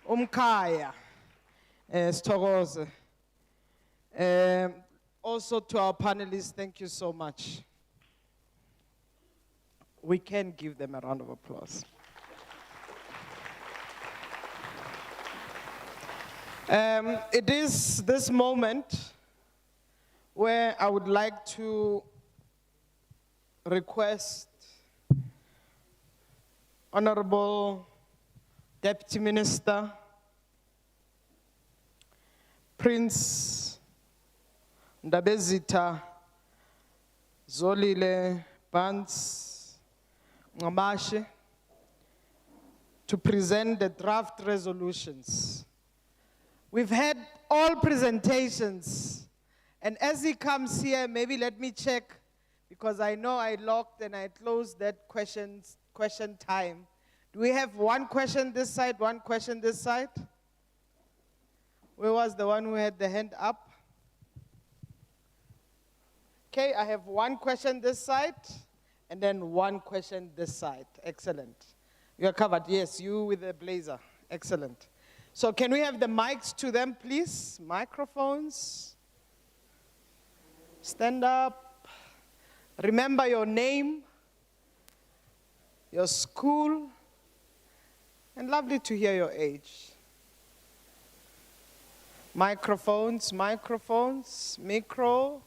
Umkaya. Storoze. Also to our panelists, thank you so much. We can give them a round of applause. It is this moment where I would like to request Honorable Deputy Minister, Prince Ndabezitha Zolile Bans Ngamashe, to present the draft resolutions. We've had all presentations, and as he comes here, maybe let me check, because I know I locked and I closed that question time. Do we have one question this side, one question this side? Where was the one who had the hand up? Okay, I have one question this side, and then one question this side. Excellent. You're covered. Yes, you with the blazer. Excellent. So can we have the mics to them, please? Microphones. Stand up. Remember your name, your school, and lovely to hear your age. Microphones, microphones, micro.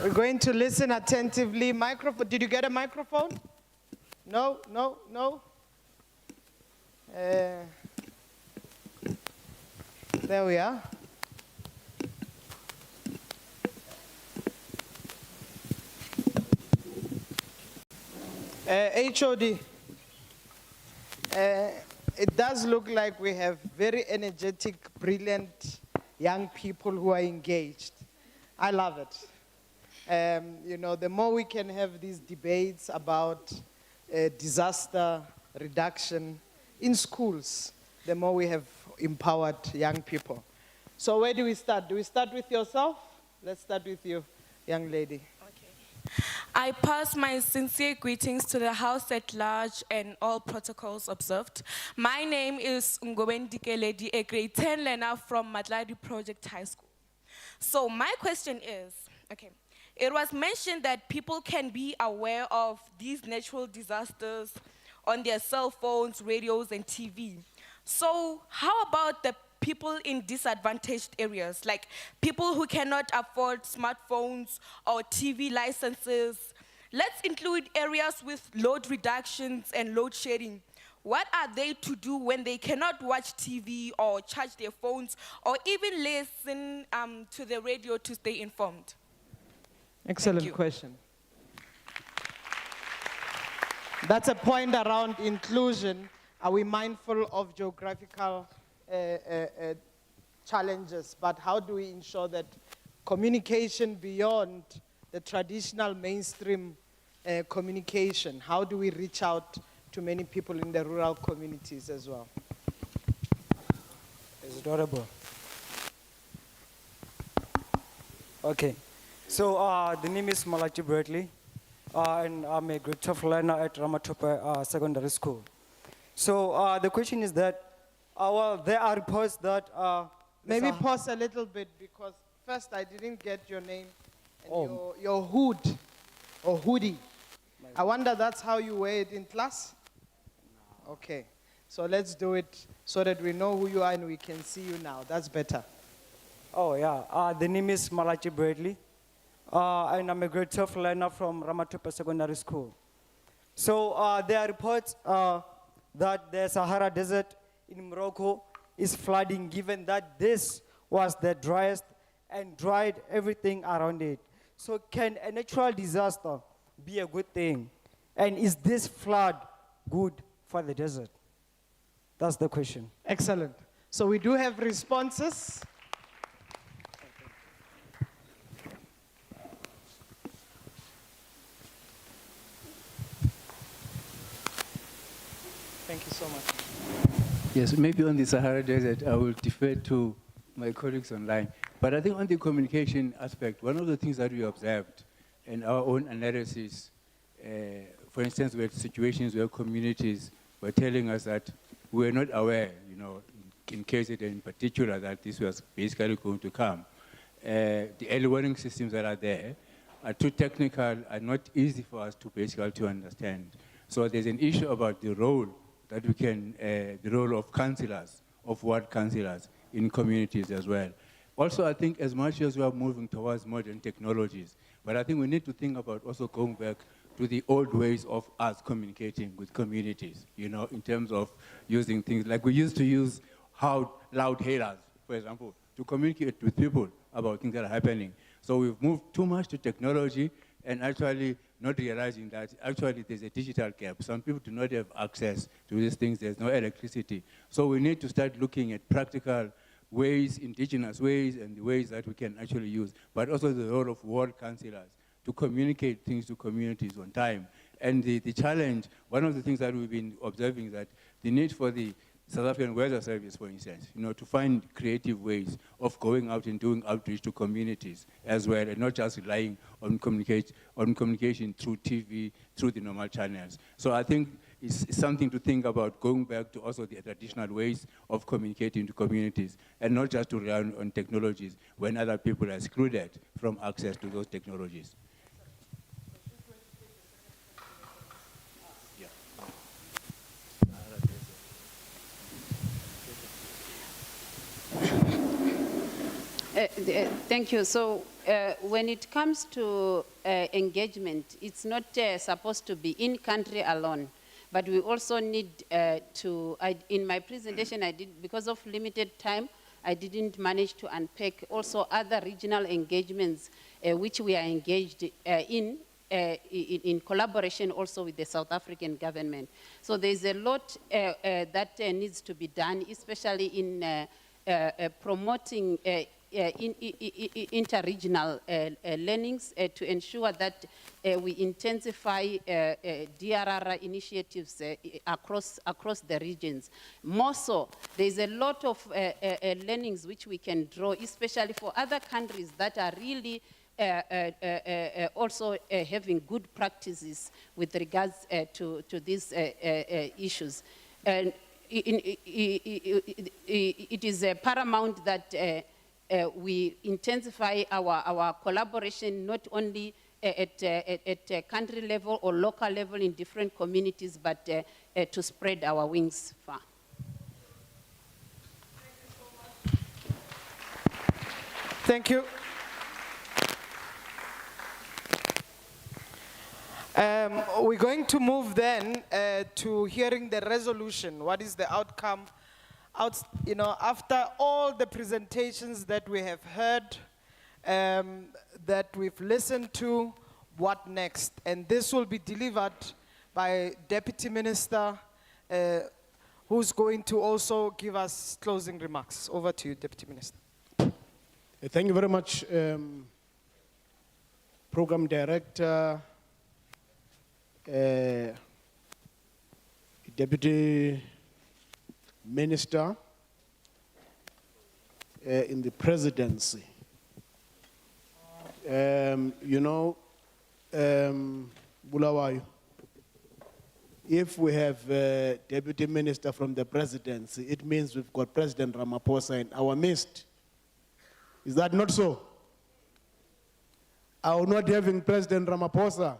We're going to listen attentively. Microphone, did you get a microphone? No, no, no. There we are. HOD, it does look like we have very energetic, brilliant young people who are engaged. I love it. You know, the more we can have these debates about disaster reduction in schools, the more we have empowered young people. So where do we start? Do we start with yourself? Let's start with you, young lady.
I pass my sincere greetings to the House at large and all protocols observed. My name is Ngowendi Keledi, a grade 10 learner from Matladi Project High School. So my question is, okay, it was mentioned that people can be aware of these natural disasters on their cell phones, radios, and TV. So how about the people in disadvantaged areas, like people who cannot afford smartphones or TV licenses? Let's include areas with load reductions and load shedding. What are they to do when they cannot watch TV or charge their phones or even listen to the radio to stay informed?
Excellent question. That's a point around inclusion. Are we mindful of geographical challenges, but how do we ensure that communication beyond the traditional mainstream communication, how do we reach out to many people in the rural communities as well?
Is it audible? Okay. So the name is Malachi Bradley, and I'm a grade 12 learner at Ramatope Secondary School. So the question is that, well, there are reports that...
Maybe pause a little bit, because first I didn't get your name and your hood or hoodie. I wonder that's how you wear it in class? No. Okay. So let's do it so that we know who you are and we can see you now. That's better.
Oh, yeah. The name is Malachi Bradley, and I'm a grade 12 learner from Ramatope Secondary School. So there are reports that the Sahara Desert in Morocco is flooding, given that this was the driest and dried everything around it. So can a natural disaster be a good thing? And is this flood good for the desert? That's the question.
Excellent. So we do have responses. Thank you so much.
Yes, maybe on the Sahara Desert, I will defer to my colleagues online. But I think on the communication aspect, one of the things that we observed in our own analysis, for instance, we had situations where communities were telling us that we were not aware, you know, in KZN in particular, that this was basically going to come. The early warning systems that are there are too technical and not easy for us to basically to understand. So there's an issue about the role that we can, the role of councillors, of ward councillors in communities as well. Also, I think as much as we are moving towards modern technologies, but I think we need to think about also going back to the old ways of us communicating with communities, you know, in terms of using things like we used to use loud hailers, for example, to communicate with people about things that are happening. So we've moved too much to technology and actually not realizing that actually there's a digital gap. Some people do not have access to these things. There's no electricity. So we need to start looking at practical ways, indigenous ways, and the ways that we can actually use, but also the role of ward councillors to communicate things to communities on time. And the challenge, one of the things that we've been observing is that the need for the South African Weather Service, for instance, you know, to find creative ways of going out and doing outreach to communities as well, and not just relying on communication through TV, through the normal channels. So I think it's something to think about, going back to also the traditional ways of communicating to communities, and not just to rely on technologies when other people are excluded from access to those technologies.
Thank you. So when it comes to engagement, it's not supposed to be in country alone, but we also need in my presentation I did, because of limited time, I didn't manage to unpack also other regional engagements which we are engaged in collaboration also with the South African government. So there's a lot that needs to be done, especially in promoting inter-regional learnings to ensure that we intensify DRR initiatives across the regions. More so, there's a lot of learnings which we can draw, especially for other countries that are really also having good practices with regards to these issues. And it is paramount that we intensify our collaboration, not only at country level or local level in different communities, but to spread our wings far.
Thank you. We're going to move then to hearing the resolution. What is the outcome? After all the presentations that we have heard, that we've listened to, what next? And this will be delivered by Deputy Minister, who's going to also give us closing remarks. Over to you, Deputy Minister.
Thank you very much, Program Director, Deputy Minister in the presidency. Bulawayo, if we have a Deputy Minister from the presidency, it means we've got President Ramaphosa in our midst. Is that not so? Are we not having President Ramaphosa?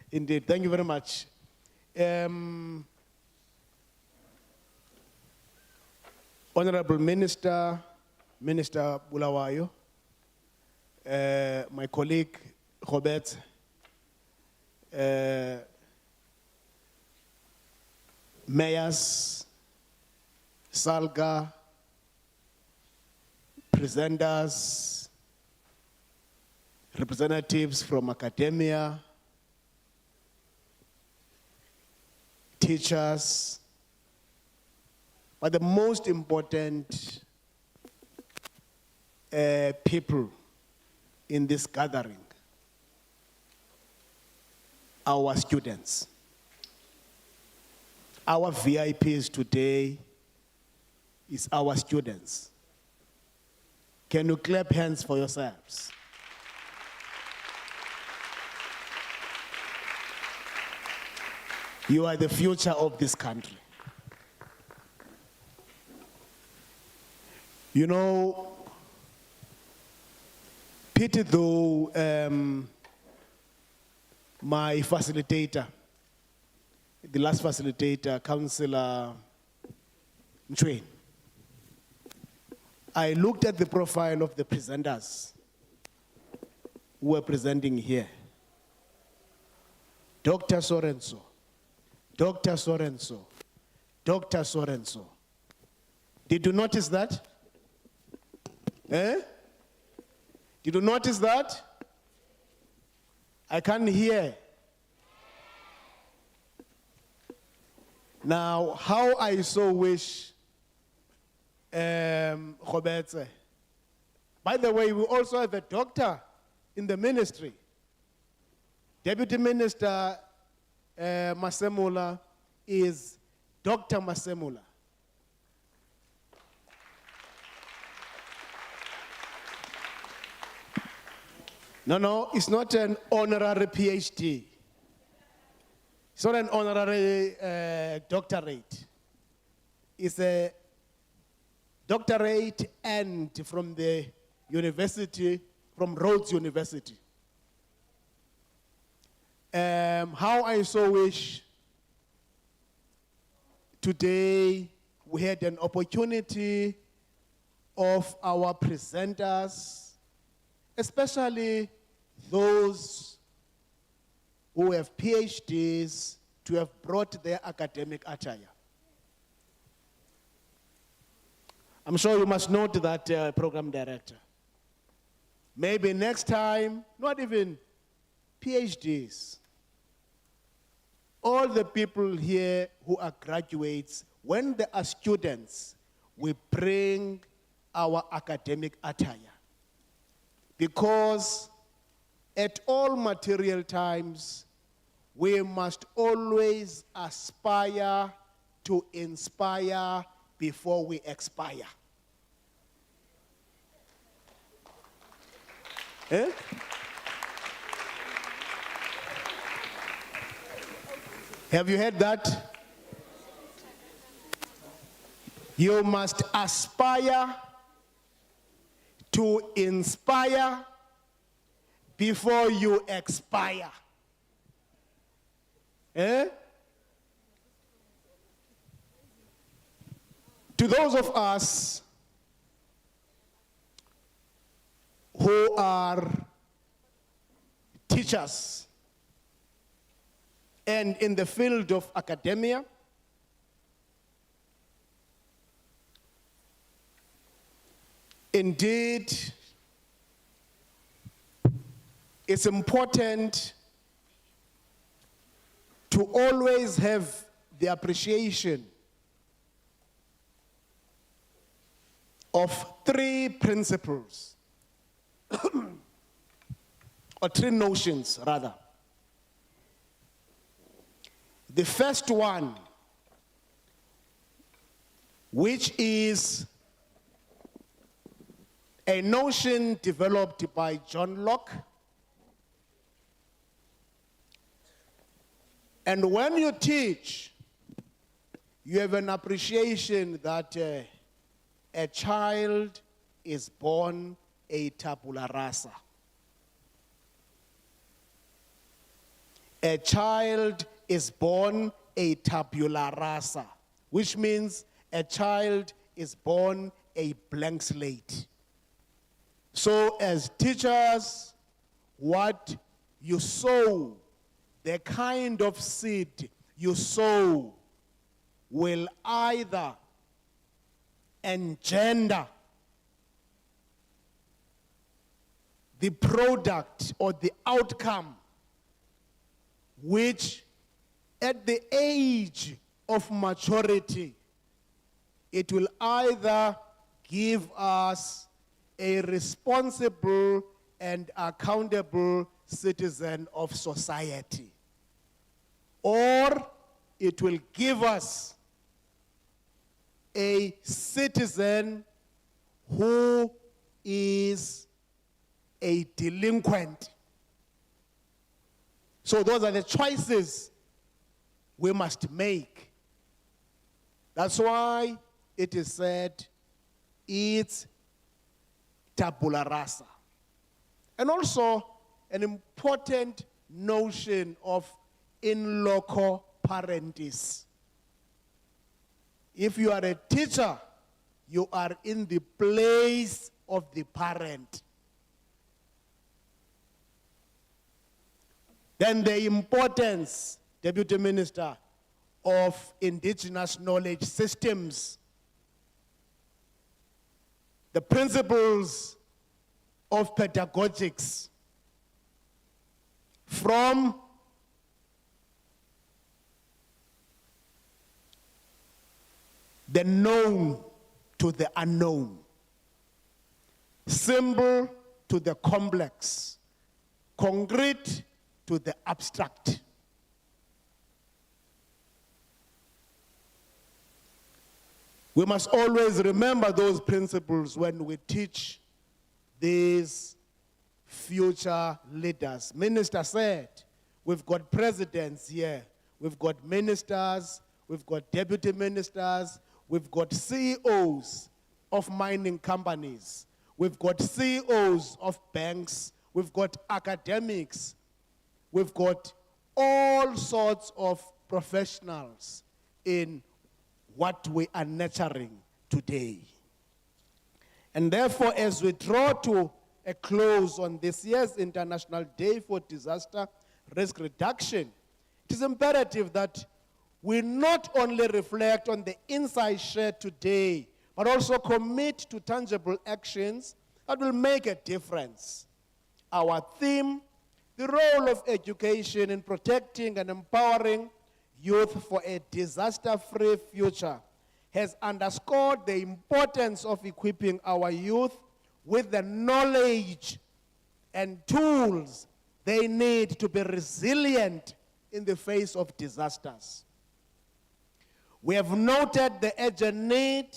Indeed, thank you very much. Honorable Minister, Minister Bulawayo, my colleague Robert, mayors, Salga, presenters, representatives from academia, teachers, but the most important people in this gathering, our students. Our VIPs today is our students. Can you clap hands for yourselves? You are the future of this country. You know, pity though my facilitator, the last facilitator, Councillor Mchweni. I looked at the profile of the presenters who were presenting here. Dr. Sorenso, Dr. Sorenso, Dr. Sorenso. Did you notice that? Eh? Did you notice that? I can't hear. Now, how I so wish, Robetse. By the way, we also have a doctor in the ministry. Deputy Minister Masemula is Dr. Masemula. No, it's not an honorary PhD. It's not an honorary doctorate. It's a doctorate and from the university, from Rhodes University. How I so wish today we had an opportunity of our presenters, especially those who have PhDs, to have brought their academic attire. I'm sure you must note that, program director. Maybe next time, not even PhDs, all the people here who are graduates, when they are students, we bring our academic attire. Because at all material times, we must always aspire to inspire before we expire. Eh? Have you heard that? You must aspire to inspire before you expire. Eh? To those of us who are teachers and in the field of academia, indeed, it's important to always have the appreciation of three principles, or three notions, rather. The first one, which is a notion developed by John Locke. And when you teach, you have an appreciation that a child is born a tabula rasa. A child is born a tabula rasa, which means a child is born a blank slate. So as teachers, what you sow, the kind of seed you sow will either engender the product or the outcome which at the age of maturity, it will either give us a responsible and accountable citizen of society, or it will give us a citizen who is a delinquent. So those are the choices we must make. That's why it is said it's tabula rasa. And also an important notion of in loco parent is. If you are a teacher, you are in the place of the parent. Then the importance, Deputy Minister, of indigenous knowledge systems. The principles of pedagogics from the known to the unknown, simple to the complex, concrete to the abstract. We must always remember those principles when we teach these future leaders. Minister said, we've got presidents here, we've got ministers, we've got deputy ministers, we've got CEOs of mining companies, we've got CEOs of banks, we've got academics, we've got all sorts of professionals in what we are nurturing today. And therefore, as we draw to a close on this year's International Day for Disaster Risk Reduction, it is imperative that we not only reflect on the insights shared today, but also commit to tangible actions that will make a difference. Our theme, the role of education in protecting and empowering youth for a disaster-free future, has underscored the importance of equipping our youth with the knowledge and tools they need to be resilient in the face of disasters. We have noted the urgent need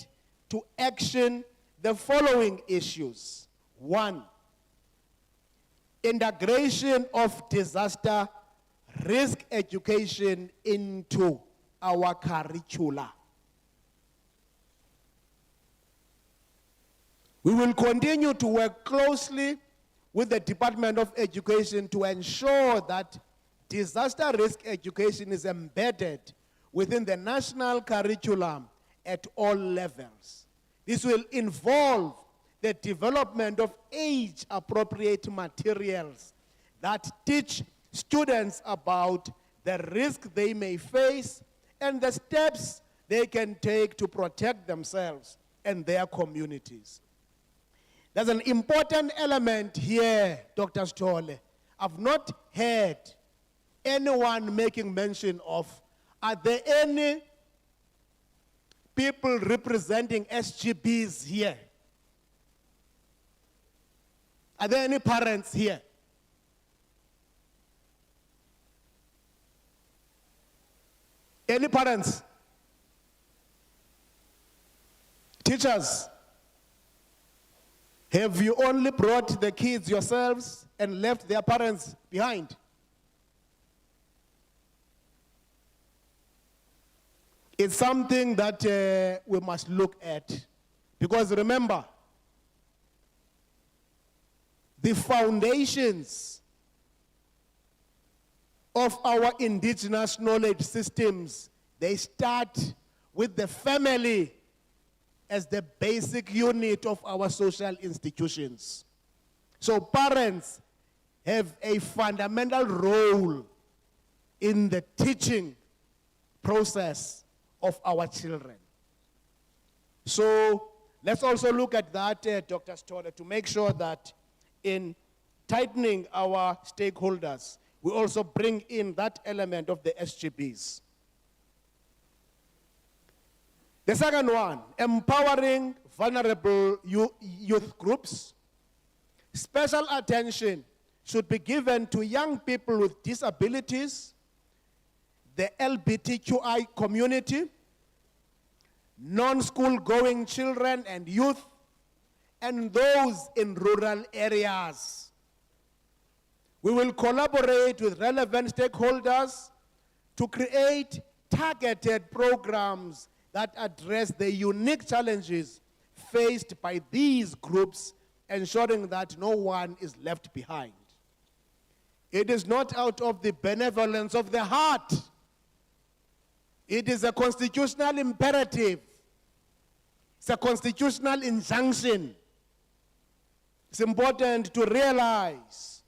to action the following issues. 1, integration of disaster risk education into our curricula. We will continue to work closely with the Department of Education to ensure that disaster risk education is embedded within the national curriculum at all levels. This will involve the development of age-appropriate materials that teach students about the risk they may face and the steps they can take to protect themselves and their communities. There's an important element here, Dr. Stolle. I've not heard anyone making mention of, are there any people representing SGBs here? Are there any parents here? Any parents? Teachers? Have you only brought the kids yourselves and left their parents behind? It's something that we must look at. Because remember, the foundations of our indigenous knowledge systems, they start with the family as the basic unit of our social institutions. So parents have a fundamental role in the teaching process of our children. So let's also look at that, Dr. Stoller, to make sure that in tightening our stakeholders, we also bring in that element of the SGBs. The second one, empowering vulnerable youth groups. Special attention should be given to young people with disabilities, the LGBTQI community, non-school going children and youth, and those in rural areas. We will collaborate with relevant stakeholders to create targeted programs that address the unique challenges faced by these groups, ensuring that no one is left behind. It is not out of the benevolence of the heart It is a constitutional imperative. It's a constitutional injunction. It's important to realize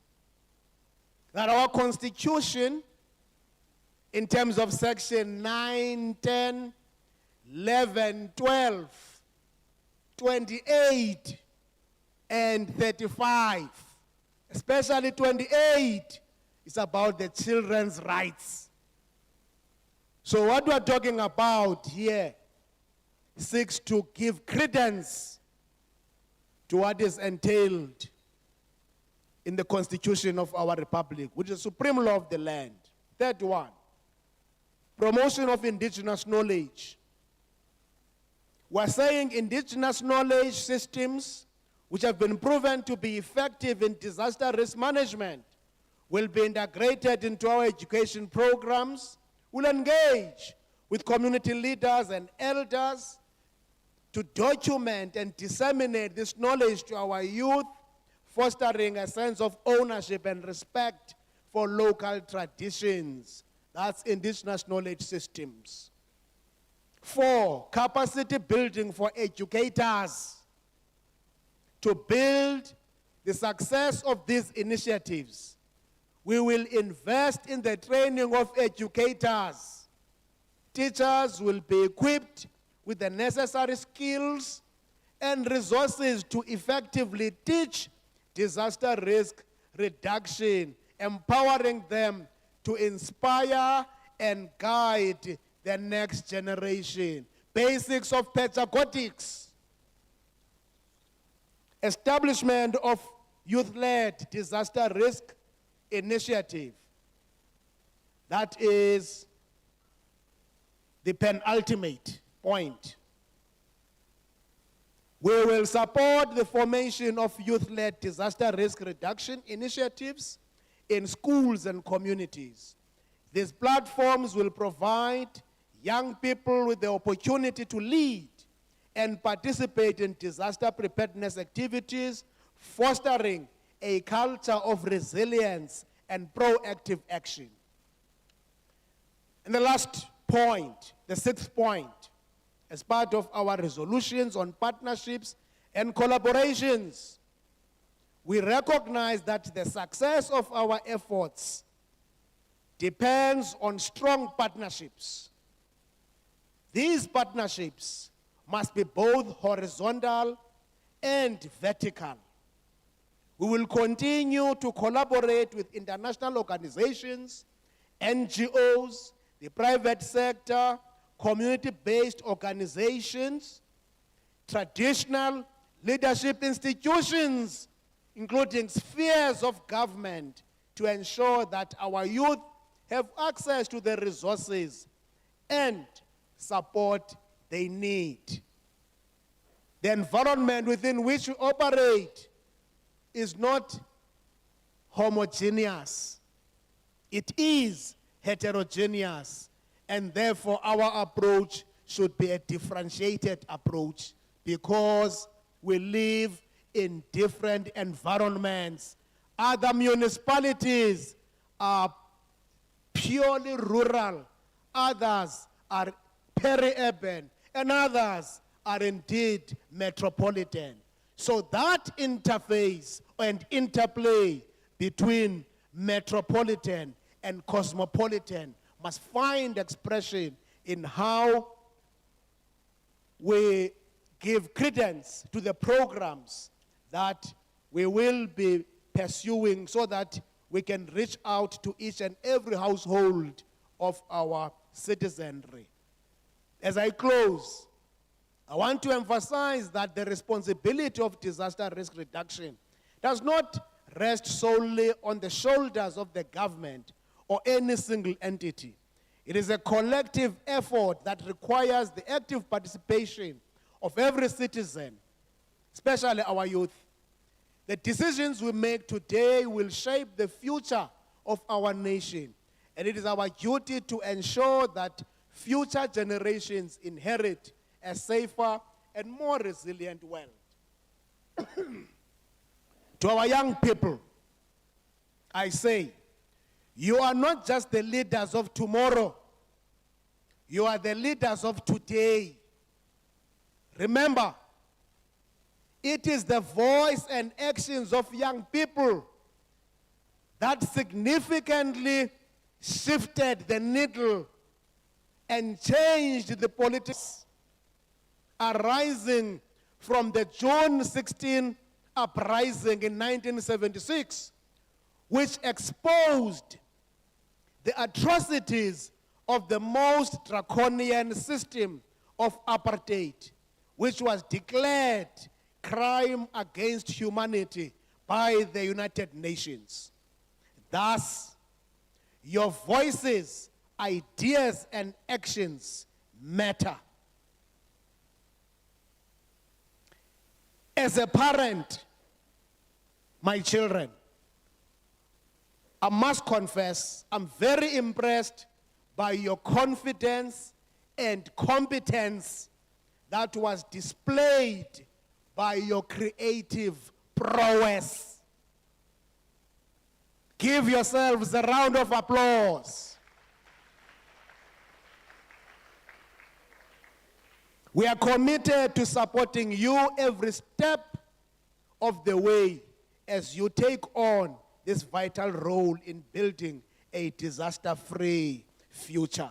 that our Constitution, in terms of section 9, 10, 11, 12, 28, and 35, especially 28, is about the children's rights. So what we're talking about here seeks to give credence to what is entailed in the Constitution of our Republic, which is the supreme law of the land. Third one, promotion of indigenous knowledge. We're saying indigenous knowledge systems, which have been proven to be effective in disaster risk management, will be integrated into our education programs. We'll engage with community leaders and elders to document and disseminate this knowledge to our youth, fostering a sense of ownership and respect for local traditions. That's indigenous knowledge systems. 4, capacity building for educators to build the success of these initiatives. We will invest in the training of educators. Teachers will be equipped with the necessary skills and resources to effectively teach disaster risk reduction, empowering them to inspire and guide the next generation. Basics of pedagogics. Establishment of youth-led disaster risk initiative. That is the penultimate point. We will support the formation of youth-led disaster risk reduction initiatives in schools and communities. These platforms will provide young people with the opportunity to lead and participate in disaster preparedness activities, fostering a culture of resilience and proactive action. And the last point, the 6th point, as part of our resolutions on partnerships and collaborations, we recognize that the success of our efforts depends on strong partnerships. These partnerships must be both horizontal and vertical. We will continue to collaborate with international organizations, NGOs, the private sector, community-based organizations, traditional leadership institutions, including spheres of government, to ensure that our youth have access to the resources and support they need. The environment within which we operate is not homogeneous. It is heterogeneous, and therefore our approach should be a differentiated approach because we live in different environments. Other municipalities are purely rural, others are peri-urban, and others are indeed metropolitan. So that interface and interplay between metropolitan and cosmopolitan must find expression in how we give credence to the programs that we will be pursuing so that we can reach out to each and every household of our citizenry. As I close, I want to emphasize that the responsibility of disaster risk reduction does not rest solely on the shoulders of the government or any single entity. It is a collective effort that requires the active participation of every citizen, especially our youth. The decisions we make today will shape the future of our nation, and it is our duty to ensure that future generations inherit a safer and more resilient world. To our young people, I say, you are not just the leaders of tomorrow. You are the leaders of today. Remember, it is the voice and actions of young people that significantly shifted the needle and changed the politics arising from the June 16 uprising in 1976, which exposed the atrocities of the most draconian system of apartheid, which was declared crime against humanity by the United Nations. Thus, your voices, ideas, and actions matter. As a parent, my children, I must confess, I'm very impressed by your confidence and competence that was displayed by your creative prowess. Give yourselves a round of applause. We are committed to supporting you every step of the way as you take on this vital role in building a disaster-free future.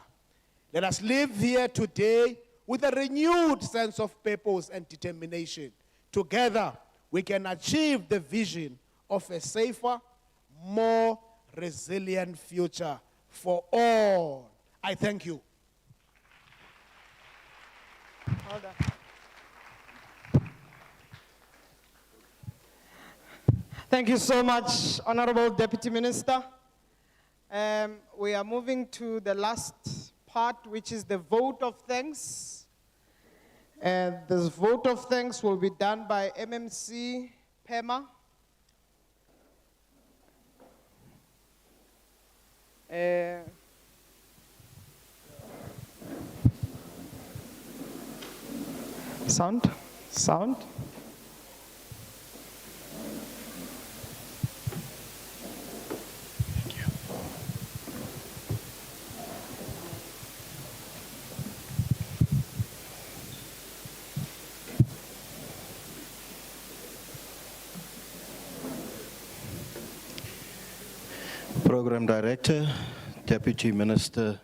Let us live here today with a renewed sense of purpose and determination. Together, we can achieve the vision of a safer, more resilient future for all. I thank you.
Hold on. Thank you so much, Honorable Deputy Minister. We are moving to the last part, which is the vote of thanks. And this vote of thanks will be done by MMC Pema. Sound.
Program Director, Deputy Minister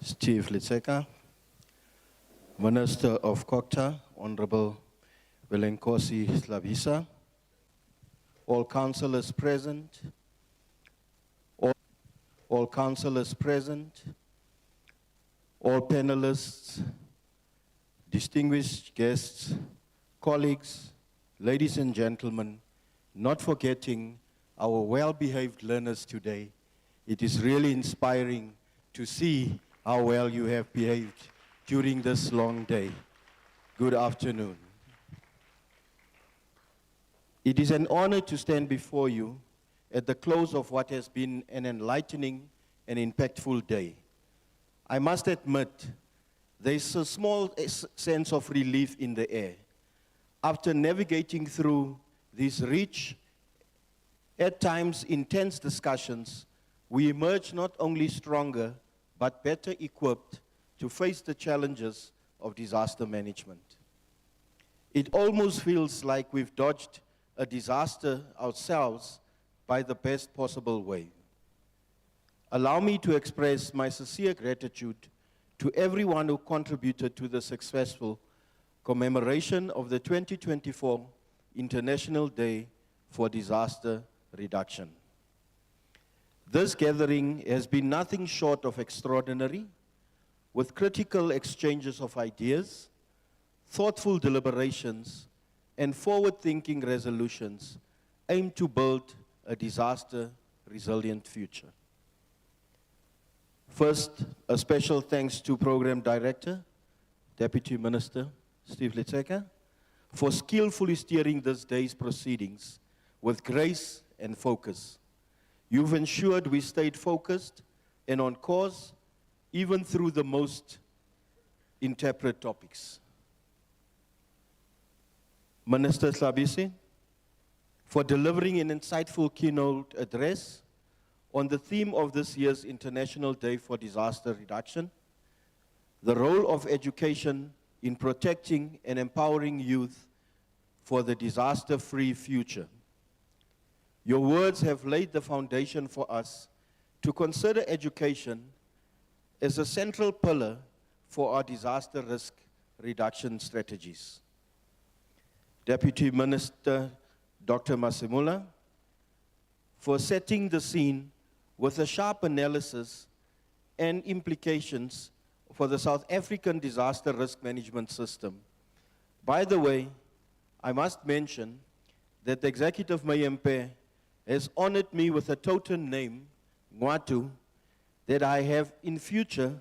Steve Litseka, Minister of COCTA, Honorable Velenkosini Hlabisa, all councillors present, all councillors present, all panelists, distinguished guests, colleagues, ladies and gentlemen, not forgetting our well-behaved learners today. It is really inspiring to see how well you have behaved during this long day. Good afternoon. It is an honor to stand before you at the close of what has been an enlightening and impactful day. I must admit, there's a small sense of relief in the air. After navigating through these rich, at times intense discussions, we emerge not only stronger, but better equipped to face the challenges of disaster management. It almost feels like we've dodged a disaster ourselves by the best possible way. Allow me to express my sincere gratitude to everyone who contributed to the successful commemoration of the 2024 International Day for Disaster Reduction. This gathering has been nothing short of extraordinary, with critical exchanges of ideas, thoughtful deliberations, and forward-thinking resolutions aimed to build a disaster-resilient future. First, a special thanks to Program Director, Deputy Minister Steve Litseka, for skillfully steering this day's proceedings with grace and focus. You've ensured we stayed focused and on course, even through the most interpreted topics. Minister Hlabisa, for delivering an insightful keynote address on the theme of this year's International Day for Disaster Reduction. the role of education in protecting and empowering youth for the disaster-free future. Your words have laid the foundation for us to consider education as a central pillar for our disaster risk reduction strategies. Deputy Minister Dr. Masimula, for setting the scene with a sharp analysis and implications for the South African disaster risk management system. By the way, I must mention that the Executive Mayor Mpe has honored me with a totem name, Ngwatu, that I have in future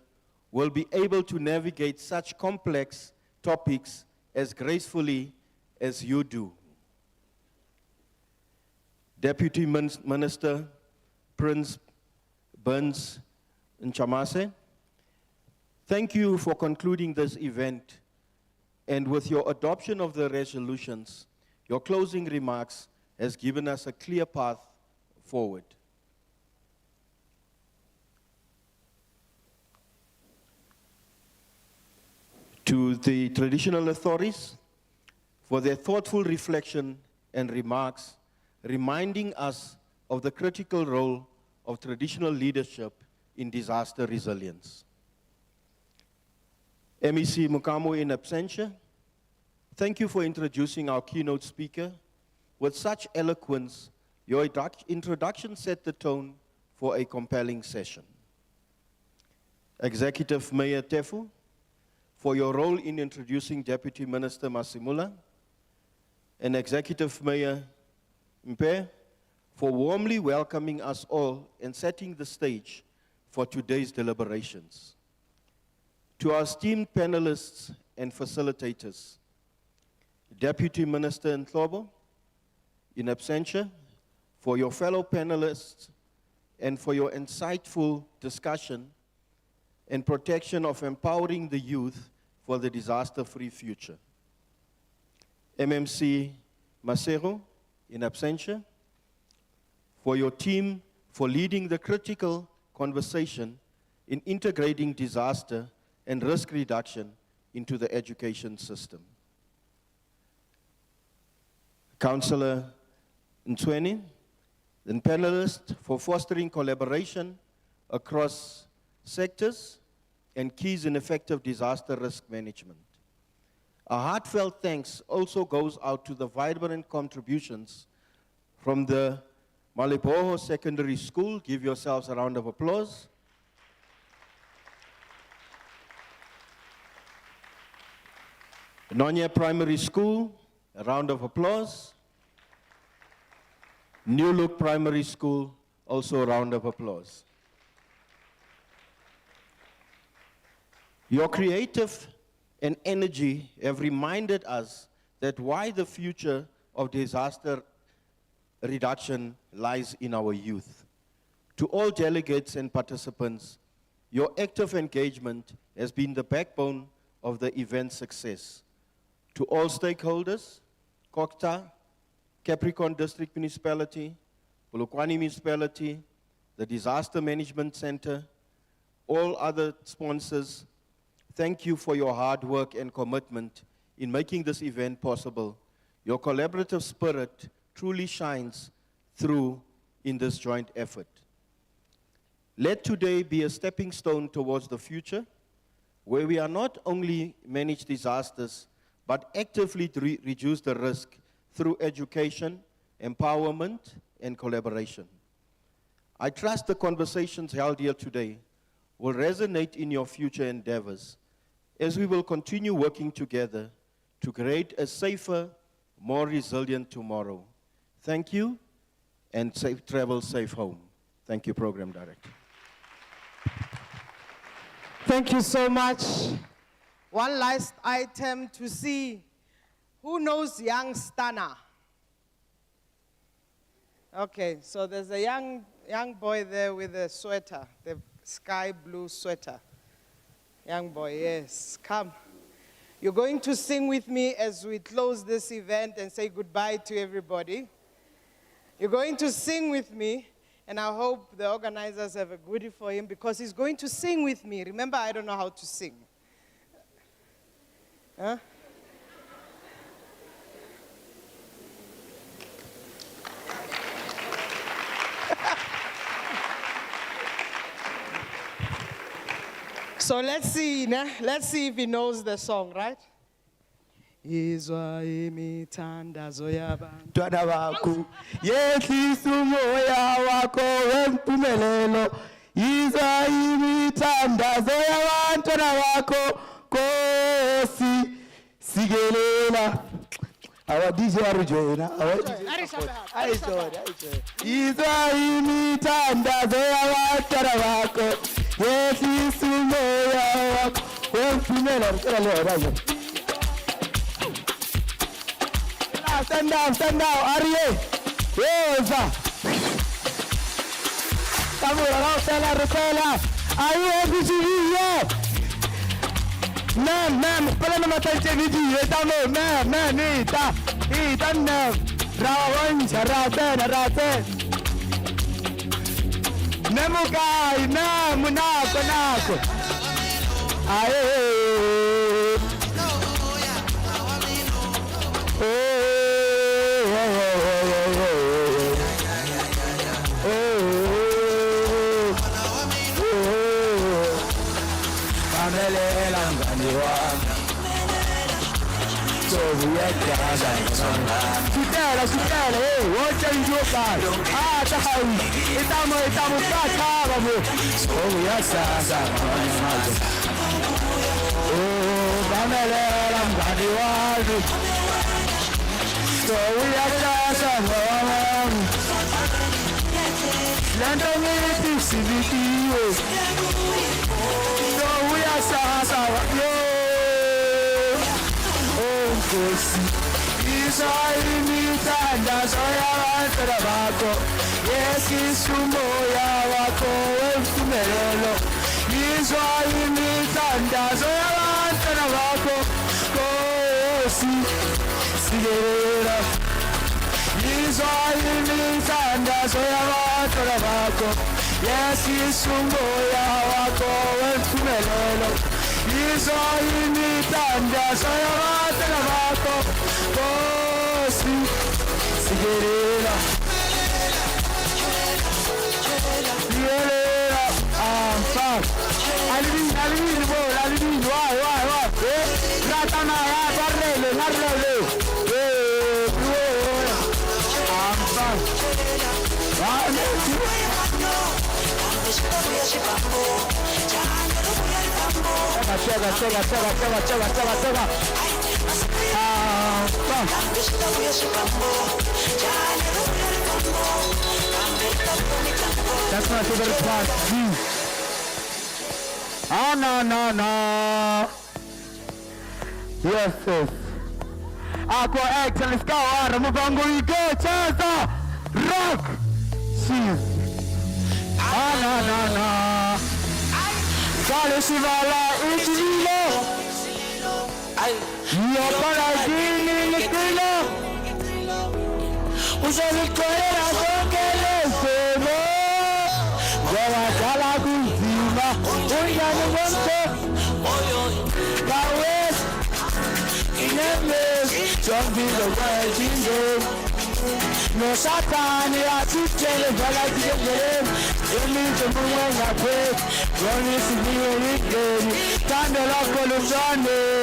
will be able to navigate such complex topics as gracefully as you do. Deputy Minister Prince Burns Nchamase, thank you for concluding this event, and with your adoption of the resolutions, your closing remarks has given us a clear path forward. To the traditional authorities for their thoughtful reflection and remarks, reminding us of the critical role of traditional leadership in disaster resilience. MEC Mukamo in absentia, thank you for introducing our keynote speaker. With such eloquence, your introduction set the tone for a compelling session. Executive Mayor Tefu, for your role in introducing Deputy Minister Masimula, and Executive Mayor Mpe, for warmly welcoming us all and setting the stage for today's deliberations. To our esteemed panelists and facilitators, Deputy Minister Nhlobo, in absentia, for your fellow panelists and for your insightful discussion and protection of empowering the youth for the disaster-free future. MMC Masero, in absentia, for your team for leading the critical conversation in integrating disaster and risk reduction into the education system. Councillor Ntweni, and panelists for fostering collaboration across sectors and keys in effective disaster risk management. A heartfelt thanks also goes out to the vibrant contributions from the Malipoho Secondary School. Give yourselves a round of applause. Nonya Primary School, a round of applause. New Look Primary School, also a round of applause. Your creative and energy have reminded us that why the future of disaster reduction lies in our youth. To all delegates and participants, your active engagement has been the backbone of the event's success. To all stakeholders, COCTA, Capricorn District Municipality, Polokwane Municipality, the Disaster Management Center, all other sponsors, thank you for your hard work and commitment in making this event possible. Your collaborative spirit truly shines through in this joint effort. Let today be a stepping stone towards the future, where we are not only manage disasters, but actively reduce the risk through education, empowerment, and collaboration. I trust the conversations held here today will resonate in your future endeavors as we will continue working together to create a safer, more resilient tomorrow. Thank you, and safe travel, safe home. Thank you, Program Director.
Thank you so much. One last item to see who knows young Stana. Okay, so there's a young boy there with a sweater, the sky blue sweater. Young boy, yes, come. You're going to sing with me as we close this event and say goodbye to everybody. You're going to sing with me, and I hope the organizers have a goodie for him because he's going to sing with me. Remember, I don't know how to sing. Huh? So let's see, let's see if he knows the song, right? Izwa imithandazo yabantu
Ntwana wakho yehlisa umoya wakho wempumelelo yiza imithandazo yabantwana bakho Nkosi sikelela awa DJ arujena yiza imithandazo yabantwana bakho yehlisa umoya wakho wempumelelo Stand down, Arye. Yoza. Kamura, Rosella, Rosella. Are you able to hear? Ma'am, pala naman tayo sa video. Ito mo, ma'am, ita, ma'am. Rawan, raten. Nemukay, munako. Aye. Sutela, what are you doing? Tahawi, itamu kata mo. Oh yes, Pamela Langani. So we are London is CBT. So we are Sasa. Oh, Nkosi. Imithandazo yabantwana bakho yehlisa umoya wakho wempumelelo yizwa imithandazo yabantwana bakho Nkosi sikelela yizwa imithandazo yabantwana bakho yehlisa umoya wakho wempumelelo yizwa imithandazo yabantwana bakho Nkosi sikelela alibini bo alibini wa ratana ya barrele Chega. That's my favorite part. Oh, no. Yes. Aqua X and Scout, Mubango, we go, Chasa, rock. Jeez. Oh, no. Kale Shivala, Ichilo. Yoparagini Nikilo. Usali Korea, Sokele, Sebo. Gawa Kala Guzima. Unya Ngonte. Kawes. Inemes. Jump in the world, Jingo. No Satani, I took Jelly, but I didn't get him. You need to move on my way. Running to me a weekend. Thunder up on the Sunday.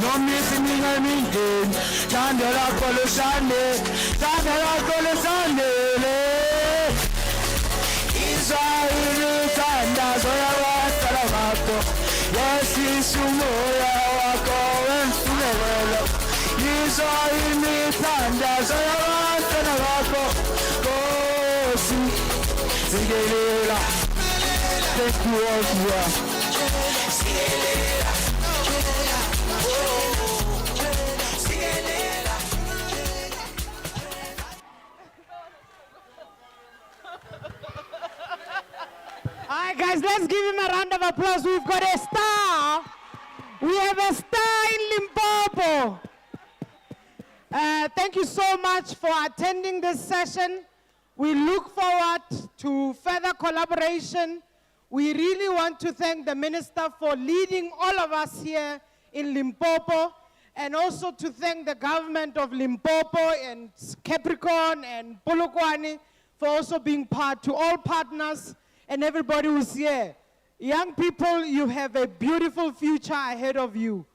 No missing a meeting. Candela Colosande. Israel Tanda Zoya Taramato. Yes, it's Sumoya Wako and Funelo. Israel Tanda Zoya Taramato. Oh, see, thank you all here.
All right, guys, let's give him a round of applause. We've got a star. We have a star in Limpopo. Thank you so much for attending this session. We look forward to further collaboration. We really want to thank the Minister for leading all of us here in Limpopo, and also to thank the government of Limpopo and Capricorn and Polokwane for also being part, to all partners and everybody who's here. Young people, you have a beautiful future ahead of you.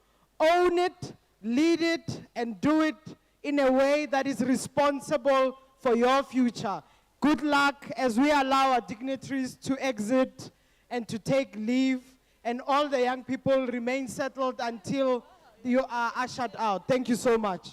Own it, lead it, and do it in a way that is responsible for your future. Good luck as we allow our dignitaries to exit and to take leave, and all the young people remain settled until you are ushered out. Thank you so much.